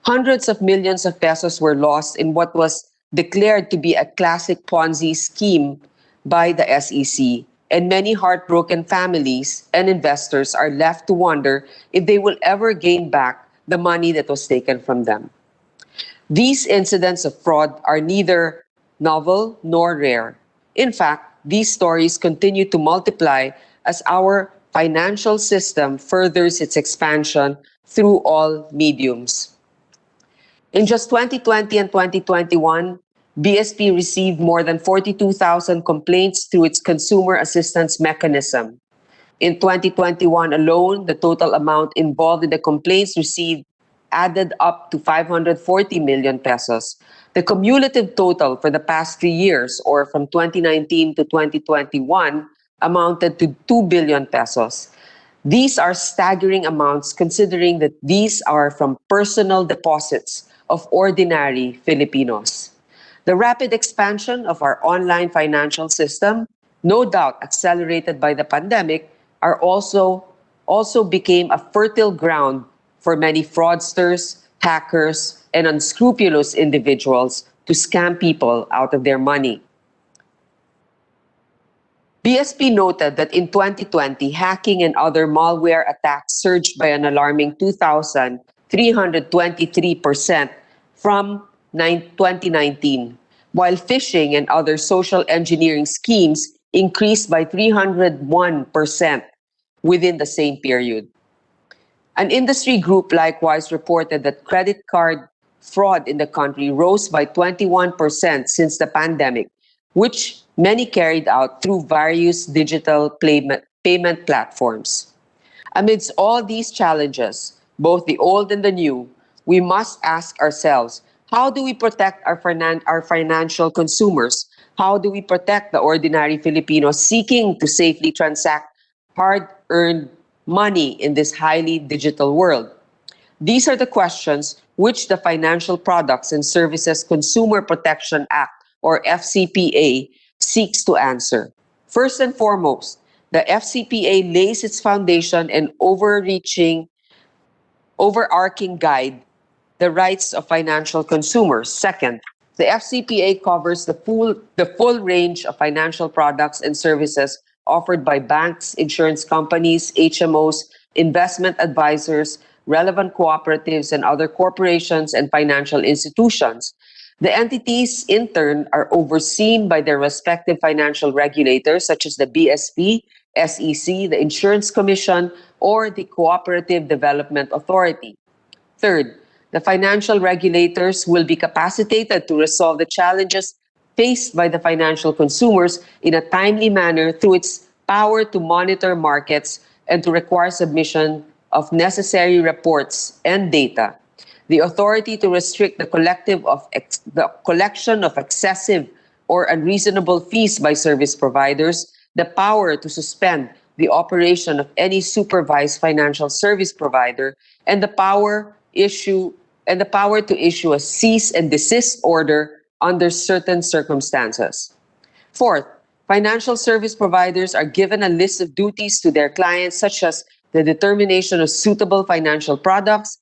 Hundreds of millions of pesos were lost in what was declared to be a classic Ponzi scheme by the SEC, and many heartbroken families and investors are left to wonder if they will ever gain back the money that was taken from them. These incidents of fraud are neither novel nor rare. In fact, these stories continue to multiply as our financial system furthers its expansion through all mediums. In just 2020 and 2021, BSP received more than 42,000 complaints through its consumer assistance mechanism. In 2021 alone, the total amount involved in the complaints received added up to 540 million pesos. The cumulative total for the past 3 years, or from 2019 to 2021, amounted to 2 billion pesos. These are staggering amounts considering that these are from personal deposits of ordinary Filipinos. The rapid expansion of our online financial system, no doubt accelerated by the pandemic, also became a fertile ground for many fraudsters, hackers, and unscrupulous individuals to scam people out of their money. BSP noted that in 2020, hacking and other malware attacks surged by an alarming 2,000 323% from 2019, while phishing and other social engineering schemes increased by 301% within the same period. An industry group likewise reported that credit card fraud in the country rose by 21% since the pandemic, which many carried out through various digital payment platforms. Amidst all these challenges, both the old and the new, we must ask ourselves, how do we protect our financial consumers? How do we protect the ordinary Filipino seeking to safely transact hard-earned money in this highly digital world? These are the questions which the Financial Products and Services Consumer Protection Act, or FCPA, seeks to answer. First and foremost, the FCPA lays its foundation and overarching guide the rights of financial consumers. Second, the FCPA covers the full range of financial products and services offered by banks, insurance companies, HMOs, investment advisors, relevant cooperatives, and other corporations and financial institutions. The entities, in turn, are overseen by their respective financial regulators, such as the BSP, SEC, the Insurance Commission, or the Cooperative Development Authority. Third, the financial regulators will be capacitated to resolve the challenges faced by the financial consumers in a timely manner through its power to monitor markets and to require submission of necessary reports and data, the authority to restrict the collection of excessive or unreasonable fees by service providers, the power to suspend the operation of any supervised financial service provider, and the power to issue a cease and desist order under certain circumstances. Fourth, financial service providers are given a list of duties to their clients, such as the determination of suitable financial products,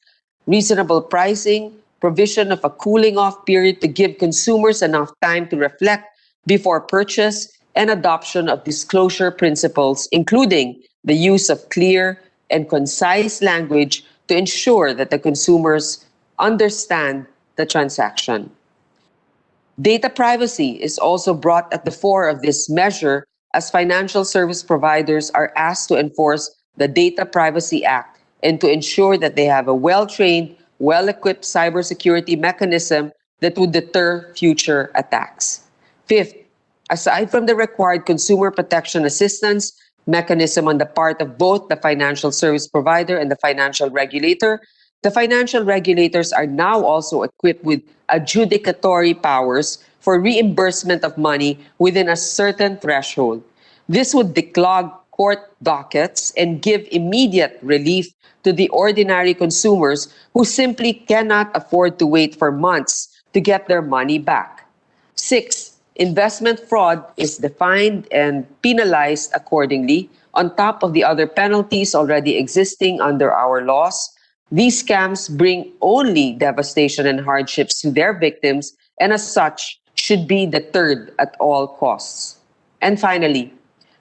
reasonable pricing, provision of a cooling-off period to give consumers enough time to reflect before purchase, and adoption of disclosure principles, including the use of clear and concise language to ensure that the consumers understand the transaction. Data privacy is also brought at the fore of this measure, as financial service providers are asked to enforce the Data Privacy Act and to ensure that they have a well-trained, well-equipped cybersecurity mechanism that would deter future attacks. Fifth, aside from the required consumer protection assistance mechanism on the part of both the financial service provider and the financial regulator, the financial regulators are now also equipped with adjudicatory powers for reimbursement of money within a certain threshold. This would declog court dockets and give immediate relief to the ordinary consumers who simply cannot afford to wait for months to get their money back. Six, investment fraud is defined and penalized accordingly on top of the other penalties already existing under our laws. These scams bring only devastation and hardships to their victims, and as such, should be deterred at all costs. And finally,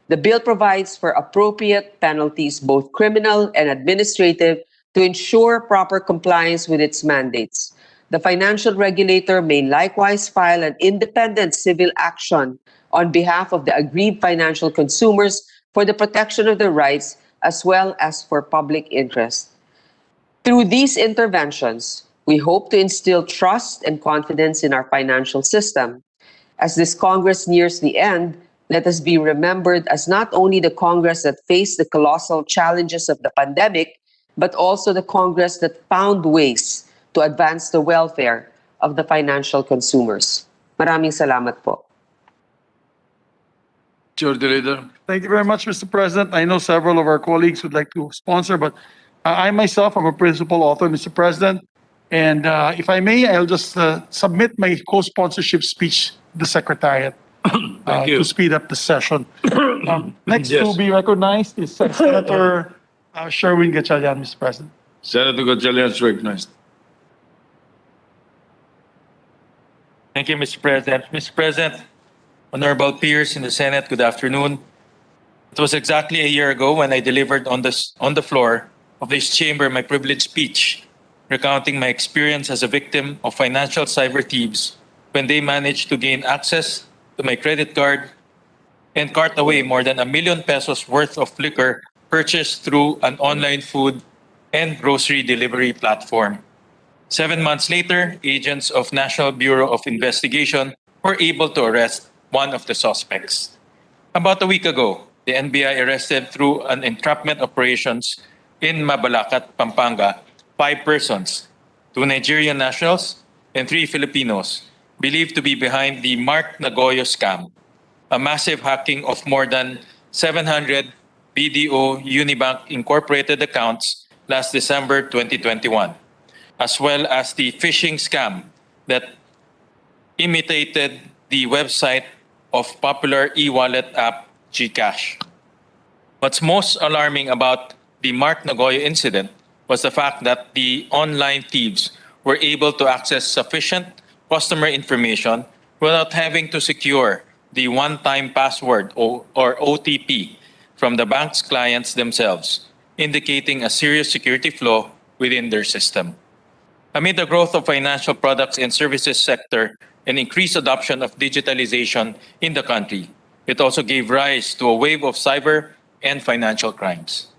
the bill provides for appropriate penalties, both criminal and administrative, to ensure proper compliance with its mandates. The financial regulator may likewise file an independent civil action on behalf of the aggrieved financial consumers for the protection of their rights as well as for public interest. Through these interventions, we hope to instill trust and confidence in our financial system. As this Congress nears the end, let us be remembered as not only the Congress that faced the colossal challenges of the pandemic, but also the Congress that found ways to advance the welfare of the financial consumers. Maraming salamat po. Majority Leader. Thank you very much, Mr. President. I know several of our colleagues would like to sponsor, but I myself am a principal author, Mr. President. And if I may, I'll just submit my co-sponsorship speech to the Secretariat Thank you. to speed up the session. Next Yes. to be recognized is Senator Sherwin Gatchalian, Mr. President. Senator Gatchalian is recognized. Thank you, Mr. President. Mr. President, honorable peers in the Senate, good afternoon. It was exactly a year ago when I delivered on the floor of this chamber my privileged speech recounting my experience as a victim of financial cyber thieves when they managed to gain access to my credit card and cart away more than 1 million pesos worth of liquor purchased through an online food and grocery delivery platform. 7 months later, agents of National Bureau of Investigation were able to arrest one of the suspects. About a week ago, the NBI arrested through an entrapment operations in Mabalacat, Pampanga, 5 persons, 2 Nigerian nationals and 3 Filipinos, believed to be behind the Mark Nagoyo scam, a massive hacking of more than 700 BDO Unibank Incorporated accounts last December 2021, as well as the phishing scam that imitated the website of popular e-wallet app GCash. What's most alarming about the Mark Nagoyo incident was the fact that the online thieves were able to access sufficient customer information without having to secure the one-time password or OTP from the bank's clients themselves, indicating a serious security flaw within their system. Amid the growth of financial products and services sector and increased adoption of digitalization in the country, it also gave rise to a wave of cyber and financial crimes.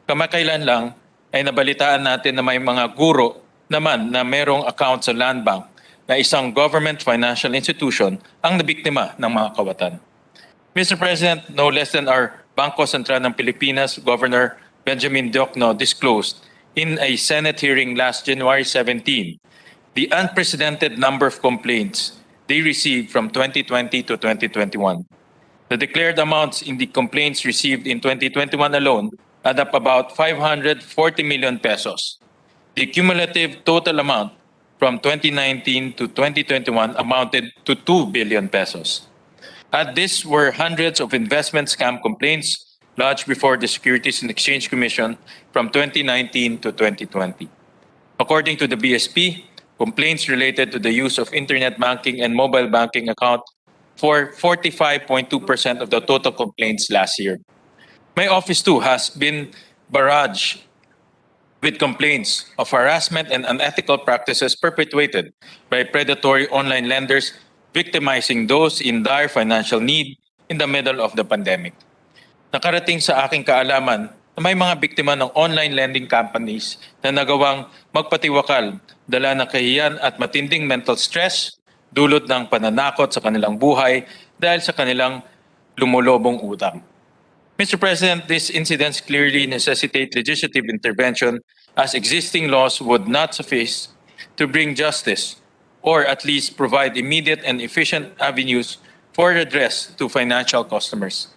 Kamakailan lang ay nabalitaan natin na may mga guro naman na merong account sa Land Bank na isang government financial institution ang nabiktima ng mga kawatan. Mr. President, no less than our Bangko Sentral ng Pilipinas Governor Benjamin Diokno disclosed in a Senate hearing last January 17 the unprecedented number of complaints they received from 2020 to 2021. The declared amounts in the complaints received in 2021 alone add up about 540 million pesos. The cumulative total amount from 2019 to 2021 amounted to 2 billion pesos. At this were hundreds of investment scam complaints lodged before the Securities and Exchange Commission from 2019 to 2020. According to the BSP, complaints related to the use of internet banking and mobile banking account for 45.2% of the total complaints last year. My office too has been barraged with complaints of harassment and unethical practices perpetuated by predatory online lenders victimizing those in dire financial need in the middle of the pandemic. Nakarating sa aking kaalaman na may mga biktima ng online lending companies na nagawang magpatiwakal, dala ng kahiyan at matinding mental stress, dulot ng pananakot sa kanilang buhay dahil sa kanilang lumulobong utang. Mr. President, these incidents clearly necessitate legislative intervention as existing laws would not suffice to bring justice or at least provide immediate and efficient avenues for redress to financial customers.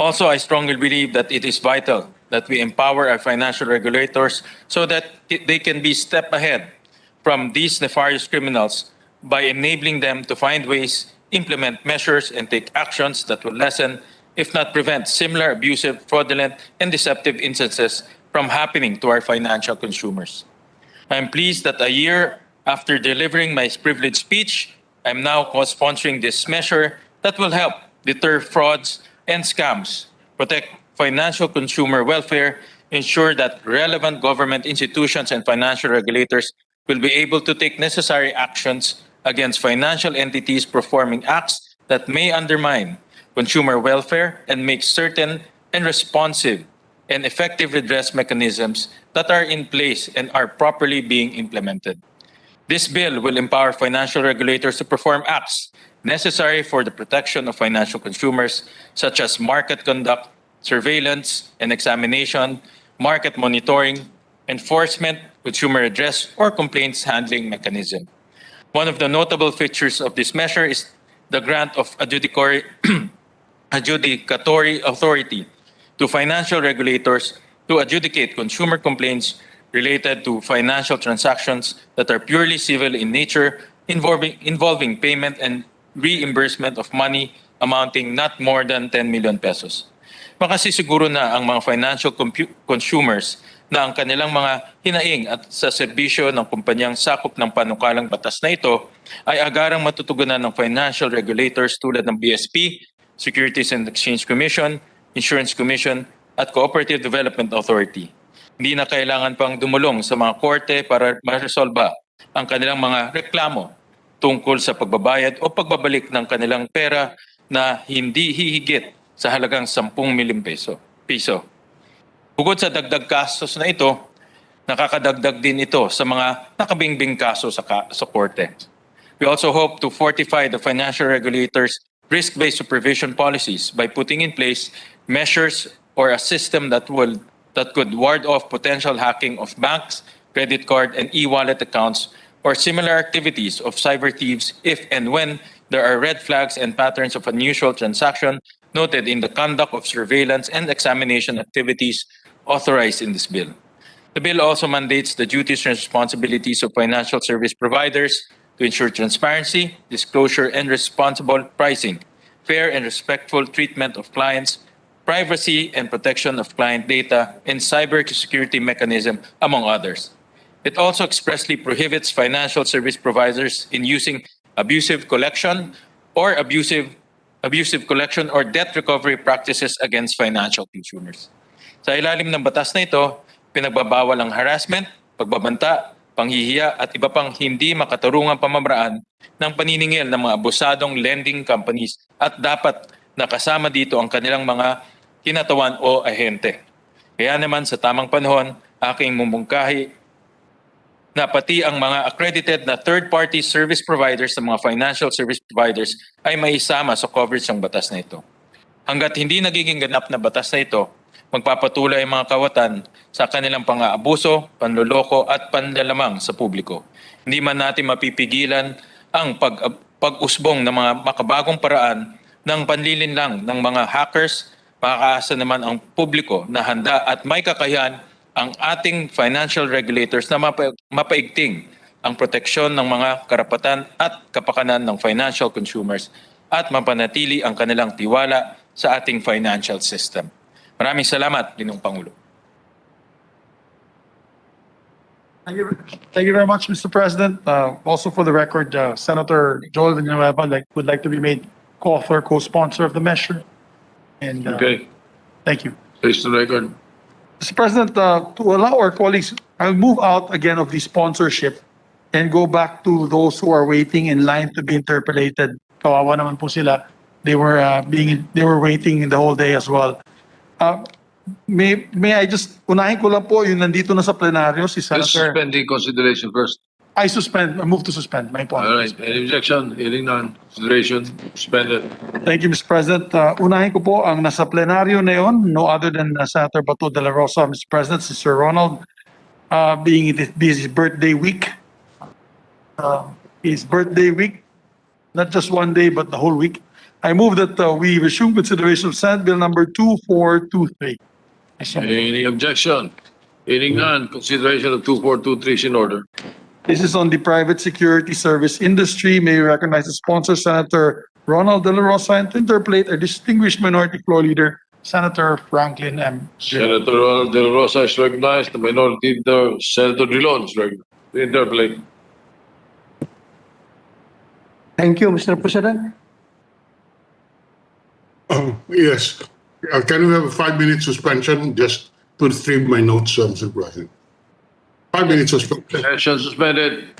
Also, I strongly believe that it is vital that we empower our financial regulators so that they can be step ahead from these nefarious criminals by enabling them to find ways, implement measures, and take actions that will lessen, if not prevent, similar abusive, fraudulent, and deceptive instances from happening to our financial consumers. I am pleased that a year after delivering my privileged speech, I am now co-sponsoring this measure that will help deter frauds and scams, protect financial consumer welfare, ensure that relevant government institutions and financial regulators will be able to take necessary actions against financial entities performing acts that may undermine consumer welfare and make certain and responsive and effective redress mechanisms that are in place and are properly being implemented. This bill will empower financial regulators to perform acts necessary for the protection of financial consumers, such as market conduct, surveillance and examination, market monitoring, enforcement, consumer redress, or complaints handling mechanism. One of the notable features of this measure is the grant of adjudicatory authority to financial regulators to adjudicate consumer complaints related to financial transactions that are purely civil in nature, involving payment and reimbursement of money amounting not more than 10 million pesos. Makasisiguro na ang mga financial consumers na ang kanilang mga hinaing at sa serbisyo ng kumpanyang sakop ng panukalang batas na ito ay agarang matutugunan ng financial regulators tulad ng BSP, Securities and Exchange Commission, Insurance Commission, at Cooperative Development Authority. Hindi na kailangan pang dumulong sa mga korte para maresolba ang kanilang mga reklamo tungkol sa pagbabayad o pagbabalik ng kanilang pera na hindi hihigit sa halagang 10 milyong piso. Bukod sa dagdag kasos na ito, nakakadagdag din ito sa mga nakabingbing kaso sa korte. We also hope to fortify the financial regulators' risk-based supervision policies by putting in place measures or a system that could ward off potential hacking of banks, credit card, and e-wallet accounts or similar activities of cyber thieves if and when there are red flags and patterns of unusual transaction noted in the conduct of surveillance and examination activities authorized in this bill. The bill also mandates the duties and responsibilities of financial service providers to ensure transparency, disclosure, and responsible pricing, fair and respectful treatment of clients, privacy and protection of client data, and cybersecurity mechanism, among others. It also expressly prohibits financial service providers in using abusive collection or debt recovery practices against financial consumers. Sa ilalim ng batas na ito, pinagbabawal ang harassment, pagbabanta, panghihiya at iba pang hindi makatarungang pamamaraan ng paniningil ng mga abusadong lending companies at dapat nakasama dito ang kanilang mga kinatawan o ahente. Kaya naman sa tamang panahon, aking mumungkahi na pati ang mga accredited na third-party service providers sa mga financial service providers ay maisama sa coverage ng batas na ito. Hanggat hindi nagiging ganap na batas na ito, magpapatuloy ang mga kawatan sa kanilang pang-aabuso, panloloko at panlalamang sa publiko. Hindi man natin mapipigilan ang pag-usbong ng mga makabagong paraan ng panlilinlang ng mga hackers, makakaasa naman ang publiko na handa at may kakayahan ang ating financial regulators na mapaigting ang proteksyon ng mga karapatan at kapakanan ng financial consumers at mapanatili ang kanilang tiwala sa ating financial system. Maraming salamat, Ginoong Pangulo. Thank you very much, Mr. President. Also for the record, Senator Joel Villanueva would like to be made co-author, co-sponsor of the measure. And Okay, thank you. please the record. Mr. President, to allow our colleagues, I'll move out again of the sponsorship and go back to those who are waiting in line to be interpolated. Kawawa naman po sila. They were waiting the whole day as well. May I just unahin ko lang po yung nandito na sa plenaryo si Let's Senator. suspend the consideration first. I move to suspend. My All right, apologies. any objection? Hearing none, consideration suspended. Thank you, Mr. President. Unahin ko po ang nasa plenaryo na yon, no other than Senator Bato de la Rosa, Mr. President, si Sir Ronald, being his birthday week. His birthday week, not just one day, but the whole week. I move that we resume consideration of Senate Bill number 2423. Any objection? Hearing none, consideration of 2423 is in order. This is on the private security service industry. May we recognize the sponsor, Senator Ronald De La Rosa, and to interpolate our distinguished minority floor leader, Senator Franklin M. Senator Ronald De La Rosa is recognized. The minority leader, Senator Drilon, is recognized. To interpolate. Thank you, Mr. President. Yes. Can we have a 5-minute suspension just to retrieve my notes, Mr. President? 5 minutes suspension. Session suspended.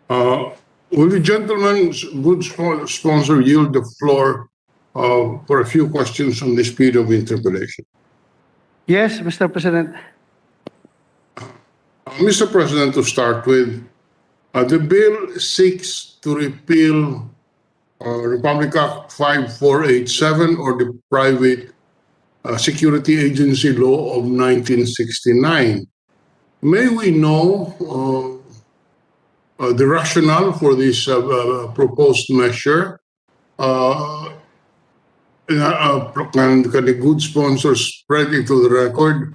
Will the gentleman's good sponsor yield the floor for a few questions on the speed of interpolation? Yes, Mr. President. Mr. President, to start with, the bill seeks to repeal Republic Act 5487 or the Private Security Agency Law of 1969. May we know the rationale for this proposed measure? Can the good sponsors spread it to the record?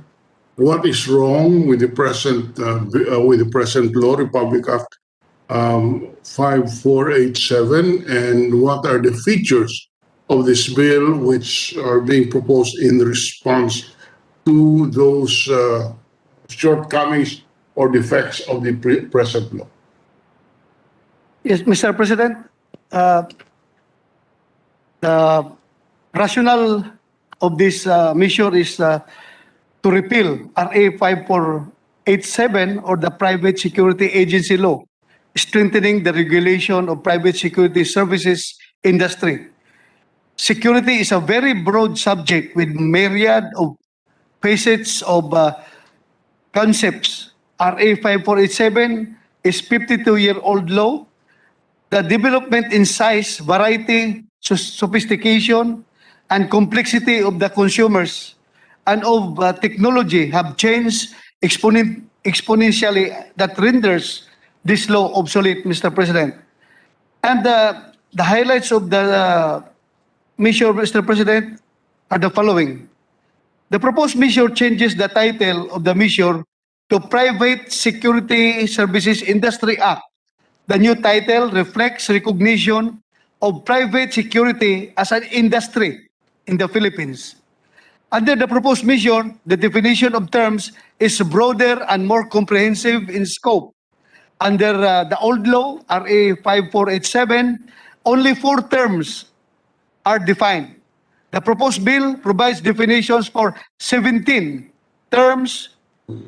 What is wrong with the present law, Republic Act 5487, and what are the features of this bill which are being proposed in response to those shortcomings or defects of the present law? Yes, Mr. President. The rationale of this measure is to repeal RA 5487 or the Private Security Agency Law, strengthening the regulation of private security services industry. Security is a very broad subject with myriad of facets of concepts. RA 5487 is 52-year-old law. The development in size, variety, sophistication, and complexity of the consumers and of technology have changed exponentially that renders this law obsolete, Mr. President. And the highlights of the measure, Mr. President, are the following. The proposed measure changes the title of the measure to Private Security Services Industry Act. The new title reflects recognition of private security as an industry in the Philippines. Under the proposed measure, the definition of terms is broader and more comprehensive in scope. Under the old law, RA 5487, only 4 terms are defined. The proposed bill provides definitions for 17 terms,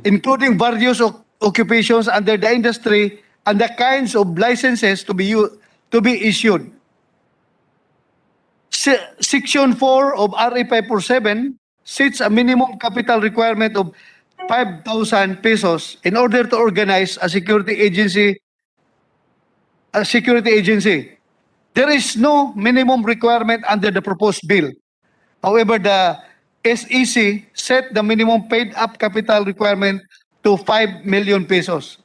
including various occupations under the industry and the kinds of licenses to be issued. Section 4 of RA 547 sets a minimum capital requirement of 5,000 pesos in order to organize a security agency. There is no minimum requirement under the proposed bill. However, the SEC set the minimum paid-up capital requirement to 5 million pesos.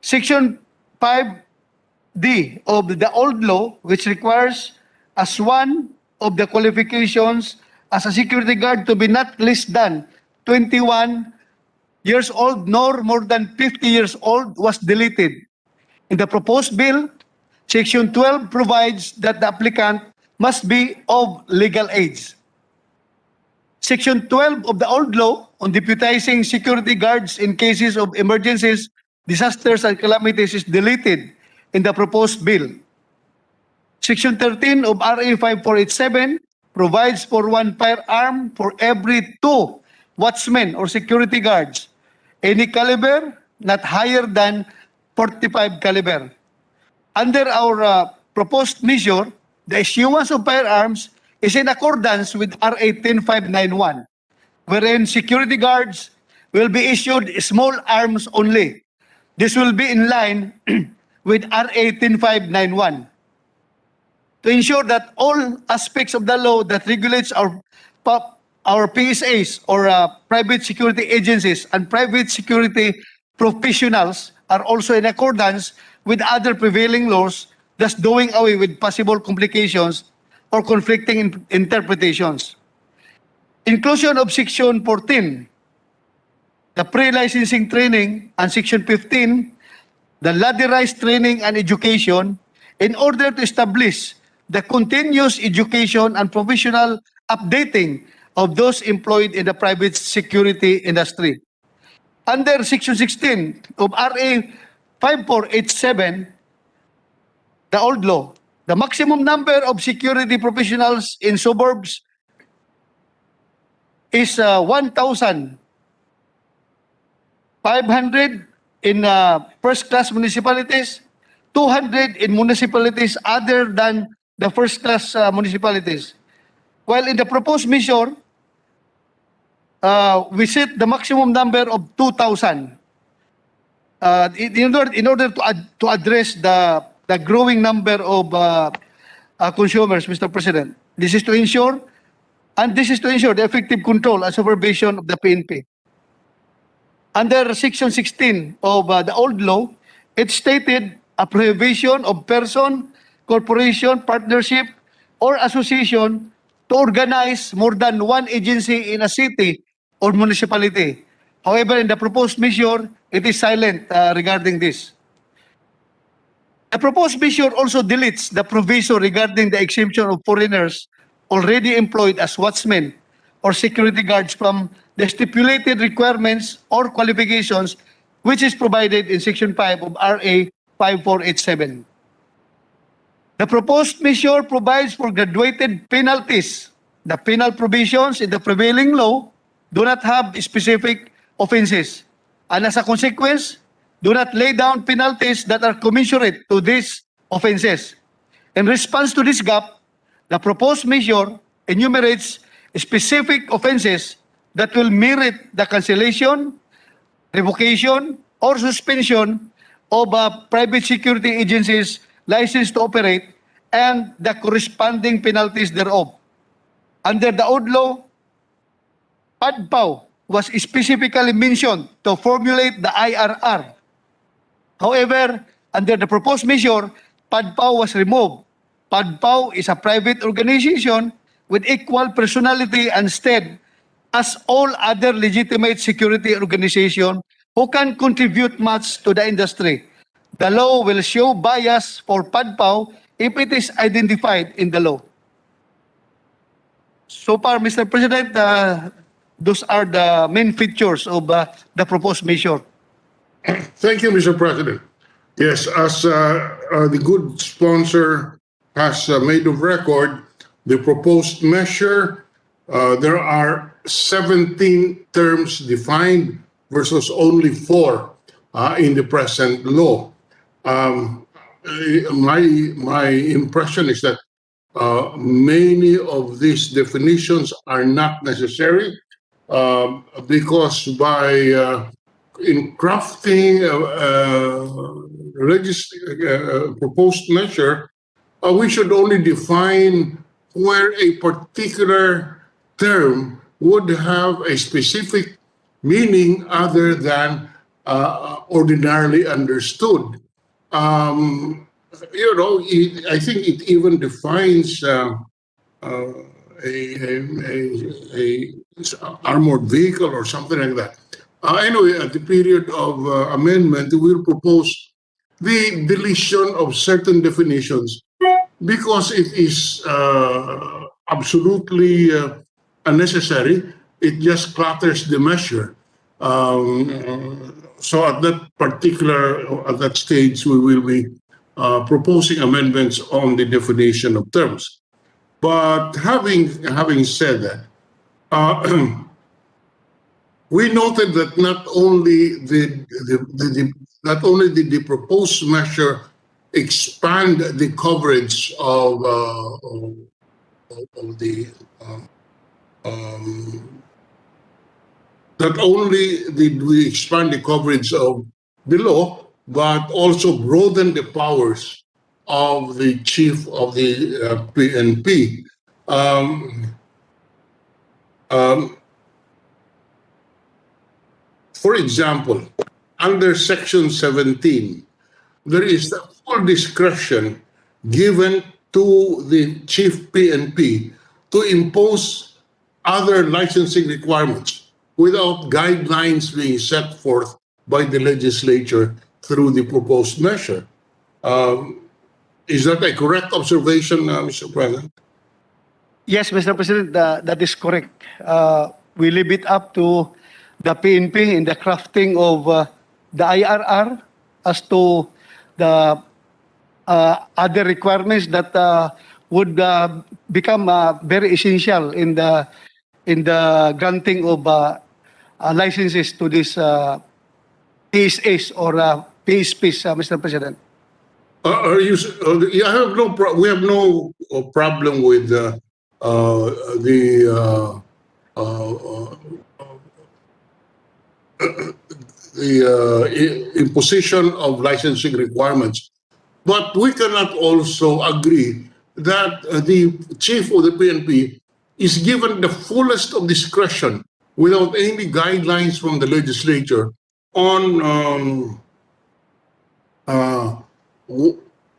Section 5D of the old law, which requires as one of the qualifications as a security guard to be not less than 21 years old nor more than 50 years old, was deleted. In the proposed bill, Section 12 provides that the applicant must be of legal age. Section 12 of the old law on deputizing security guards in cases of emergencies, disasters, and calamities is deleted in the proposed bill. Section 13 of RA 5487 provides for 1 firearm for every 2 watchmen or security guards, any caliber not higher than 45 caliber. Under our proposed measure, the issuance of firearms is in accordance with RA 10591, wherein security guards will be issued small arms only. This will be in line with RA 10591. To ensure that all aspects of the law that regulates our PSAs or private security agencies and private security professionals are also in accordance with other prevailing laws, thus doing away with possible complications or conflicting interpretations. Inclusion of Section 14, the pre-licensing training, and Section 15, the ladderized training and education, in order to establish the continuous education and professional updating of those employed in the private security industry. Under Section 16 of RA 5487, the old law, the maximum number of security professionals in suburbs is 1,500 in first-class municipalities, 200 in municipalities other than the first-class municipalities. While in the proposed measure, we set the maximum number of 2,000 in order to address the growing number of consumers, Mr. President. This is to ensure the effective control and supervision of the PNP. Under Section 16 of the old law, it stated a prohibition of person, corporation, partnership, or association to organize more than one agency in a city or municipality. However, in the proposed measure, it is silent regarding this. The proposed measure also deletes the provision regarding the exemption of foreigners already employed as watchmen or security guards from the stipulated requirements or qualifications which is provided in Section 5 of RA 5487. The proposed measure provides for graduated penalties. The penal provisions in the prevailing law do not have specific offenses, and as a consequence, do not lay down penalties that are commensurate to these offenses. In response to this gap, the proposed measure enumerates specific offenses that will merit the cancellation, revocation, or suspension of private security agencies licensed to operate and the corresponding penalties thereof. Under the old law, PADPAW was specifically mentioned to formulate the IRR. However, under the proposed measure, PADPAW was removed. PADPAW is a private organization with equal personality and stead as all other legitimate security organizations who can contribute much to the industry. The law will show bias for PADPAW if it is identified in the law. So far, Mr. President, those are the main features of the proposed measure. Thank you, Mr. President. Yes, as the good sponsor has made of record, the proposed measure, there are 17 terms defined versus only 4 in the present law. My impression is that many of these definitions are not necessary because in crafting a proposed measure, we should only define where a particular term would have a specific meaning other than ordinarily understood. I think it even defines a armored vehicle or something like that. Anyway, at the period of amendment, we will propose the deletion of certain definitions because it is absolutely unnecessary. It just clutters the measure. So at that stage, we will be proposing amendments on the definition of terms. But having said that, we noted that not only did the proposed measure expand the coverage of the not only did we expand the coverage of the law, but also broaden the powers of the chief of the PNP. For example, under Section 17, there is the full discretion given to the chief PNP to impose other licensing requirements without guidelines being set forth by the legislature through the proposed measure. Is that a correct observation, Mr. President? Yes, Mr. President, that is correct. We leave it up to the PNP in the crafting of the IRR as to the other requirements that would become very essential in the granting of licenses to these PSAs or PSPs, Mr. President. Are you? I have no. We have no problem with the imposition of licensing requirements, but we cannot also agree that the chief of the PNP is given the fullest of discretion without any guidelines from the legislature on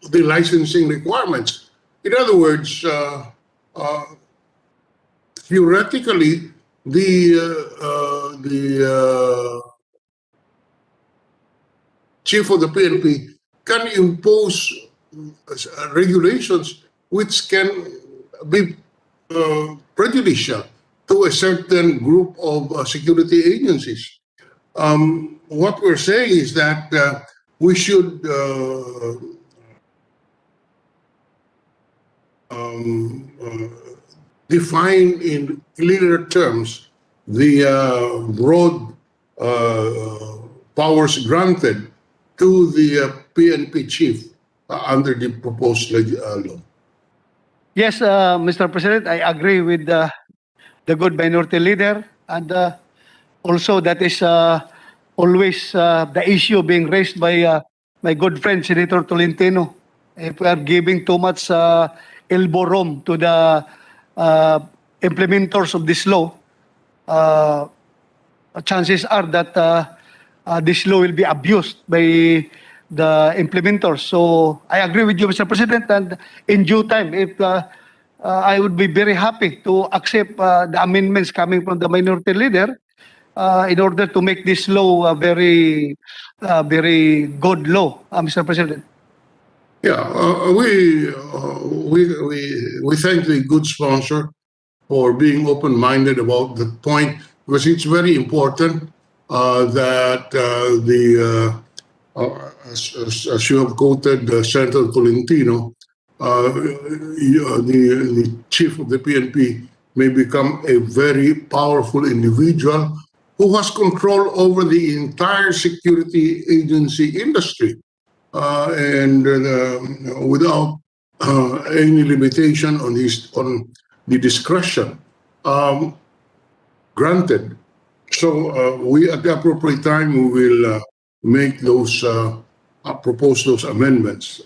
the licensing requirements. In other words, theoretically, the chief of the PNP can impose regulations which can be prejudicial to a certain group of security agencies. What we're saying is that we should define in clearer terms the broad powers granted to the PNP chief under the proposed law. Yes, Mr. President, I agree with the good minority leader, and also that is always the issue being raised by my good friend Senator Tolentino. If we are giving too much elbow room to the implementers of this law, chances are that this law will be abused by the implementers. So I agree with you, Mr. President, and in due time, if I would be very happy to accept the amendments coming from the minority leader in order to make this law a very good law, Mr. President. Yeah, we thank the good sponsor for being open-minded about the point, because it's very important that as you have quoted Senator Tolentino, the chief of the PNP may become a very powerful individual who has control over the entire security agency industry. And without any limitation on the discretion granted. So we, at the appropriate time, we will make those propose those amendments.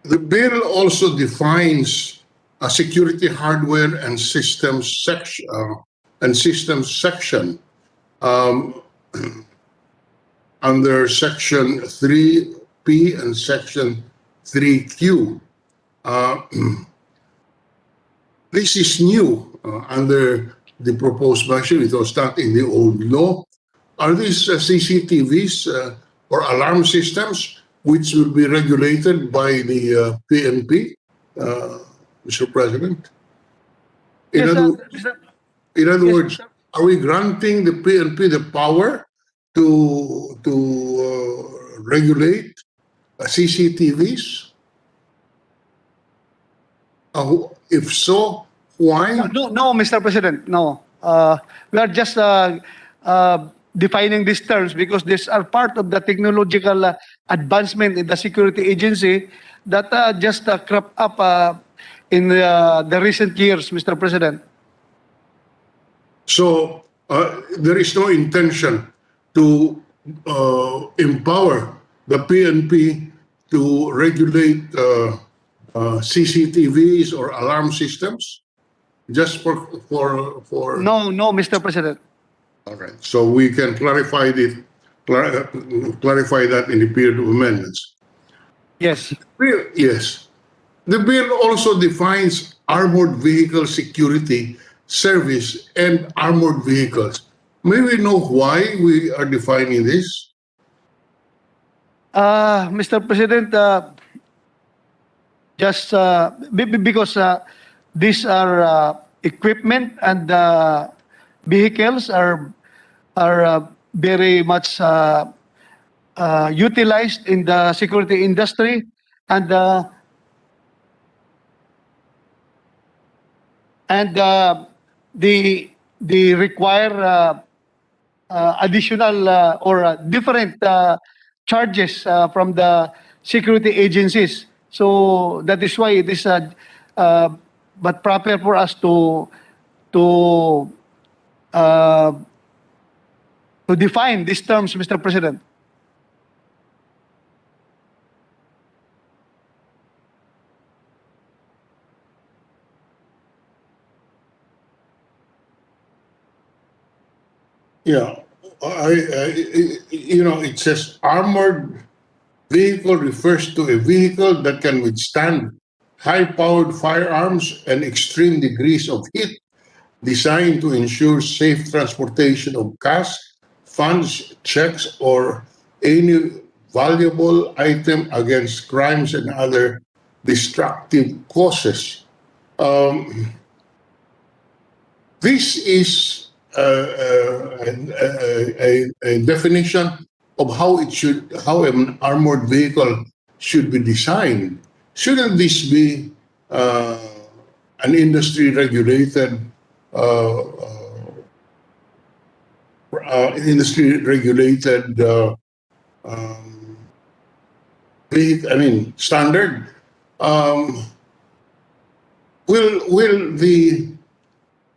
The bill also defines a security hardware and systems section under Section 3P and Section 3Q. This is new under the proposed version. It was not in the old law. Are these CCTVs or alarm systems which will be regulated by the PNP, Mr. President? In other words, are we granting the PNP the power to regulate CCTVs? If so, why? No, Mr. President, no. We are just defining these terms because these are part of the technological advancement in the security agency that just cropped up in the recent years, Mr. President. So there is no intention to empower the PNP to regulate CCTVs or alarm systems, just for No, Mr. President. All right. So we can clarify that in the period of amendments. Yes. Yes. The bill also defines armored vehicle security service and armored vehicles. May we know why we are defining this? Mr. President, just because these are equipment and vehicles are are very much utilized in the security industry, and they require additional or different charges from the security agencies. So that is why it is but proper for us to define these terms, Mr. President. Yeah, it says armored vehicle refers to a vehicle that can withstand high-powered firearms and extreme degrees of heat, designed to ensure safe transportation of cash, funds, checks, or any valuable item against crimes and other destructive causes. This is a definition of how an armored vehicle should be designed. Shouldn't this be an industry regulated standard? Will the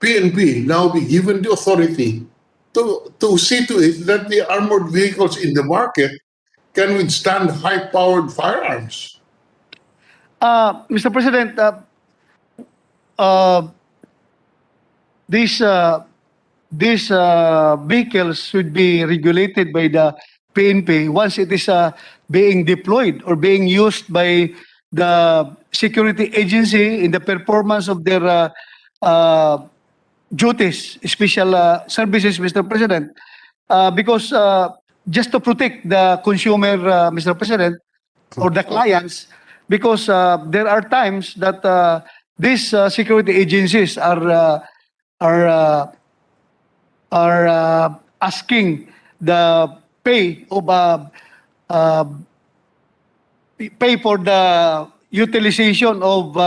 PNP now be given the authority to see to it that the armored vehicles in the market can withstand high-powered firearms? Mr. President, these vehicles should be regulated by the PNP once it is being deployed or being used by the security agency in the performance of their duties, special services, Mr. President, because just to protect the consumer, Mr. President, or the clients, because there are times that these security agencies are asking the pay for the utilization of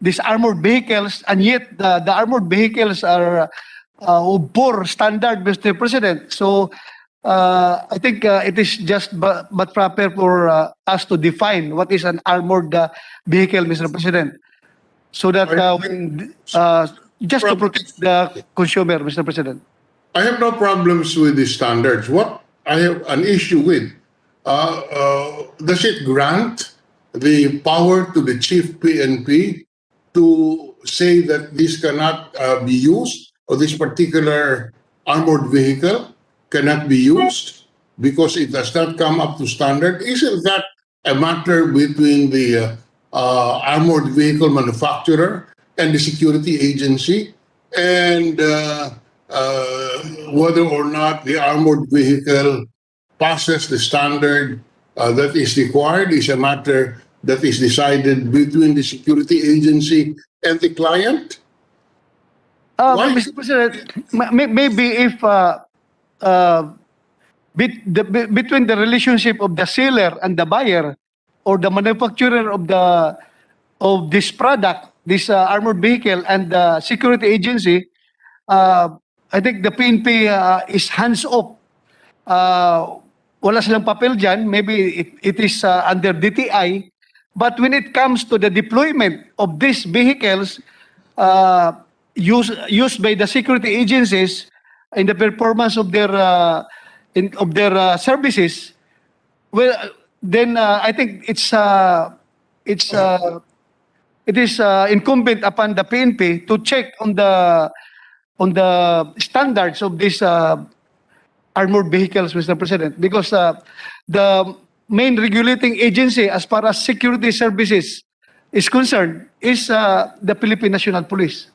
these armored vehicles, and yet the armored vehicles are of poor standard, Mr. President. So I think it is just but proper for us to define what is an armored vehicle, Mr. President, so that just to protect the consumer, Mr. President. I have no problems with the standards. What I have an issue with, does it grant the power to the chief PNP to say that this cannot be used, or this particular armored vehicle cannot be used because it does not come up to standard? Isn't that a matter between the armored vehicle manufacturer and the security agency, and whether or not the armored vehicle passes the standard that is required is a matter that is decided between the security agency and the client? Mr. President, maybe if between the relationship of the seller and the buyer, or the manufacturer of this product, this armored vehicle, and the security agency, I think the PNP is hands off. Wala silang papel dyan. Maybe it is under DTI. But when it comes to the deployment of these vehicles used by the security agencies in the performance of their services, well, then I think it is incumbent upon the PNP to check on the standards of these armored vehicles, Mr. President, because the main regulating agency as far as security services is concerned is the Philippine National Police.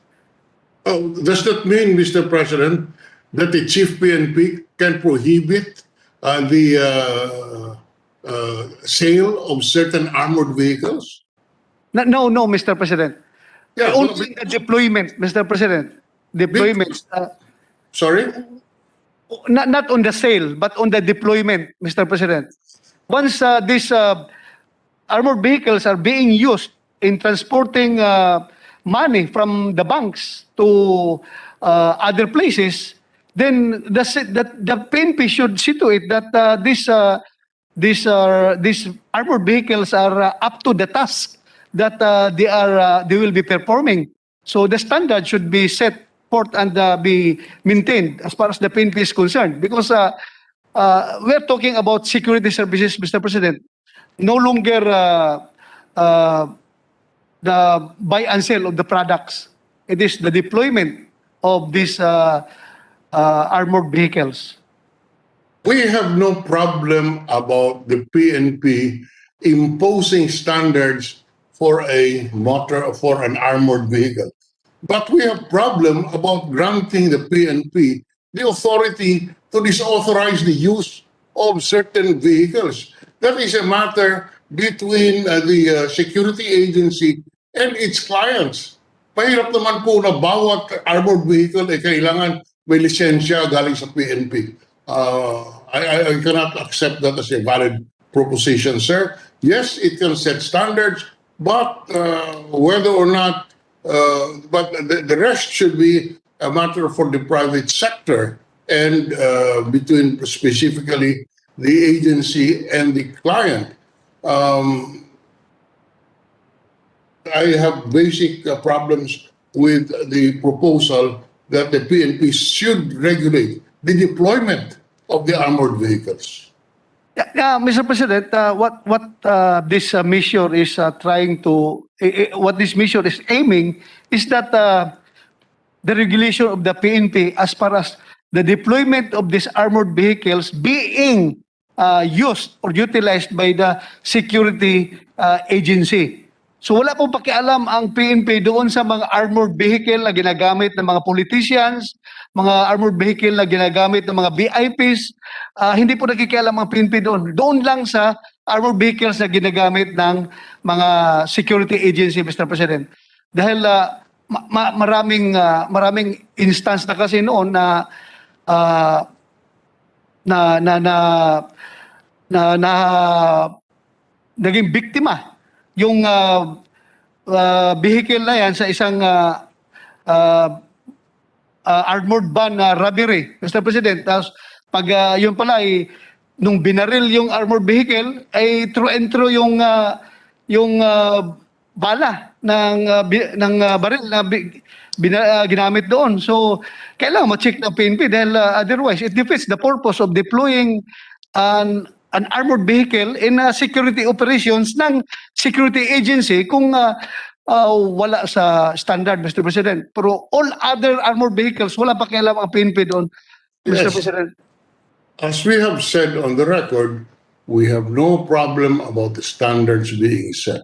Does that mean, Mr. President, that the chief PNP can prohibit the sale of certain armored vehicles? No, Mr. President. Yeah, Only the deployment, Mr. President. Deployment. Sorry? Not on the sale, but on the deployment, Mr. President. Once these armored vehicles are being used in transporting money from the banks to other places, then the PNP should see to it that these armored vehicles are up to the task that they will be performing. So the standard should be set forth and be maintained as far as the PNP is concerned, because we're talking about security services, Mr. President. No longer the buy and sell of the products. It is the deployment of these armored vehicles. We have no problem about the PNP imposing standards for an armored vehicle. But we have problem about granting the PNP the authority to disauthorize the use of certain vehicles. That is a matter between the security agency and its clients. Mahirap naman po na bawat armored vehicle ay kailangan may lisensya galing sa PNP. I cannot accept that as a valid proposition, sir. Yes, it can set standards, but whether or not, but the rest should be a matter for the private sector and between specifically the agency and the client. I have basic problems with the proposal that the PNP should regulate the deployment of the armored vehicles. Yeah, Mr. President, what this measure is trying to, what this measure is aiming is that the regulation of the PNP as far as the deployment of these armored vehicles being used or utilized by the security agency. So wala pong pakialam ang PNP doon sa mga armored vehicle na ginagamit ng mga politicians, mga armored vehicle na ginagamit ng mga VIPs. Hindi po nakikialam ang PNP doon. Doon lang sa armored vehicles na ginagamit ng mga security agency, Mr. President. Dahil maraming instance na kasi noon na naging biktima yung vehicle na yan sa isang armored van robbery, Mr. President. Tapos pag yun pala ay nung binaril yung armored vehicle ay through and through yung bala ng baril na ginamit doon. So kailangan ma-check ng PNP dahil otherwise it defeats the purpose of deploying an armored vehicle in security operations ng security agency kung wala sa standard, Mr. President. Pero all other armored vehicles, wala pa kailangan ang PNP doon, Mr. Yes. President. As we have said on the record, we have no problem about the standards being set.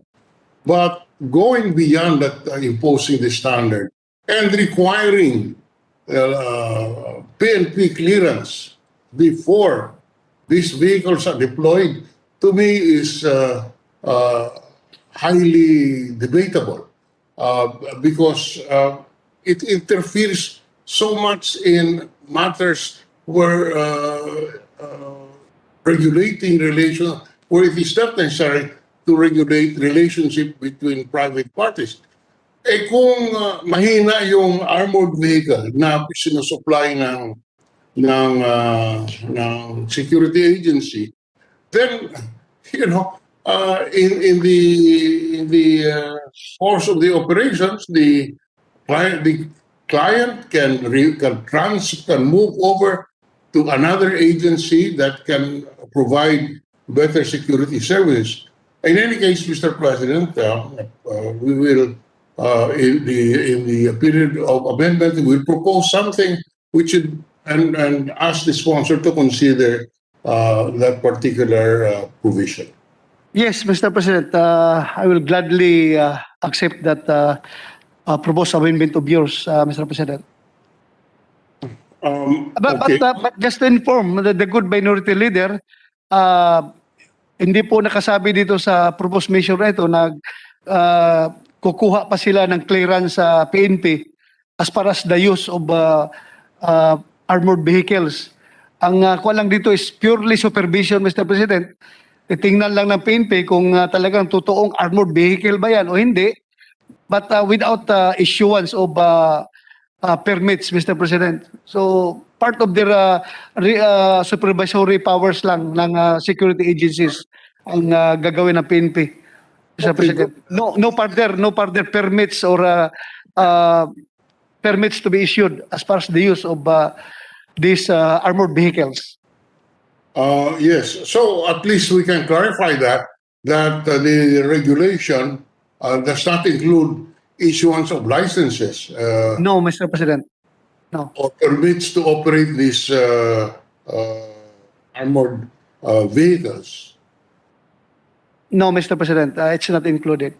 But going beyond that, imposing the standard and requiring PNP clearance before these vehicles are deployed, to me is highly debatable because it interferes so much in matters where regulating relation, where it is not necessary to regulate relationship between private parties. Eh kung mahina yung armored vehicle na sinusupply ng security agency, then in the course of the operations, the client can move over to another agency that can provide better security service. In any case, Mr. President, we will in the period of amendment, we will propose something which should and ask the sponsor to consider that particular provision. Yes, Mr. President, I will gladly accept that proposed amendment of yours, Mr. President. Okay. But just to inform the good minority leader, hindi po nakasabi dito sa proposed measure na ito na kukuha pa sila ng clearance sa PNP as far as the use of armored vehicles. Ang kuha lang dito is purely supervision, Mr. President. Titingnan lang ng PNP kung talagang totoong armored vehicle ba yan o hindi. But without issuance of permits, Mr. President. So part of their supervisory powers lang ng security agencies ang gagawin ng PNP, Mr. President. No further permits or permits to be issued as far as the use of these armored vehicles. Yes, so at least we can clarify that the regulation does not include issuance of licenses. No, Mr. President. No. Or permits to operate these armored vehicles. No, Mr. President. It's not included.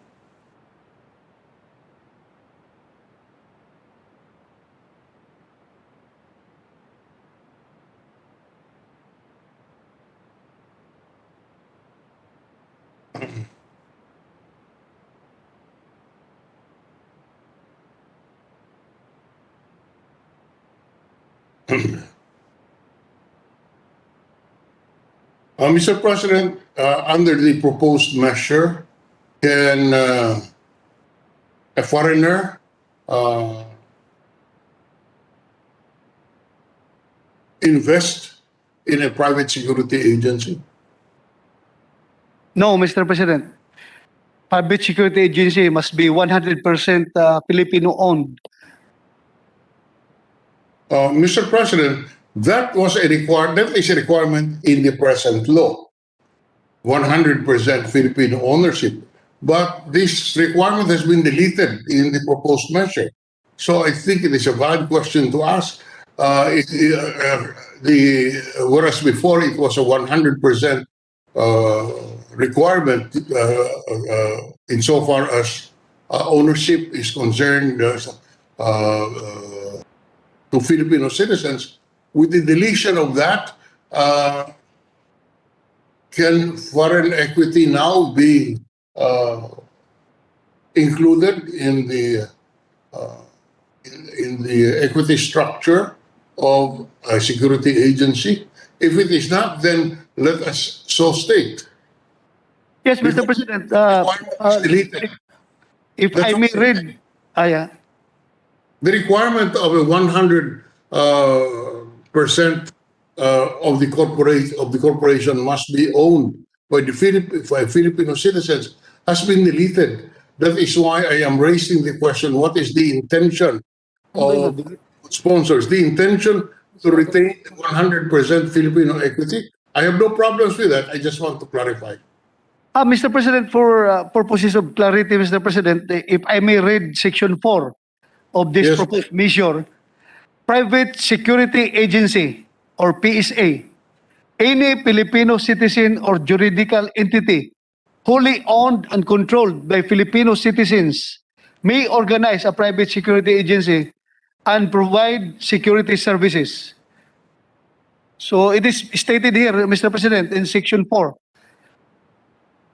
Mr. President, under the proposed measure, can a foreigner invest in a private security agency? No, Mr. President. Private security agency must be 100% Filipino-owned. Mr. President, that is a requirement in the present law, 100% Filipino ownership. But this requirement has been deleted in the proposed measure. So I think it is a valid question to ask. Whereas before it was a 100% requirement insofar as ownership is concerned to Filipino citizens. With the deletion of that, can foreign equity now be included in the equity structure of a security agency? If it is not, then let us so state. Yes, Mr. President. If I may read, yeah. The requirement of a 100% of the corporation must be owned by Filipino citizens has been deleted. That is why I am raising the question: what is the intention of sponsors? The intention to retain 100% Filipino equity? I have no problems with that. I just want to clarify. Mr. President, for purposes of clarity, Mr. President, if I may read Section 4 of this proposed measure, private security agency or PSA, any Filipino citizen or juridical entity wholly owned and controlled by Filipino citizens may organize a private security agency and provide security services. So it is stated here, Mr. President, in Section 4.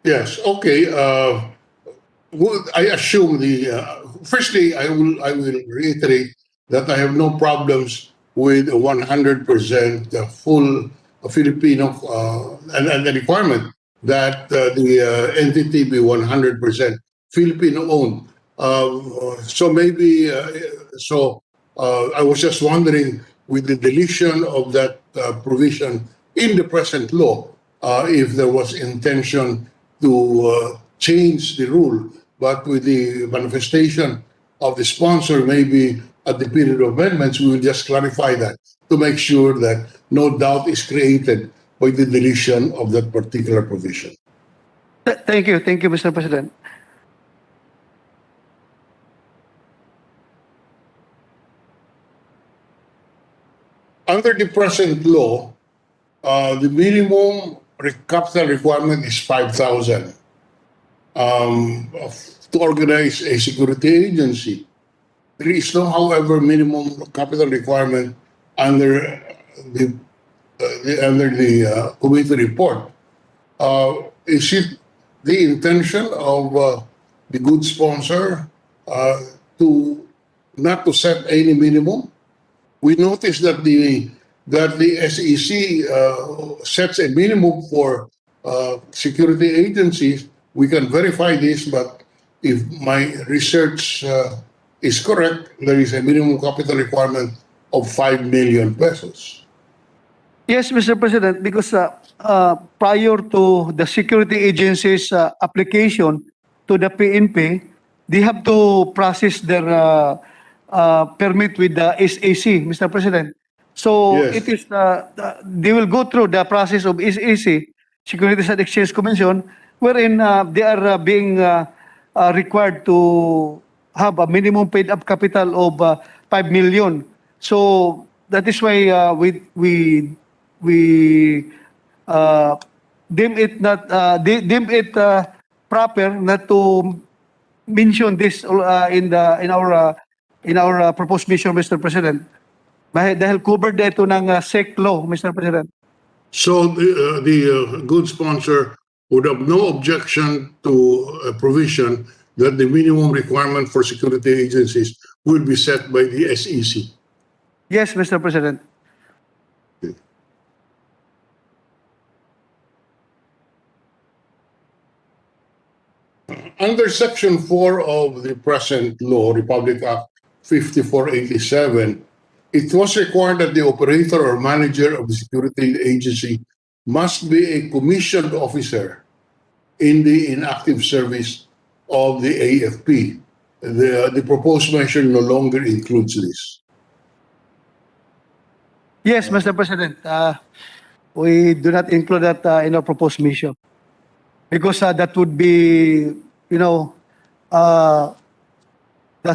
Yes, okay. I assume firstly, I will reiterate that I have no problems with 100% full Filipino and the requirement that the entity be 100% Filipino owned. So maybe, I was just wondering, with the deletion of that provision in the present law, if there was intention to change the rule, but with the manifestation of the sponsor, maybe at the period of amendments, we will just clarify that to make sure that no doubt is created by the deletion of that particular provision. Thank you, Mr. President. Under the present law, the minimum capital requirement is 5,000 to organize a security agency. There is no, however, minimum capital requirement under the committee report. Is it the intention of the good sponsor to not to set any minimum we noticed that the SEC sets a minimum for security agencies. We can verify this, but if my research is correct, there is a minimum capital requirement of 5 million pesos. Yes, Mr. President, because prior to the security agency's application to the PNP, they have to process their permit with the SAC, Mr. President. So Yes. it is they will go through the process of SAC, Securities and Exchange Commission, wherein they are being required to have a minimum paid up capital of 5 million. So that is why we deem it not deem it proper not to mention this in our proposed mission, Mr. President. Dahil covered ito ng SEC law, Mr. President. So the good sponsor would have no objection to a provision that the minimum requirement for security agencies will be set by the SEC. Yes, Mr. President. Under Section 4 of the present law, Republic Act 5487, it was required that the operator or manager of the security agency must be a commissioned officer in the inactive service of the AFP. The proposed measure no longer includes this. Yes, Mr. President. We do not include that in our proposed mission because that would be, the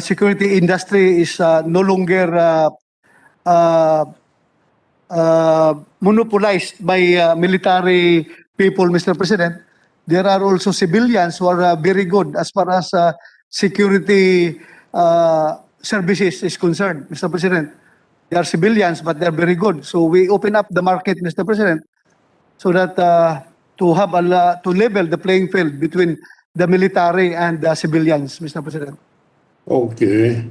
security industry is no longer monopolized by military people, Mr. President. There are also civilians who are very good as far as security services is concerned, Mr. President. They are civilians, but they are very good. So we open up the market, Mr. President, so that to level the playing field between the military and the civilians, Mr. President. Okay.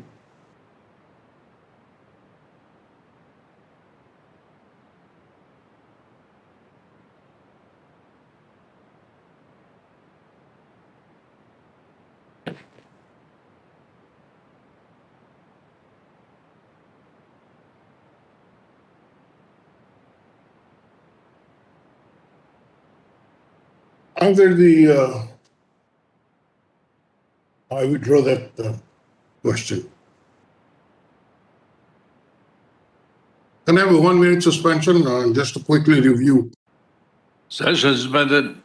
Under the, I withdraw that question. Can I have a 1-minute suspension just to quickly review? Session suspended.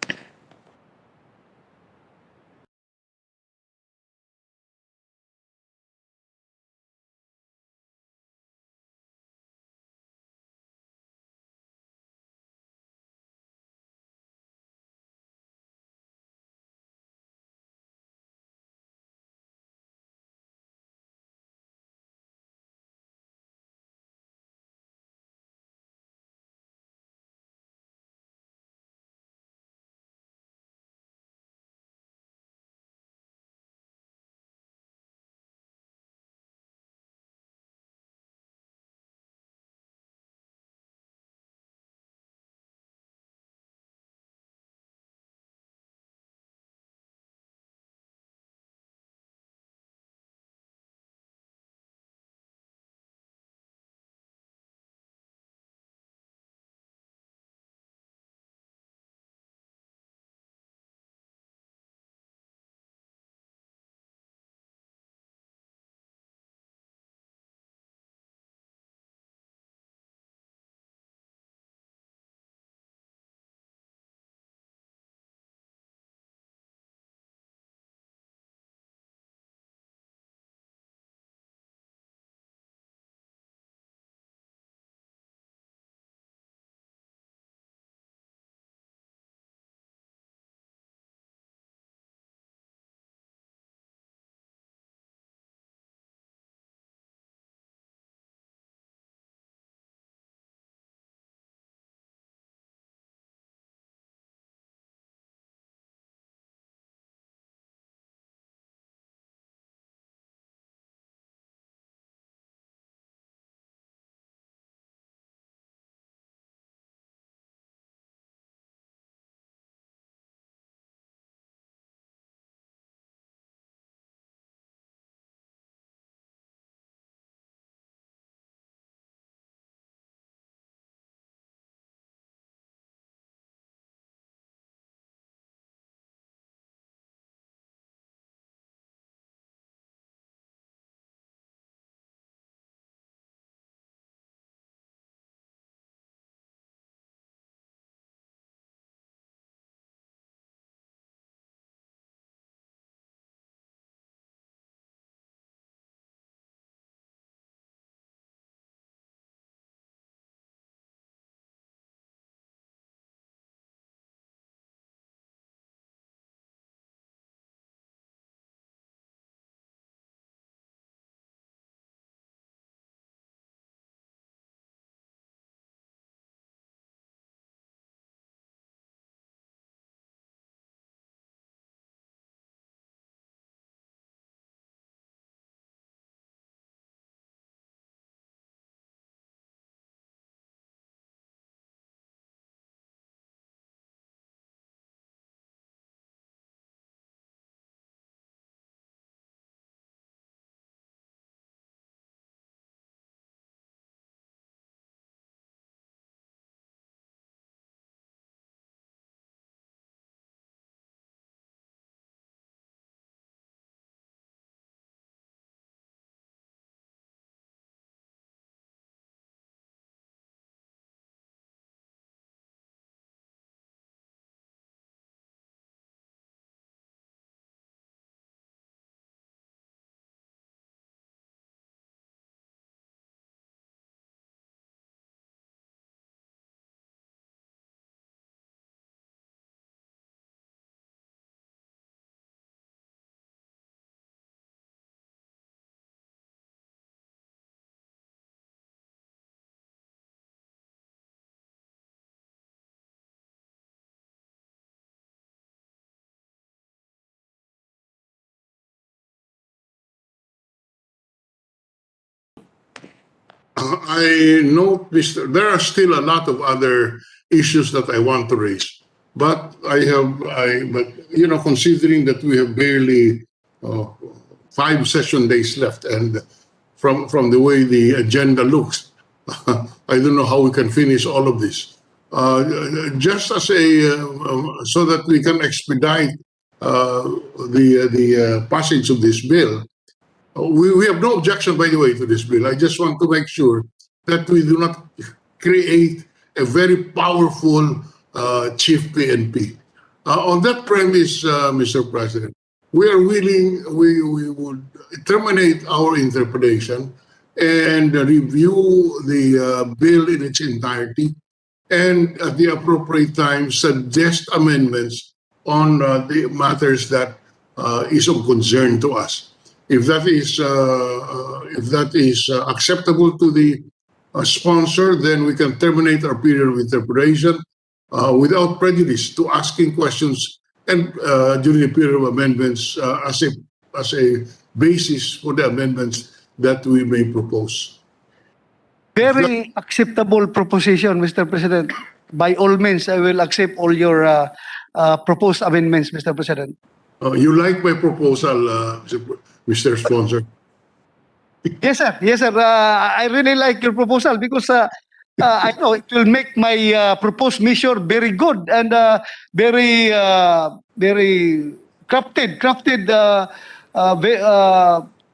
I note, Mr. There are still a lot of other issues that I want to raise, but considering that we have barely 5 session days left, and from the way the agenda looks, I don't know how we can finish all of this. Just as so that we can expedite the passage of this bill. We have no objection, by the way, to this bill. I just want to make sure that we do not create a very powerful chief PNP. On that premise, Mr. President, we are willing, we would terminate our interpretation and review the bill in its entirety, and at the appropriate time suggest amendments on the matters that is of concern to us. If that is acceptable to the sponsor, then we can terminate our period of interpretation without prejudice to asking questions and during the period of amendments as a basis for the amendments that we may propose. Very acceptable proposition, Mr. President. By all means, I will accept all your proposed amendments, Mr. President. You like my proposal, Mr. Sponsor? Yes, sir. Yes, sir. I really like your proposal because I know it will make my proposed measure very good and very crafted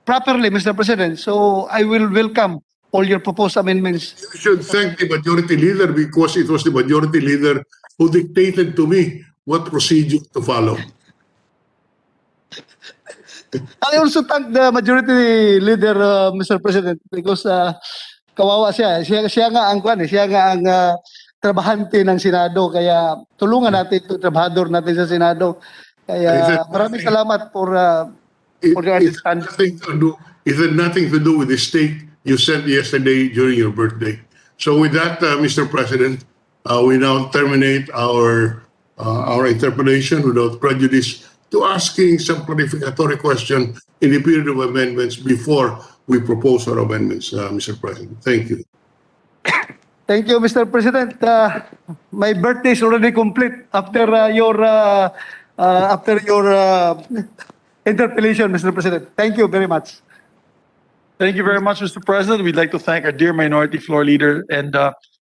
properly, Mr. President. So I will welcome all your proposed amendments. You should thank the majority leader because it was the majority leader who dictated to me what procedure to follow. I also thank the majority leader, Mr. President, because kawawa siya. Siya nga ang trabahante ng Senado. Kaya tulungan natin ito, trabahador natin sa Senado. Kaya maraming salamat for your understanding. It had nothing to do with the steak you sent yesterday during your birthday. So with that, Mr. President, we now terminate our interpretation without prejudice to asking some clarificatory question in the period of amendments before we propose our amendments, Mr. President. Thank you. Thank you, Mr. President. My birthday is already complete after your interpellation, Mr. President. Thank you very much. Thank you very much, Mr. President. We'd like to thank our dear Minority Floor Leader. And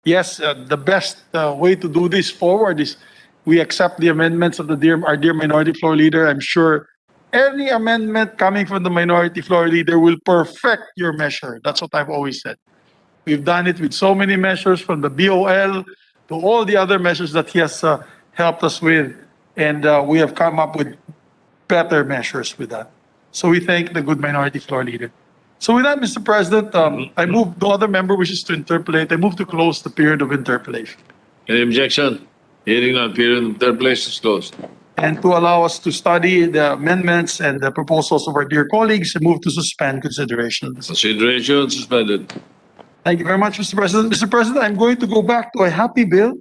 yes, the best way to do this forward is we accept the amendments of our dear Minority Floor Leader. I'm sure any amendment coming from the Minority Floor Leader will perfect your measure. That's what I've always said. We've done it with so many measures, from the BOL to all the other measures that he has helped us with. And we have come up with better measures with that. So we thank the good Minority Floor Leader. So with that, Mr. President, I move, no other member wishes to interpolate. I move to close the period of interpolation. Any objection? Hearing none, period of interpolation is closed. And to allow us to study the amendments and the proposals of our dear colleagues, I move to suspend consideration. Consideration suspended. Thank you very much, Mr. President. Mr. President, I'm going to go back to a happy bill.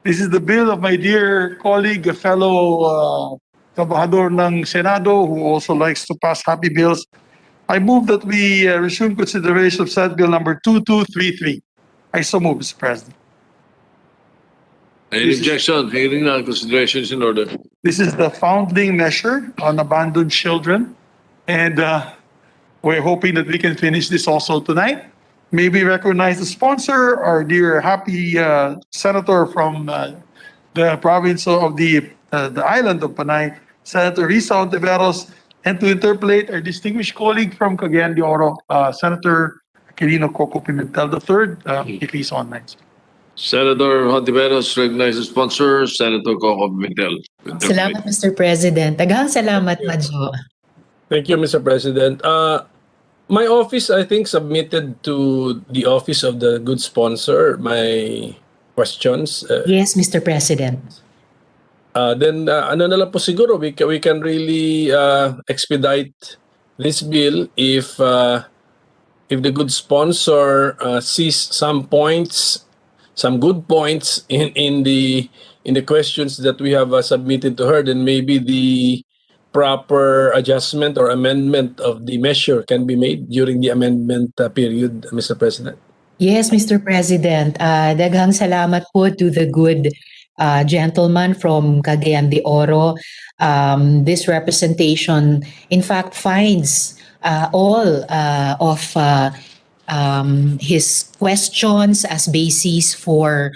This is the bill of my dear colleague, a fellow trabahador ng Senado who also likes to pass happy bills. I move that we resume consideration of Senate Bill number 2233. I so move, Mr. President. Any objection? Hearing none, consideration is in order. This is the founding measure on abandoned children. And we're hoping that we can finish this also tonight. May we recognize the sponsor, our dear happy senator from the province of the island of Panay, Senator Risa Ontiveros, and to interpolate our distinguished colleague from Cagayan de Oro, Senator Quirino Coco Pimentel III, if he's online. Senator Hontiveros recognizes sponsor, Senator Coco Pimentel. Salamat, Mr. President. Daghang salamat, Madjo. Thank you, Mr. President. My office, I think, submitted to the office of the good sponsor my questions. Yes, Mr. President. Then ano na lang po siguro, we can really expedite this bill if the good sponsor sees some points, some good points in the questions that we have submitted to her, then maybe the proper adjustment or amendment of the measure can be made during the amendment period, Mr. President. Yes, Mr. President. Daghang salamat po to the good gentleman from Cagayan de Oro. This representation, in fact, finds all of his questions as basis for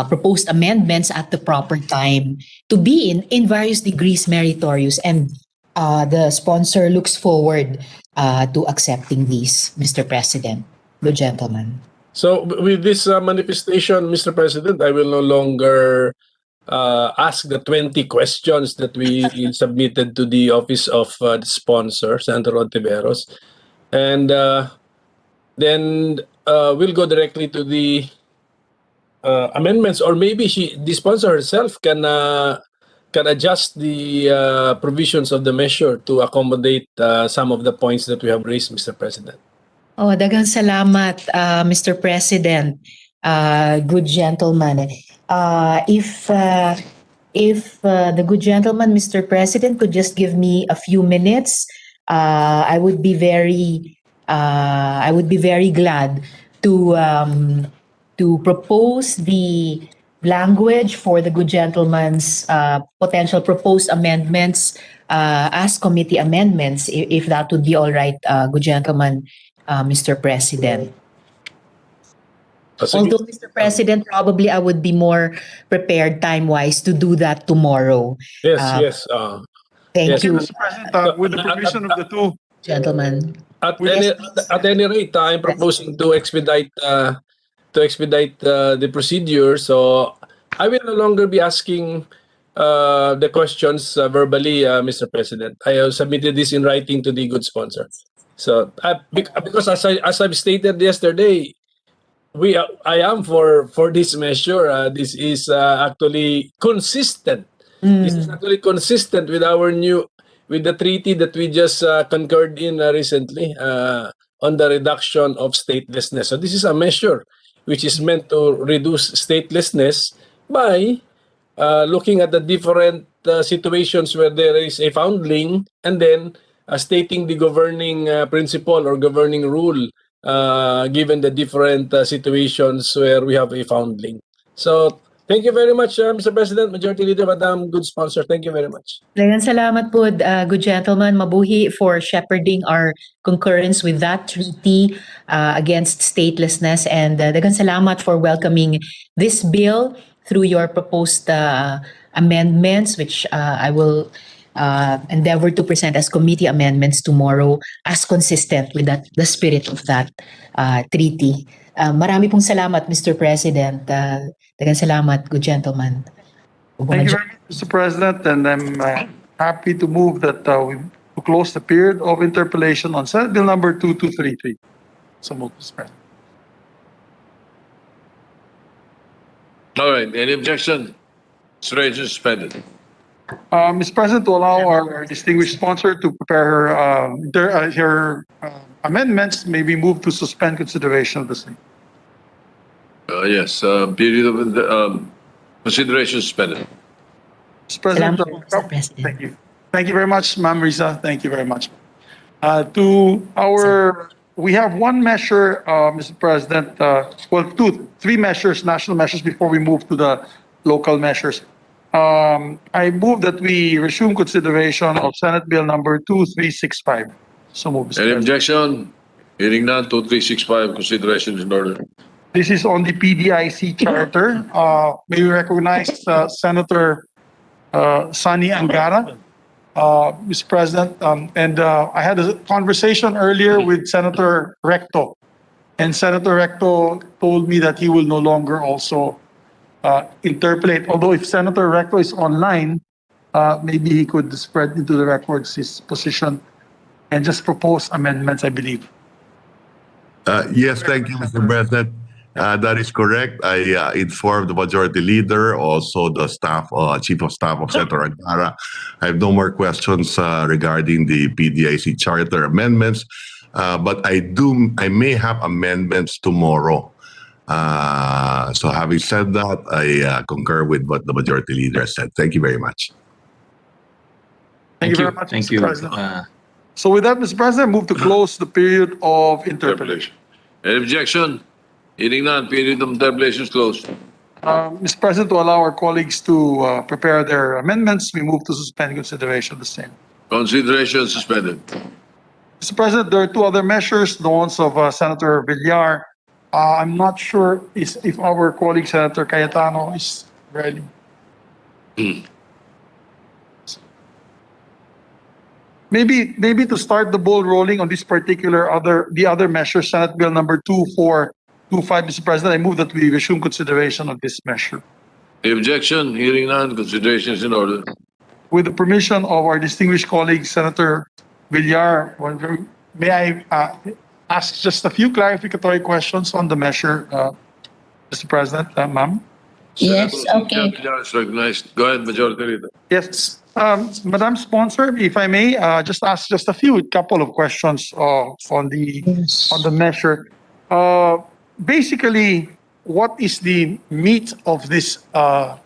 proposed amendments at the proper time to be in various degrees meritorious, and the sponsor looks forward to accepting these, Mr. President. The gentleman. So with this manifestation, Mr. President, I will no longer ask the 20 questions that we submitted to the office of the sponsor, Senator Ontiveros. And then we'll go directly to the amendments, or maybe the sponsor herself can adjust the provisions of the measure to accommodate some of the points that we have raised, Mr. President. Oh, daghang salamat, Mr. President. Good gentleman. If the good gentleman, Mr. President, could just give me a few minutes, I would be very glad to propose the language for the good gentleman's potential proposed amendments as committee amendments, if that would be all right, good gentleman, Mr. President. Although, Mr. President, probably I would be more prepared time-wise to do that tomorrow. Yes. Thank you, Mr. President, with the permission of the two gentlemen. At any rate, I'm proposing to expedite the procedure. So I will no longer be asking the questions verbally, Mr. President. I have submitted this in writing to the good sponsor. So because as I've stated yesterday, I am for this measure. This is actually consistent. This is actually consistent with with the treaty that we just concurred in recently on the reduction of statelessness. So this is a measure which is meant to reduce statelessness by looking at the different situations where there is a foundling, and then stating the governing principle or governing rule given the different situations where we have a foundling. So thank you very much, Mr. President, Majority Leader, Madam Good Sponsor. Thank you very much. Daghang salamat po, good gentleman. Mabuhi for shepherding our concurrence with that treaty against statelessness. And daghang salamat for welcoming this bill through your proposed amendments, which I will endeavor to present as committee amendments tomorrow, as consistent with the spirit of that treaty. Marami pong salamat, Mr. President. Daghang salamat, good gentleman. Thank you very much, Mr. President, and I'm happy to move that we close the period of interpellation on Senate Bill number 2233. So move, Mr. President. All right, any objection? Consideration suspended. Mr. President, to allow our distinguished sponsor to prepare her amendments, may we move to suspend consideration of the same. Yes, period of consideration suspended. Mr. President, Salamat, Mr. President. thank you. Thank you very much, Ma'am Risa. Thank you very much. We have one measure, Mr. President, three measures, national measures, before we move to the local measures. I move that we resume consideration of Senate Bill number 2365. So move, Mr. Any President. objection? Hearing none, 2365, consideration is in order. This is on the PDIC charter. May we recognize Senator Sani Angara, Mr. President. I had a conversation earlier with Senator Recto, and Senator Recto told me that he will no longer also interpolate. Although if Senator Recto is online, maybe he could spread into the records his position and just propose amendments, I believe. Yes, thank you, Mr. President. That is correct. I informed the Majority Leader, also the staff, Chief of Staff of Senator Angara. I have no more questions regarding the PDIC Charter amendments, but I may have amendments tomorrow. So having said that, I concur with what the Majority Leader said. Thank you very much. Thank you very much, Thank Mr. you. President. So with that, Mr. President, I move to close the period of interpellation. Any objection? Hearing none, period of interpellation is closed. Mr. President, to allow our colleagues to prepare their amendments, we move to suspend consideration of the same. Consideration suspended. Mr. President, there are two other measures, the ones of Senator Villar. I'm not sure if our colleague Senator Cayetano is ready. Maybe to start the ball rolling on this particular the other measure, Senate Bill number 2425, Mr. President, I move that we resume consideration of this measure. The objection, hearing none, consideration is in order. With the permission of our distinguished colleague, Senator Villar, may I ask just a few clarificatory questions on the measure, Mr. President, ma'am? Yes, Senator okay. Villar is recognized. Go ahead, Majority Leader. Yes. Madam Sponsor, if I may, just ask just a couple of questions on the measure. Basically, what is the meat of this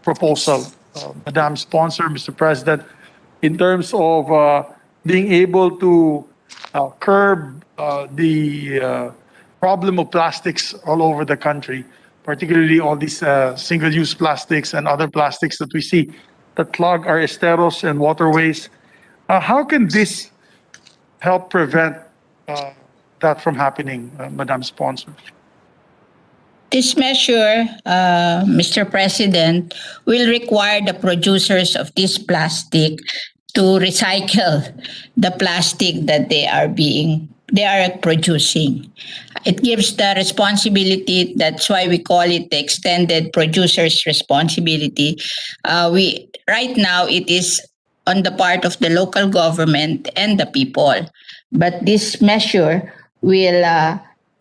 proposal, Madam Sponsor, Mr. President, in terms of being able to curb the problem of plastics all over the country, particularly all these single-use plastics and other plastics that we see that clog our esteros and waterways. How can this help prevent that from happening, Madam Sponsor? This measure, Mr. President, will require the producers of this plastic to recycle the plastic that they are producing. It gives the responsibility, that's why we call it the extended producer's responsibility. Right now, it is on the part of the local government and the people. But this measure will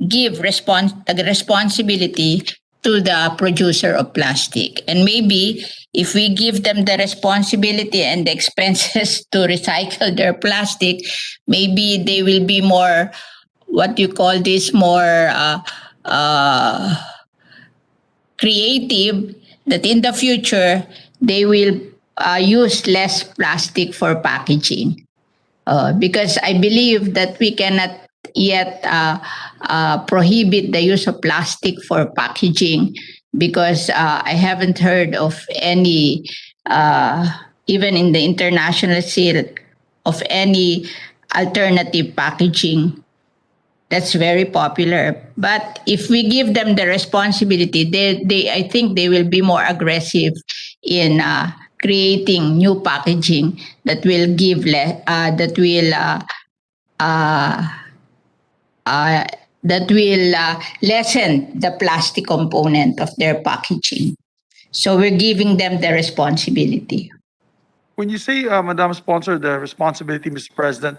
give the responsibility to the producer of plastic. And maybe if we give them the responsibility and the expenses to recycle their plastic, maybe they will be more, more creative, that in the future, they will use less plastic for packaging. Because I believe that we cannot yet prohibit the use of plastic for packaging, because I haven't heard of any, even in the international scene, of any alternative packaging that's very popular. But if we give them the responsibility, I think they will be more aggressive in creating new packaging that will lessen the plastic component of their packaging. So we're giving them the responsibility. When you say, Madam Sponsor, the responsibility, Mr. President,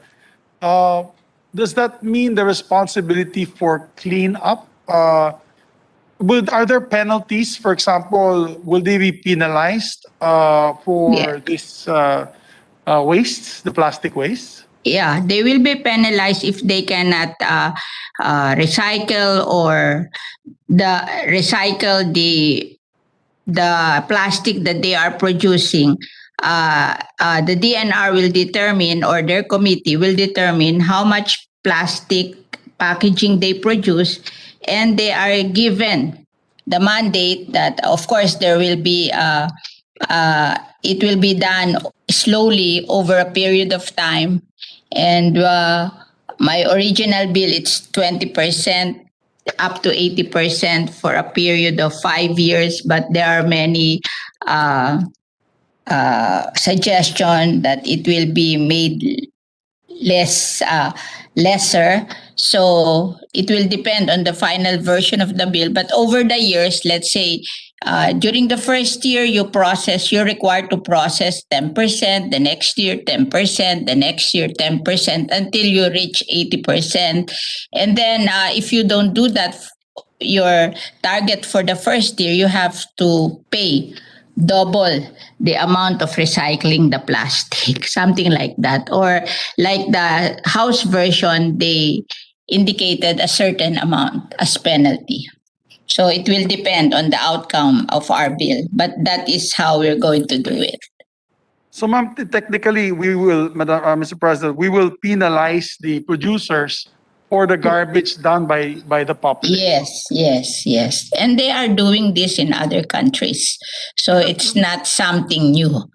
does that mean the responsibility for cleanup? Are there penalties, for example, will they be penalized for this waste, the plastic waste? Yeah, they will be penalized if they cannot recycle the plastic that they are producing. The DNR will determine, or their committee will determine, how much plastic packaging they produce, and they are given the mandate that, of course, there will be it will be done slowly over a period of time. And my original bill, it's 20% up to 80% for a period of 5 years, but there are many suggestions that it will be made lesser. So it will depend on the final version of the bill. But over the years, let's say during the first year you're required to process 10%, the next year 10%, the next year 10%, until you reach 80%. And then if you don't do that, your target for the first year, you have to pay double the amount of recycling the plastic, something like that. Or like the House version, they indicated a certain amount as penalty. So it will depend on the outcome of our bill, but that is how we're going to do it. So, ma'am, technically, we will, Mr. President, we will penalize the producers or the garbage done by the population. Yes. And they are doing this in other countries. So it's not something new.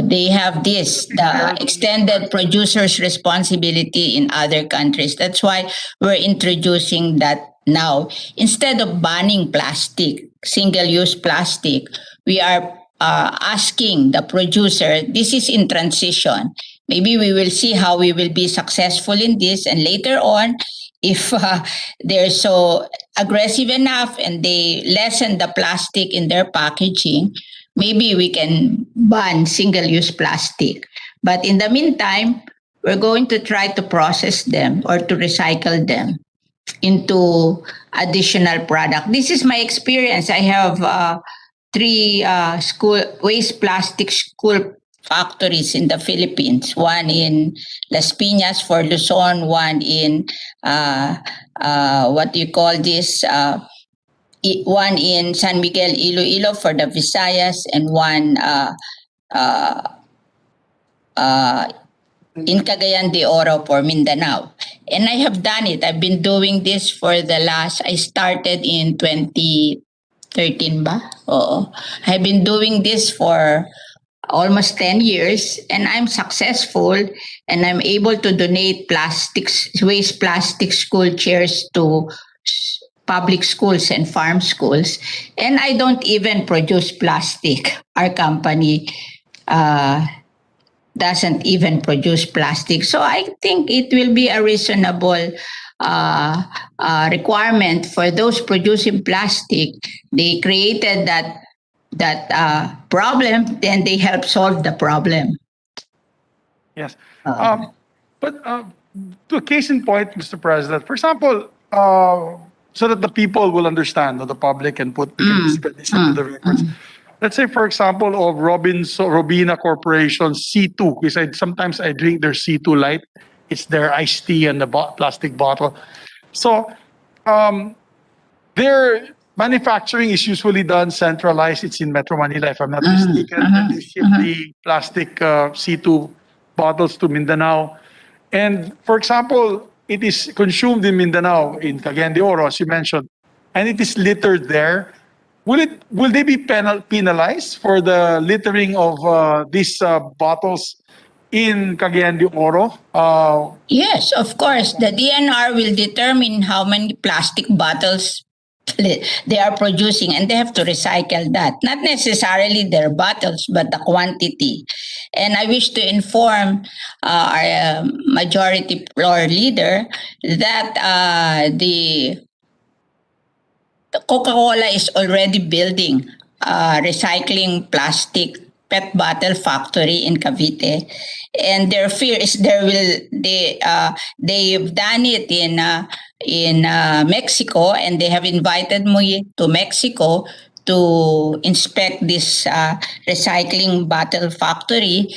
They have this, the extended producer's responsibility in other countries. That's why we're introducing that now. Instead of banning plastic, single-use plastic, we are asking the producer, this is in transition. Maybe we will see how we will be successful in this, and later on, if they're so aggressive enough and they lessen the plastic in their packaging, maybe we can ban single-use plastic. But in the meantime, we're going to try to process them or to recycle them into additional product. This is my experience. I have 3 school waste plastic school factories in the Philippines. One in Las Piñas for Luzon, one in what do you call this? One in San Miguel, Iloilo for the Visayas, and one in Cagayan de Oro for Mindanao. And I have done it. I've been doing this for I started in 2013 ba? Oo. I've been doing this for almost 10 years, and I'm successful, and I'm able to donate waste plastic school chairs to public schools and farm schools. And I don't even produce plastic. Our company doesn't even produce plastic. So I think it will be a reasonable requirement for those producing plastic. They created that problem, then they help solve the problem. Yes. But to a case in point, Mr. President, for example, so that the people will understand, or the public can spread this into the records. Let's say, for example, of Robina Corporation C2, because sometimes I drink their C2 Light. It's their iced tea in the plastic bottle. So their manufacturing is usually done centralized. It's in Metro Manila, if I'm not mistaken. And they ship the plastic C2 bottles to Mindanao. And for example, it is consumed in Mindanao, in Cagayan de Oro, as you mentioned, and it is littered there. Will they be penalized for the littering of these bottles in Cagayan de Oro? Yes, of course. The DNR will determine how many plastic bottles they are producing, and they have to recycle that. Not necessarily their bottles, but the quantity. And I wish to inform our majority floor leader that the Coca-Cola is already building a recycling plastic PET bottle factory in Cavite, and their fear is they've done it in Mexico, and they have invited me to Mexico to inspect this recycling bottle factory.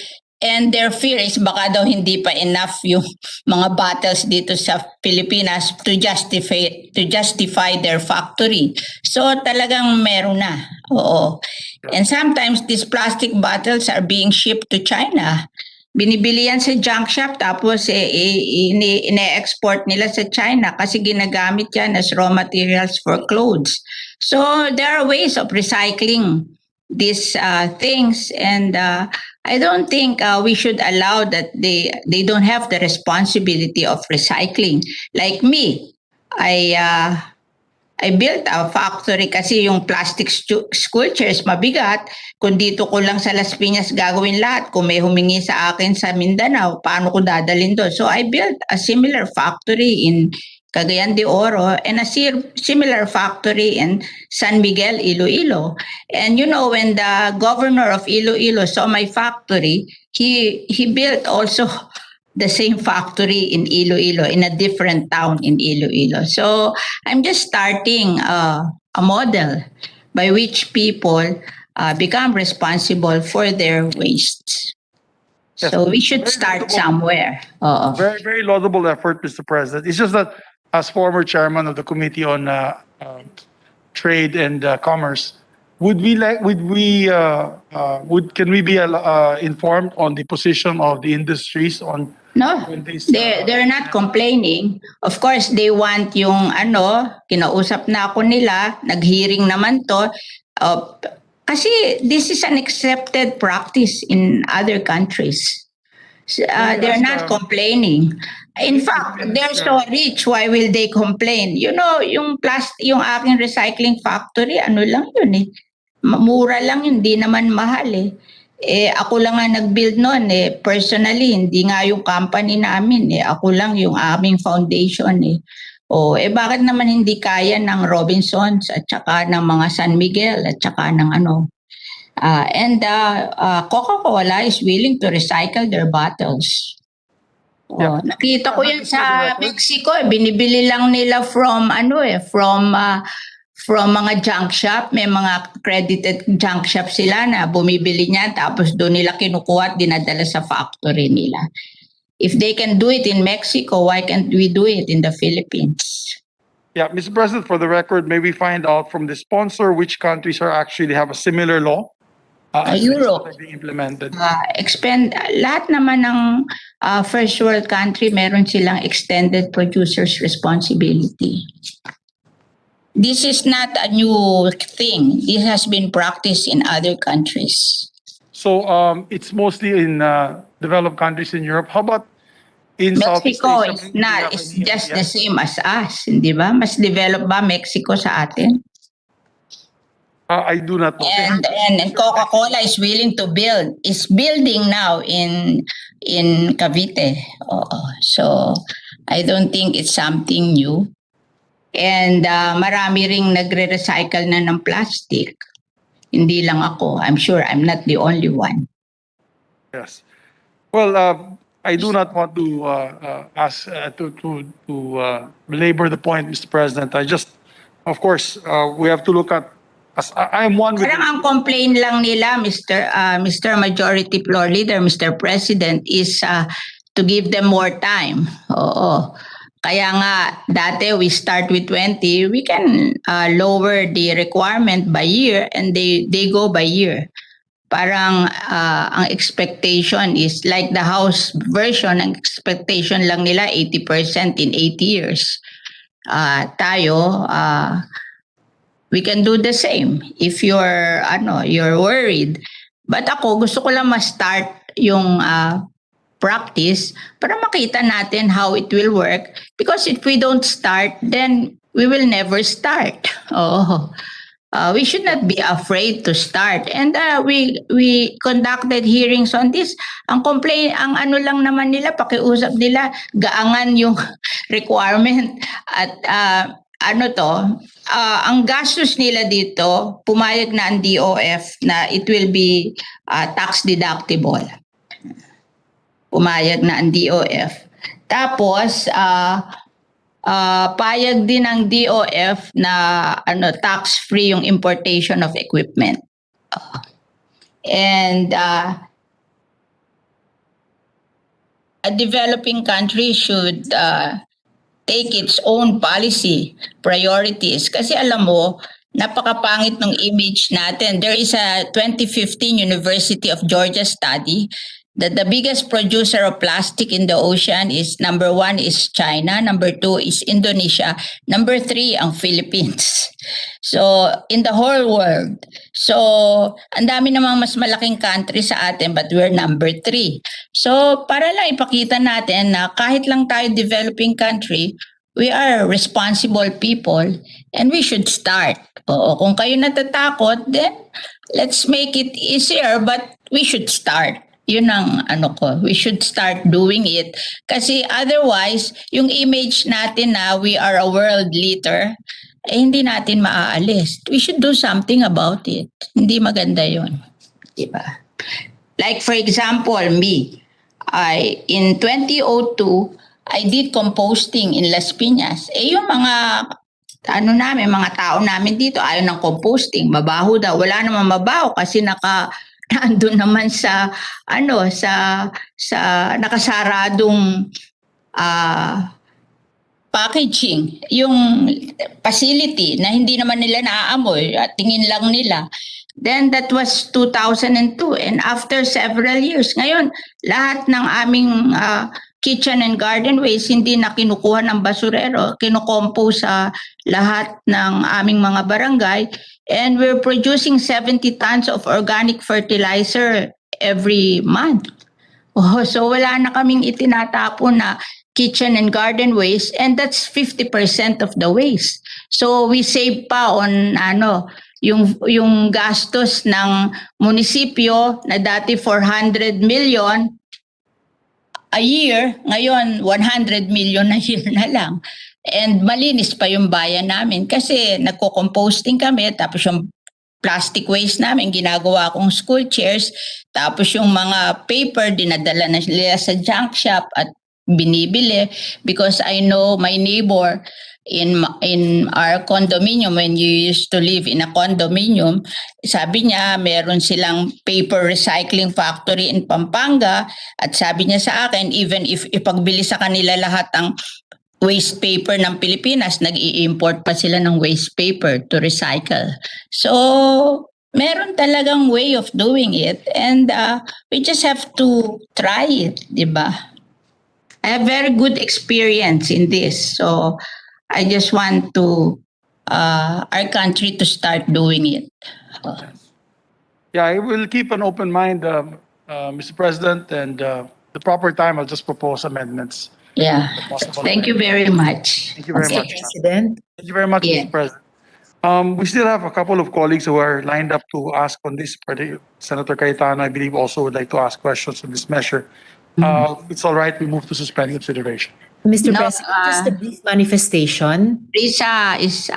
And their fear is baka daw hindi pa enough yung mga bottles dito sa Pilipinas to justify their factory. So talagang meron na. Oo. And sometimes these plastic bottles are being shipped to China. Binibili yan sa junk shop, tapos ine-export nila sa China kasi ginagamit yan as raw materials for clothes. So there are ways of recycling these things, and I don't think we should allow that they don't have the responsibility of recycling. Like me, I built a factory kasi yung plastic school chairs mabigat. Kung dito ko lang sa Las Piñas gagawin lahat, kung may humingi sa akin sa Mindanao, paano ko dadalhin doon? So I built a similar factory in Cagayan de Oro and a similar factory in San Miguel, Iloilo. And you know, when the governor of Iloilo saw my factory, he built also the same factory in Iloilo, in a different town in Iloilo. So I'm just starting a model by which people become responsible for their wastes. Yes. So we should start somewhere. Very, very laudable effort, Mr. President. It's just that as former chairman of the Committee on Trade and Commerce, can we be informed on the position of the industries on No, they're not complaining. Of course, they want yung kinausap na ako nila, nag-hearing naman to. Kasi this is an accepted practice in other countries. They're not complaining. In fact, they're so rich, why will they complain? You know, yung aking recycling factory, ano lang yun eh. Mura lang yun, hindi naman mahal eh. Ako lang nga nag-build noon personally, hindi nga yung company namin ako lang yung aming foundation bakit naman hindi kaya ng Robinsons at saka ng mga San Miguel at saka ng Coca-Cola is willing to recycle their bottles. Nakita ko yan sa Mexico, binibili lang nila from from mga junk shop, may mga accredited junk shop sila na bumibili niya tapos doon nila kinukuha at dinadala sa factory nila. If they can do it in Mexico, why can't we do it in the Philippines? Yeah, Mr. President, for the record, may we find out from the sponsor which countries are actually have a similar law? Europe. Being implemented. Lahat naman ng first world country, meron silang extended producer's responsibility. This is not a new thing. This has been practiced in other countries. So it's mostly in developed countries in Europe. How about in Southeast Mexico Asia? is not. It's just the same as us, di ba? Mas developed ba Mexico sa atin? I do not know. And Coca-Cola is willing to build. Is building now in Cavite. So I don't think it's something new. And marami ring nagre-recycle na ng plastic. Hindi lang ako. I'm sure I'm not the only one. Yes. Well, I do not want to ask to belabor the point, Mr. President. I just, of course, we have to look at. I'm one with. Parang ang complaint lang nila, Mr. Majority Floor Leader, Mr. President, is to give them more time. Oo. Kaya nga, dati we start with 20, we can lower the requirement by year and they go by year. Parang ang expectation is like the House version, ang expectation lang nila 80% in 8 years. Tayo, we can do the same if you're worried. But ako, gusto ko lang ma-start yung practice para makita natin how it will work, because if we don't start, then we will never start. We should not be afraid to start. And we conducted hearings on this. Ang ano lang naman nila, pakiusap nila, gaangan yung requirement at ang gastos nila dito, pumayag na ang DOF na it will be tax deductible. Pumayag na ang DOF. Tapos, payag din ang DOF na tax-free yung importation of equipment. And a developing country should take its own policy priorities. Kasi alam mo, napakapangit ng image natin. There is a 2015 University of Georgia study that the biggest producer of plastic in the ocean is number 1 is China, number 2 is Indonesia, number 3 ang Philippines. So in the whole world. So ang dami namang mas malaking country sa atin but we're number 3. So para lang ipakita natin na kahit lang tayo developing country, we are responsible people and we should start. Kung kayo natatakot, then let's make it easier but we should start. Yun ang we should start doing it. Kasi otherwise, yung image natin na we are a world leader, hindi natin maaalis. We should do something about it. Hindi maganda yun. Diba? Like for example, me, in 2002, I did composting in Las Piñas. Yung mga mga tao namin dito ayaw ng composting, mabaho daw. Wala namang mabaho kasi nandun naman sa nakasaradong packaging yung facility na hindi naman nila naaamoy at tingin lang nila. Then that was 2002. And after several years, ngayon, lahat ng aming kitchen and garden waste hindi na kinukuha ng basurero, kinukompose sa lahat ng aming mga barangay. And we're producing 70 tons of organic fertilizer every month. Oh, so wala na kaming itinatapon na kitchen and garden waste, and that's 50% of the waste. So we save pa on yung gastos ng munisipyo na dati 400 million a year, ngayon 100 million a year na lang. And malinis pa yung bayan namin kasi nagko-composting kami, tapos yung plastic waste namin ginagawa kong school chairs, tapos yung mga paper dinadala na nila sa junk shop at binibili, because I know my neighbor in our condominium, when you used to live in a condominium, sabi niya meron silang paper recycling factory in Pampanga, at sabi niya sa akin, even if ipagbili sa kanila lahat ang waste paper ng Pilipinas, nag-i-import pa sila ng waste paper to recycle. So, meron talagang way of doing it, and we just have to try it, di ba? I have very good experience in this, so I just want to our country to start doing it. Yeah, I will keep an open mind, Mr. President, and the proper time, I'll just propose amendments. Yeah. Thank you very much. Thank you very Mr. much. President. Thank you very much, Yeah. Mr. President. We still have a couple of colleagues who are lined up to ask on this. Senator Cayetano, I believe, also would like to ask questions on this measure. It's all right, we move to suspend consideration. Mr. No, President, just a brief manifestation. Risa is,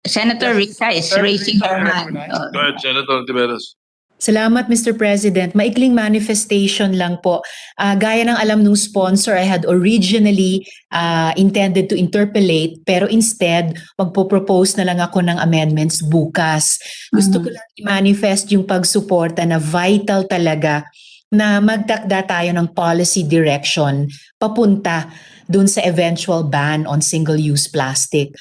Senator Risa is raising her hand. Go ahead, Senator Tiveros. Salamat, Mr. President. Maikling manifestation lang po. Gaya ng alam nung sponsor, I had originally intended to interpolate, pero instead, magpo-propose na lang ako ng amendments bukas. Gusto ko lang i-manifest yung pagsuporta na vital talaga na magtakda tayo ng policy direction papunta dun sa eventual ban on single-use plastic.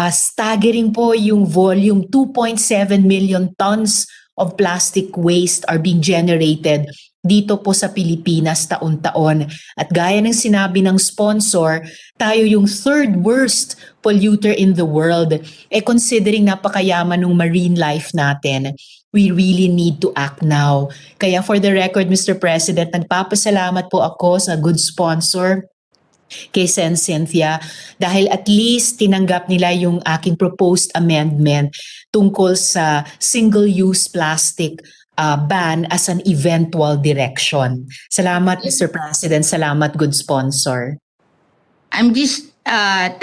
Staggering po yung volume, 2.7 million tons of plastic waste are being generated dito po sa Pilipinas taon-taon. At gaya ng sinabi ng sponsor, tayo yung third worst polluter in the world. Considering napakayaman ng marine life natin, we really need to act now. Kaya for the record, Mr. President, nagpapasalamat po ako sa good sponsor kay Sen Cynthia dahil at least tinanggap nila yung aking proposed amendment tungkol sa single-use plastic ban as an eventual direction. Salamat, Mr. President. Salamat, good sponsor. I'm just,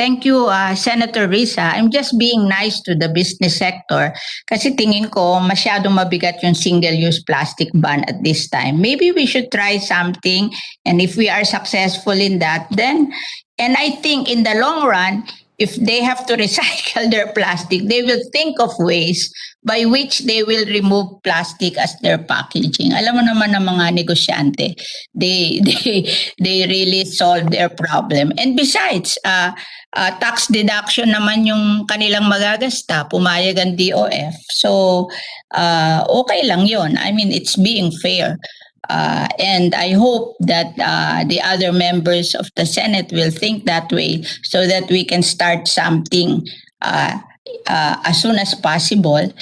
thank you, Senator Risa. I'm just being nice to the business sector kasi tingin ko masyadong mabigat yung single-use plastic ban at this time. Maybe we should try something, and if we are successful in that, then, and I think in the long run, if they have to recycle their plastic, they will think of ways by which they will remove plastic as their packaging. Alam mo naman ng mga negosyante, they really solve their problem. And besides, tax deduction naman yung kanilang magagasta, pumayag ang DOF. So, okay lang yon. I mean, it's being fair. And I hope that the other members of the Senate will think that way so that we can start something as soon as possible.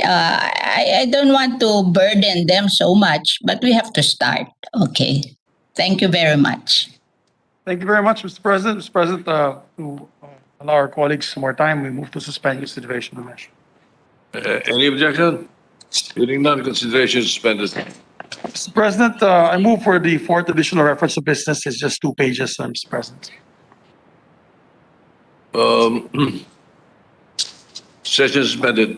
I don't want to burden them so much, but we have to start. Okay. Thank you very much. Thank you very much, Mr. President. Mr. President, to allow our colleagues some more time, we move to suspend consideration of the measure. Any objection? Hearing none, consideration suspended. Mr. President, I move for the fourth additional reference to business. It's just 2 pages, Mr. President. Session suspended.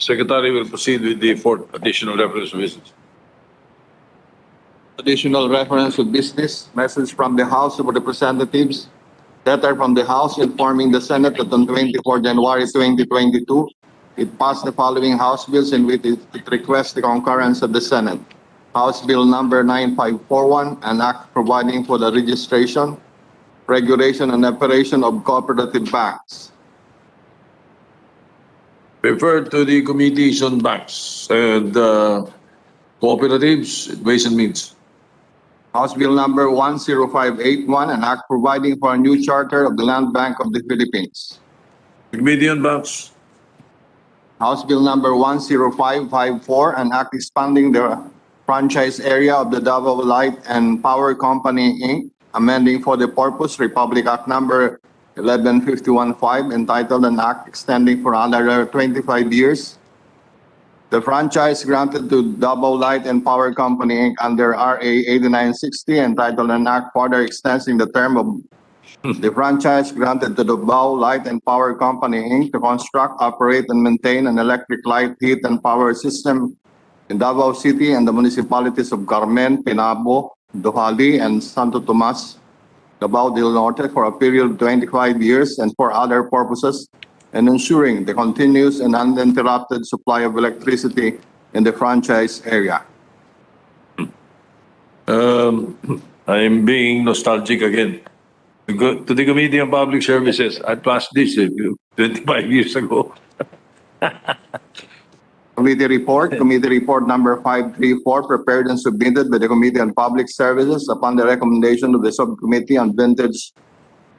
Secretary will proceed with the fourth additional reference of business. Additional reference to business, message from the House of Representatives, letter from the House informing the Senate that on 24 January 2022, it passed the following House bills in which it requests the concurrence of the Senate. House Bill number 9541, an act providing for the registration, regulation, and operation of cooperative banks. Referred to the committees on banks and cooperatives, Ways and Means. House Bill number 10581, an act providing for a new charter of the Land Bank of the Philippines. Committee on Banks. House Bill number 10554, an act expanding the franchise area of the Davao Light and Power Company, Inc., amending for the purpose Republic Act number 11515, entitled an act extending for another 25 years the franchise granted to Davao Light and Power Company, Inc. under RA 8960, entitled an act further extending the term of the franchise granted to the Davao Light and Power Company, Inc. to construct, operate, and maintain an electric light, heat, and power system in Davao City and the municipalities of Carmen, Pinabo, Dohali, and Santo Tomas, Davao del Norte for a period of 25 years and for other purposes, and ensuring the continuous and uninterrupted supply of electricity in the franchise area. I'm being nostalgic again. To the Committee on Public Services, I passed this 25 years ago. Committee report number 534, prepared and submitted by the Committee on Public Services upon the recommendation of the Subcommittee on Vintage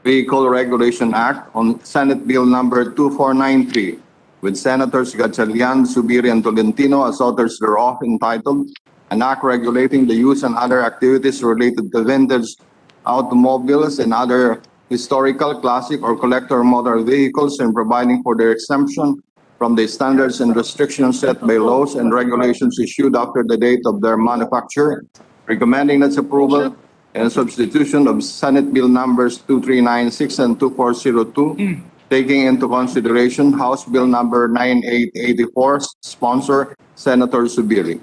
Vehicle Regulation Act on Senate Bill number 2493, with Senators Gatchalian, Subiri, and Tolentino as authors thereof, entitled an act regulating the use and other activities related to vintage automobiles and other historical, classic, or collector motor vehicles and providing for their exemption from the standards and restrictions set by laws and regulations issued after the date of their manufacture, recommending its approval and substitution of Senate Bill numbers 2396 and 2402, taking into consideration House Bill number 9884, sponsor Senator Subiri.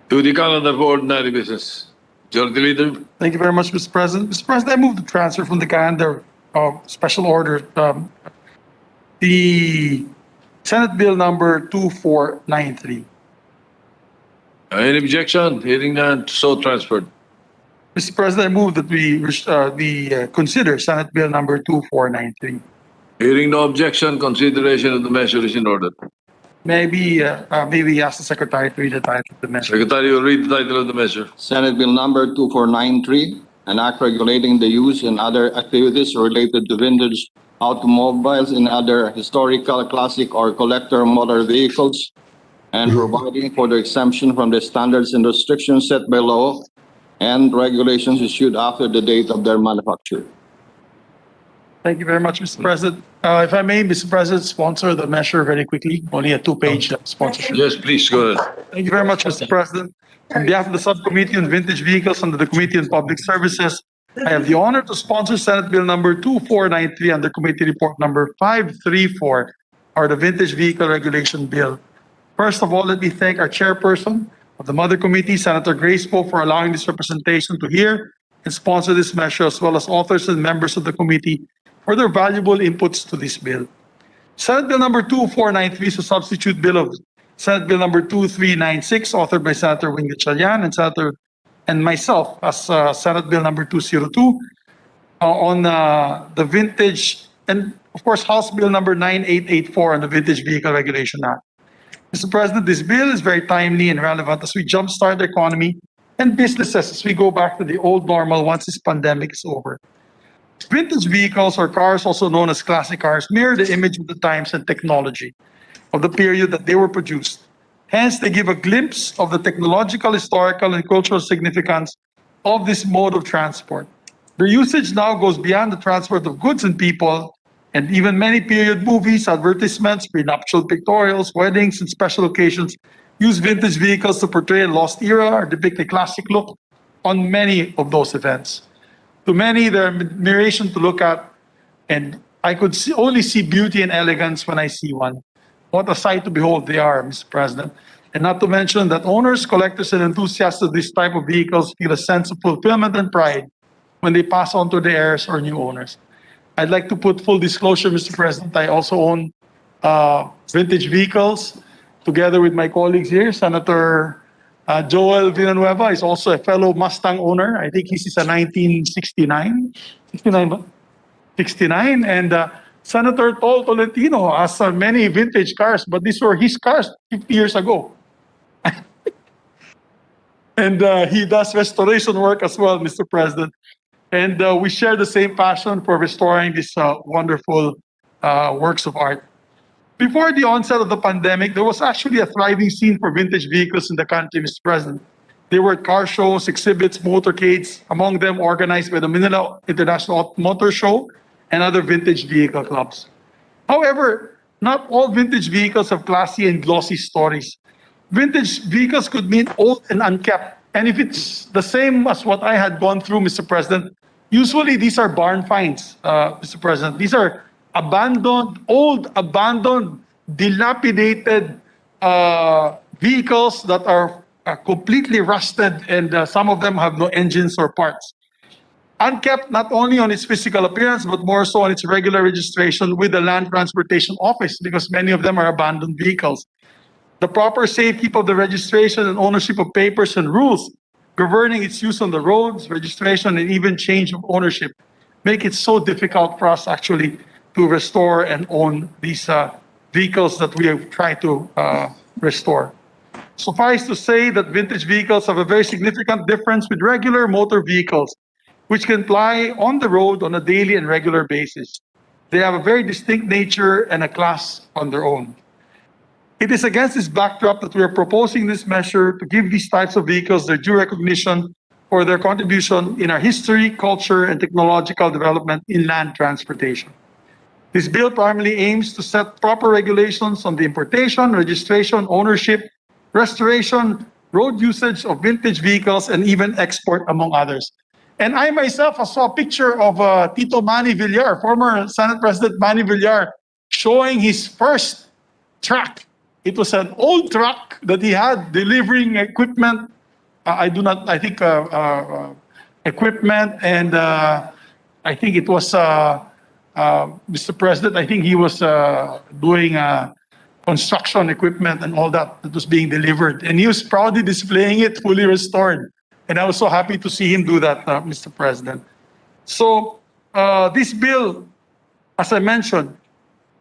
To the calendar for ordinary business. Majority Leader. Thank you very much, Mr. President. Mr. President, I move the transfer from the calendar of special order. The Senate Bill number 2493. Any objection? Hearing none, so transferred. Mr. President, I move that we consider Senate Bill number 2493. Hearing no objection, consideration of the measure is in order. Maybe ask the Secretary to read the title of the measure. Secretary will read the title of the measure. Senate Bill number 2493, an act regulating the use and other activities related to vintage automobiles and other historical, classic, or collector motor vehicles, and providing for the exemption from the standards and restrictions set by law and regulations issued after the date of their manufacture. Thank you very much, Mr. President. If I may, Mr. President, sponsor the measure very quickly. Only a two-page sponsorship. Yes, please go ahead. Thank you very much, Mr. President. On behalf of the Subcommittee on Vintage Vehicles under the Committee on Public Services, I have the honor to sponsor Senate Bill number 2493 under Committee Report number 534, or the Vintage Vehicle Regulation Bill. First of all, let me thank our chairperson of the Mother Committee, Senator Grace Poe, for allowing this representation to hear and sponsor this measure, as well as authors and members of the committee for their valuable inputs to this bill. Senate Bill number 2493 is a substitute bill of Senate Bill number 2396, authored by Senator Wing Gatchalian and myself as Senate Bill number 202 on the vintage, and of course House Bill number 9884 on the Vintage Vehicle Regulation Act. Mr. President, this bill is very timely and relevant as we jumpstart the economy and businesses as we go back to the old normal once this pandemic is over. Vintage vehicles or cars, also known as classic cars, mirror the image of the times and technology of the period that they were produced. Hence, they give a glimpse of the technological, historical, and cultural significance of this mode of transport. Their usage now goes beyond the transport of goods and people, and even many period movies, advertisements, prenuptial pictorials, weddings, and special occasions use vintage vehicles to portray a lost era or depict a classic look on many of those events. To many, they're admiration to look at, and I could only see beauty and elegance when I see one. What a sight to behold they are, Mr. President. And not to mention that owners, collectors, and enthusiasts of this type of vehicles feel a sense of fulfillment and pride when they pass on to the heirs or new owners. I'd like to put full disclosure, Mr. President, I also own vintage vehicles together with my colleagues here. Senator Joel Villanueva is also a fellow Mustang owner. I think he's a 1969, 69 ba? 69. And Senator Tol Tolentino has many vintage cars, but these were his cars 50 years ago. And he does restoration work as well, Mr. President. And we share the same passion for restoring these wonderful works of art. Before the onset of the pandemic, there was actually a thriving scene for vintage vehicles in the country, Mr. President. There were car shows, exhibits, motorcades, among them organized by the Manila International Motor Show and other vintage vehicle clubs. However, not all vintage vehicles have classy and glossy stories. Vintage vehicles could mean old and unkept. And if it's the same as what I had gone through, Mr. President, usually these are barn finds, Mr. President. These are abandoned, dilapidated vehicles that are completely rusted, and some of them have no engines or parts. Unkept not only on its physical appearance, but more so on its regular registration with the Land Transportation Office, because many of them are abandoned vehicles. The proper safekeeping of the registration and ownership of papers and rules governing its use on the roads, registration, and even change of ownership make it so difficult for us actually to restore and own these vehicles that we have tried to restore. Suffice to say that vintage vehicles have a very significant difference with regular motor vehicles, which can ply on the road on a daily and regular basis. They have a very distinct nature and a class on their own. It is against this backdrop that we are proposing this measure to give these types of vehicles their due recognition for their contribution in our history, culture, and technological development in land transportation. This bill primarily aims to set proper regulations on the importation, registration, ownership, restoration, road usage of vintage vehicles, and even export, among others. And I myself saw a picture of Tito Manny Villar, former Senate President Manny Villar, showing his first truck. It was an old truck that he had delivering equipment. Equipment, and I think it was, Mr. President, I think he was doing construction equipment and all that was being delivered. And he was proudly displaying it fully restored. And I was so happy to see him do that, Mr. President. So this bill, as I mentioned,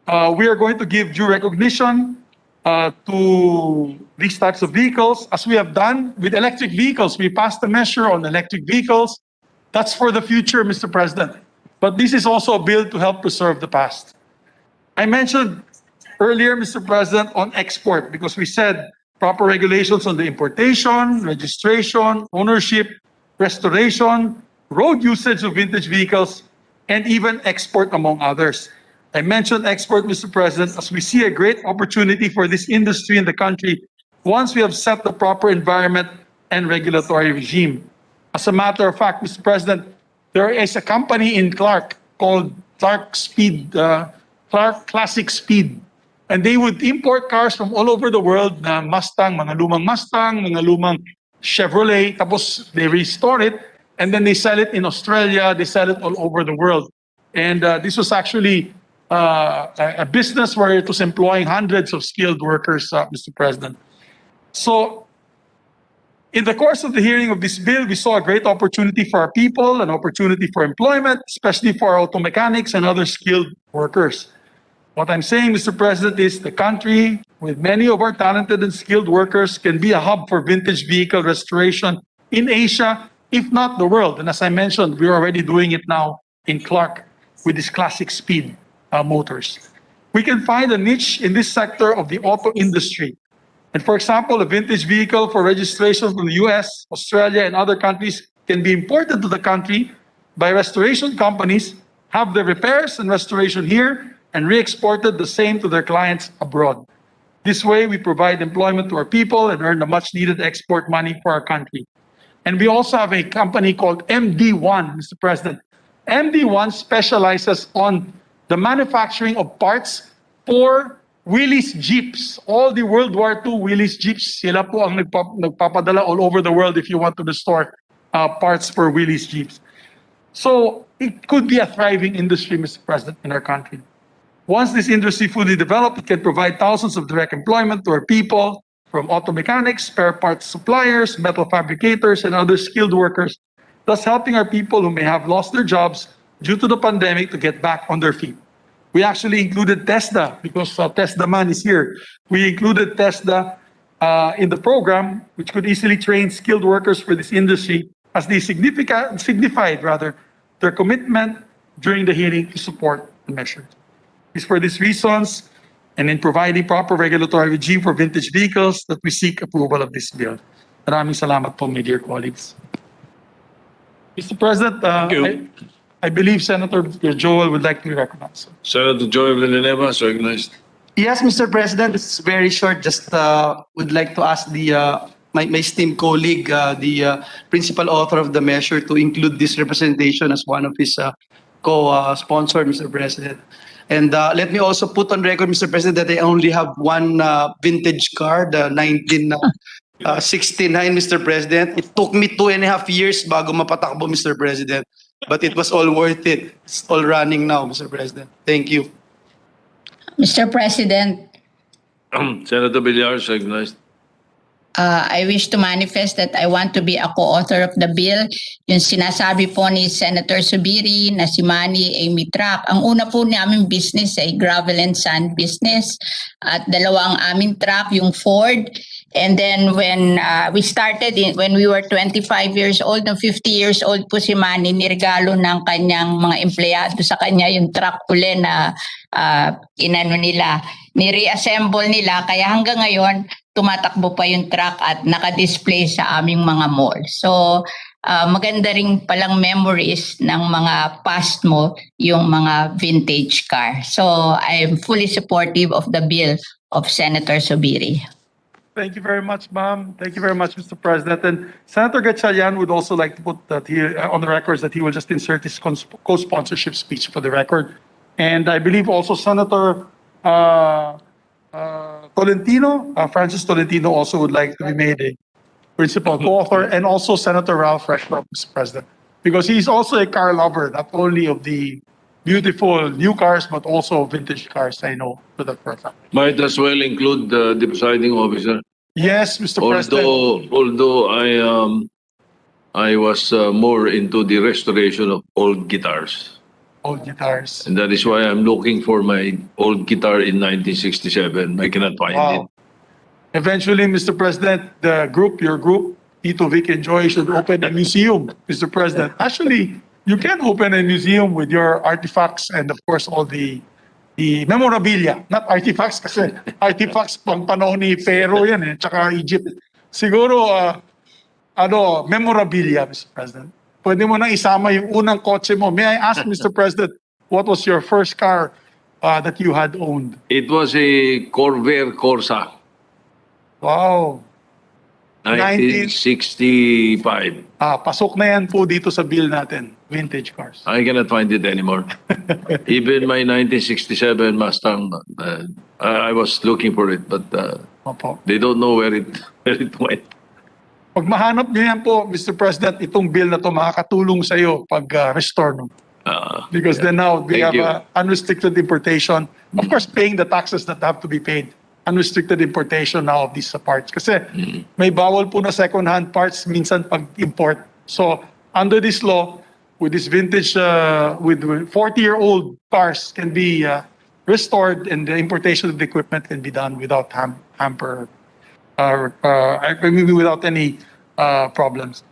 we are going to give due recognition to these types of vehicles, as we have done with electric vehicles. We passed a measure on electric vehicles. That's for the future, Mr. President. But this is also a bill to help preserve the past. I mentioned earlier, Mr. President, on export, because we said proper regulations on the importation, registration, ownership, restoration, road usage of vintage vehicles, and even export, among others. I mentioned export, Mr. President, as we see a great opportunity for this industry in the country once we have set the proper environment and regulatory regime. As a matter of fact, Mr. President, there is a company in Clark called Clark Classic Speed. And they would import cars from all over the world, na Mustang, mga lumang Chevrolet, tapos they restore it, and then they sell it in Australia, they sell it all over the world. And this was actually a business where it was employing hundreds of skilled workers, Mr. President. So in the course of the hearing of this bill, we saw a great opportunity for our people, an opportunity for employment, especially for our auto mechanics and other skilled workers. What I'm saying, Mr. President, is the country, with many of our talented and skilled workers, can be a hub for vintage vehicle restoration in Asia, if not the world. And as I mentioned, we're already doing it now in Clark with this Classic Speed motors. We can find a niche in this sector of the auto industry. And for example, a vintage vehicle for registration from the US, Australia, and other countries can be imported to the country by restoration companies, have the repairs and restoration here, and re-exported the same to their clients abroad. This way, we provide employment to our people and earn the much-needed export money for our country. And we also have a company called MD1, Mr. President. MD1 specializes on the manufacturing of parts for Willys Jeeps. All the World War II Willys Jeeps, sila po ang nagpapadala all over the world if you want to restore parts for Willys Jeeps. So it could be a thriving industry, Mr. President, in our country. Once this industry fully developed, it can provide thousands of direct employment to our people, from auto mechanics, spare parts suppliers, metal fabricators, and other skilled workers, thus helping our people who may have lost their jobs due to the pandemic to get back on their feet. We actually included TESDA because TESDA man is here. We included TESDA in the program, which could easily train skilled workers for this industry, as they signified their commitment during the hearing to support the measure. It's for these reasons, and in providing proper regulatory regime for vintage vehicles, that we seek approval of this bill. Maraming salamat po, my dear colleagues. Mr. President, I believe Senator Joel would like to be recognized. Senator Joel Villanueva is recognized. Yes, Mr. President, it's very short. Just would like to ask my esteemed colleague, the principal author of the measure, to include this representation as one of his co-sponsors, Mr. President. And let me also put on record, Mr. President, that I only have one vintage car, the 1969, Mr. President. It took me 2.5 years bago mapatakbo, Mr. President. But it was all worth it. It's all running now, Mr. President. Thank you. Mr. President, Senator Villar is recognized. I wish to manifest that I want to be a co-author of the bill. Yung sinasabi po ni Senator Subiri na si Manny ay may truck. Ang una po namin business ay gravel and sand business. At dalawa ang aming truck, yung Ford. And then when we started, when we were 25 years old, no 50 years old po si Manny, nirigalo ng kanyang mga empleyado sa kanya yung truck uli na ni-reassemble nila. Kaya hanggang ngayon, tumatakbo pa yung truck at naka-display sa aming mga mall. So, maganda rin palang memories ng mga past mo, yung mga vintage car. So, I'm fully supportive of the bill of Senator Subiri. Thank you very much, ma'am. Thank you very much, Mr. President. And Senator Gatchalian would also like to put that here on the records that he will just insert his co-sponsorship speech for the record. And I believe also Senator Tolentino, Francis Tolentino, also would like to be made a principal co-author, and also Senator Ralph Reshma, Mr. President, because he's also a car lover, not only of the beautiful new cars, but also vintage cars, I know, to the first time. Might as well include the presiding officer. Yes, Mr. President. Although I was more into the restoration of old guitars. Old guitars. And that is why I'm looking for my old guitar in 1967. I cannot find it. Eventually, Mr. President, your group, Tito, Vic, and Joy should open a museum, Mr. President. Actually, you can open a museum with your artifacts and, of course, all the memorabilia. Not artifacts kasi artifacts pang panahon ni Pharaoh yan tsaka Egypt. Siguro, memorabilia, Mr. President. Pwede mo nang isama yung unang kotse mo. May I ask, Mr. President, what was your first car that you had owned? It was a Corvair Corsa. Wow. 1965. Pasok na yan po dito sa bill natin. Vintage cars. I cannot find it anymore. Even my 1967 Mustang, I was looking for it, but they don't know where it went. Pag mahanap niyo yan po, Mr. President, itong bill na to makakatulong sa iyo pag restore no. Because then now we have unrestricted importation. Of course, paying the taxes that have to be paid. Unrestricted importation now of these parts. Kasi may bawal po na second-hand parts minsan pag-import. So, under this law, with this vintage, with 40-year-old cars can be restored, and the importation of the equipment can be done without without any problems.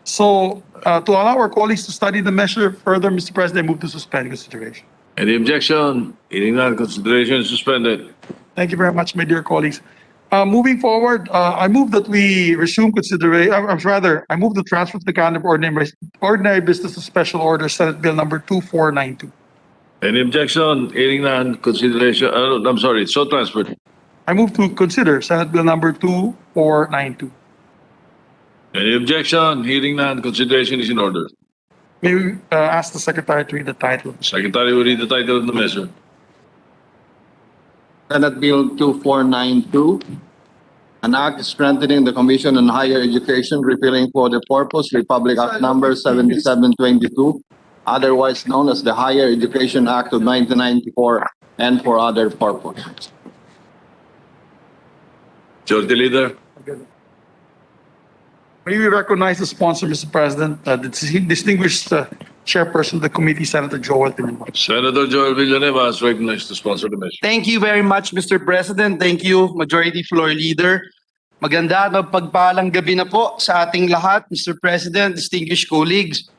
So, to allow our colleagues to study the measure further, Mr. President, I move to suspend consideration. Any objection? Hearing none, consideration is suspended. Thank you very much, my dear colleagues. Moving forward, I move that we resume consideration. I move the transfer to the calendar of ordinary business to special order, Senate Bill number 2492. Any objection? Hearing none, consideration. I'm sorry, it's so transferred. I move to consider Senate Bill number 2492. Any objection? Hearing none, consideration is in order. May we ask the Secretary to read the title? Secretary will read the title of the measure. Senate Bill 2492, an act strengthening the Commission on Higher Education, repealing for the purpose Republic Act number 7722, otherwise known as the Higher Education Act of 1994, and for other purposes. Majority Leader. May we recognize the sponsor, Mr. President, the distinguished chairperson of the committee, Senator Joel Villanueva. Senator Joel Villanueva has recognized to sponsor the measure. Thank you very much, Mr. President. Thank you, Majority Floor Leader. Maganda at magpagpalang gabi na po sa ating lahat, Mr. President, distinguished colleagues.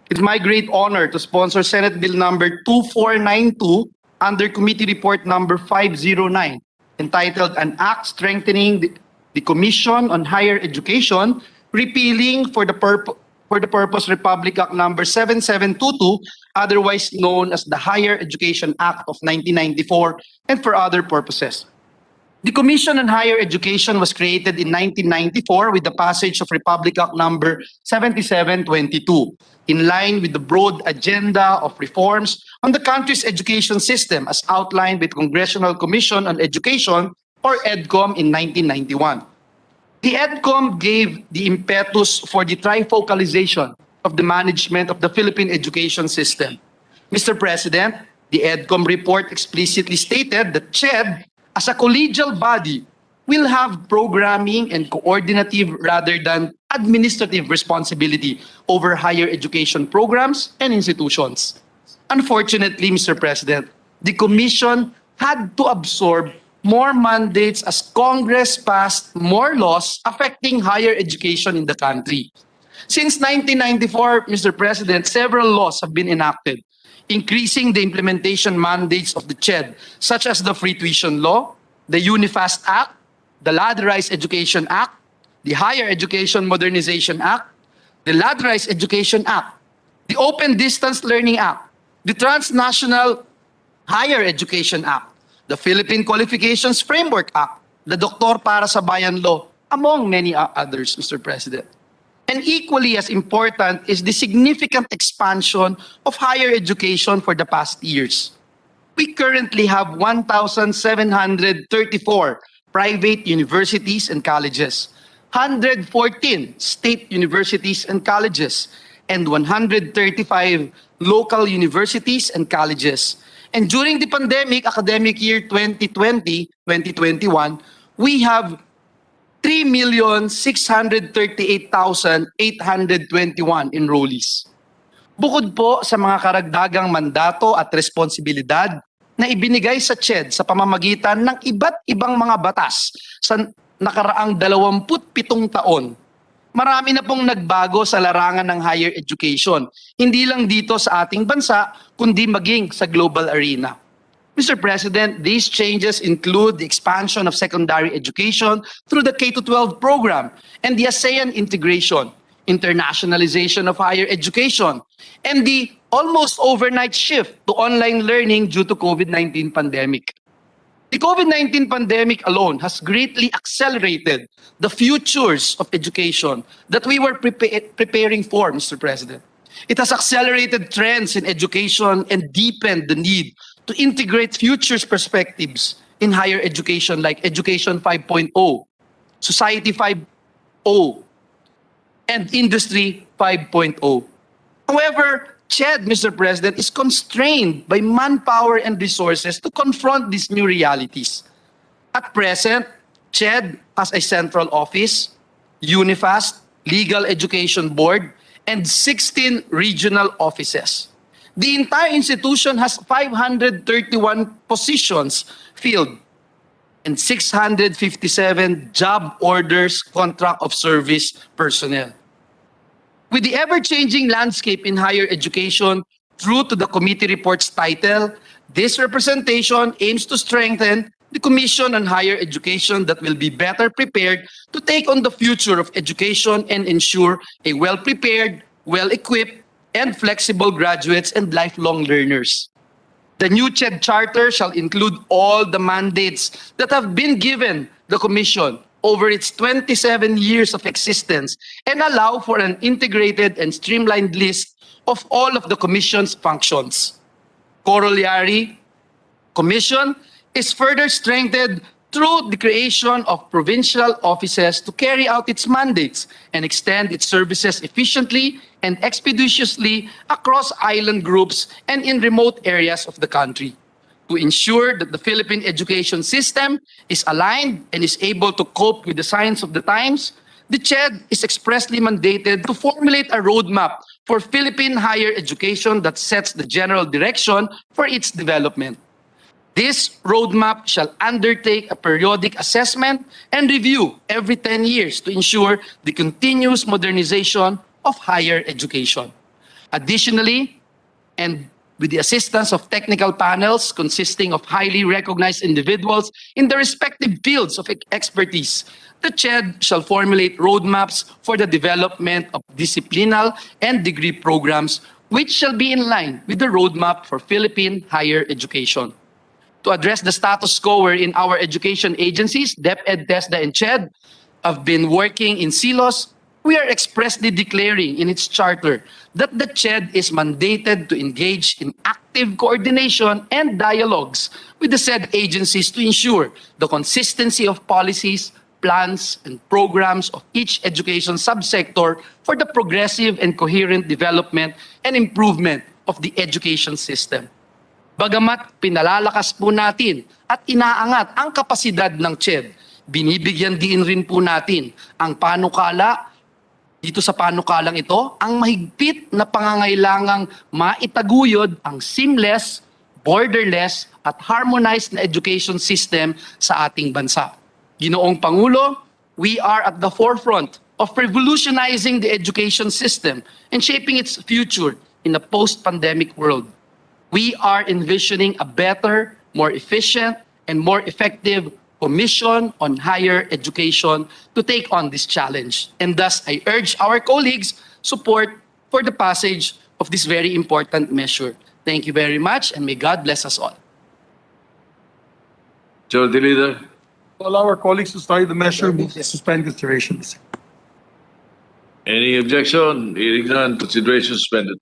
It's my great honor to sponsor Senate Bill number 2492 under Committee Report number 509, entitled An Act Strengthening the Commission on Higher Education, repealing for the purpose Republic Act number 7722, otherwise known as the Higher Education Act of 1994, and for other purposes. The Commission on Higher Education was created in 1994 with the passage of Republic Act number 7722, in line with the broad agenda of reforms on the country's education system as outlined by the Congressional Commission on Education, or EDCOM, in 1991. The EDCOM gave the impetus for the trifocalization of the management of the Philippine education system. Mr. President, the EDCOM report explicitly stated that CHED, as a collegial body, will have programming and coordinative rather than administrative responsibility over higher education programs and institutions. Unfortunately, Mr. President, the Commission had to absorb more mandates as Congress passed more laws affecting higher education in the country. Since 1994, Mr. President, several laws have been enacted, increasing the implementation mandates of the CHED, such as the Free Tuition Law, the UNIFAST Act, the Ladderized Education Act, the Higher Education Modernization Act, the Ladderized Education Act, the Open Distance Learning Act, the Transnational Higher Education Act, the Philippine Qualifications Framework Act, the Doktor Para sa Bayan Law, among many others, Mr. President. And equally as important is the significant expansion of higher education for the past years. We currently have 1,734 private universities and colleges, 114 state universities and colleges, and 135 local universities and colleges. And during the pandemic, academic year 2020-2021, we have 3,638,821 enrollees. Bukod po sa mga karagdagang mandato at responsibilidad na ibinigay sa CHED sa pamamagitan ng iba't ibang mga batas sa nakaraang 27 taon, marami na pong nagbago sa larangan ng higher education, hindi lang dito sa ating bansa, kundi maging sa global arena. Mr. President, these changes include the expansion of secondary education through the K-12 program and the ASEAN integration, internationalization of higher education, and the almost overnight shift to online learning due to COVID-19 pandemic. The COVID-19 pandemic alone has greatly accelerated the futures of education that we were preparing for, Mr. President. It has accelerated trends in education and deepened the need to integrate futures perspectives in higher education like Education 5.0, Society 5.0, and Industry 5.0. However, CHED, Mr. President, is constrained by manpower and resources to confront these new realities. At present, CHED has a central office, UNIFAST, Legal Education Board, and 16 regional offices. The entire institution has 531 positions filled and 657 job orders, contract of service personnel. With the ever-changing landscape in higher education, true to the committee report's title, this representation aims to strengthen the Commission on Higher Education that will be better prepared to take on the future of education and ensure a well-prepared, well-equipped, and flexible graduates and lifelong learners. The new CHED Charter shall include all the mandates that have been given the Commission over its 27 years of existence and allow for an integrated and streamlined list of all of the Commission's functions. Corollary, Commission is further strengthened through the creation of provincial offices to carry out its mandates and extend its services efficiently and expeditiously across island groups and in remote areas of the country. To ensure that the Philippine education system is aligned and is able to cope with the signs of the times, the CHED is expressly mandated to formulate a roadmap for Philippine higher education that sets the general direction for its development. This roadmap shall undertake a periodic assessment and review every 10 years to ensure the continuous modernization of higher education. Additionally, and with the assistance of technical panels consisting of highly recognized individuals in the respective fields of expertise, the CHED shall formulate roadmaps for the development of disciplinal and degree programs which shall be in line with the roadmap for Philippine higher education. To address the status quo wherein our education agencies, DepEd, TESDA, and CHED, have been working in silos, we are expressly declaring in its charter that the CHED is mandated to engage in active coordination and dialogues with the said agencies to ensure the consistency of policies, plans, and programs of each education subsector for the progressive and coherent development and improvement of the education system. Bagamat pinalalakas po natin at inaangat ang kapasidad ng CHED, binibigyan din rin po natin ang panukala. Dito sa panukalang ito, ang mahigpit na pangangailangang maitaguyod ang seamless, borderless at harmonized na education system sa ating bansa. Ginoong Pangulo, we are at the forefront of revolutionizing the education system and shaping its future in a post-pandemic world. We are envisioning a better, more efficient, and more effective Commission on Higher Education to take on this challenge. And thus, I urge our colleagues' support for the passage of this very important measure. Thank you very much, and may God bless us all. Majority Leader. To allow our colleagues to study the measure, move to suspend considerations. Any objection? Hearing none, consideration suspended.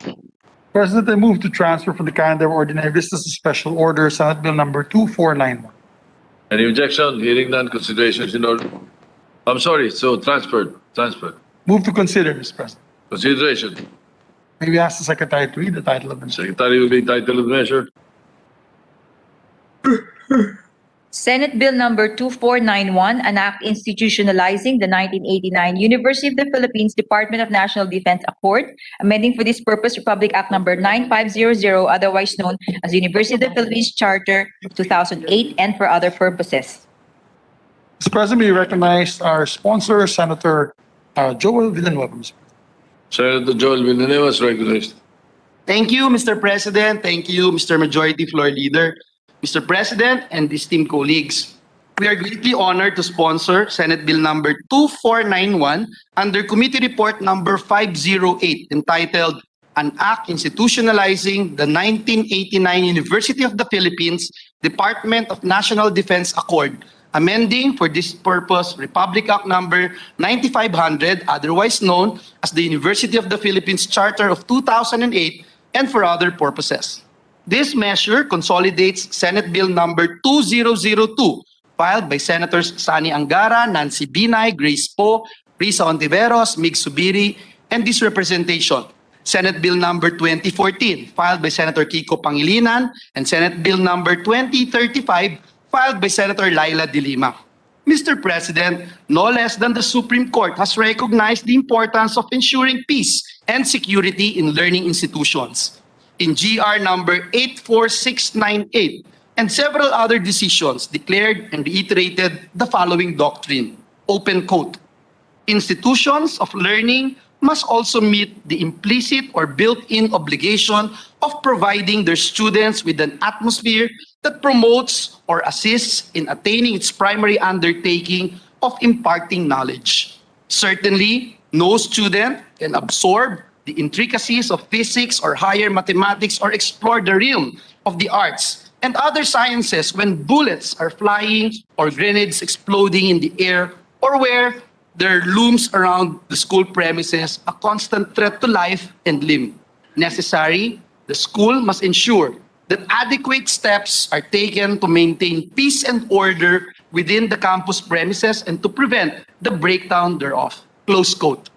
President, I move to transfer from the calendar of ordinary business to special order Senate Bill number 2491. Any objection? Hearing none, consideration is in order. I'm sorry, so transferred. Move to consider, Mr. President. Consideration. May we ask the Secretary to read the title of the measure? Secretary will be entitled to the measure. Senate Bill number 2491, an act institutionalizing the 1989 University of the Philippines Department of National Defense Accord, amending for this purpose Republic Act number 9500, otherwise known as University of the Philippines Charter 2008, and for other purposes. Mr. President, we recognize our sponsor, Senator Joel Villanueva. Senator Joel Villanueva is recognized. Thank you, Mr. President. Thank you, Mr. Majority Floor Leader. Mr. President and esteemed colleagues, we are greatly honored to sponsor Senate Bill number 2491 under Committee Report number 508 entitled An Act Institutionalizing the 1989 University of the Philippines Department of National Defense Accord, amending for this purpose Republic Act number 9500, otherwise known as the University of the Philippines Charter of 2008, and for other purposes. This measure consolidates Senate Bill number 2002, filed by Senators Sani Angara, Nancy Binay, Grace Poe, Risa Ontiveros, Mig Subiri, and this representation. Senate Bill number 2014, filed by Senator Kiko Pangilinan, and Senate Bill number 2035, filed by Senator Laila De Lima. Mr. President, no less than the Supreme Court has recognized the importance of ensuring peace and security in learning institutions. In GR number 84698 and several other decisions declared and reiterated the following doctrine, open quote, institutions of learning must also meet the implicit or built-in obligation of providing their students with an atmosphere that promotes or assists in attaining its primary undertaking of imparting knowledge. Certainly, no student can absorb the intricacies of physics or higher mathematics or explore the realm of the arts and other sciences when bullets are flying or grenades exploding in the air or where there looms around the school premises a constant threat to life and limb. Necessary, the school must ensure that adequate steps are taken to maintain peace and order within the campus premises and to prevent the breakdown thereof. Close quote.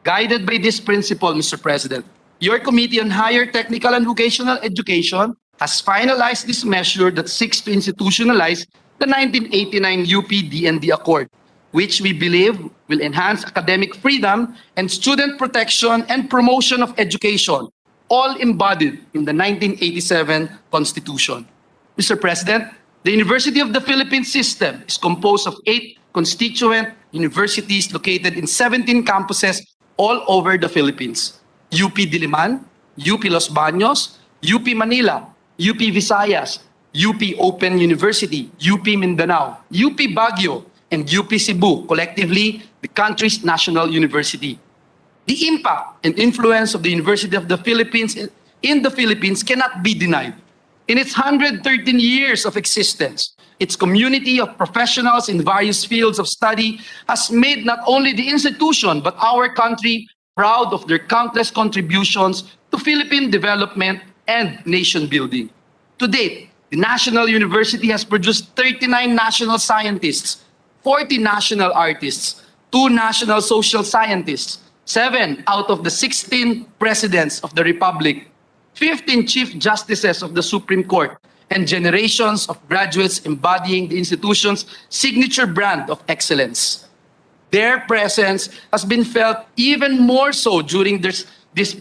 Guided by this principle, Mr. President, your Committee on Higher Technical and Vocational Education has finalized this measure that seeks to institutionalize the 1989 UP D&D Accord, which we believe will enhance academic freedom and student protection and promotion of education, all embodied in the 1987 Constitution. Mr. President, the University of the Philippines system is composed of 8 constituent universities located in 17 campuses all over the Philippines. UP Diliman, UP Los Baños, UP Manila, UP Visayas, UP Open University, UP Mindanao, UP Baguio, and UP Cebu, collectively the country's national university. The impact and influence of the University of the Philippines in the Philippines cannot be denied. In its 113 years of existence, its community of professionals in various fields of study has made not only the institution but our country proud of their countless contributions to Philippine development and nation building. To date, the National University has produced 39 national scientists, 40 national artists, 2 national social scientists, 7 out of the 16 presidents of the Republic, 15 chief justices of the Supreme Court, and generations of graduates embodying the institution's signature brand of excellence. Their presence has been felt even more so during this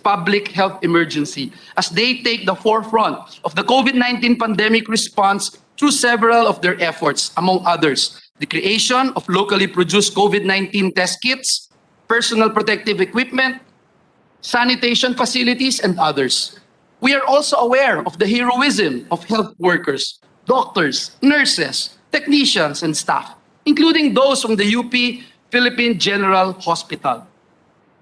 public health emergency, as they take the forefront of the COVID-19 pandemic response through several of their efforts, among others, the creation of locally produced COVID-19 test kits, personal protective equipment, sanitation facilities, and others. We are also aware of the heroism of health workers, doctors, nurses, technicians, and staff, including those from the UP Philippine General Hospital.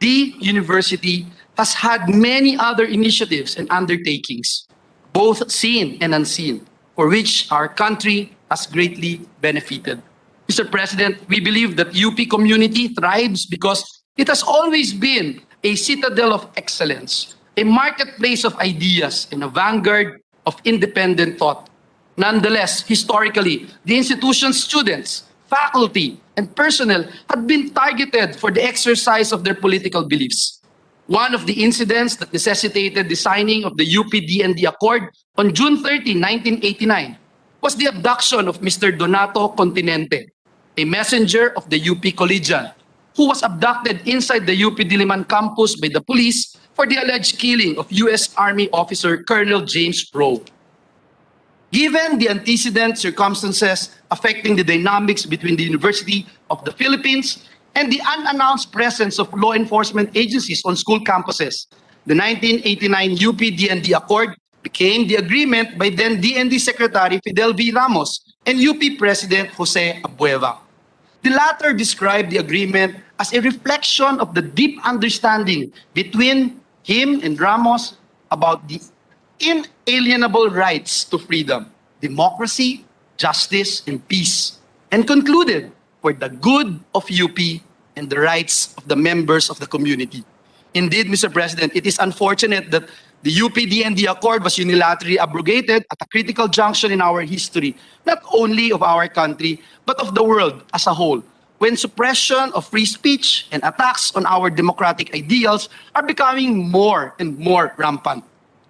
The university has had many other initiatives and undertakings, both seen and unseen, for which our country has greatly benefited. Mr. President, we believe that UP community thrives because it has always been a citadel of excellence, a marketplace of ideas, and a vanguard of independent thought. Nonetheless, historically, the institution's students, faculty, and personnel had been targeted for the exercise of their political beliefs. One of the incidents that necessitated the signing of the UP D&D Accord on June 30, 1989, was the abduction of Mr. Donato Continente, a messenger of the UP Collegian, who was abducted inside the UP Diliman campus by the police for the alleged killing of U.S. Army officer Colonel James Rowe. Given the antecedent circumstances affecting the dynamics between the University of the Philippines and the unannounced presence of law enforcement agencies on school campuses, the 1989 UP D&D Accord became the agreement by then D&D Secretary Fidel V. Ramos and UP President Jose Abueva. The latter described the agreement as a reflection of the deep understanding between him and Ramos about the inalienable rights to freedom, democracy, justice, and peace, and concluded for the good of UP and the rights of the members of the community. Indeed, Mr. President, it is unfortunate that the UP D&D Accord was unilaterally abrogated at a critical junction in our history, not only of our country, but of the world as a whole, when suppression of free speech and attacks on our democratic ideals are becoming more and more rampant.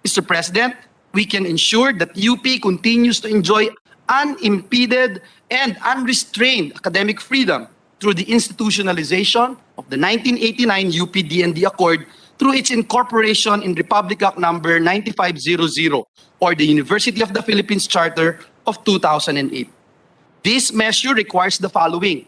Mr. President, we can ensure that UP continues to enjoy unimpeded and unrestrained academic freedom through the institutionalization of the 1989 UP D&D Accord through its incorporation in Republic Act number 9500, or the University of the Philippines Charter of 2008. This measure requires the following.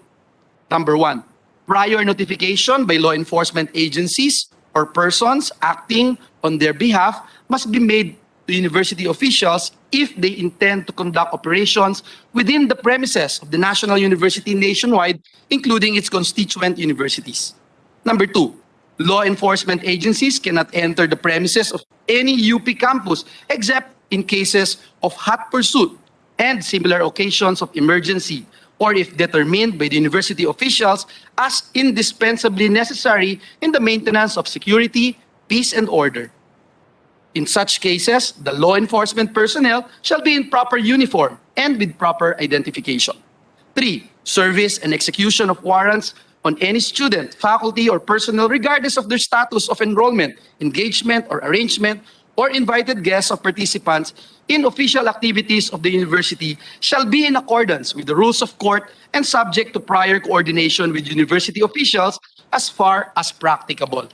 Number 1, prior notification by law enforcement agencies or persons acting on their behalf must be made to university officials if they intend to conduct operations within the premises of the National University nationwide, including its constituent universities. Number 2, law enforcement agencies cannot enter the premises of any UP campus except in cases of hot pursuit and similar occasions of emergency, or if determined by the university officials as indispensably necessary in the maintenance of security, peace, and order. In such cases, the law enforcement personnel shall be in proper uniform and with proper identification. 3. Service and execution of warrants on any student, faculty, or personnel regardless of their status of enrollment, engagement, or arrangement, or invited guests of participants in official activities of the university shall be in accordance with the rules of court and subject to prior coordination with university officials as far as practicable.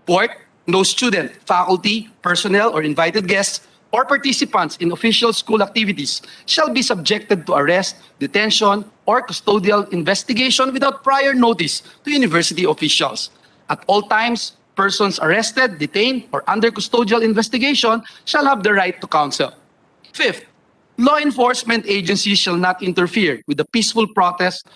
4th, no student, faculty, personnel, or invited guests or participants in official school activities shall be subjected to arrest, detention, or custodial investigation without prior notice to university officials. At all times, persons arrested, detained, or under custodial investigation shall have the right to counsel. 5th, law enforcement agencies shall not interfere with the peaceful protest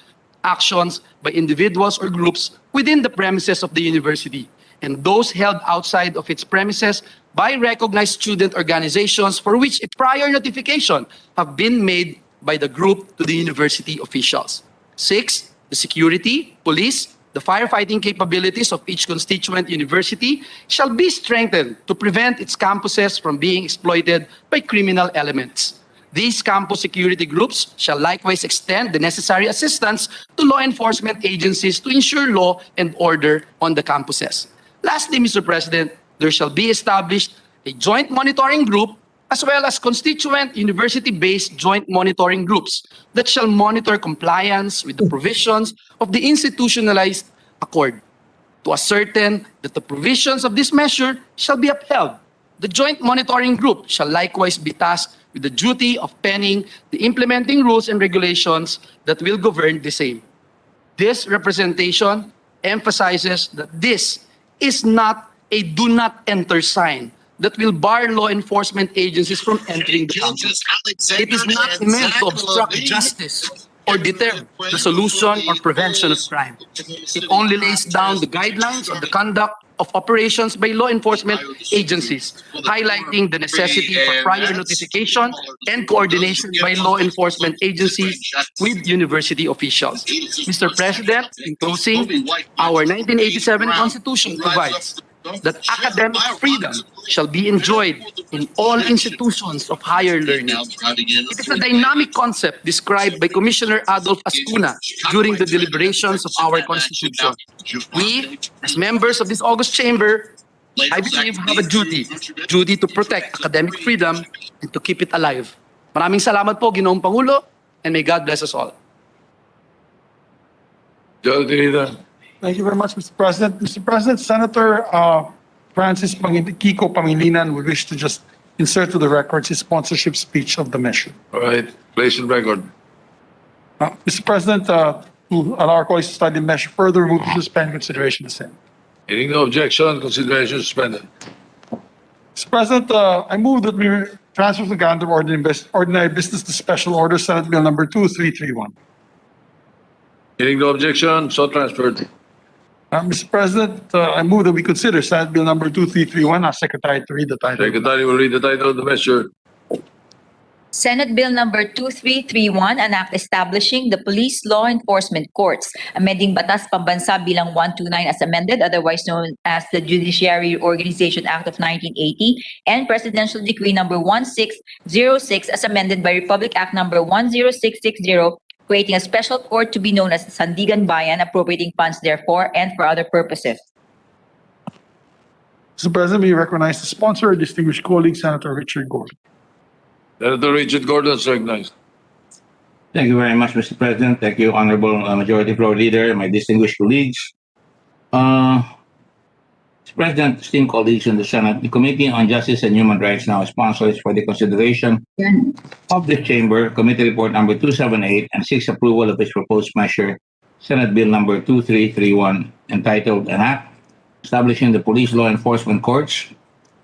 actions by individuals or groups within the premises of the university, and those held outside of its premises by recognized student organizations for which a prior notification have been made by the group to the university officials. 6. The security, police, the firefighting capabilities of each constituent university shall be strengthened to prevent its campuses from being exploited by criminal elements. These campus security groups shall likewise extend the necessary assistance to law enforcement agencies to ensure law and order on the campuses. Lastly, Mr. President, there shall be established a joint monitoring group as well as constituent university-based joint monitoring groups that shall monitor compliance with the provisions of the institutionalized accord. To ascertain that the provisions of this measure shall be upheld, the joint monitoring group shall likewise be tasked with the duty of penning the implementing rules and regulations that will govern the same. This representation emphasizes that this is not a do not enter sign that will bar law enforcement agencies from entering the campus. It is not meant to obstruct justice or deter the solution or prevention of crime. It only lays down the guidelines on the conduct of operations by law enforcement agencies, highlighting the necessity for prior notification and coordination by law enforcement agencies with university officials. Mr. President, in closing, our 1987 Constitution provides that academic freedom shall be enjoyed in all institutions of higher learning. It is a dynamic concept described by Commissioner Adolf Ascuna during the deliberations of our Constitution. We, as members of this august chamber, I believe have a duty to protect academic freedom and to keep it alive. Maraming salamat po, Ginoong Pangulo, and may God bless us all. Thank you very much, Mr. President. Mr. President, Senator Francis Kiko Pangilinan would wish to just insert to the records his sponsorship speech of the measure. All right, place in record. Mr. President, to allow our colleagues to study the measure further, move to suspend consideration of the same. Hearing no objection, consideration suspended. Mr. President, I move that we transfer the grant of ordinary business to special order, Senate Bill number 2331. Hearing no objection, so transferred. Mr. President, I move that we consider Senate Bill number 2331. Ask Secretary to read the title. Secretary will read the title of the measure. Senate Bill number 2331, an act establishing the Police Law Enforcement Courts, amending Batas Pambansa Bilang 129 as amended, otherwise known as the Judiciary Organization Act of 1980, and Presidential Decree number 1606 as amended by Republic Act number 10660, creating a special court to be known as the Sandigan Bayan, appropriating funds therefore and for other purposes. Mr. President, we recognize the sponsor, distinguished colleague, Senator Richard Gordon. Senator Richard Gordon is recognized. Thank you very much, Mr. President. Thank you, Honorable Majority Floor Leader, my distinguished colleagues. Mr. President, esteemed colleagues in the Senate, the Committee on Justice and Human Rights now sponsors for the consideration of this chamber Committee Report number 278 and seeks approval of its proposed measure, Senate Bill number 2331, entitled An Act Establishing the Police Law Enforcement Courts,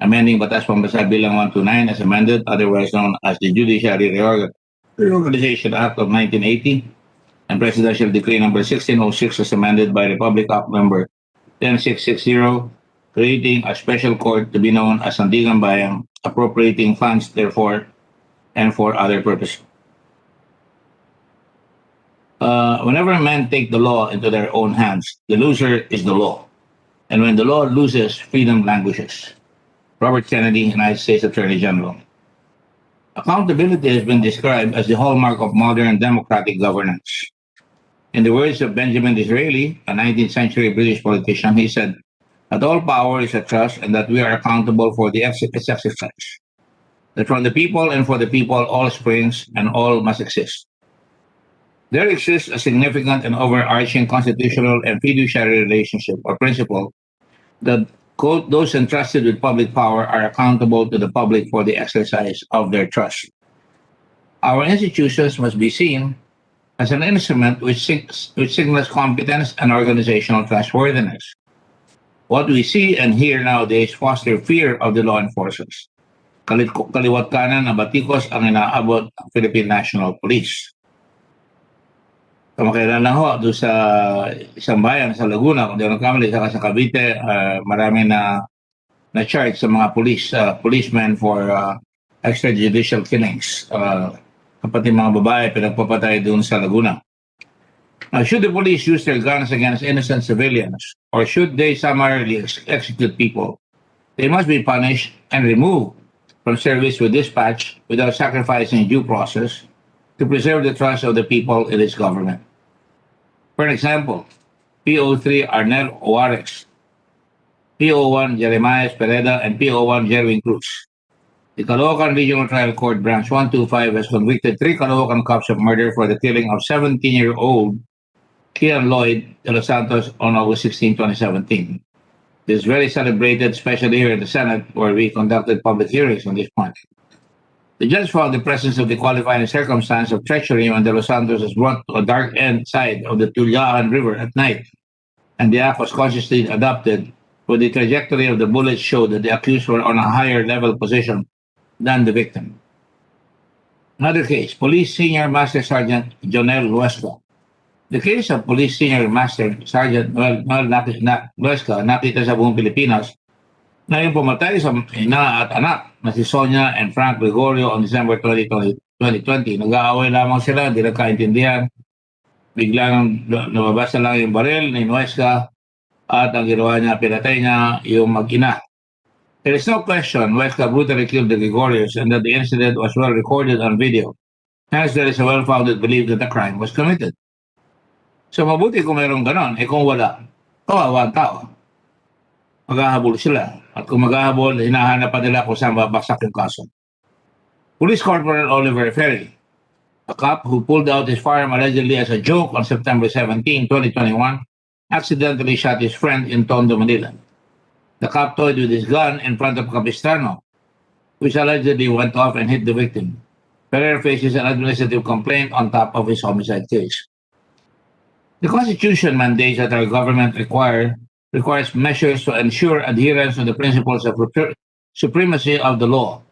amending Batas Pambansa Bilang 129 as amended, otherwise known as the Judiciary Reorganization Act of 1980, and Presidential Decree number 1606 as amended by Republic Act number 10660, creating a special court to be known as Sandigan Bayan, appropriating funds therefore and for other purposes. Whenever men take the law into their own hands, the loser is the law. And when the law loses, freedom languishes. Robert Kennedy, United States Attorney General. Accountability has been described as the hallmark of modern democratic governance. In the words of Benjamin Disraeli, a 19th century British politician, he said that all power is a trust and that we are accountable for its exercise. That from the people and for the people all springs and all must exist. There exists a significant and overarching constitutional and fiduciary relationship or principle that, quote, those entrusted with public power are accountable to the public for the exercise of their trust. Our institutions must be seen as an instrument which signals competence and organizational trustworthiness. What we see and hear nowadays foster fear of the law enforcers. Kaliwat kanan na batikos ang inaabot ng Philippine National Police. Kamakailan lang ho, doon sa isang bayan sa Laguna, kung di ako nagkamali, saka sa Cavite, marami na charge sa mga policemen for extrajudicial killings. Kapatid mga babae, pinagpapatay doon sa Laguna. Now, should the police use their guns against innocent civilians, or should they summarily execute people, they must be punished and removed from service with dispatch without sacrificing due process to preserve the trust of the people in its government. For example, PO3 Arnel Juarez, PO1 Jeremiah Pereda, and PO1 Jerwin Cruz. The Caloocan Regional Trial Court Branch 125 has convicted 3 Caloocan cops of murder for the killing of 17-year-old Kian Lloyd de los Santos on August 16, 2017. This is very celebrated, especially here in the Senate, where we conducted public hearings on this point. The judge found the presence of the qualifying circumstance of treachery when de los Santos was brought to a dark end side of the Tullahan River at night, and the act was consciously adopted, where the trajectory of the bullets showed that the accused were on a higher level position than the victim. Another case, Police Senior Master Sergeant Jonel Luesca. The case of Police Senior Master Sergeant Noel Luesca nakita sa buong Pilipinas na yung pumatay sa ina at anak na si Sonia and Frank Gregorio on December 2020. Nag-aaway lamang sila, hindi nagkaintindihan. Biglang lumabas na lang yung baril ni Luesca at ang ginawa niya, pinatay niya yung mag-ina. There is no question Luesca brutally killed the Gregorios and that the incident was well recorded on video. Hence, there is a well-founded belief that the crime was committed. So mabuti kung mayroong ganon, kung wala, kawawa ang tao. Maghahabol sila. At kung maghahabol, hinahanap pa nila kung saan babaksak yung kaso. Police Corporal Oliver Ferry, a cop who pulled out his firearm allegedly as a joke on September 17, 2021, accidentally shot his friend in Tondo, Manila. The cop toyed with his gun in front of Capistrano, which allegedly went off and hit the victim. Ferrer faces an administrative complaint on top of his homicide case. The Constitution mandates that our government requires measures to ensure adherence to the principles of supremacy of the law,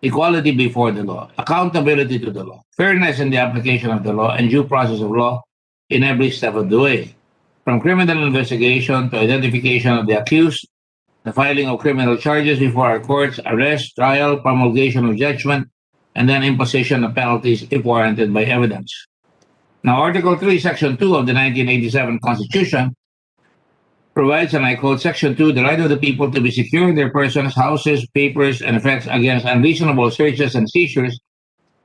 equality before the law, accountability to the law, fairness in the application of the law, and due process of law in every step of the way. From criminal investigation to identification of the accused, the filing of criminal charges before our courts, arrest, trial, promulgation of judgment, and then imposition of penalties if warranted by evidence. Now, Article 3, Section 2 of the 1987 Constitution provides, and I quote, Section 2, the right of the people to be secure in their persons, houses, papers, and effects against unreasonable searches and seizures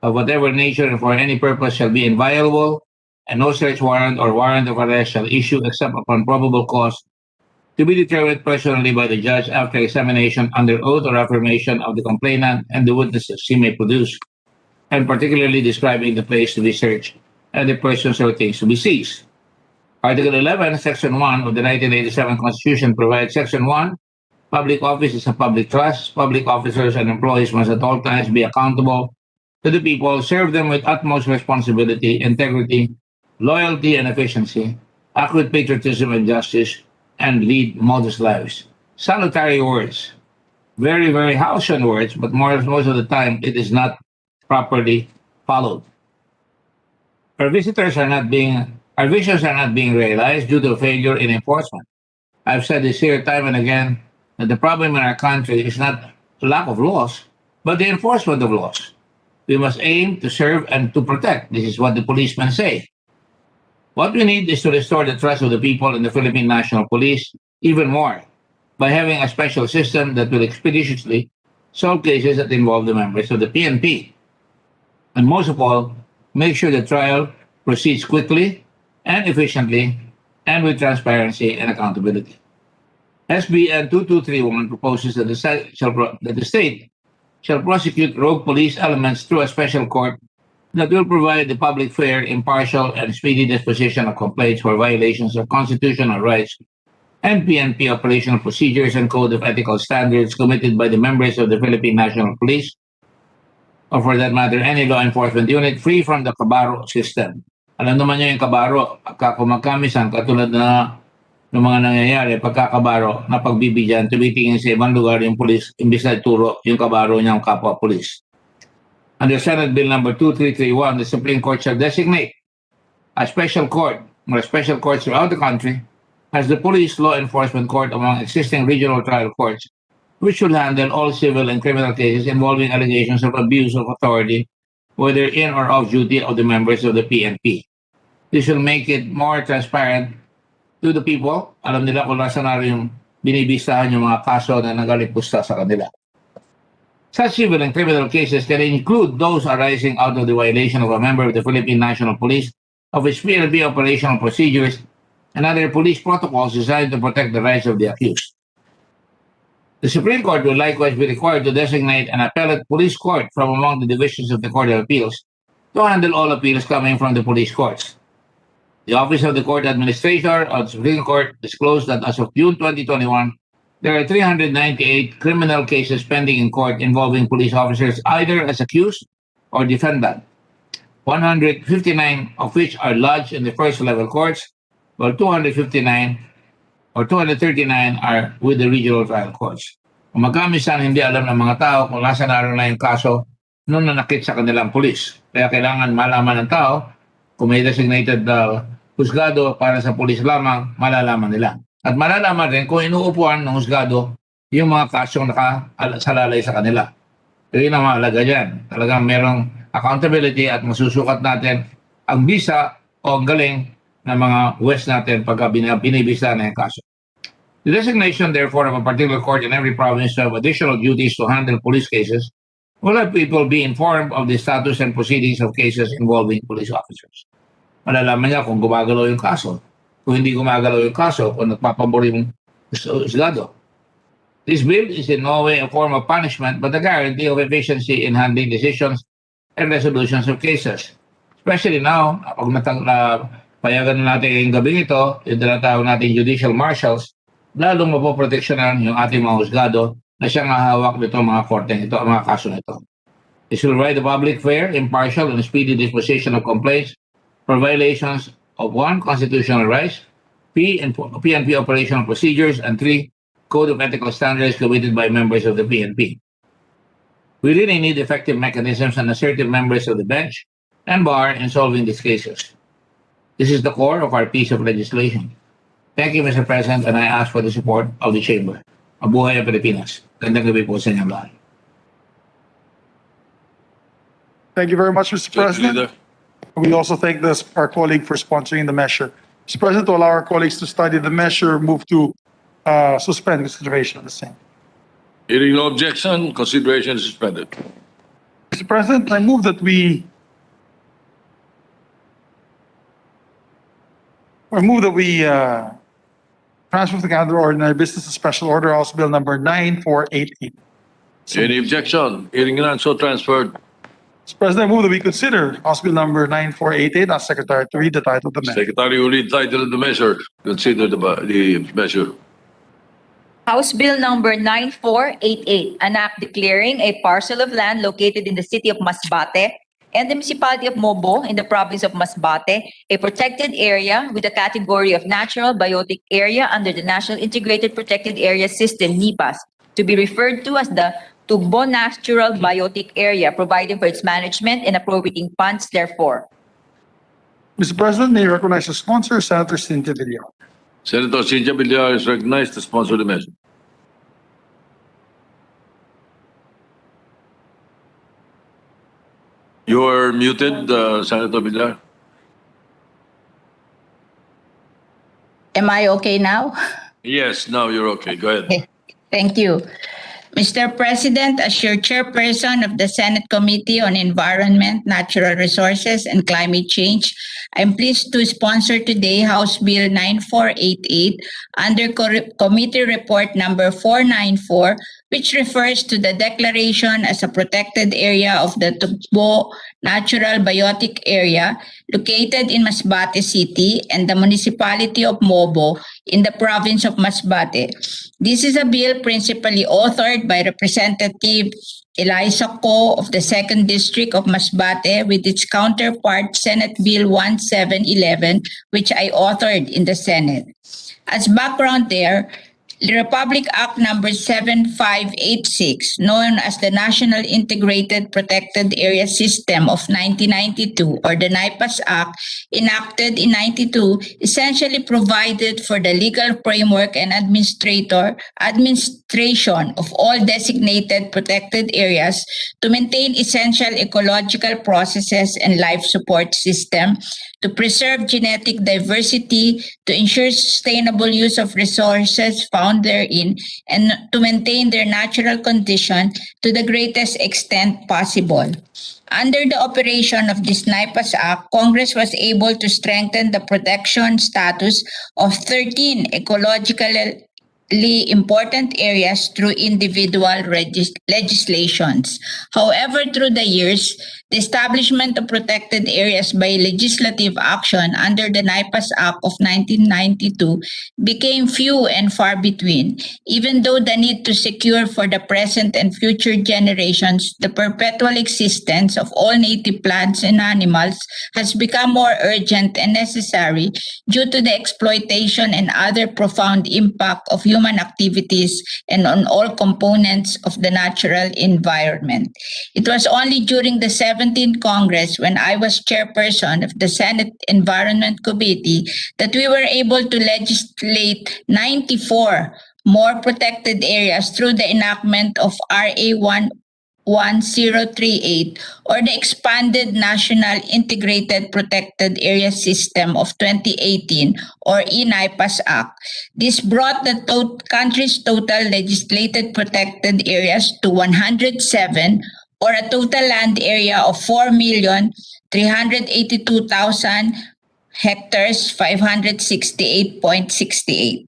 of whatever nature and for any purpose shall be inviolable, and no search warrant or warrant of arrest shall issue except upon probable cause to be determined personally by the judge after examination under oath or affirmation of the complainant and the witnesses he may produce, and particularly describing the place to be searched and the persons or things to be seized. Article 11, Section 1 of the 1987 Constitution provides Section 1, public office is a public trust. Public officers and employees must at all times be accountable to the people, serve them with utmost responsibility, integrity, loyalty, and efficiency, act with patriotism and justice, and lead modest lives. Salutary words. Very, very halcyon words, but most of the time it is not properly followed. Our visions are not being realized due to failure in enforcement. I've said this here time and again that the problem in our country is not lack of laws, but the enforcement of laws. We must aim to serve and to protect. This is what the policemen say. What we need is to restore the trust of the people in the Philippine National Police even more. by having a special system that will expeditiously solve cases that involve the members of the PNP. And most of all, make sure the trial proceeds quickly and efficiently and with transparency and accountability. SBN 2231 proposes that the state shall prosecute rogue police elements through a special court that will provide the public fair, impartial, and speedy disposition of complaints for violations of constitutional rights and PNP operational procedures and code of ethical standards committed by the members of the Philippine National Police, or for that matter, any law enforcement unit free from the kabaro system. Alam naman nyo yung kabaro, pagka kumagkamisan, katulad na ng mga nangyayari, pagkakabaro na pagbibigyan, tumitingin sa ibang lugar yung pulis, imbis na ituro yung kabaro niyang kapwa pulis. Under Senate Bill number 2331, the Supreme Court shall designate a special court or special courts throughout the country as the police law enforcement court among existing regional trial courts, which should handle all civil and criminal cases involving allegations of abuse of authority, whether in or off duty of the members of the PNP. This will make it more transparent to the people. Alam nila kung nasa na yung binibistahan yung mga kaso na nagalipusta sa kanila. Such civil and criminal cases can include those arising out of the violation of a member of the Philippine National Police of its PNP operational procedures and other police protocols designed to protect the rights of the accused. The Supreme Court will likewise be required to designate an appellate police court from among the divisions of the Court of Appeals to handle all appeals coming from the police courts. The Office of the Court Administrator of the Supreme Court disclosed that as of June 2021, there are 398 criminal cases pending in court involving police officers either as accused or defendant, 159 of which are lodged in the first-level courts, while 239 are with the regional trial courts. Kung magkamisan, hindi alam ng mga tao kung nasa naroon na yung kaso nung nanakit sa kanilang pulis. Kaya kailangan malaman ng tao kung may designated husgado para sa pulis lamang, malalaman nila. At malalaman rin kung inuupuan ng husgado yung mga kasong nakasalalay sa kanila. Yun ang mahalaga dyan. Talagang merong accountability at masusukat natin ang bisa o ang galing ng mga West natin pagka binibisa na yung kaso. The designation, therefore, of a particular court in every province to have additional duties to handle police cases will have people be informed of the status and proceedings of cases involving police officers. Malalaman niya kung gumagalaw yung kaso, kung hindi gumagalaw yung kaso, kung nagpapabor yung husgado. This bill is in no way a form of punishment but a guarantee of efficiency in handling decisions and resolutions of cases. Especially now, pag payagan na natin yung gabing ito, yung tinatawag natin judicial marshals, lalong mapoproteksyonan yung ating mga husgado na siyang hahawak nito mga korteng ito, ang mga kaso na ito. This will provide the public fair, impartial, and speedy disposition of complaints for violations of 1. Constitutional rights, PNP operational procedures, and 3. Code of ethical standards committed by members of the PNP. We really need effective mechanisms and assertive members of the bench and bar in solving these cases. This is the core of our piece of legislation. Thank you, Mr. President, and I ask for the support of the Chamber. Mabuhay ang Pilipinas. Gandang gabi po sa inyong lahat. Thank you very much, Mr. President. Leader. We also thank our colleague for sponsoring the measure. Mr. President, to allow our colleagues to study the measure, move to suspend consideration of the same. Hearing no objection, consideration is suspended. Mr. President, I move that we transfer the calendar ordinary business to special order, House Bill number 9488. Any objection? Hearing none, so transferred. Mr. President, I move that we consider House Bill number 9488. Ask Secretary to read the title of the measure. Secretary will read title of the measure. Consider the measure. House Bill number 9488, an act declaring a parcel of land located in the city of Masbate and the municipality of Mobo in the province of Masbate, a protected area with a category of natural biotic area under the National Integrated Protected Area System, NIPAS, to be referred to as the Tugbo Natural Biotic Area, providing for its management and appropriating funds therefore. Mr. President, may I recognize the sponsor, Senator Cynthia Villar. Senator Cynthia Villar is recognized to sponsor the measure. You are muted, Senator Villar. Am I okay now? Yes, now you're okay. Go ahead. Okay. Thank you. Mr. President, as your chairperson of the Senate Committee on Environment, Natural Resources, and Climate Change, I'm pleased to sponsor today House Bill 9488 under Committee Report number 494, which refers to the declaration as a protected area of the Tugbo Natural Biotic Area located in Masbate City and the municipality of Mobo in the province of Masbate. This is a bill principally authored by Representative Eliza Ko of the 2nd District of Masbate with its counterpart Senate Bill 1711, which I authored in the Senate. As background there, the Republic Act number 7586, known as the National Integrated Protected Area System of 1992 or the NIPAS Act, enacted in 92, essentially provided for the legal framework and administration of all designated protected areas to maintain essential ecological processes and life support system, to preserve genetic diversity, to ensure sustainable use of resources found therein, and to maintain their natural condition to the greatest extent possible. Under the operation of this NIPAS Act, Congress was able to strengthen the protection status of 13 ecologically important areas through individual legislations. However, through the years, the establishment of protected areas by legislative action under the NIPAS Act of 1992 became few and far between, even though the need to secure for the present and future generations the perpetual existence of all native plants and animals has become more urgent and necessary due to the exploitation and other profound impact of human activities and on all components of the natural environment. It was only during the 17th Congress, when I was chairperson of the Senate Environment Committee, that we were able to legislate 94 more protected areas through the enactment of RA 1038 or the expanded National Integrated Protected Area System of 2018 or ENIPAS Act. This brought the country's total legislated protected areas to 107 or a total land area of 4,382,000 hectares, 568.68.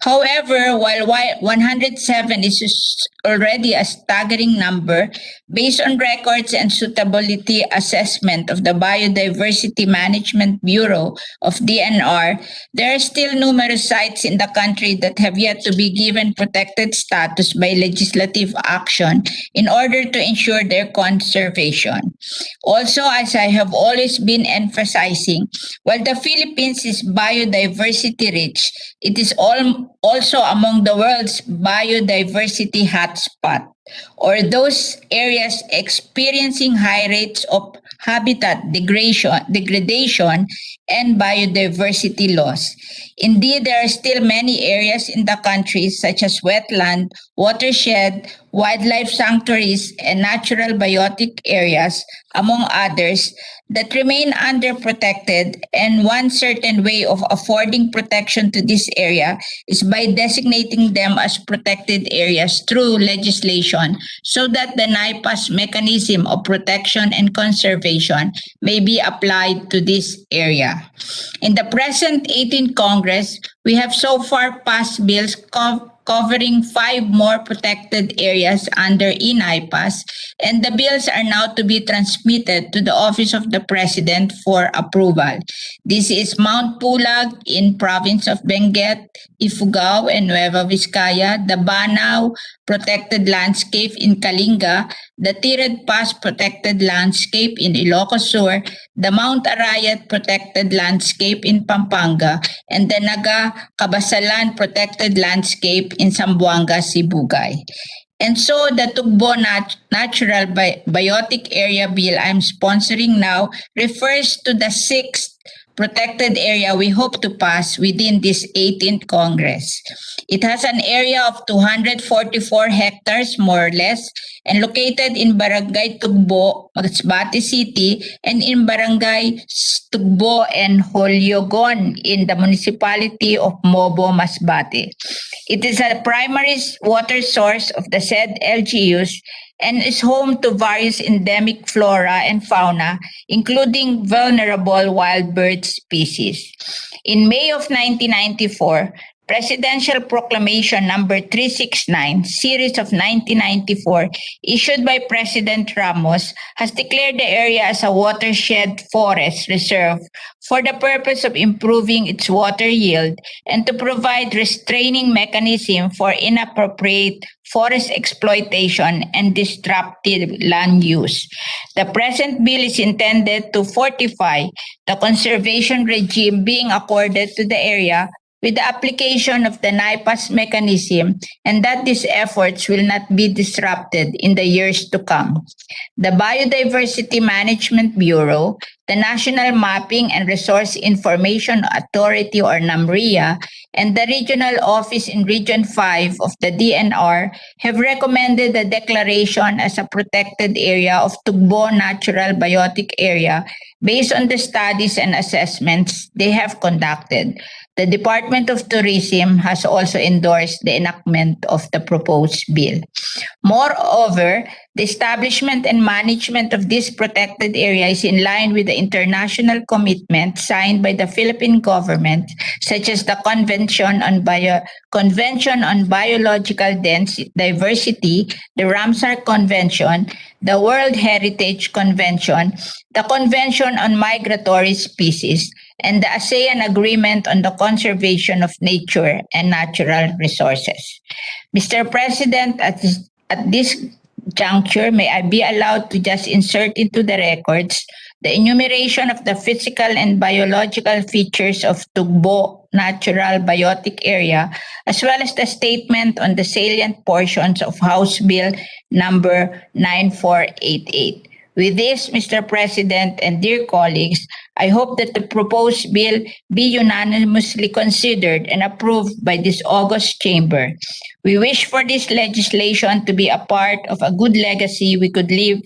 However, while 107 is already a staggering number, based on records and suitability assessment of the Biodiversity Management Bureau of DNR, there are still numerous sites in the country that have yet to be given protected status by legislative action in order to ensure their conservation. Also, as I have always been emphasizing, while the Philippines is biodiversity rich, it is also among the world's biodiversity hotspot, or those areas experiencing high rates of habitat degradation and biodiversity loss. Indeed, there are still many areas in the country, such as wetland, watershed, wildlife sanctuaries, and natural biotic areas, among others, that remain underprotected, and one certain way of affording protection to this area is by designating them as protected areas through legislation so that the NIPAS mechanism of protection and conservation may be applied to this area. In the present 18th Congress, we have so far passed bills covering 5 more protected areas under ENIPAS, and the bills are now to be transmitted to the Office of the President for approval. This is Mount Pulag in province of Benguet, Ifugao and Nueva Vizcaya, the Banao Protected Landscape in Kalinga, the Tired Pass Protected Landscape in Ilocos Sur, the Mount Arayat Protected Landscape in Pampanga, and the Naga Kabasalan Protected Landscape in Zamboanga, Sibugay. And so the Tugbo Natural Biotic Area Bill I'm sponsoring now refers to the 6th protected area we hope to pass within this 18th Congress. It has an area of 244 hectares, more or less, and located in Barangay Tugbo, Masbate City, and in Barangay Tugbo and Holyogon in the municipality of Mobo, Masbate. It is a primary water source of the said LGUs and is home to various endemic flora and fauna, including vulnerable wild bird species. In May of 1994, Presidential Proclamation number 369, series of 1994, issued by President Ramos, has declared the area as a watershed forest reserve for the purpose of improving its water yield and to provide restraining mechanism for inappropriate forest exploitation and disruptive land use. The present bill is intended to fortify the conservation regime being accorded to the area with the application of the NIPAS mechanism, and that these efforts will not be disrupted in the years to come. The Biodiversity Management Bureau, the National Mapping and Resource Information Authority or NAMRIA, and the Regional Office in Region 5 of the DNR have recommended the declaration as a protected area of Tugbo Natural Biotic Area based on the studies and assessments they have conducted. The Department of Tourism has also endorsed the enactment of the proposed bill. Moreover, the establishment and management of this protected area is in line with the international commitments signed by the Philippine government, such as the Convention on Biological Diversity, the Ramsar Convention, the World Heritage Convention, the Convention on Migratory Species, and the ASEAN Agreement on the Conservation of Nature and Natural Resources. Mr. President, at this juncture, may I be allowed to just insert into the records the enumeration of the physical and biological features of Tugbo Natural Biotic Area, as well as the statement on the salient portions of House Bill number 9488. With this, Mr. President and dear colleagues, I hope that the proposed bill be unanimously considered and approved by this august chamber. We wish for this legislation to be a part of a good legacy we could leave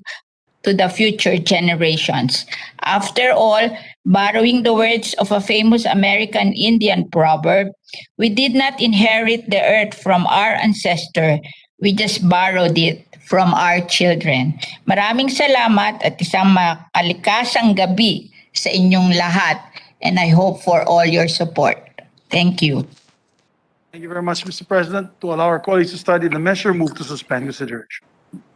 to the future generations. After all, borrowing the words of a famous American Indian proverb, we did not inherit the earth from our ancestor, we just borrowed it from our children. Maraming salamat at isang makalikasang gabi sa inyong lahat, and I hope for all your support. Thank you. Thank you very much, Mr. President. To allow our colleagues to study the measure, move to suspend consideration.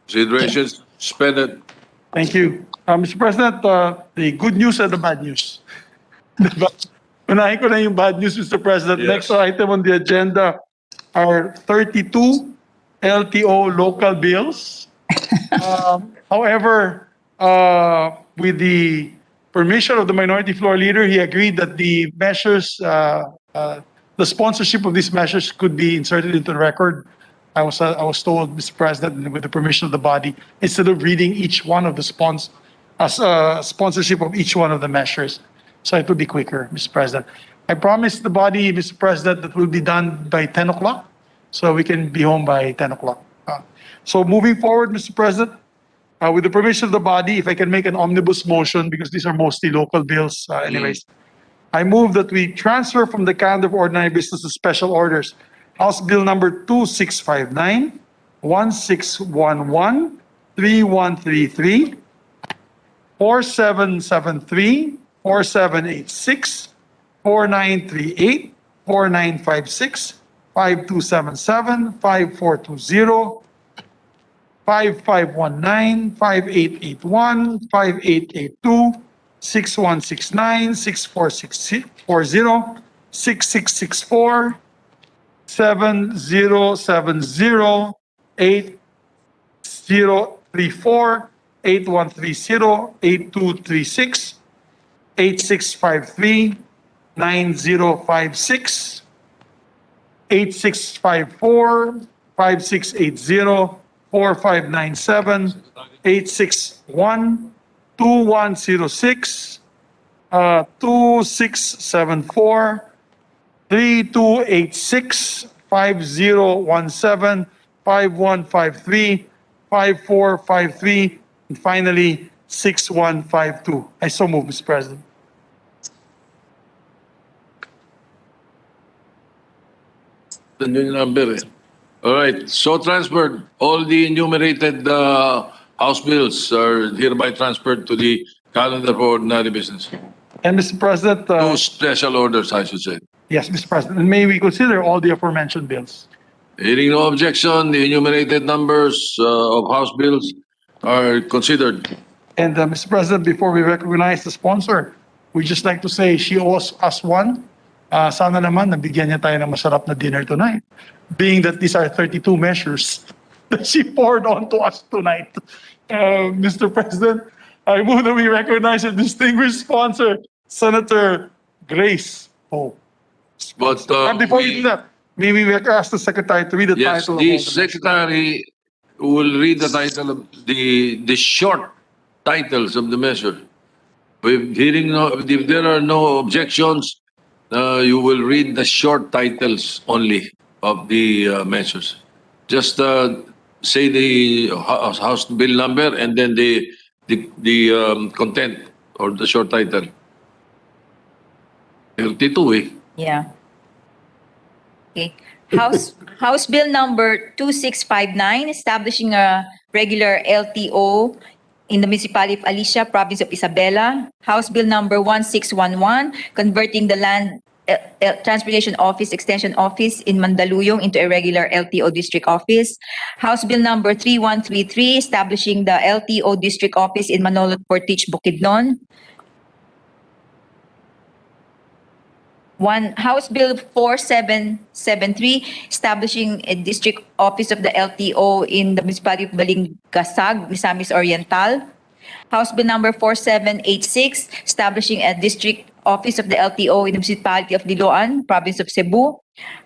Consideration suspended. Thank you. Mr. President, the good news and the bad news. Unahin ko na yung bad news, Mr. President. Yes. Next item on the agenda are 32 LTO local bills. However, with the permission of the Minority Floor Leader, he agreed that the measures, the sponsorship of these measures could be inserted into the record. I was told, Mr. President, with the permission of the body, instead of reading each one of the sponsorship of each one of the measures. So it will be quicker, Mr. President. I promised the body, Mr. President, that will be done by 10 o'clock, so we can be home by 10 o'clock. So moving forward, Mr. President, with the permission of the body, if I can make an omnibus motion, because these are mostly local bills anyways, I move that we transfer from the calendar of ordinary business to special orders House Bill number 2659, 1611, 3133, 4773, 4786, 4938, 4956, 5277, 5420, 5519, 5881, 5882, 6169, 6440, 6664, 7070, 8034, 8130, 8236, 8653, 9056, 8654, 5680, 4597, 861, 2106, 2674, 3286, 5017, 5153, 5453, and finally 6152. I so move, Mr. President. The new number. All right. So transferred. All the enumerated House bills are hereby transferred to the calendar for ordinary business. And Mr. President, No special orders, I should say. yes, Mr. President, and may we consider all the aforementioned bills? Hearing no objection, the enumerated numbers of House bills are considered. And Mr. President, before we recognize the sponsor, we just like to say she owes us one. Sana naman nabigyan niya tayo ng masarap na dinner tonight. Being that these are 32 measures that she poured on to us tonight. Mr. President, I move that we recognize a distinguished sponsor, Senator Grace Poe. But And before we do that, may we ask the Secretary to read the yes, title of all the the Secretary will read the title of the short titles of the measure. If there are no objections, you will read the short titles only of the measures. Just say the House bill number and then the content or the short title. 32 eh. Yeah. Okay. House Bill number 2659, establishing a regular LTO in the municipality of Alicia, province of Isabela. House Bill number 1611, converting the Land Transportation Office Extension Office in Mandaluyong into a regular LTO district office. House Bill number 3133, establishing the LTO district office in Manolo Portich, Bukidnon. House Bill 4773, establishing a district office of the LTO in the municipality of Balingasag, Misamis Oriental. House Bill number 4786, establishing a district office of the LTO in the municipality of Liloan, province of Cebu.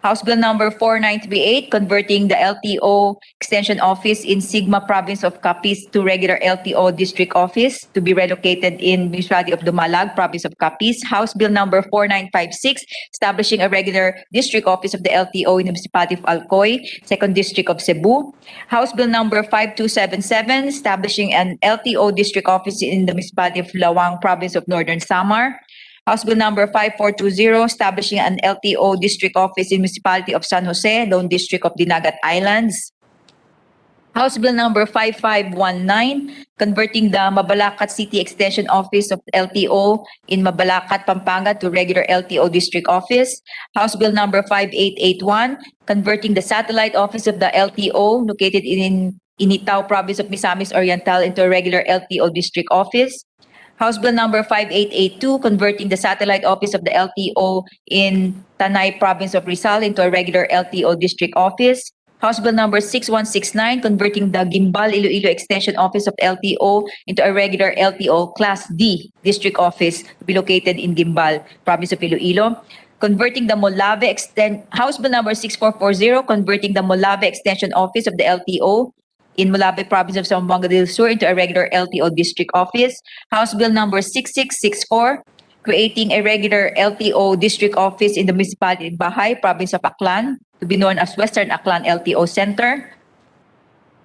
House Bill number 4938, converting the LTO extension office in Sigma, province of Capiz to regular LTO district office to be relocated in municipality of Dumalag, province of Capiz. House Bill number 4956, establishing a regular district office of the LTO in the municipality of Alcoy, second district of Cebu. House Bill number 5277, establishing an LTO district office in the municipality of Lawang, province of Northern Samar. House Bill number 5420, establishing an LTO district office in municipality of San Jose, Lone District of Dinagat Islands. House Bill number 5519, converting the Mabalacat City Extension Office of LTO in Mabalacat, Pampanga to regular LTO district office. House Bill number 5881, converting the satellite office of the LTO located in Initao, province of Misamis Oriental into a regular LTO district office. House Bill number 5882, converting the satellite office of the LTO in Tanay, province of Rizal into a regular LTO district office. House Bill number 6169, converting the Gimbal Iloilo Extension Office of LTO into a regular LTO Class D district office to be located in Gimbal, province of Iloilo. Converting the Molave House Bill number 6440, converting the Molave Extension Office of the LTO in Molave, province of Zamboanga del Sur into a regular LTO district office. House Bill number 6664, creating a regular LTO district office in the municipality of Bahay, province of Aklan, to be known as Western Aklan LTO Center.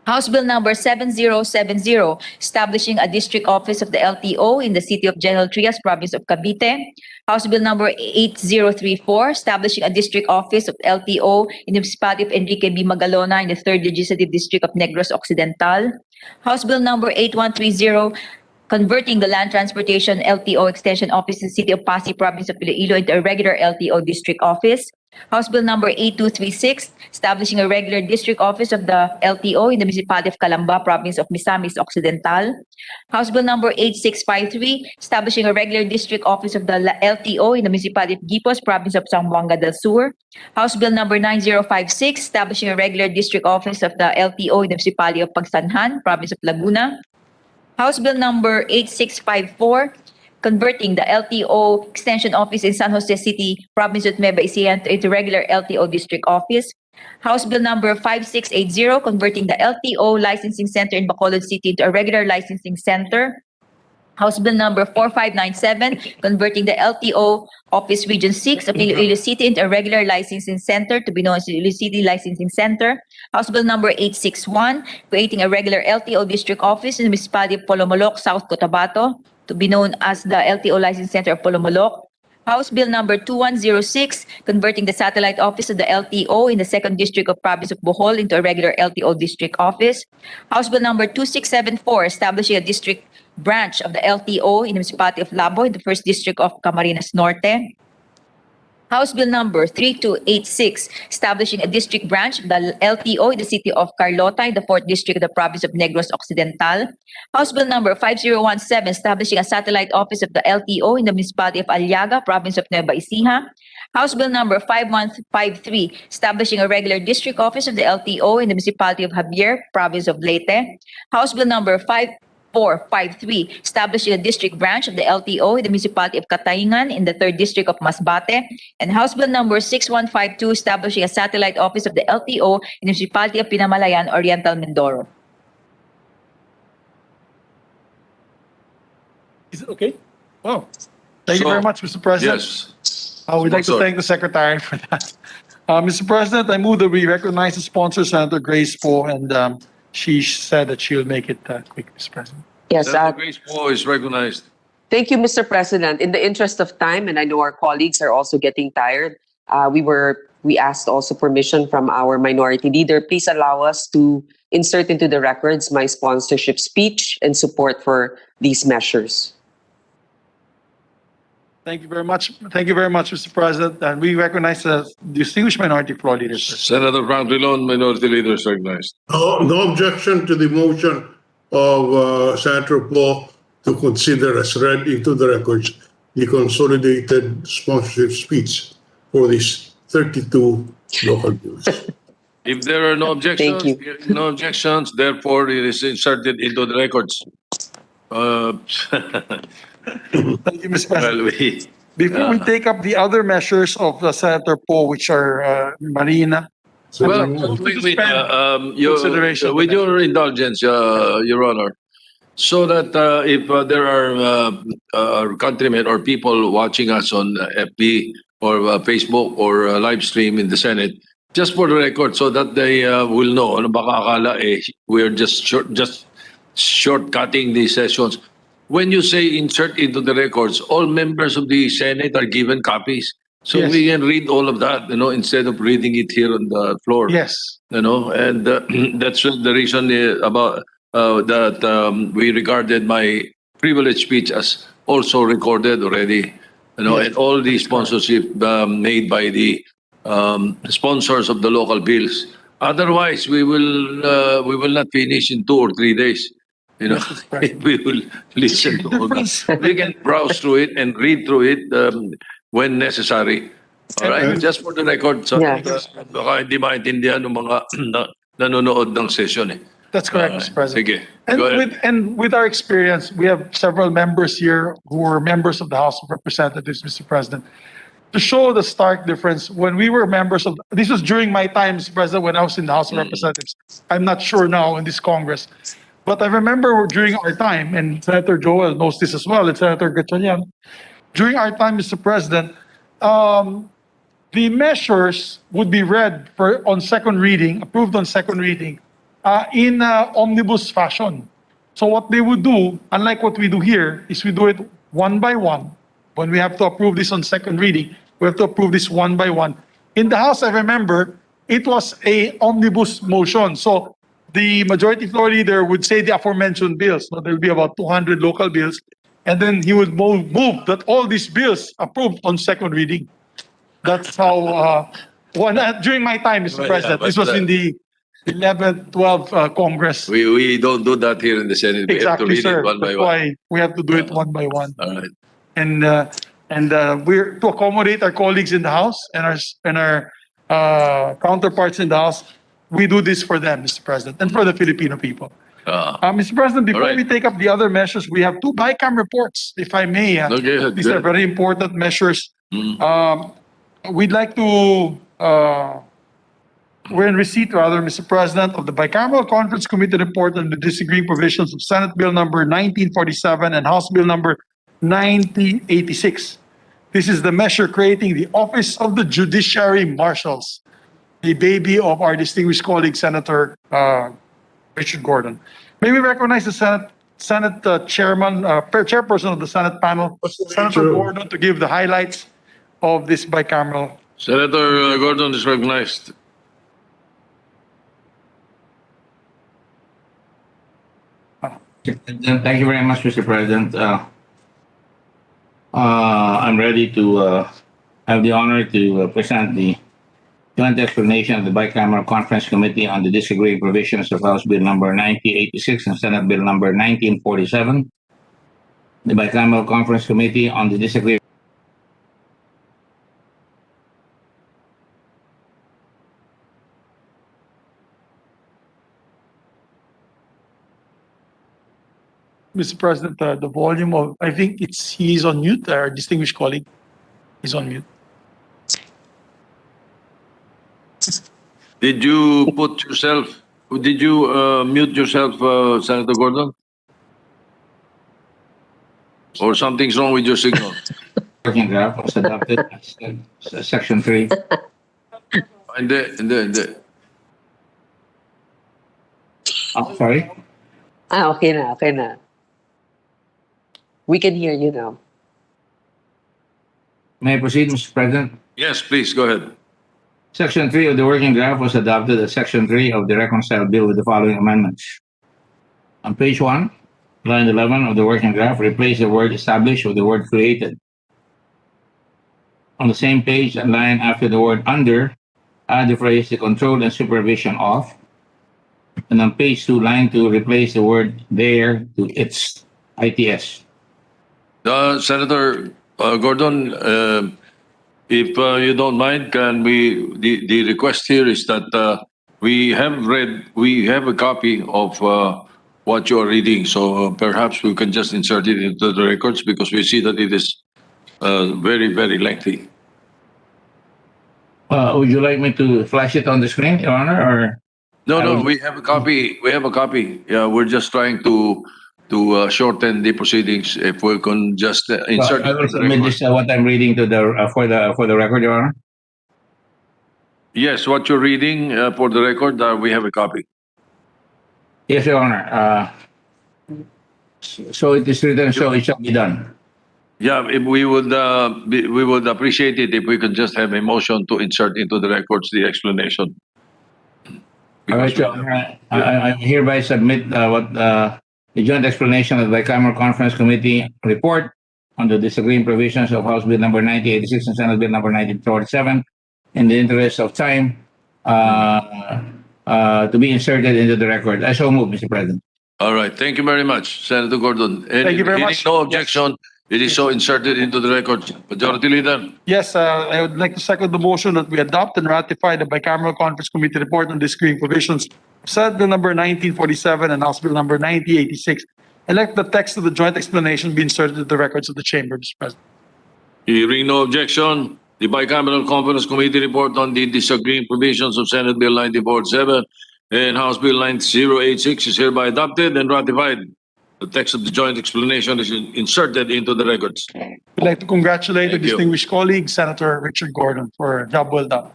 House Bill number 7070, establishing a district office of the LTO in the city of General Trias, province of Cavite. House Bill number 8034, establishing a district office of LTO in the municipality of Enrique B. Magalona in the 3rd Legislative District of Negros Occidental. House Bill number 8130, converting the Land Transportation LTO Extension Office in the city of Pasig, province of Iloilo into a regular LTO district office. House Bill number 8236, establishing a regular district office of the LTO in the municipality of Calamba, province of Misamis Occidental. House Bill number 8653, establishing a regular district office of the LTO in the municipality of Gipos, province of Zamboanga del Sur. House Bill number 9056, establishing a regular district office of the LTO in the municipality of Pagsanhan, province of Laguna. House Bill number 8654, converting the LTO Extension Office in San Jose City, province of Nueva Ecija into regular LTO district office. House Bill number 5680, converting the LTO Licensing Center in Bacolod City into a regular licensing center. House Bill number 4597, converting the LTO Office Region 6 of Iloilo City into a regular licensing center to be known as the Iloilo City Licensing Center. House Bill number 861, creating a regular LTO District Office in the municipality of Polomolok, South Cotabato, to be known as the LTO Licensing Center of Polomolok. House Bill number 2106, converting the satellite office of the LTO in the 2nd District of Province of Bohol into a regular LTO district office. House Bill number 2674, establishing a district branch of the LTO in the municipality of Laboy, the 1st District of Camarines Norte. House Bill number 3286, establishing a district branch of the LTO in the city of Carlota, in the 4th District of the Province of Negros Occidental. House Bill number 5017, establishing a satellite office of the LTO in the municipality of Aliaga, Province of Nueva Ecija. House Bill number 5153, establishing a regular district office of the LTO in the municipality of Javier, Province of Leyte. House Bill number 5453, establishing a district branch of the LTO in the municipality of Cataingan in the 3rd District of Masbate. And House Bill number 6152, establishing a satellite office of the LTO in the municipality of Pinamalayan, Oriental Mindoro. Is it okay? Wow. Thank you very much, Mr. President. Yes. We'd like to Sponsor. thank the Secretary for that. Mr. President, I move that we recognize the sponsor, Senator Grace Poe, and she said that she'll make it quick, Mr. President. Yes, Senator Grace Poe is recognized. thank you, Mr. President. In the interest of time, and I know our colleagues are also getting tired, we asked also permission from our minority leader. Please allow us to insert into the records my sponsorship speech and support for these measures. Thank you very much. Thank you very much, Mr. President. And we recognize the distinguished minority floor leader. Senator Frank Drilon, Minority Leader, is recognized. No objection to the motion of Senator Poe to consider as read into the records the consolidated sponsorship speech for these 32 local bills. If there are no objections, therefore it is inserted into the records. Thank you, Mr. President. Well, Before we take up the other measures of Senator Poe, which are Marina. with your indulgence, Your Honor, so that if there are countrymen or people watching us on FB or Facebook or live stream in the Senate, just for the record, so that they will know, ano baka akala we're just shortcutting these sessions. When you say insert into the records, all members of the Senate are given copies. So Yes. we can read all of that, instead of reading it here on the floor. Yes. And that's the reason about that we regarded my privilege speech as also recorded already. And all the sponsorship made by the sponsors of the local bills. Otherwise, we will not finish in 2 or 3 days. We will listen to all that. We can browse through it and read through it when necessary. All right? Just for the record, so baka hindi maintindihan ng mga nanonood ng session. That's correct, Mr. President. Sige, And go ahead. with our experience, we have several members here who are members of the House of Representatives, Mr. President. To show the stark difference, when we were members of, this was during my time, Mr. President, when I was in the House of Representatives. I'm not sure now in this Congress. But I remember during our time, and Senator Joel knows this as well, and Senator Gatchalian, during our time, Mr. President, the measures would be read on second reading, approved on second reading, in omnibus fashion. So what they would do, unlike what we do here, is we do it one by one. When we have to approve this on second reading, we have to approve this one by one. In the House, I remember, it was a omnibus motion. So the majority floor leader would say the aforementioned bills. So there will be about 200 local bills. And then he would move that all these bills approved on second reading. That's how, during my time, Mr. President, this was in the 11th, 12th Congress. We don't do that here in the Senate. We have to Exactly, read sir. it one by That's one. why we have to do it one by one. All right. And we're to accommodate our colleagues in the House and our counterparts in the House. We do this for them, Mr. President, and for the Filipino people. Mr. President, before we take up the other measures, we have 2 BICAM reports, if I may. Okay, These are very important measures. We'd like to we're in receipt, rather, Mr. President, of the Bicameral Conference Committee report on the disagreeing provisions of Senate Bill number 1947 and House Bill number 9086. This is the measure creating the Office of the Judiciary Marshals, the baby of our distinguished colleague, Senator Richard Gordon. May we recognize the Senate chairperson of the Senate panel, Senator Gordon, to give the highlights of this bicameral. Senator Gordon is recognized. Thank you very much, Mr. President. I'm ready to have the honor to present the joint explanation of the Bicameral Conference Committee on the disagreeing provisions of House Bill number 9086 and Senate Bill number 1947. The Bicameral Conference Committee on the disagreeing Mr. President, the volume of, I think he's on mute, our distinguished colleague. He's on mute. Did you mute yourself, Senator Gordon? Or something's wrong with your signal? working draft was adopted as Section 3. Hindi. Oh, sorry. Okay na. We can hear you now. May I proceed, Mr. President? Yes, please, go ahead. Section 3 of the working draft was adopted as Section 3 of the reconciled bill with the following amendments. On page 1, line 11 of the working draft, replace the word established with the word created. On the same page, a line after the word under, add the phrase the control and supervision of. And on page 2, line 2, replace the word there to its, ITS. Senator Gordon, if you don't mind, can we? The request here is that we have a copy of what you are reading, so perhaps we can just insert it into the records because we see that it is very, very lengthy. Would you like me to flash it on the screen, Your Honor, or? No, we have a copy. We have a copy. Yeah, we're just trying to shorten the proceedings. If we can just insert. I will submit this what I'm reading to the for the record, Your Honor. Yes, what you're reading for the record, we have a copy. Yes, Your Honor. So it is written, so it shall be done. Yeah, if we would appreciate it if we could just have a motion to insert into the records the explanation. All right, Your Honor. I hereby submit the joint explanation of the Bicameral Conference Committee report on the disagreeing provisions of House Bill number 9086 and Senate Bill number 1947 in the interest of time to be inserted into the record. I so move, Mr. President. All right. Thank you very much, Senator Gordon. Thank you very much. No objection. It is so inserted into the record. Majority Leader. Yes, I would like to second the motion that we adopt and ratify the Bicameral Conference Committee report on disagreeing provisions of Senate Bill number 1947 and House Bill number 9086. And let the text of the joint explanation be inserted into the records of the Chamber, Mr. President. Hearing no objection, the Bicameral Conference Committee report on the disagreeing provisions of Senate Bill 1947 and House Bill 9086 is hereby adopted and ratified. The text of the joint explanation is inserted into the records. We'd like to congratulate the distinguished colleague, Senator Richard Gordon, for a job well done.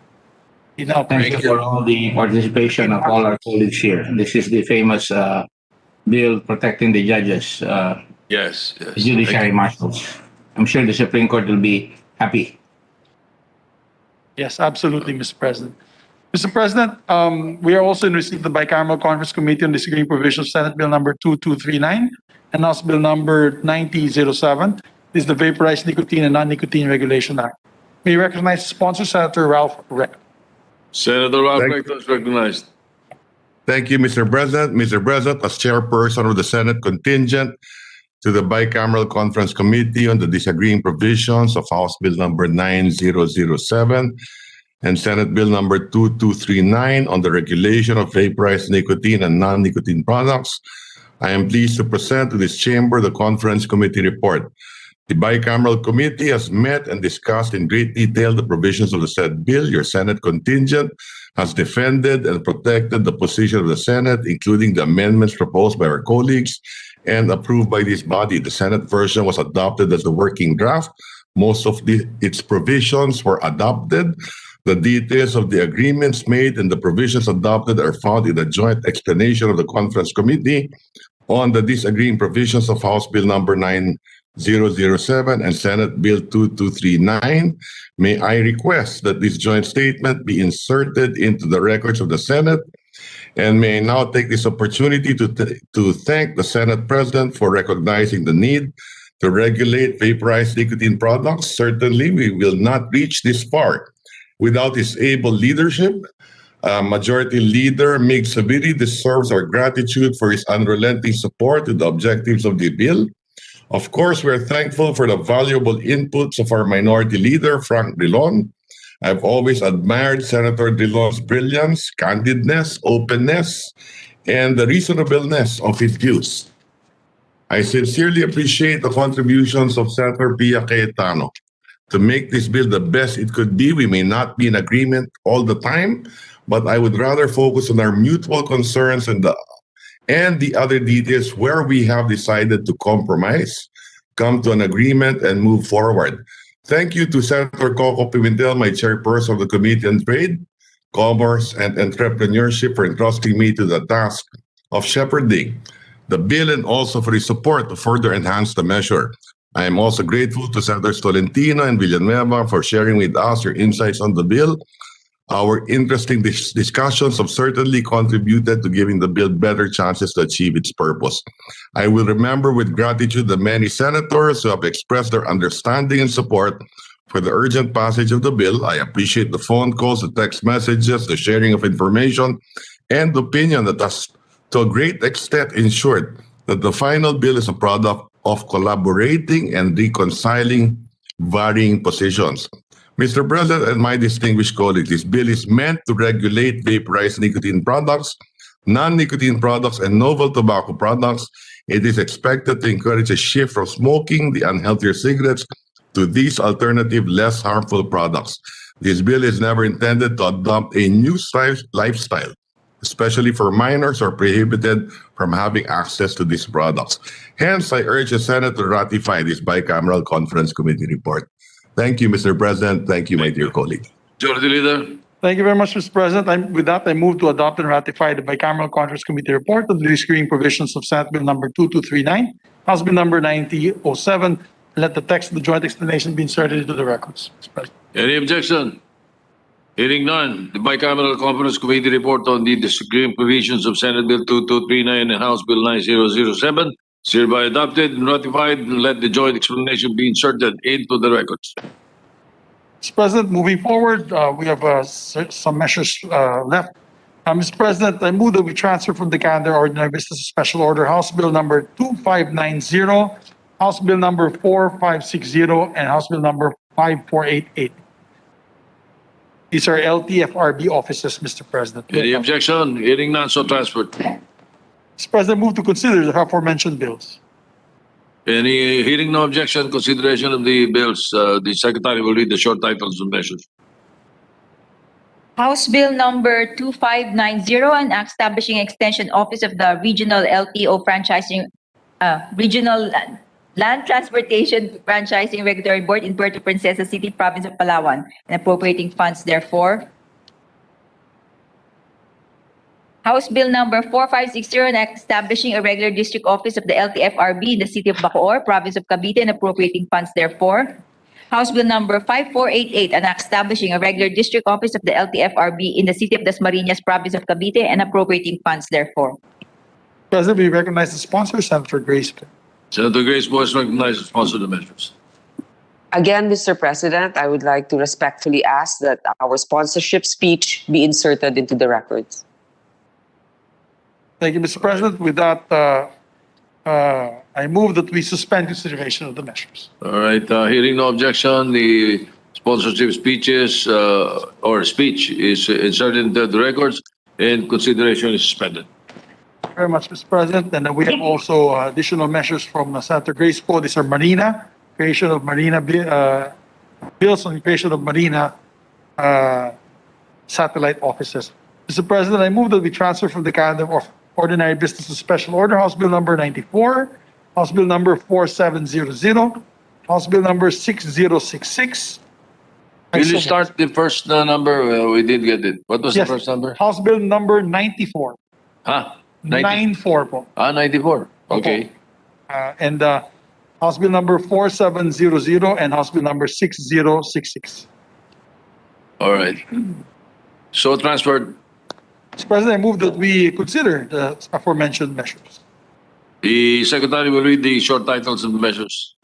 Thank you for all the participation of all our colleagues here. This is the famous bill protecting the judges, yes. judiciary marshals. I'm sure the Supreme Court will be happy. Yes, absolutely, Mr. President. Mr. President, we are also in receipt of the Bicameral Conference Committee on Disagreeing Provisions, Senate Bill number 2239 and House Bill number 9007. This is the Vaporized Nicotine and Non-Nicotine Regulation Act. May you recognize the sponsor, Senator Ralph Rector. Senator Ralph Rector is recognized. Thank you, Mr. President. Mr. President, as chairperson of the Senate contingent to the Bicameral Conference Committee on the Disagreeing Provisions of House Bill number 9007 and Senate Bill number 2239 on the regulation of vaporized nicotine and non-nicotine products, I am pleased to present to this chamber the Conference Committee report. The Bicameral Committee has met and discussed in great detail the provisions of the said bill. Your Senate contingent has defended and protected the position of the Senate, including the amendments proposed by our colleagues and approved by this body. The Senate version was adopted as the working draft. Most of its provisions were adopted. The details of the agreements made and the provisions adopted are found in the joint explanation of the Conference Committee on the disagreeing provisions of House Bill number 9007 and Senate Bill 2239. May I request that this joint statement be inserted into the records of the Senate? And may I now take this opportunity to thank the Senate President for recognizing the need to regulate vaporized nicotine products. Certainly, we will not reach this far without his able leadership. Majority Leader Mig Sabiri deserves our gratitude for his unrelenting support to the objectives of the bill. Of course, we are thankful for the valuable inputs of our Minority Leader, Frank Drilon. I've always admired Senator Drilon's brilliance, candidness, openness, and the reasonableness of his views. I sincerely appreciate the contributions of Senator Pia Cayetano. To make this bill the best it could be, we may not be in agreement all the time, but I would rather focus on our mutual concerns and the other details where we have decided to compromise, come to an agreement, and move forward. Thank you to Senator Coco Pimentel, my chairperson of the Committee on Trade, Commerce, and Entrepreneurship, for entrusting me to the task of shepherding the bill and also for his support to further enhance the measure. I am also grateful to Senators Tolentino and Villanueva for sharing with us your insights on the bill. Our interesting discussions have certainly contributed to giving the bill better chances to achieve its purpose. I will remember with gratitude the many senators who have expressed their understanding and support for the urgent passage of the bill. I appreciate the phone calls, the text messages, the sharing of information, and opinion that has to a great extent ensured that the final bill is a product of collaborating and reconciling varying positions. Mr. President and my distinguished colleagues, this bill is meant to regulate vaporized nicotine products, non-nicotine products, and novel tobacco products. It is expected to encourage a shift from smoking the unhealthier cigarettes to these alternative, less harmful products. This bill is never intended to adopt a new lifestyle, especially for minors, are prohibited from having access to these products. Hence, I urge the Senate to ratify this bicameral conference committee report. Thank you, Mr. President. Thank you, my dear colleague. Majority Leader. Thank you very much, Mr. President. With that, I move to adopt and ratify the Bicameral Conference Committee report on the disagreeing provisions of Senate Bill number 2239, House Bill number 9007. Let the text of the joint explanation be inserted into the records, Mr. President. Any objection? Hearing none, the Bicameral Conference Committee report on the disagreeing provisions of Senate Bill 2239 and House Bill 9007 is hereby adopted and ratified, and let the joint explanation be inserted into the records. Mr. President, moving forward, we have some measures left. Mr. President, I move that we transfer from the calendar ordinary business special order House Bill number 2590, House Bill number 4560, and House Bill number 5488. These are LTFRB offices, Mr. President. Any objection? Hearing none, so transferred. Mr. President, move to consider the aforementioned bills. Any hearing no objection, consideration of the bills, the Secretary will read the short titles and measures. House Bill number 2590, an act establishing extension office of the Regional LTO Franchising, Regional Land Transportation Franchising Regulatory Board in Puerto Princesa City, Province of Palawan, and appropriating funds therefore. House Bill number 4560, an act establishing a regular district office of the LTFRB in the city of Bacoor, Province of Cavite, and appropriating funds therefore. House Bill number 5488, an act establishing a regular district office of the LTFRB in the city of Dasmariñas, Province of Cavite, and appropriating funds therefore. President, we recognize the sponsor, Senator Grace. Senator Grace Boyce recognizes the sponsor of the measures. Again, Mr. President, I would like to respectfully ask that our sponsorship speech be inserted into the records. Thank you, Mr. President. With that, I move that we suspend consideration of the measures. All right, hearing no objection, the sponsorship speeches or speech is inserted into the records and consideration is suspended. Thank you very much, Mr. President. And then we have also additional measures from Senator Grace Poe. These are Marina, creation of marina bills on creation of marina satellite offices. Mr. President, I move that we transfer from the calendar of ordinary business to special order House Bill number 94, House Bill number 4700, House Bill number 6066. Will you start the first number? We did get it. What was Yes. the first number? House Bill number 94. Huh? 94 po. 94. Okay. And House Bill number 4700 and House Bill number 6066. All right. So transferred. Mr. President, I move that we consider the aforementioned measures. The Secretary will read the short titles of the measures.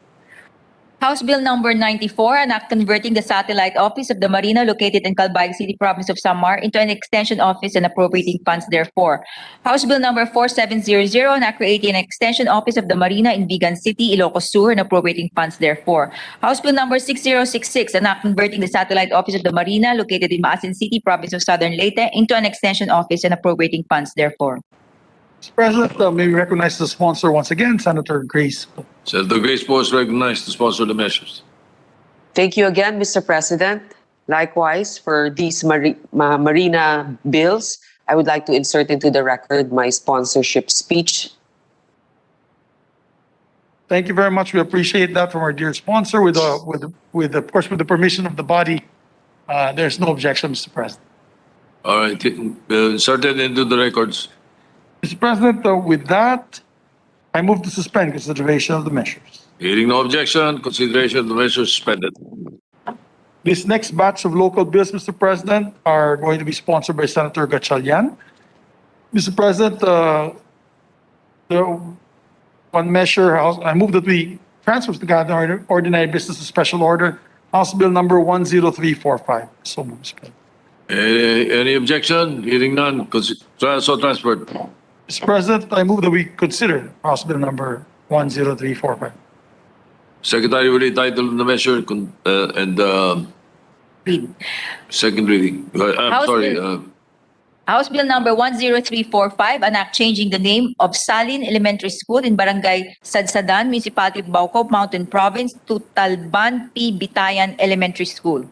House Bill number 94, an act converting the satellite office of the Marina located in Calbayog City, province of Samar into an extension office and appropriating funds therefore. House Bill number 4700, an act creating an extension office of the Marina in Vigan City, Ilocos Sur, and appropriating funds therefore. House Bill number 6066, an act converting the satellite office of the Marina located in Maasin City, province of Southern Leyte, into an extension office and appropriating funds therefore. Mr. President, may we recognize the sponsor once again, Senator Grace. Senator Grace Post recognized to sponsor the measures. Thank you again, Mr. President. Likewise, for these marina bills, I would like to insert into the record my sponsorship speech. Thank you very much. We appreciate that from our dear sponsor. With of course, with the permission of the body, there's no objection, Mr. President. All right. Inserted into the records. Mr. President, with that, I move to suspend consideration of the measures. Hearing no objection, consideration of the measures suspended. This next batch of local bills, Mr. President, are going to be sponsored by Senator Gatchalian. Mr. President, one measure, I move that we transfer to the ordinary business to special order, House Bill number 10345. So moved, Mr. President. Any objection? Hearing none, so transferred. Mr. President, I move that we consider House Bill number 10345. Secretary will read title of the measure and Read. second reading. I'm House sorry. House Bill number 10345, an act changing the name of Salin Elementary School in Barangay Sadsadan, Municipality of Baucao, Mountain Province to Talban P. Bitayan Elementary School.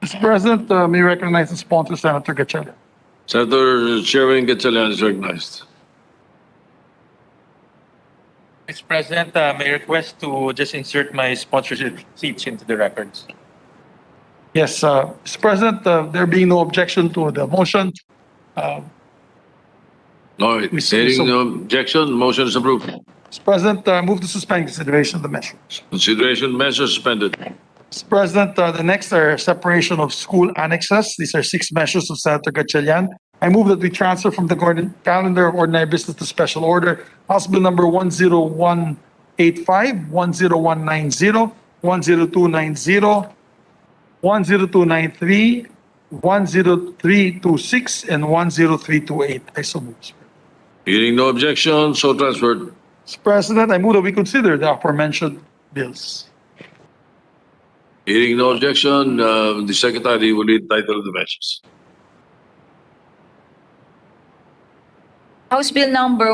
Mr. President, may I recognize the sponsor, Senator Gatchalian. Senator Chairman Gatchalian is recognized. Mr. President, may I request to just insert my sponsorship seats into the records. Yes, Mr. President, there being no objection to the motion, All right. Hearing no objection, motion is approved. Mr. President, move to suspend consideration of the measures. Consideration of measures suspended. Mr. President, the next are separation of school annexes. These are 6 measures of Senator Gatchalian. I move that we transfer from the calendar of ordinary business to special order House Bill number 10185, 10190, 10290, 10293, 10326, and 10328. I so move. Hearing no objection, so transferred. Mr. President, I move that we consider the aforementioned bills. Hearing no objection, the Secretary will read title of the measures. House Bill number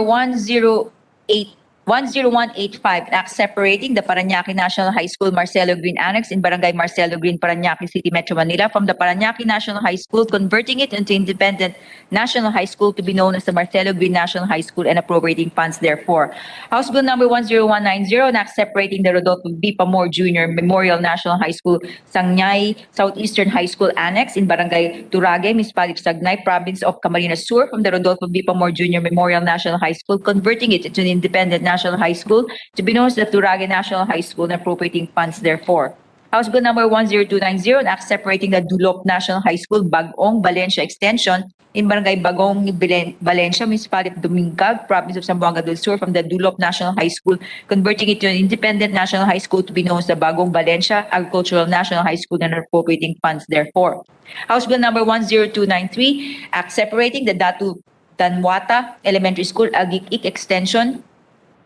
10185, an act separating the Parañaque National High School Marcelo Green Annex in Barangay Marcelo Green, Parañaque City, Metro Manila from the Parañaque National High School, converting it into independent National High School to be known as the Marcelo Green National High School and appropriating funds therefore. House Bill number 10190, an act separating the Rodolfo B. Pamor Jr. Memorial National High School, Sangnay Southeastern High School Annex in Barangay Turage, Municipality of Sagnay, Province of Camarines Sur from the Rodolfo B. Pamor Jr. Memorial National High School, converting it into an independent National High School to be known as the Turage National High School and appropriating funds therefore. House Bill number 10290, an act separating the Dulop National High School, Bagong, Valencia Extension in Barangay Bagong, Valencia, Municipality of Dumingkag, Province of Zamboanga del Sur from the Dulop National High School, converting it to an independent National High School to be known as the Bagong Valencia Agricultural National High School and appropriating funds therefore. House Bill number 10293, act separating the Datu Danwata Elementary School, Agik-Ik Extension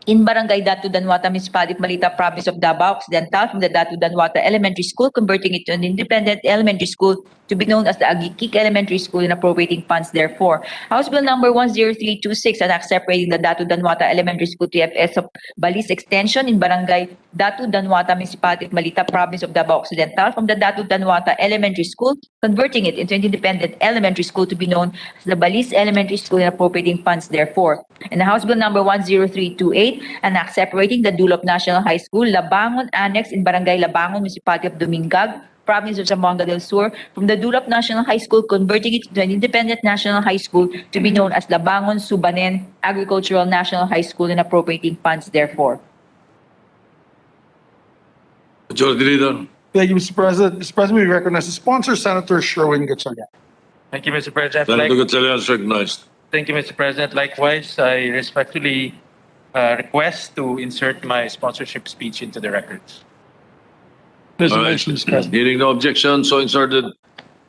in Barangay Datu Danwata, Municipality of Malita, Province of Davao Occidental, from the Datu Danwata Elementary School, converting it to an independent elementary school to be known as the Agikik Elementary School and appropriating funds therefore. House Bill number 10326, an act separating the Datu Danwata Elementary School TFS of Balis Extension in Barangay Datu Danwata, Municipality of Malita, Province of Davao Occidental, from the Datu Danwata Elementary School, converting it into an independent elementary school to be known as the Balis Elementary School and appropriating funds therefore. And the House Bill number 10328, an act separating the Dulop National High School, Labangon Annex in Barangay Labangon, Municipality of Dumingag, Province of Zamboanga del Sur, from the Dulop National High School, converting it to an independent national high school to be known as Labangon Subanen Agricultural National High School and appropriating funds therefore. Majority Leader. Thank you, Mr. President. Mr. President, we recognize the sponsor, Senator Sherwin Gatchalian. Thank you, Mr. President. Senator Gatchalian is recognized. Thank you, Mr. President. Likewise, I respectfully request to insert my sponsorship speech into the records. There's a All right. motion, Mr. President. Hearing no objection, so inserted.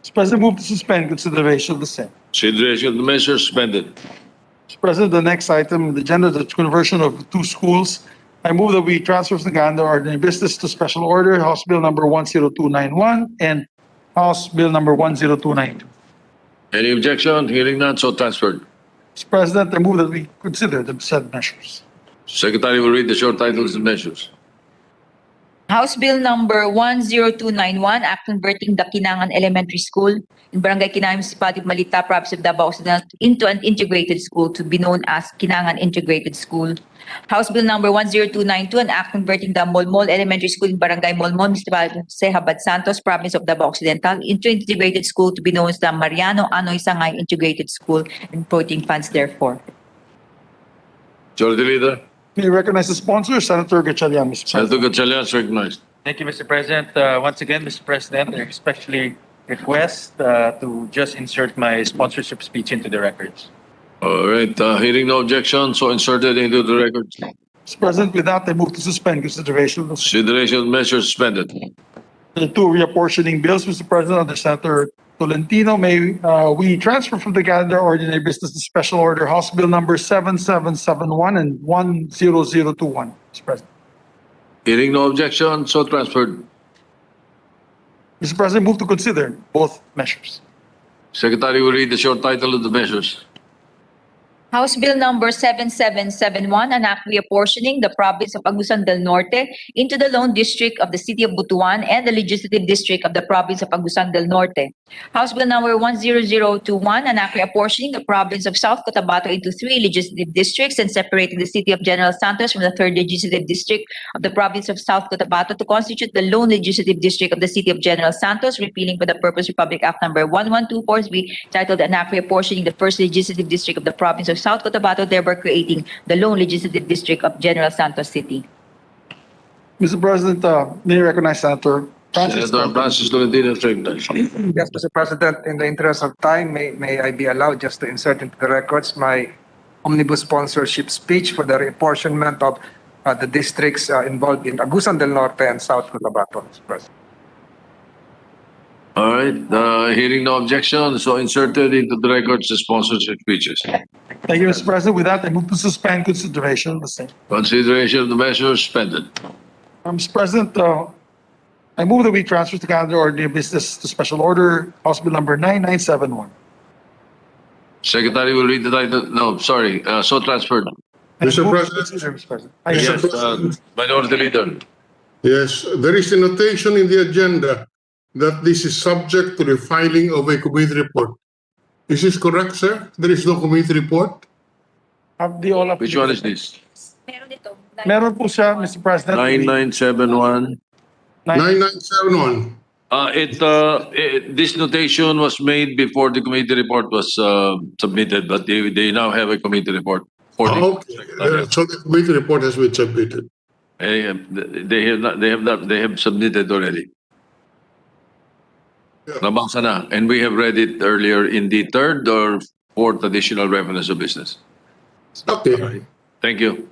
Mr. President, move to suspend consideration of the same. Consideration of the measure suspended. Mr. President, the next item on the agenda, the conversion of 2 schools. I move that we transfer from the Ganda ordinary business to special order, House Bill number 10291 and House Bill number 10292. Any objection? Hearing none, so transferred. Mr. President, I move that we consider the said measures. Secretary will read the short titles of measures. House Bill number 10291, Act converting the Kinangan Elementary School in Barangay Kinangan, Municipality of Malita, Province of Davao Occidental into an integrated school to be known as Kinangan Integrated School. House Bill number 10292, an act converting the Molmol Elementary School in Barangay Molmol, Municipality of Sehabad Santos, Province of Davao Occidental into an integrated school to be known as the Mariano Anoy Sangay Integrated School and appropriating funds therefore. Majority Leader. May I recognize the sponsor, Senator Gatchalian, Mr. President. Senator Gatchalian is recognized. Thank you, Mr. President. Once again, Mr. President, I respectfully request to just insert my sponsorship speech into the records. All right. Hearing no objection, so inserted into the records. Mr. President, with that, I move to suspend consideration of the Consideration of the measure suspended. The 2 reapportioning bills, Mr. President, under Senator Tolentino. May we transfer from the Ganda ordinary business to special order, House Bill number 7771 and 10021, Mr. President. Hearing no objection, so transferred. Mr. President, move to consider both measures. Secretary will read the short title of the measures. House Bill number 7771, an act reapportioning the province of Agusan del Norte into the Lone District of the City of Butuan and the Legislative District of the province of Agusan del Norte. House Bill number 10021, an act reapportioning the province of South Cotabato into 3 legislative districts and separating the City of General Santos from the 3rd Legislative District of the province of South Cotabato to constitute the Lone Legislative District of the City of General Santos, repealing for the purpose Republic Act number 11243, titled an act reapportioning the 1st Legislative District of the province of South Cotabato, thereby creating the Lone Legislative District of General Santos City. Mr. President, may I recognize Senator Francis? Senator Francis Tolentino is recognized. Yes, Mr. President, in the interest of time, may I be allowed just to insert into the records my omnibus sponsorship speech for the reapportionment of the districts involved in Agusan del Norte and South Cotabato, Mr. President. All right. Hearing no objection, so inserted into the records the sponsorship speeches. Thank you, Mr. President. With that, I move to suspend consideration of the same. Consideration of the measure suspended. Mr. President, I move that we transfer to calendar ordinary business to special order, House Bill number 9971. Secretary will read the title. No, sorry. So transferred. Mr. Move to President. consider, Mr. President. Yes, Minority Leader. Yes, there is a notation in the agenda that this is subject to the filing of a committee report. Is this correct, sir? There is no committee report? Have the all Which one is this? Meron po siya, Mr. President. 9971. 9971. This notation was made before the committee report was submitted, but they now have a committee report. Okay. So the committee report has been submitted. They have submitted already. Nabasa na. And we have read it earlier in the 3rd or 4th additional reference of business. Okay. All right. Thank you.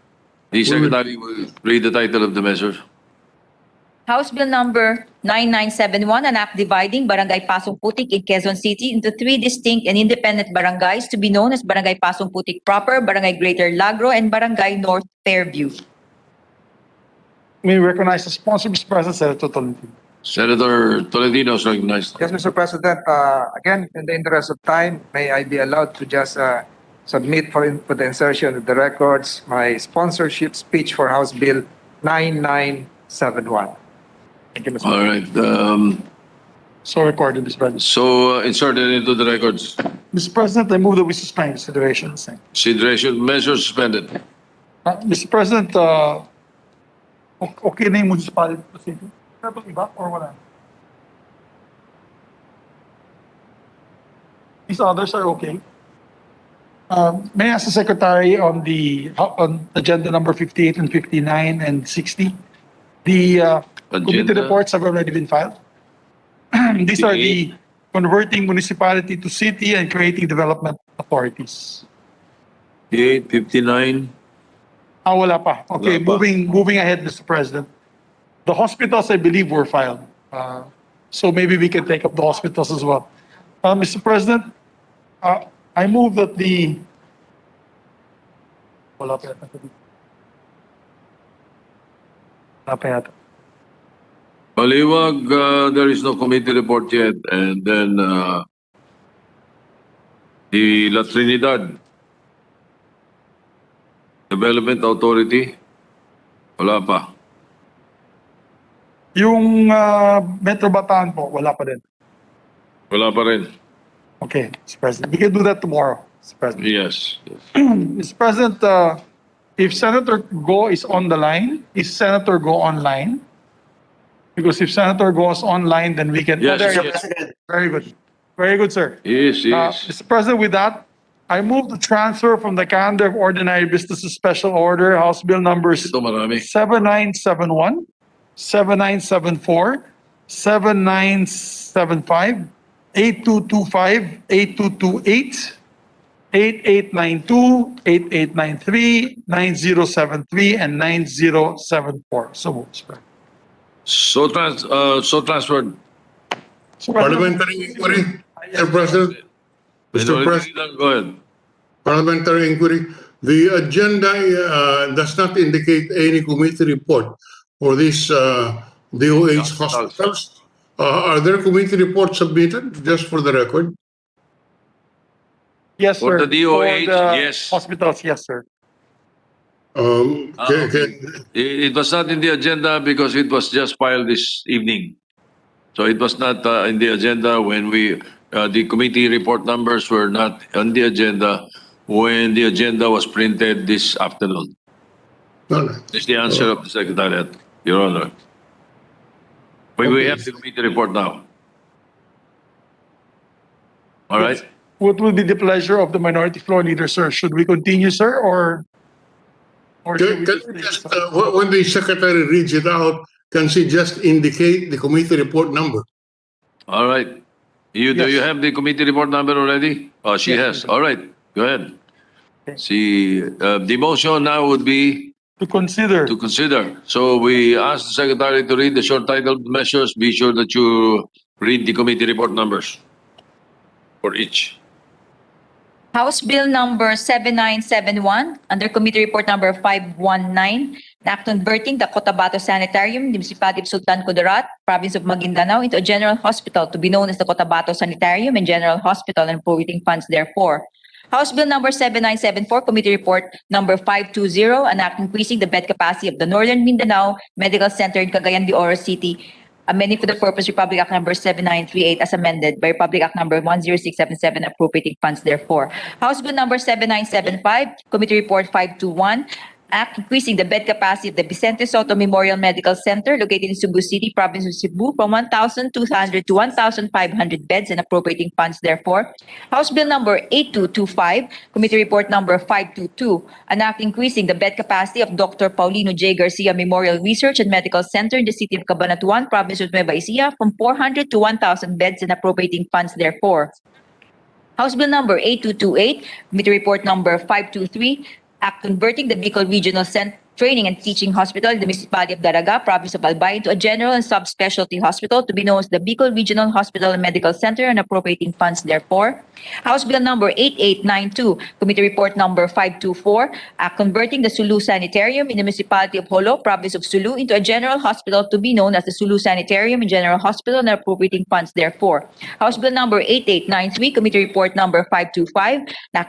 The Secretary will read the title of the measure. House Bill number 9971, an act dividing Barangay Pasong Putik in Quezon City into 3 distinct and independent barangays to be known as Barangay Pasong Putik proper, Barangay Greater Lagro, and Barangay North Fairview. May we recognize the sponsor, Mr. President, Senator Tolentino. Senator Tolentino is recognized. Yes, Mr. President, again, in the interest of time, may I be allowed to just submit for the insertion of the records my sponsorship speech for House Bill 9971. Thank you, Mr. All right. So recorded, Mr. President. So inserted into the records. Mr. President, I move that we suspend consideration. Consideration measure suspended. Mr. President, okay na yung municipality procedure? Pero iba or wala? These others are okay. May I ask the Secretary on agenda number 58 and 59 and 60? The committee reports have already been filed. These are the converting municipality to city and creating development authorities. 58, 59. Wala pa. Okay, Wala pa. moving ahead, Mr. President. The hospitals, I believe, were filed. So maybe we can take up the hospitals as well. Mr. President, I move that the... Wala pa yata. Wala pa yata. Maliwag, there is no committee report yet. And then the La Trinidad Development Authority, wala pa. Yung Metro Bataan po, wala pa din. Wala pa rin. Okay, Mr. President. We can do that tomorrow, Mr. President. Yes. Mr. President, if Senator Go is on the line, is Senator Go online? Because if Senator Go is online, then we can... Yes, there you yes. go. Very good. Very good, sir. Yes, yes. Mr. President, with that, I move to transfer from the calendar of ordinary business to special order House Bill numbers Ito marami. 7971, 7974, 7975, 8225, 8228, 8892, 8893, 9073, and 9074. So moved, Mr. President. So transferred. Parliamentary inquiry, Mr. President. Mr. President, Go ahead. parliamentary inquiry. The agenda does not indicate any committee report for these DOH hospitals. Are there committee reports submitted, just for the record? Yes, For sir. the DOH, the yes. Hospitals, yes, sir. It was not in the agenda because it was just filed this evening. So it was not in the agenda when the committee report numbers were not on the agenda when the agenda was printed this afternoon. That's the answer of the Secretariat, Your Honor. But we have the committee report now. All right? What will be the pleasure of the minority floor leader, sir? Should we continue, sir, or should we Can you just, when the secretary reads it out, can she just indicate the committee report number? All right. Do you have the committee report number already? Oh, she has. All right. Go ahead. See, the motion now would be to consider. So we ask the secretary to read the short titled measures. Be sure that you read the committee report numbers for each. House Bill number 7971, under Committee Report number 519, an act converting the Cotabato Sanitarium, Municipality of Sultan Kudarat, Province of Maguindanao, into a general hospital to be known as the Cotabato Sanitarium and General Hospital and appropriating funds therefore. House Bill number 7974, Committee Report number 520, an act increasing the bed capacity of the Northern Mindanao Medical Center in Cagayan de Oro City, amending for the purpose Republic Act number 7938 as amended by Republic Act number 10677, appropriating funds therefore. House Bill number 7975, Committee Report 521, Act increasing the bed capacity of the Vicente Soto Memorial Medical Center located in Cebu City, Province of Cebu from 1,200 to 1,500 beds and appropriating funds therefore. House Bill number 8225, Committee Report number 522, an act increasing the bed capacity of Dr. Paulino J. Garcia Memorial Research and Medical Center in the city of Cabanatuan, Province of Nueva Ecija from 400 to 1,000 beds and appropriating funds therefore. House Bill number 8228, Committee Report number 523, Act converting the Bicol Regional Training and Teaching Hospital in the Municipality of Daraga, Province of Albay, into a general and subspecialty hospital to be known as the Bicol Regional Hospital and Medical Center, and appropriating funds therefore. House Bill number 8892, Committee Report number 524, converting the Sulu Sanitarium in the Municipality of Jolo, Province of Sulu, into a general hospital to be known as the Sulu Sanitarium and General Hospital, and appropriating funds therefore. House Bill number 8893, Committee Report number 525,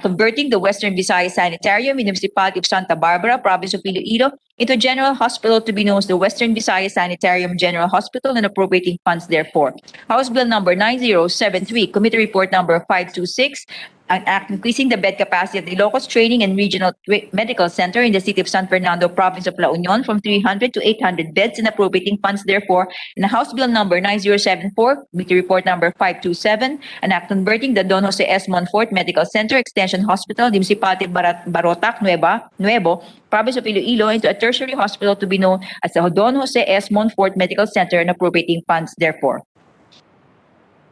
converting the Western Visayas Sanitarium in the Municipality of Santa Barbara, Province of Iloilo, into a general hospital to be known as the Western Visayas Sanitarium General Hospital, and appropriating funds therefore. House Bill number 9073, Committee Report number 526, an act increasing the bed capacity of the Ilocos Training and Regional Medical Center in the city of San Fernando, Province of La Union, from 300 to 800 beds, and appropriating funds therefore. And House Bill number 9074, Committee Report number 527, an act converting the Don Jose S. Monfort Medical Center Extension Hospital, the Municipality of Barotac, Nuevo, Province of Iloilo, into a tertiary hospital to be known as the Don Jose S. Monfort Medical Center, and appropriating funds therefore.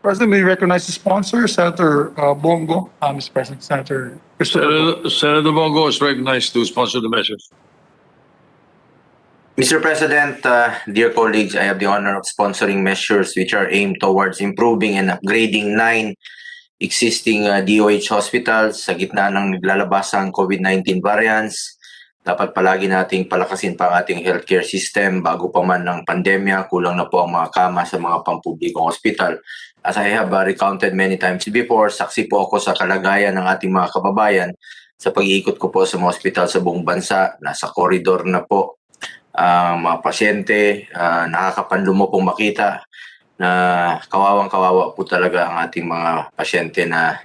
President, may recognize the sponsor, Senator Bongo. Mr. President, Senator Christopher. Senator Bongo is recognized to sponsor the measures. Mr. President, dear colleagues, I have the honor of sponsoring measures which are aimed towards improving and upgrading 9 existing DOH hospitals sa gitna ng naglalabasang COVID-19 variants. Dapat palagi nating palakasin pa ang ating healthcare system bago pa man ng pandemya. Kulang na po ang mga kama sa mga pampublikong hospital. As I have recounted many times before, saksi po ako sa kalagayan ng ating mga kababayan sa pag-iikot ko po sa mga hospital sa buong bansa. Nasa koridor na po mga pasyente, nakakapanlumo pong makita na kawawang-kawawa po talaga ang ating mga pasyente na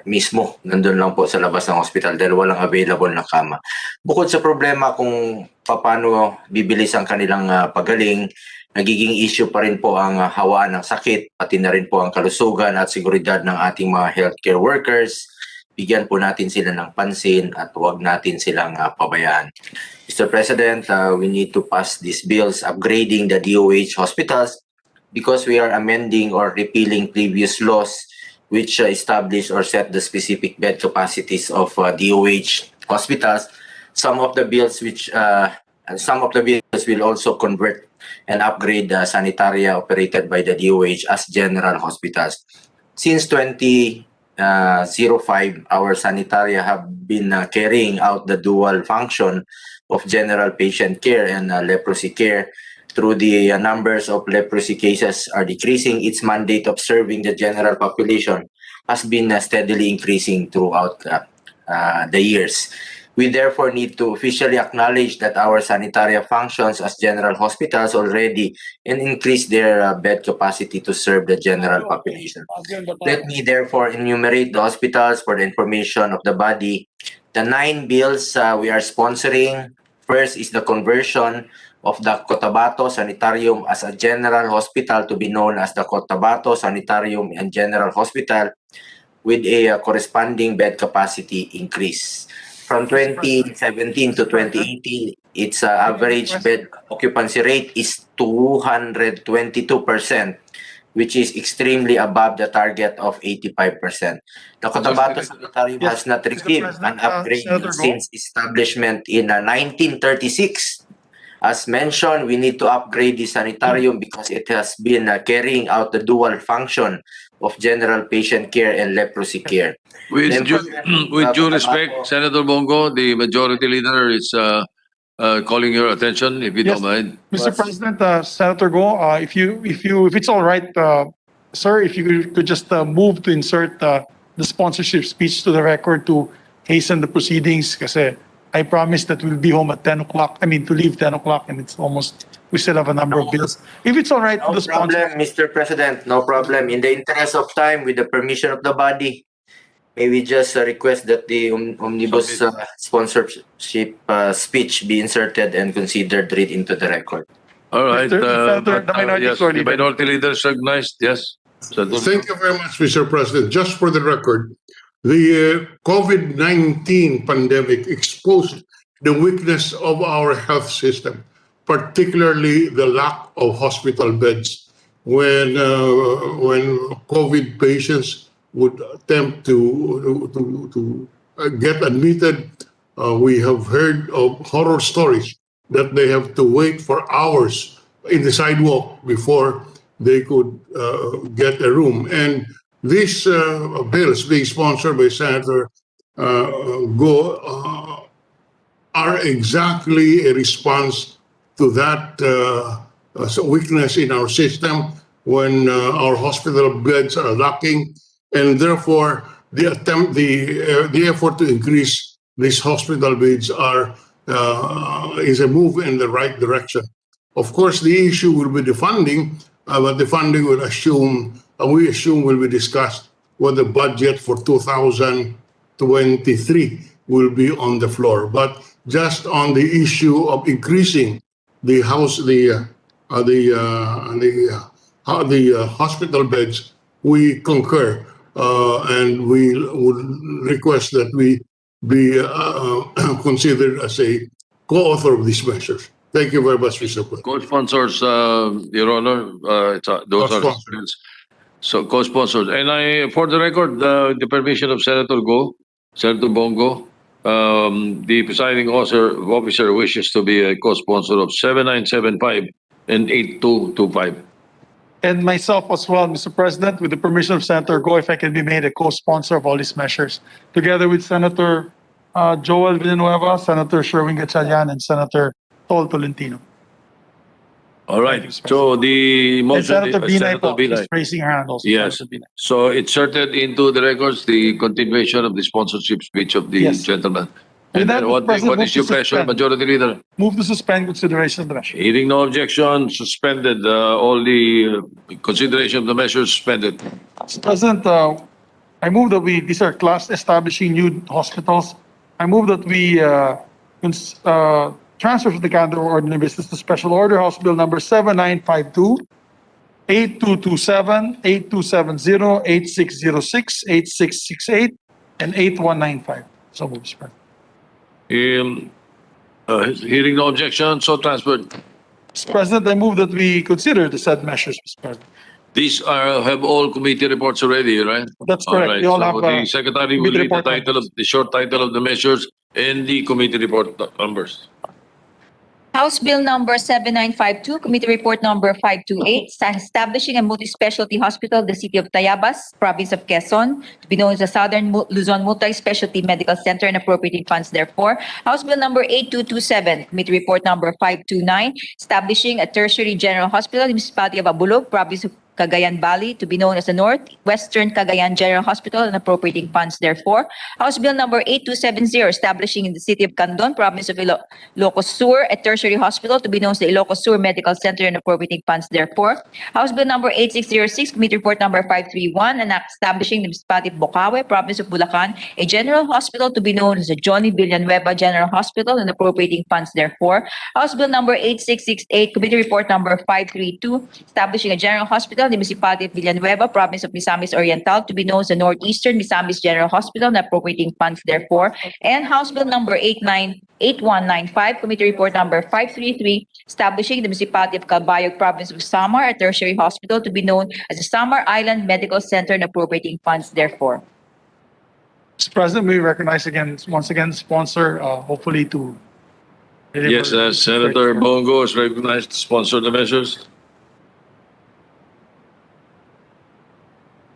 mismo nandun lang po sa labas ng hospital dahil walang available na kama. Bukod sa problema kung paano bibilis ang kanilang pagaling, nagiging issue pa rin po ang hawaan ng sakit, pati na rin po ang kalusugan at seguridad ng ating mga healthcare workers. Bigyan po natin sila ng pansin at huwag natin silang pabayaan. Mr. President, we need to pass these bills upgrading the DOH hospitals because we are amending or repealing previous laws which establish or set the specific bed capacities of DOH hospitals. Some of the bills will also convert and upgrade the sanitaria operated by the DOH as general hospitals. Since 2005, our sanitaria have been carrying out the dual function of general patient care and leprosy care. Through the numbers of leprosy cases are decreasing, its mandate of serving the general population has been steadily increasing throughout the years. We therefore need to officially acknowledge that our sanitaria functions as general hospitals already and increase their bed capacity to serve the general population. Let me therefore enumerate the hospitals for the information of the body. The 9 bills we are sponsoring. First is the conversion of the Cotabato Sanitarium as a general hospital to be known as the Cotabato Sanitarium and General Hospital with a corresponding bed capacity increase. From 2017 to 2018, its average bed occupancy rate is 222%, which is extremely above the target of 85%. The Cotabato Sanitarium has not received an upgrade since establishment in 1936. As mentioned, we need to upgrade the sanitarium because it has been carrying out the dual function of general patient care and leprosy care. With due respect, Senator Bongo, the majority leader is calling your attention, if you don't mind. Mr. President, Senator Go, if it's all right, sir, if you could just move to insert the sponsorship speech to the record to hasten the proceedings, kasi I promised that we'll be home at 10 o'clock. I mean, to leave 10 o'clock, and it's almost, we still have a number of bills. If it's all right, no the sponsor. problem, Mr. President, no problem. In the interest of time, with the permission of the body, may we just request that the Omnibus sponsorship speech be inserted and considered read into the record. All right. The minority leader is recognized. Yes. Thank you very much, Mr. President. Just for the record, the COVID-19 pandemic exposed the weakness of our health system, particularly the lack of hospital beds. When COVID patients would attempt to get admitted, we have heard of horror stories that they have to wait for hours in the sidewalk before they could get a room. And these bills being sponsored by Senator Go are exactly a response to that weakness in our system when our hospital beds are lacking, and therefore the effort to increase these hospital beds is a move in the right direction. Of course, the issue will be the funding, but the funding will we assume will be discussed when the budget for 2023 will be on the floor. But just on the issue of increasing the hospital beds, we concur, and we would request that we be considered as a co-author of these measures. Thank you very much, Mr. President. Co-sponsors, Your Honor, those are Co-sponsors. so co-sponsors. And for the record, the permission of Senator Bongo, the presiding officer wishes to be a co-sponsor of 7975 and 8225. And myself as well, Mr. President, with the permission of Senator Go, if I can be made a co-sponsor of all these measures, together with Senator Joel Villanueva, Senator Sherwin Gatchalian, and Senator Tol Tolentino. All right. So the And motion Senator Binay po Binay. is raising her hand also. Yes. Senator Binay. So it's inserted into the records the continuation of the sponsorship speech of the Yes. gentleman. With And that, then Mr. President, what move is to your pleasure, suspend. Majority Leader? Move to suspend consideration of the measure. Hearing no objection, suspended. All the consideration of the measures suspended. Mr. President, I move that these are class establishing new hospitals. I move that we transfer from the calendar of ordinary business to special order House Bill number 7952, 8227, 8270, 8606, 8668, and 8195. So move, Mr. President. Hearing no objection, so transferred. Mr. President, I move that we consider the said measures, Mr. President. These have all committee reports already, right? That's correct. All right. They all So have, the secretary will committee read report the short title of the measures and the committee report numbers. House Bill number 7952, Committee Report number 528, establishing a multi-specialty hospital, the city of Tayabas, province of Quezon, to be known as the Southern Luzon Multi-Specialty Medical Center and appropriating funds therefore. House Bill number 8227, Committee Report number 529, establishing a tertiary general hospital in the municipality of Abulog, province of Cagayan Valley, to be known as the Northwestern Cagayan General Hospital and appropriating funds therefore. House Bill number 8270, establishing in the city of Candon, province of Ilocos Sur, a tertiary hospital to be known as the Ilocos Sur Medical Center and appropriating funds therefore. House Bill number 8606, Committee Report number 531, an act establishing the municipality of Bocaue, province of Bulacan, a general hospital to be known as the Johnny Villanueva General Hospital and appropriating funds therefore. House Bill number 8668, Committee Report number 532, establishing a general hospital in the municipality of Villanueva, province of Misamis Oriental, to be known as the Northeastern Misamis General Hospital and appropriating funds therefore. And House Bill number 8195, Committee Report number 533, establishing the municipality of Calbayog, province of Samar, a tertiary hospital to be known as the Samar Island Medical Center and appropriating funds therefore. Mr. President, we recognize once again, sponsor, hopefully to deliver. Yes, Senator Bongo is recognized to sponsor the measures.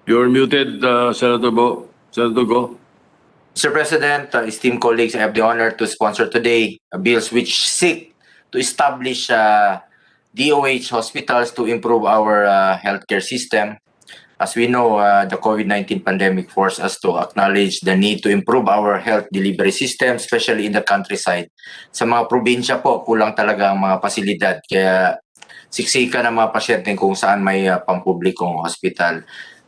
You're muted, Senator Go. Mr. President, esteemed colleagues, I have the honor to sponsor today bills which seek to establish DOH hospitals to improve our healthcare system. As we know, the COVID-19 pandemic forced us to acknowledge the need to improve our health delivery system, especially in the countryside. Sa mga probinsya po, kulang talaga ang mga pasilidad. Kaya siksikan ang mga pasyente kung saan may pampublikong hospital.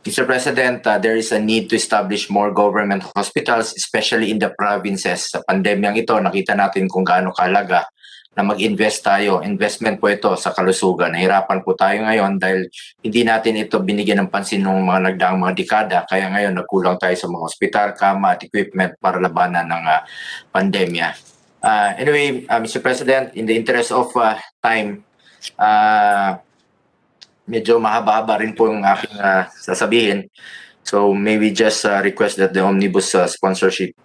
Mr. President, there is a need to establish more government hospitals, especially in the provinces. Sa pandemyang ito, nakita natin kung gaano kahalaga na mag-invest tayo. Investment po ito sa kalusugan. Nahirapan po tayo ngayon dahil hindi natin ito binigyan ng pansin ng mga nagdaang mga dekada. Kaya ngayon, nagkulang tayo sa mga hospital, kama at equipment para labanan ng pandemya. Anyway, Mr. President, in the interest of time, medyo mahaba-haba rin po yung aking sasabihin. So maybe just request that the Omnibus sponsorship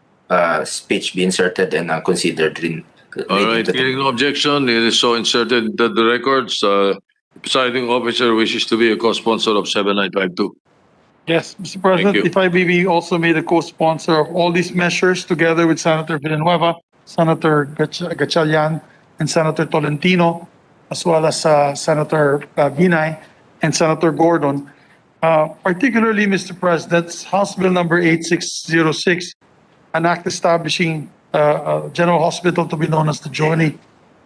speech be inserted and considered in. All right, hearing no objection, it is so inserted into the records. Presiding officer wishes to be a co-sponsor of 7952. Yes, Mr. President, you. if I may be also made a co-sponsor of all these measures together with Senator Villanueva, Senator Gatchalian, and Senator Tolentino, as well as Senator Binay and Senator Gordon. Particularly, Mr. President, House Bill number 8606, an act establishing a general hospital to be known as the Johnny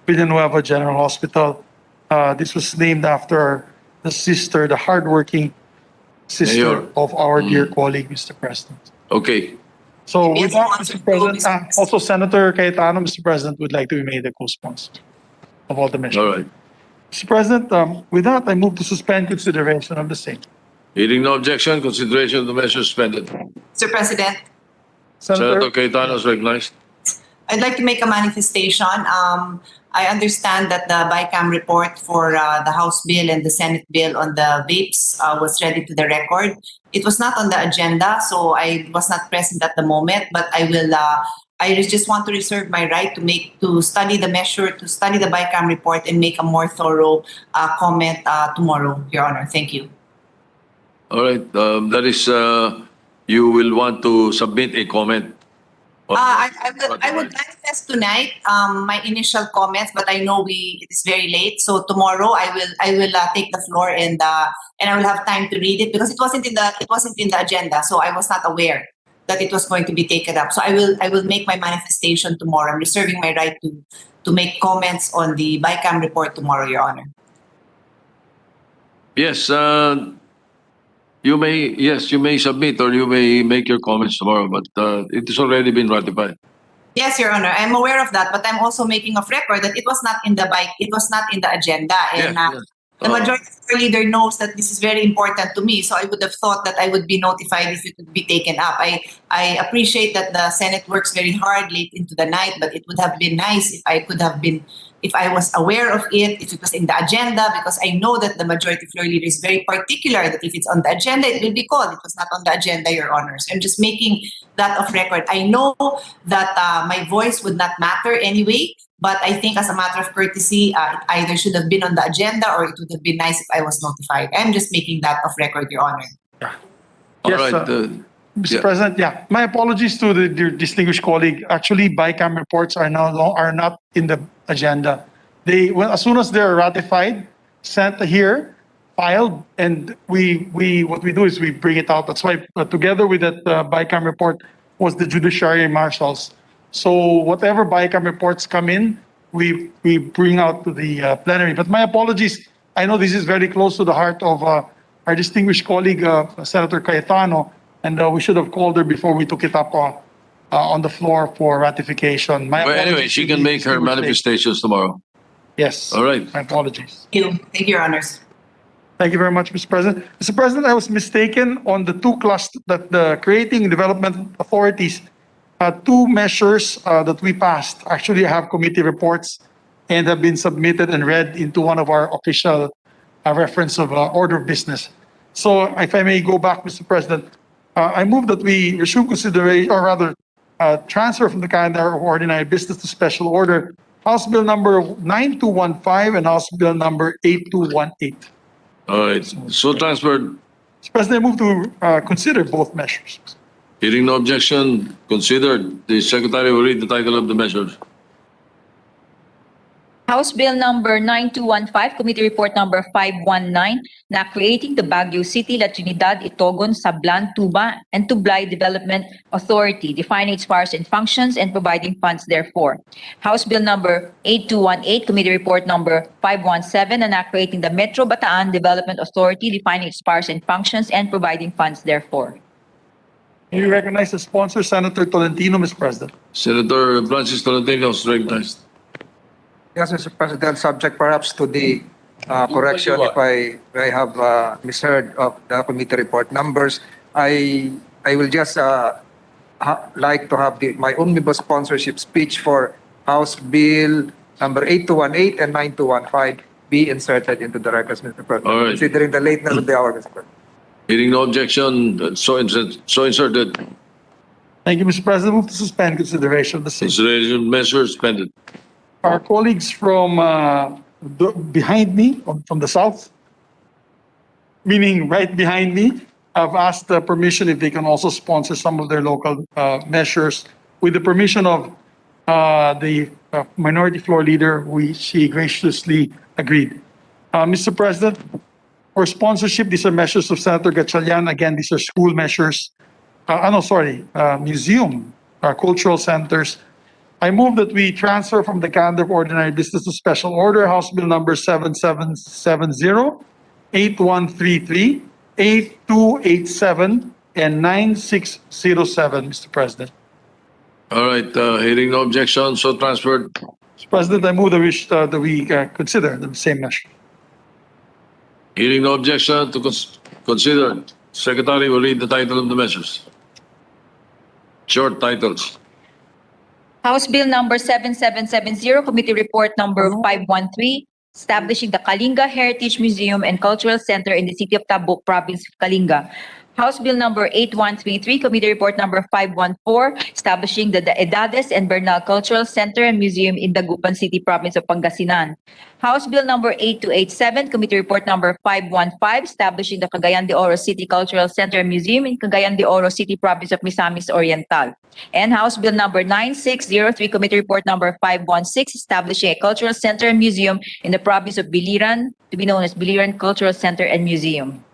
Villanueva General Hospital. This was named after the hardworking sister Mayor. of our dear colleague, Mr. President. Okay. So with Yes, that, sponsor Mr. President, Mr. President. also Senator Cayetano, Mr. President, would like to be made a co-sponsor of all the measures. All right. Mr. President, with that, I move to suspend consideration of the same. Hearing no objection, consideration of the measure suspended. Mr. President, Senator Cayetano is recognized. I'd like to make a manifestation. I understand that the BICAM report for the House bill and the Senate bill on the vapes was ready to the record. It was not on the agenda, so I was not present at the moment, but I will. I just want to reserve my right to study the measure, to study the BICAM report, and make a more thorough comment tomorrow, Your Honor. Thank you. All right. That is, you will want to submit a comment. I would manifest tonight my initial comments, but I know it is very late. So tomorrow I will take the floor and I will have time to read it because it wasn't in the agenda, so I was not aware that it was going to be taken up. So I will make my manifestation tomorrow. I'm reserving my right to make comments on the BICAM report tomorrow, Your Honor. Yes. You may submit or you may make your comments tomorrow, but it has already been ratified. Yes, Your Honor. I'm aware of that, but I'm also making of record that it was not in the agenda, and the majority leader knows that this is very important to me. So I would have thought that I would be notified if it would be taken up. I appreciate that the Senate works very hard late into the night, but it would have been nice if I was aware of it, if it was in the agenda, because I know that the majority floor leader is very particular that if it's on the agenda, it will be called. It was not on the agenda, Your Honors. I'm just making that of record. I know that my voice would not matter anyway, but I think as a matter of courtesy, it either should have been on the agenda or it would have been nice if I was notified. I'm just making that of record, Your Honor. All Yes, right. Mr. President, my apologies to the distinguished colleague. Actually, BICAM reports are not in the agenda. As soon as they're ratified, sent here, filed, and what we do is we bring it out. That's why together with that BICAM report was the judiciary marshals. So whatever BICAM reports come in, we bring out to the plenary. But my apologies. I know this is very close to the heart of our distinguished colleague, Senator Cayetano, and we should have called her before we took it up on the floor for ratification. But anyway, she can make her manifestations tomorrow. Yes. All right. My apologies. Thank you. Thank you, Your Honors. Thank you very much, Mr. President. Mr. President, I was mistaken on the two clusters, that the creating and development authorities, two measures that we passed actually have committee reports and have been submitted and read into one of our official reference of order of business. So if I may go back, Mr. President, I move that we resume consideration, or rather transfer from the calendar of ordinary business to special order, House Bill number 9215 and House Bill number 8218. All right. So transferred. Mr. President, I move to consider both measures. Hearing no objection, considered. The Secretary will read the title of the measures. House Bill number 9215, Committee Report number 519, na creating the Baguio City, La Trinidad, Itogon, Sablan, Tuba, and Tublay Development Authority, defining its powers and functions and providing funds therefore. House Bill number 8218, Committee Report number 517, na creating the Metro Bataan Development Authority, defining its powers and functions and providing funds therefore. May we recognize the sponsor, Senator Tolentino, Mr. President. Senator Francis Tolentino is recognized. Yes, Mr. President, subject perhaps to the correction if I have misheard of the committee report numbers. I will just like to have my Omnibus sponsorship speech for House Bill number 8218 and 9215 be inserted into the records, Mr. President. All right. Considering the lateness of the hour, Mr. President. Hearing no objection, so inserted. Thank you, Mr. President. Move to suspend consideration of the same. Consideration measures suspended. Our colleagues from behind me, from the south, meaning right behind me, have asked permission if they can also sponsor some of their local measures. With the permission of the minority floor leader, she graciously agreed. Mr. President, for sponsorship, these are measures of Senator Gatchalian. Again, these are school measures. Museum, cultural centers. I move that we transfer from the calendar of ordinary business to special order House Bill number 7770, 8133, 8287, and 9607, Mr. President. All right, hearing no objection, so transferred. Mr. President, I move that we consider the same measure. Hearing no objection to consider. Secretary will read the title of the measures. Short titles. House Bill number 7770, Committee Report number 513, establishing the Kalinga Heritage Museum and Cultural Center in the city of Tabuk, province of Kalinga. House Bill number 8133, Committee Report number 514, establishing the Edades and Bernal Cultural Center and Museum in Dagupan City, province of Pangasinan. House Bill number 8287, Committee Report number 515, establishing the Cagayan de Oro City Cultural Center and Museum in Cagayan de Oro City, province of Misamis Oriental. And House Bill number 9603, Committee Report number 516, establishing a cultural center and museum in the province of Biliran, to be known as Biliran Cultural Center and Museum.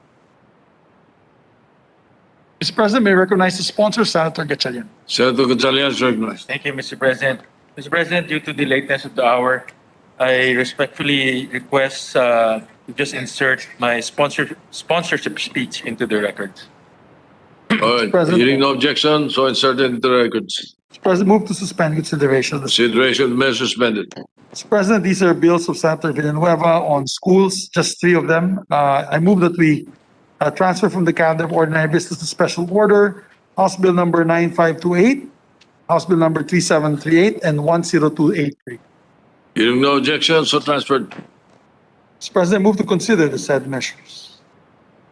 Mr. President, may I recognize the sponsor, Senator Gatchalian. Senator Gatchalian is recognized. Thank you, Mr. President. Mr. President, due to the lateness of the hour, I respectfully request to just insert my sponsorship speech into the records. All right, President. hearing no objection, so inserted into the records. Mr. President, move to suspend consideration of the Consideration of the measure suspended. Mr. President, these are bills of Senator Villanueva on schools, just 3 of them. I move that we transfer from the calendar of ordinary business to special order House Bill number 9528, House Bill number 3738, and 10283. Hearing no objection, so transferred. Mr. President, move to consider the said measures.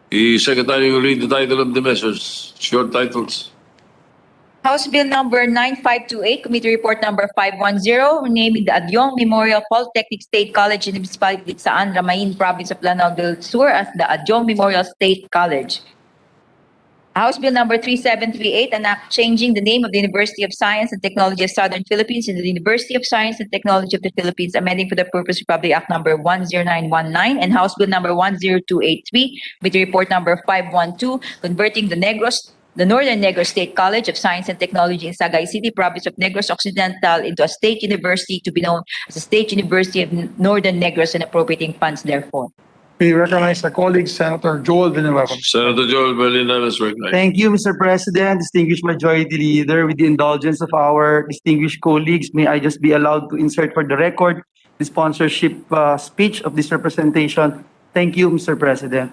The Secretary will read the title of the measures. Short titles. House Bill number 9528, Committee Report number 510, naming the Adyong Memorial Polytechnic State College in the municipality of Saan, Ramain, province of Lanao del Sur as the Adyong Memorial State College. House Bill number 3738, an act changing the name of the University of Science and Technology of Southern Philippines into the University of Science and Technology of the Philippines, amending for the purpose Republic Act number 10919, and House Bill number 10283, Committee Report number 512, converting the Northern Negros State College of Science and Technology in Sagay City, province of Negros Occidental, into a state university to be known as the State University of Northern Negros and appropriating funds therefore. We recognize our colleague, Senator Joel Villanueva. Senator Joel Villanueva is recognized. Thank you, Mr. President, distinguished Majority Leader. With the indulgence of our distinguished colleagues, may I just be allowed to insert for the record the sponsorship speech of this representation. Thank you, Mr. President.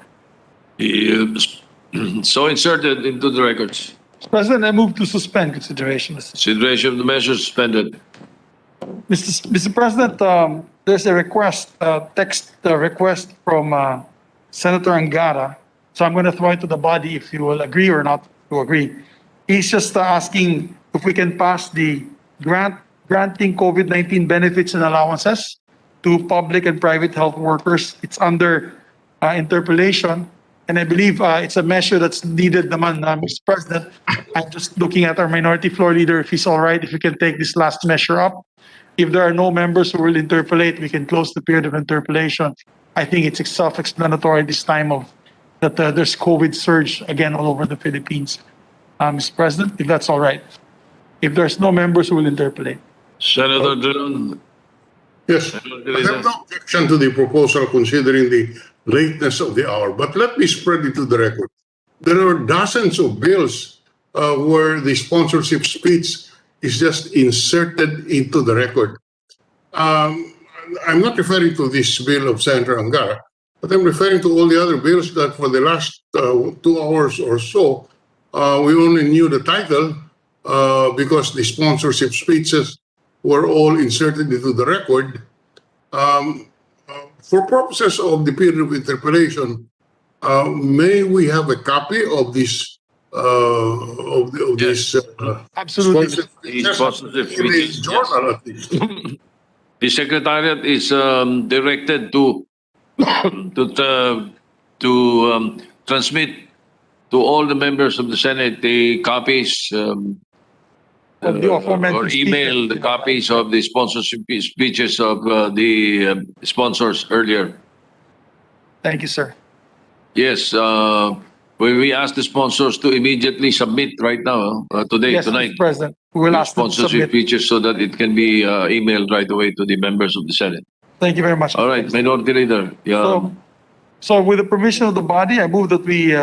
So inserted into the records. Mr. President, I move to suspend consideration. Consideration of the measure suspended. Mr. President, there's a request, text request from Senator Angara. So I'm going to throw it to the body if you will agree or not to agree. He's just asking if we can pass the granting COVID-19 benefits and allowances to public and private health workers. It's under interpellation. And I believe it's a measure that's needed naman, Mr. President. I'm just looking at our minority floor leader, if he's all right, if we can take this last measure up. If there are no members who will interpellate, we can close the period of interpellation. I think it's self-explanatory this time of that there's COVID surge again all over the Philippines. Mr. President, if that's all right. If there's no members who will interpellate. Senator Dillon. Yes, I have no objection to the proposal considering the lateness of the hour, but let me spread it to the record. There are dozens of bills where the sponsorship speech is just inserted into the record. I'm not referring to this bill of Senator Angara, but I'm referring to all the other bills that for the last 2 hours or so, we only knew the title because the sponsorship speeches were all inserted into the record. For purposes of the period of interpellation, may we have a copy of this of these Absolutely. sponsorship in the journal at least. The Secretariat is directed to transmit to all the members of the Senate the copies Of the or aforementioned email speakers. the copies of the sponsorship speeches of the sponsors earlier. Thank you, sir. Yes, we ask the sponsors to immediately submit right now, Yes, tonight, Mr. President. We will the ask them to sponsorship submit. speeches so that it can be emailed right away to the members of the Senate. Thank you very much. All right, Minority Leader. Yeah. So with the permission of the body, I move that we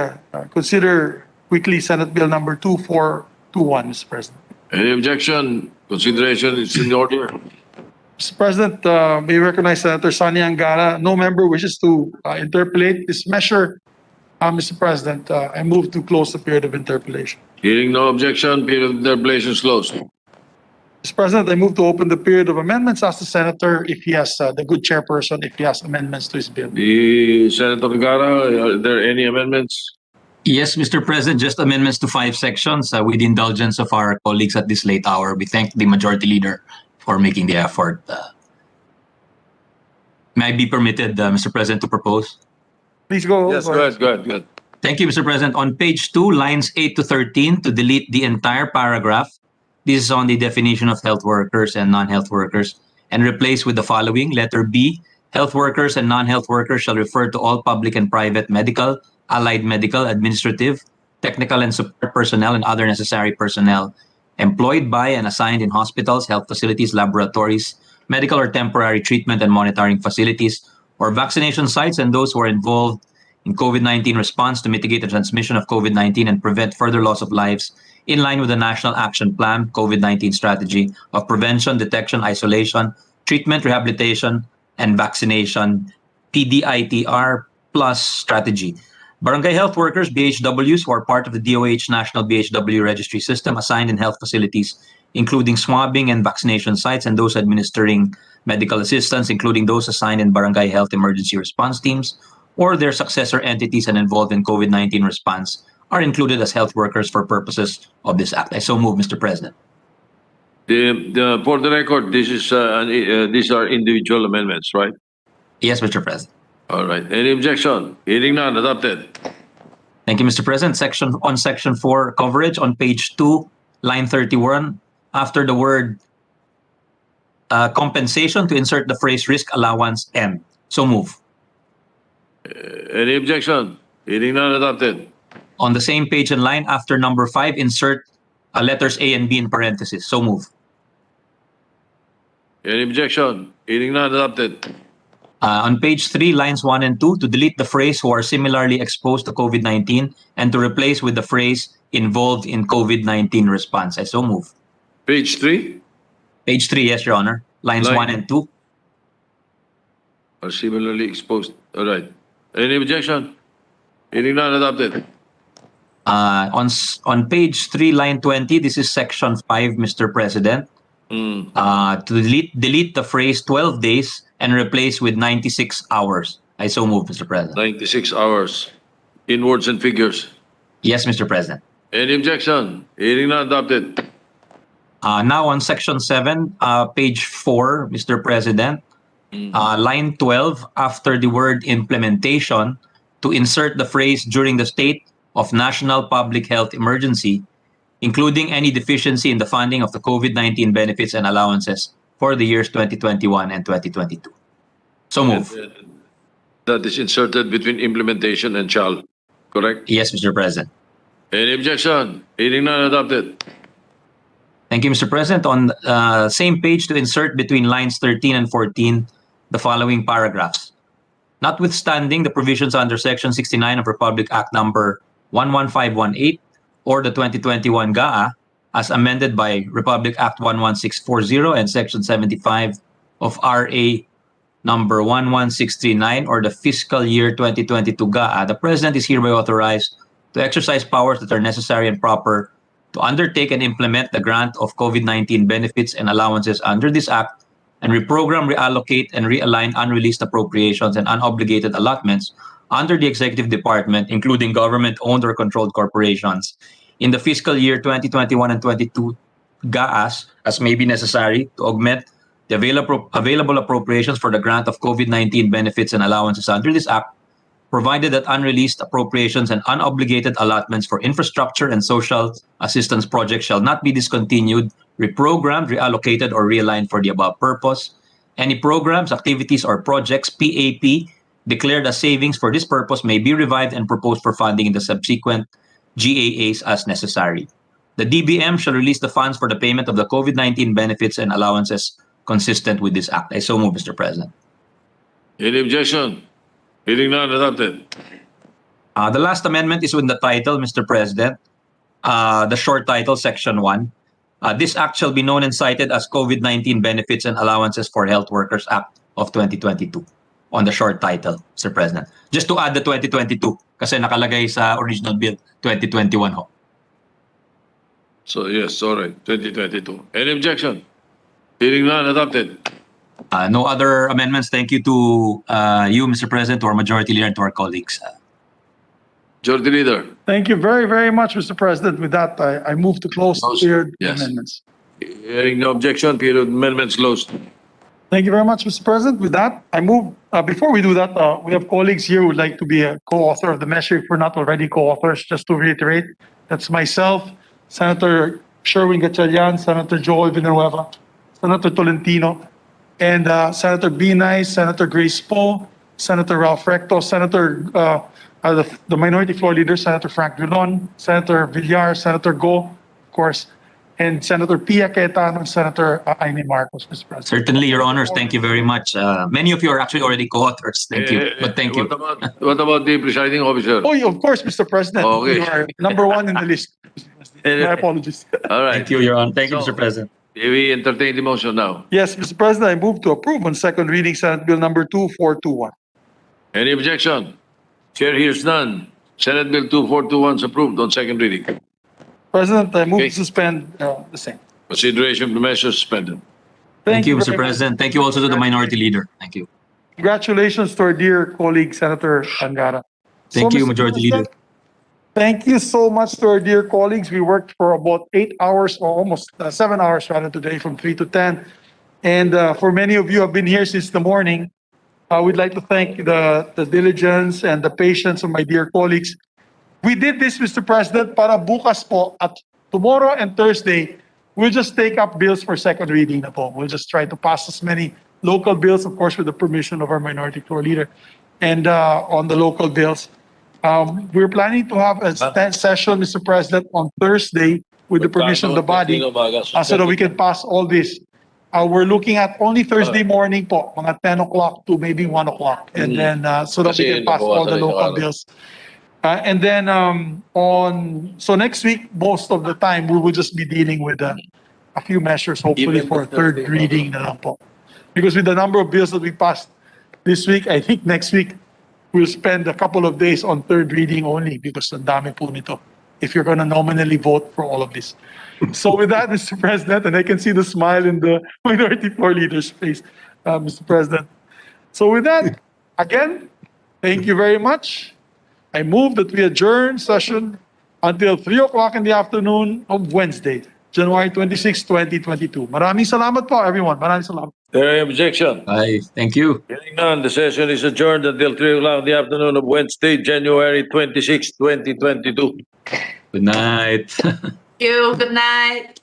consider quickly Senate Bill number 2421, Mr. President. Any objection? Consideration is in order. Mr. President, may recognize Senator Sani Angara. No member wishes to interpolate this measure. Mr. President, I move to close the period of interpolation. Hearing no objection, period of interpolation is closed. Mr. President, I move to open the period of amendments. Ask the senator if he has, the good chairperson, if he has amendments to his bill. The Senator Angara, are there any amendments? Yes, Mr. President, just amendments to 5 sections with the indulgence of our colleagues at this late hour. We thank the Majority Leader for making the effort. May I be permitted, Mr. President, to propose? Please go. Yes, go ahead. Thank you, Mr. President. On page 2, lines 8 to 13, to delete the entire paragraph. This is on the definition of health workers and non-health workers, and replace with the following. Letter B, health workers and non-health workers shall refer to all public and private medical, allied medical, administrative, technical and support personnel and other necessary personnel employed by and assigned in hospitals, health facilities, laboratories, medical or temporary treatment and monitoring facilities, or vaccination sites, and those who are involved in COVID-19 response to mitigate the transmission of COVID-19 and prevent further loss of lives in line with the National Action Plan COVID-19 strategy of prevention, detection, isolation, treatment, rehabilitation, and vaccination, PDITR plus strategy. Barangay health workers, BHWs, who are part of the DOH National BHW Registry System assigned in health facilities, including swabbing and vaccination sites, and those administering medical assistance, including those assigned in barangay health emergency response teams, or their successor entities and involved in COVID-19 response, are included as health workers for purposes of this act. I so move, Mr. President. For the record, these are individual amendments, right? Yes, Mr. President. All right. Any objection? Hearing none, adopted. Thank you, Mr. President. Section 4 coverage on page 2, line 31, after the word compensation, to insert the phrase risk allowance M. So move. Any objection? Hearing none, adopted. On the same page and line, after number 5, insert letters A and B in parentheses. So move. Any objection? Hearing none, adopted. On page 3, lines 1 and 2, to delete the phrase who are similarly exposed to COVID-19 and to replace with the phrase involved in COVID-19 response. I so move. Page 3? Page 3, yes, Your Honor. Lines 1 and 2. Are similarly exposed. All right. Any objection? Hearing none, adopted. On page 3, line 20, this is section 5, Mr. President. To delete the phrase 12 days and replace with 96 hours. I so move, Mr. President. 96 hours. In words and figures. Yes, Mr. President. Any objection? Hearing none, adopted. Now on section 7, page 4, Mr. President, line 12, after the word implementation, to insert the phrase during the state of national public health emergency, including any deficiency in the funding of the COVID-19 benefits and allowances for the years 2021 and 2022. So move. That is inserted between implementation and shall, correct? Yes, Mr. President. Any objection? Hearing none, adopted. Thank you, Mr. President. On same page, to insert between lines 13 and 14 the following paragraphs. Notwithstanding the provisions under Section 69 of Republic Act number 11518 or the 2021 GAA, as amended by Republic Act 11640 and Section 75 of RA number 11639 or the fiscal year 2022 GAA, the President is hereby authorized to exercise powers that are necessary and proper to undertake and implement the grant of COVID-19 benefits and allowances under this Act and reprogram, reallocate, and realign unreleased appropriations and unobligated allotments under the executive department, including government-owned or controlled corporations, in the fiscal year 2021 and 22 GAAs as may be necessary to augment the available appropriations for the grant of COVID-19 benefits and allowances under this act, provided that unreleased appropriations and unobligated allotments for infrastructure and social assistance projects shall not be discontinued, reprogrammed, reallocated, or realigned for the above purpose. Any programs, activities, or projects PAP declared as savings for this purpose may be revived and proposed for funding in the subsequent GAAs as necessary. The DBM shall release the funds for the payment of the COVID-19 benefits and allowances consistent with this act. I so move, Mr. President. Any objection? Hearing none, adopted. The last amendment is in the title, Mr. President. The short title, Section 1. This act shall be known and cited as COVID-19 Benefits and Allowances for Health Workers Act of 2022 on the short title, Mr. President. Just to add the 2022 kasi nakalagay sa original bill 2021 ho. So yes, all right, 2022. Any objection? Hearing none, adopted. No other amendments. Thank you to you, Mr. President, to our Majority Leader, and to our colleagues. Majority Leader. Thank you very, very much, Mr. President. With that, I move to close the period of Yes. amendments. Hearing no objection, period of amendments closed. Thank you very much, Mr. President. With that, I move, before we do that, we have colleagues here who would like to be a co-author of the measure if we're not already co-authors. Just to reiterate, that's myself, Senator Sherwin Gatchalian, Senator Joel Villanueva, Senator Tolentino, and Senator Binay, Senator Grace Poe, Senator Ralph Recto, Senator, the Minority Floor Leader, Senator Frank Drilon, Senator Villar, Senator Go, of course, and Senator Pia Cayetano, and Senator Aimee Marcos, Mr. President. Certainly, Your Honors. Thank you very much. Many of you are actually already co-authors. Thank you. But thank you. What about the presiding officer? Oh, yeah, of course, Mr. President. Okay. You are number one in the list. My apologies. All right. Thank you, Your Honor. Thank you, So- Mr. President. We entertain the motion now. Yes, Mr. President, I move to approve on second reading Senate Bill number 2421. Any objection? Chair hears none. Senate Bill 2421 is approved on second reading. President, I move Okay. to suspend the same. Consideration of the measure suspended. Thank you, Mr. very much. President. Thank you also to the Minority Leader. Thank you. Congratulations to our dear colleague, Senator Angara. Thank So, you, Mr. Majority Leader. President, thank you so much to our dear colleagues. We worked for about 8 hours, or almost 7 hours rather today, from 3 to 10. And for many of you who have been here since the morning, we'd like to thank the diligence and the patience of my dear colleagues. We did this, Mr. President, para bukas po at tomorrow and Thursday, we'll just take up bills for second reading na po. We'll just try to pass as many local bills, of course, with the permission of our Minority Floor Leader, and on the local bills. We're planning to have a session, Mr. President, on Thursday with the permission of the body so that we can pass all this. We're looking at only Thursday morning po, mga 10 o'clock to maybe 1 o'clock. And then so that we can pass all the local bills. And then so next week, most of the time, we will just be dealing with a few measures, hopefully for a third reading na lang po. Because with the number of bills that we passed this week, I think next week, we'll spend a couple of days on third reading only because ang dami po nito. If you're going to nominally vote for all of this. So with that, Mr. President, and I can see the smile in the Minority Floor Leader's face, Mr. President. So with that, again, thank you very much. I move that we adjourn session until 3 o'clock in the afternoon of Wednesday, January 26, 2022. Maraming salamat po, everyone. Maraming salamat. Any objection? Aye. Thank you. Hearing none, the session is adjourned until 3 o'clock in the afternoon of Wednesday, January 26, 2022. Good night. Thank you. Good night.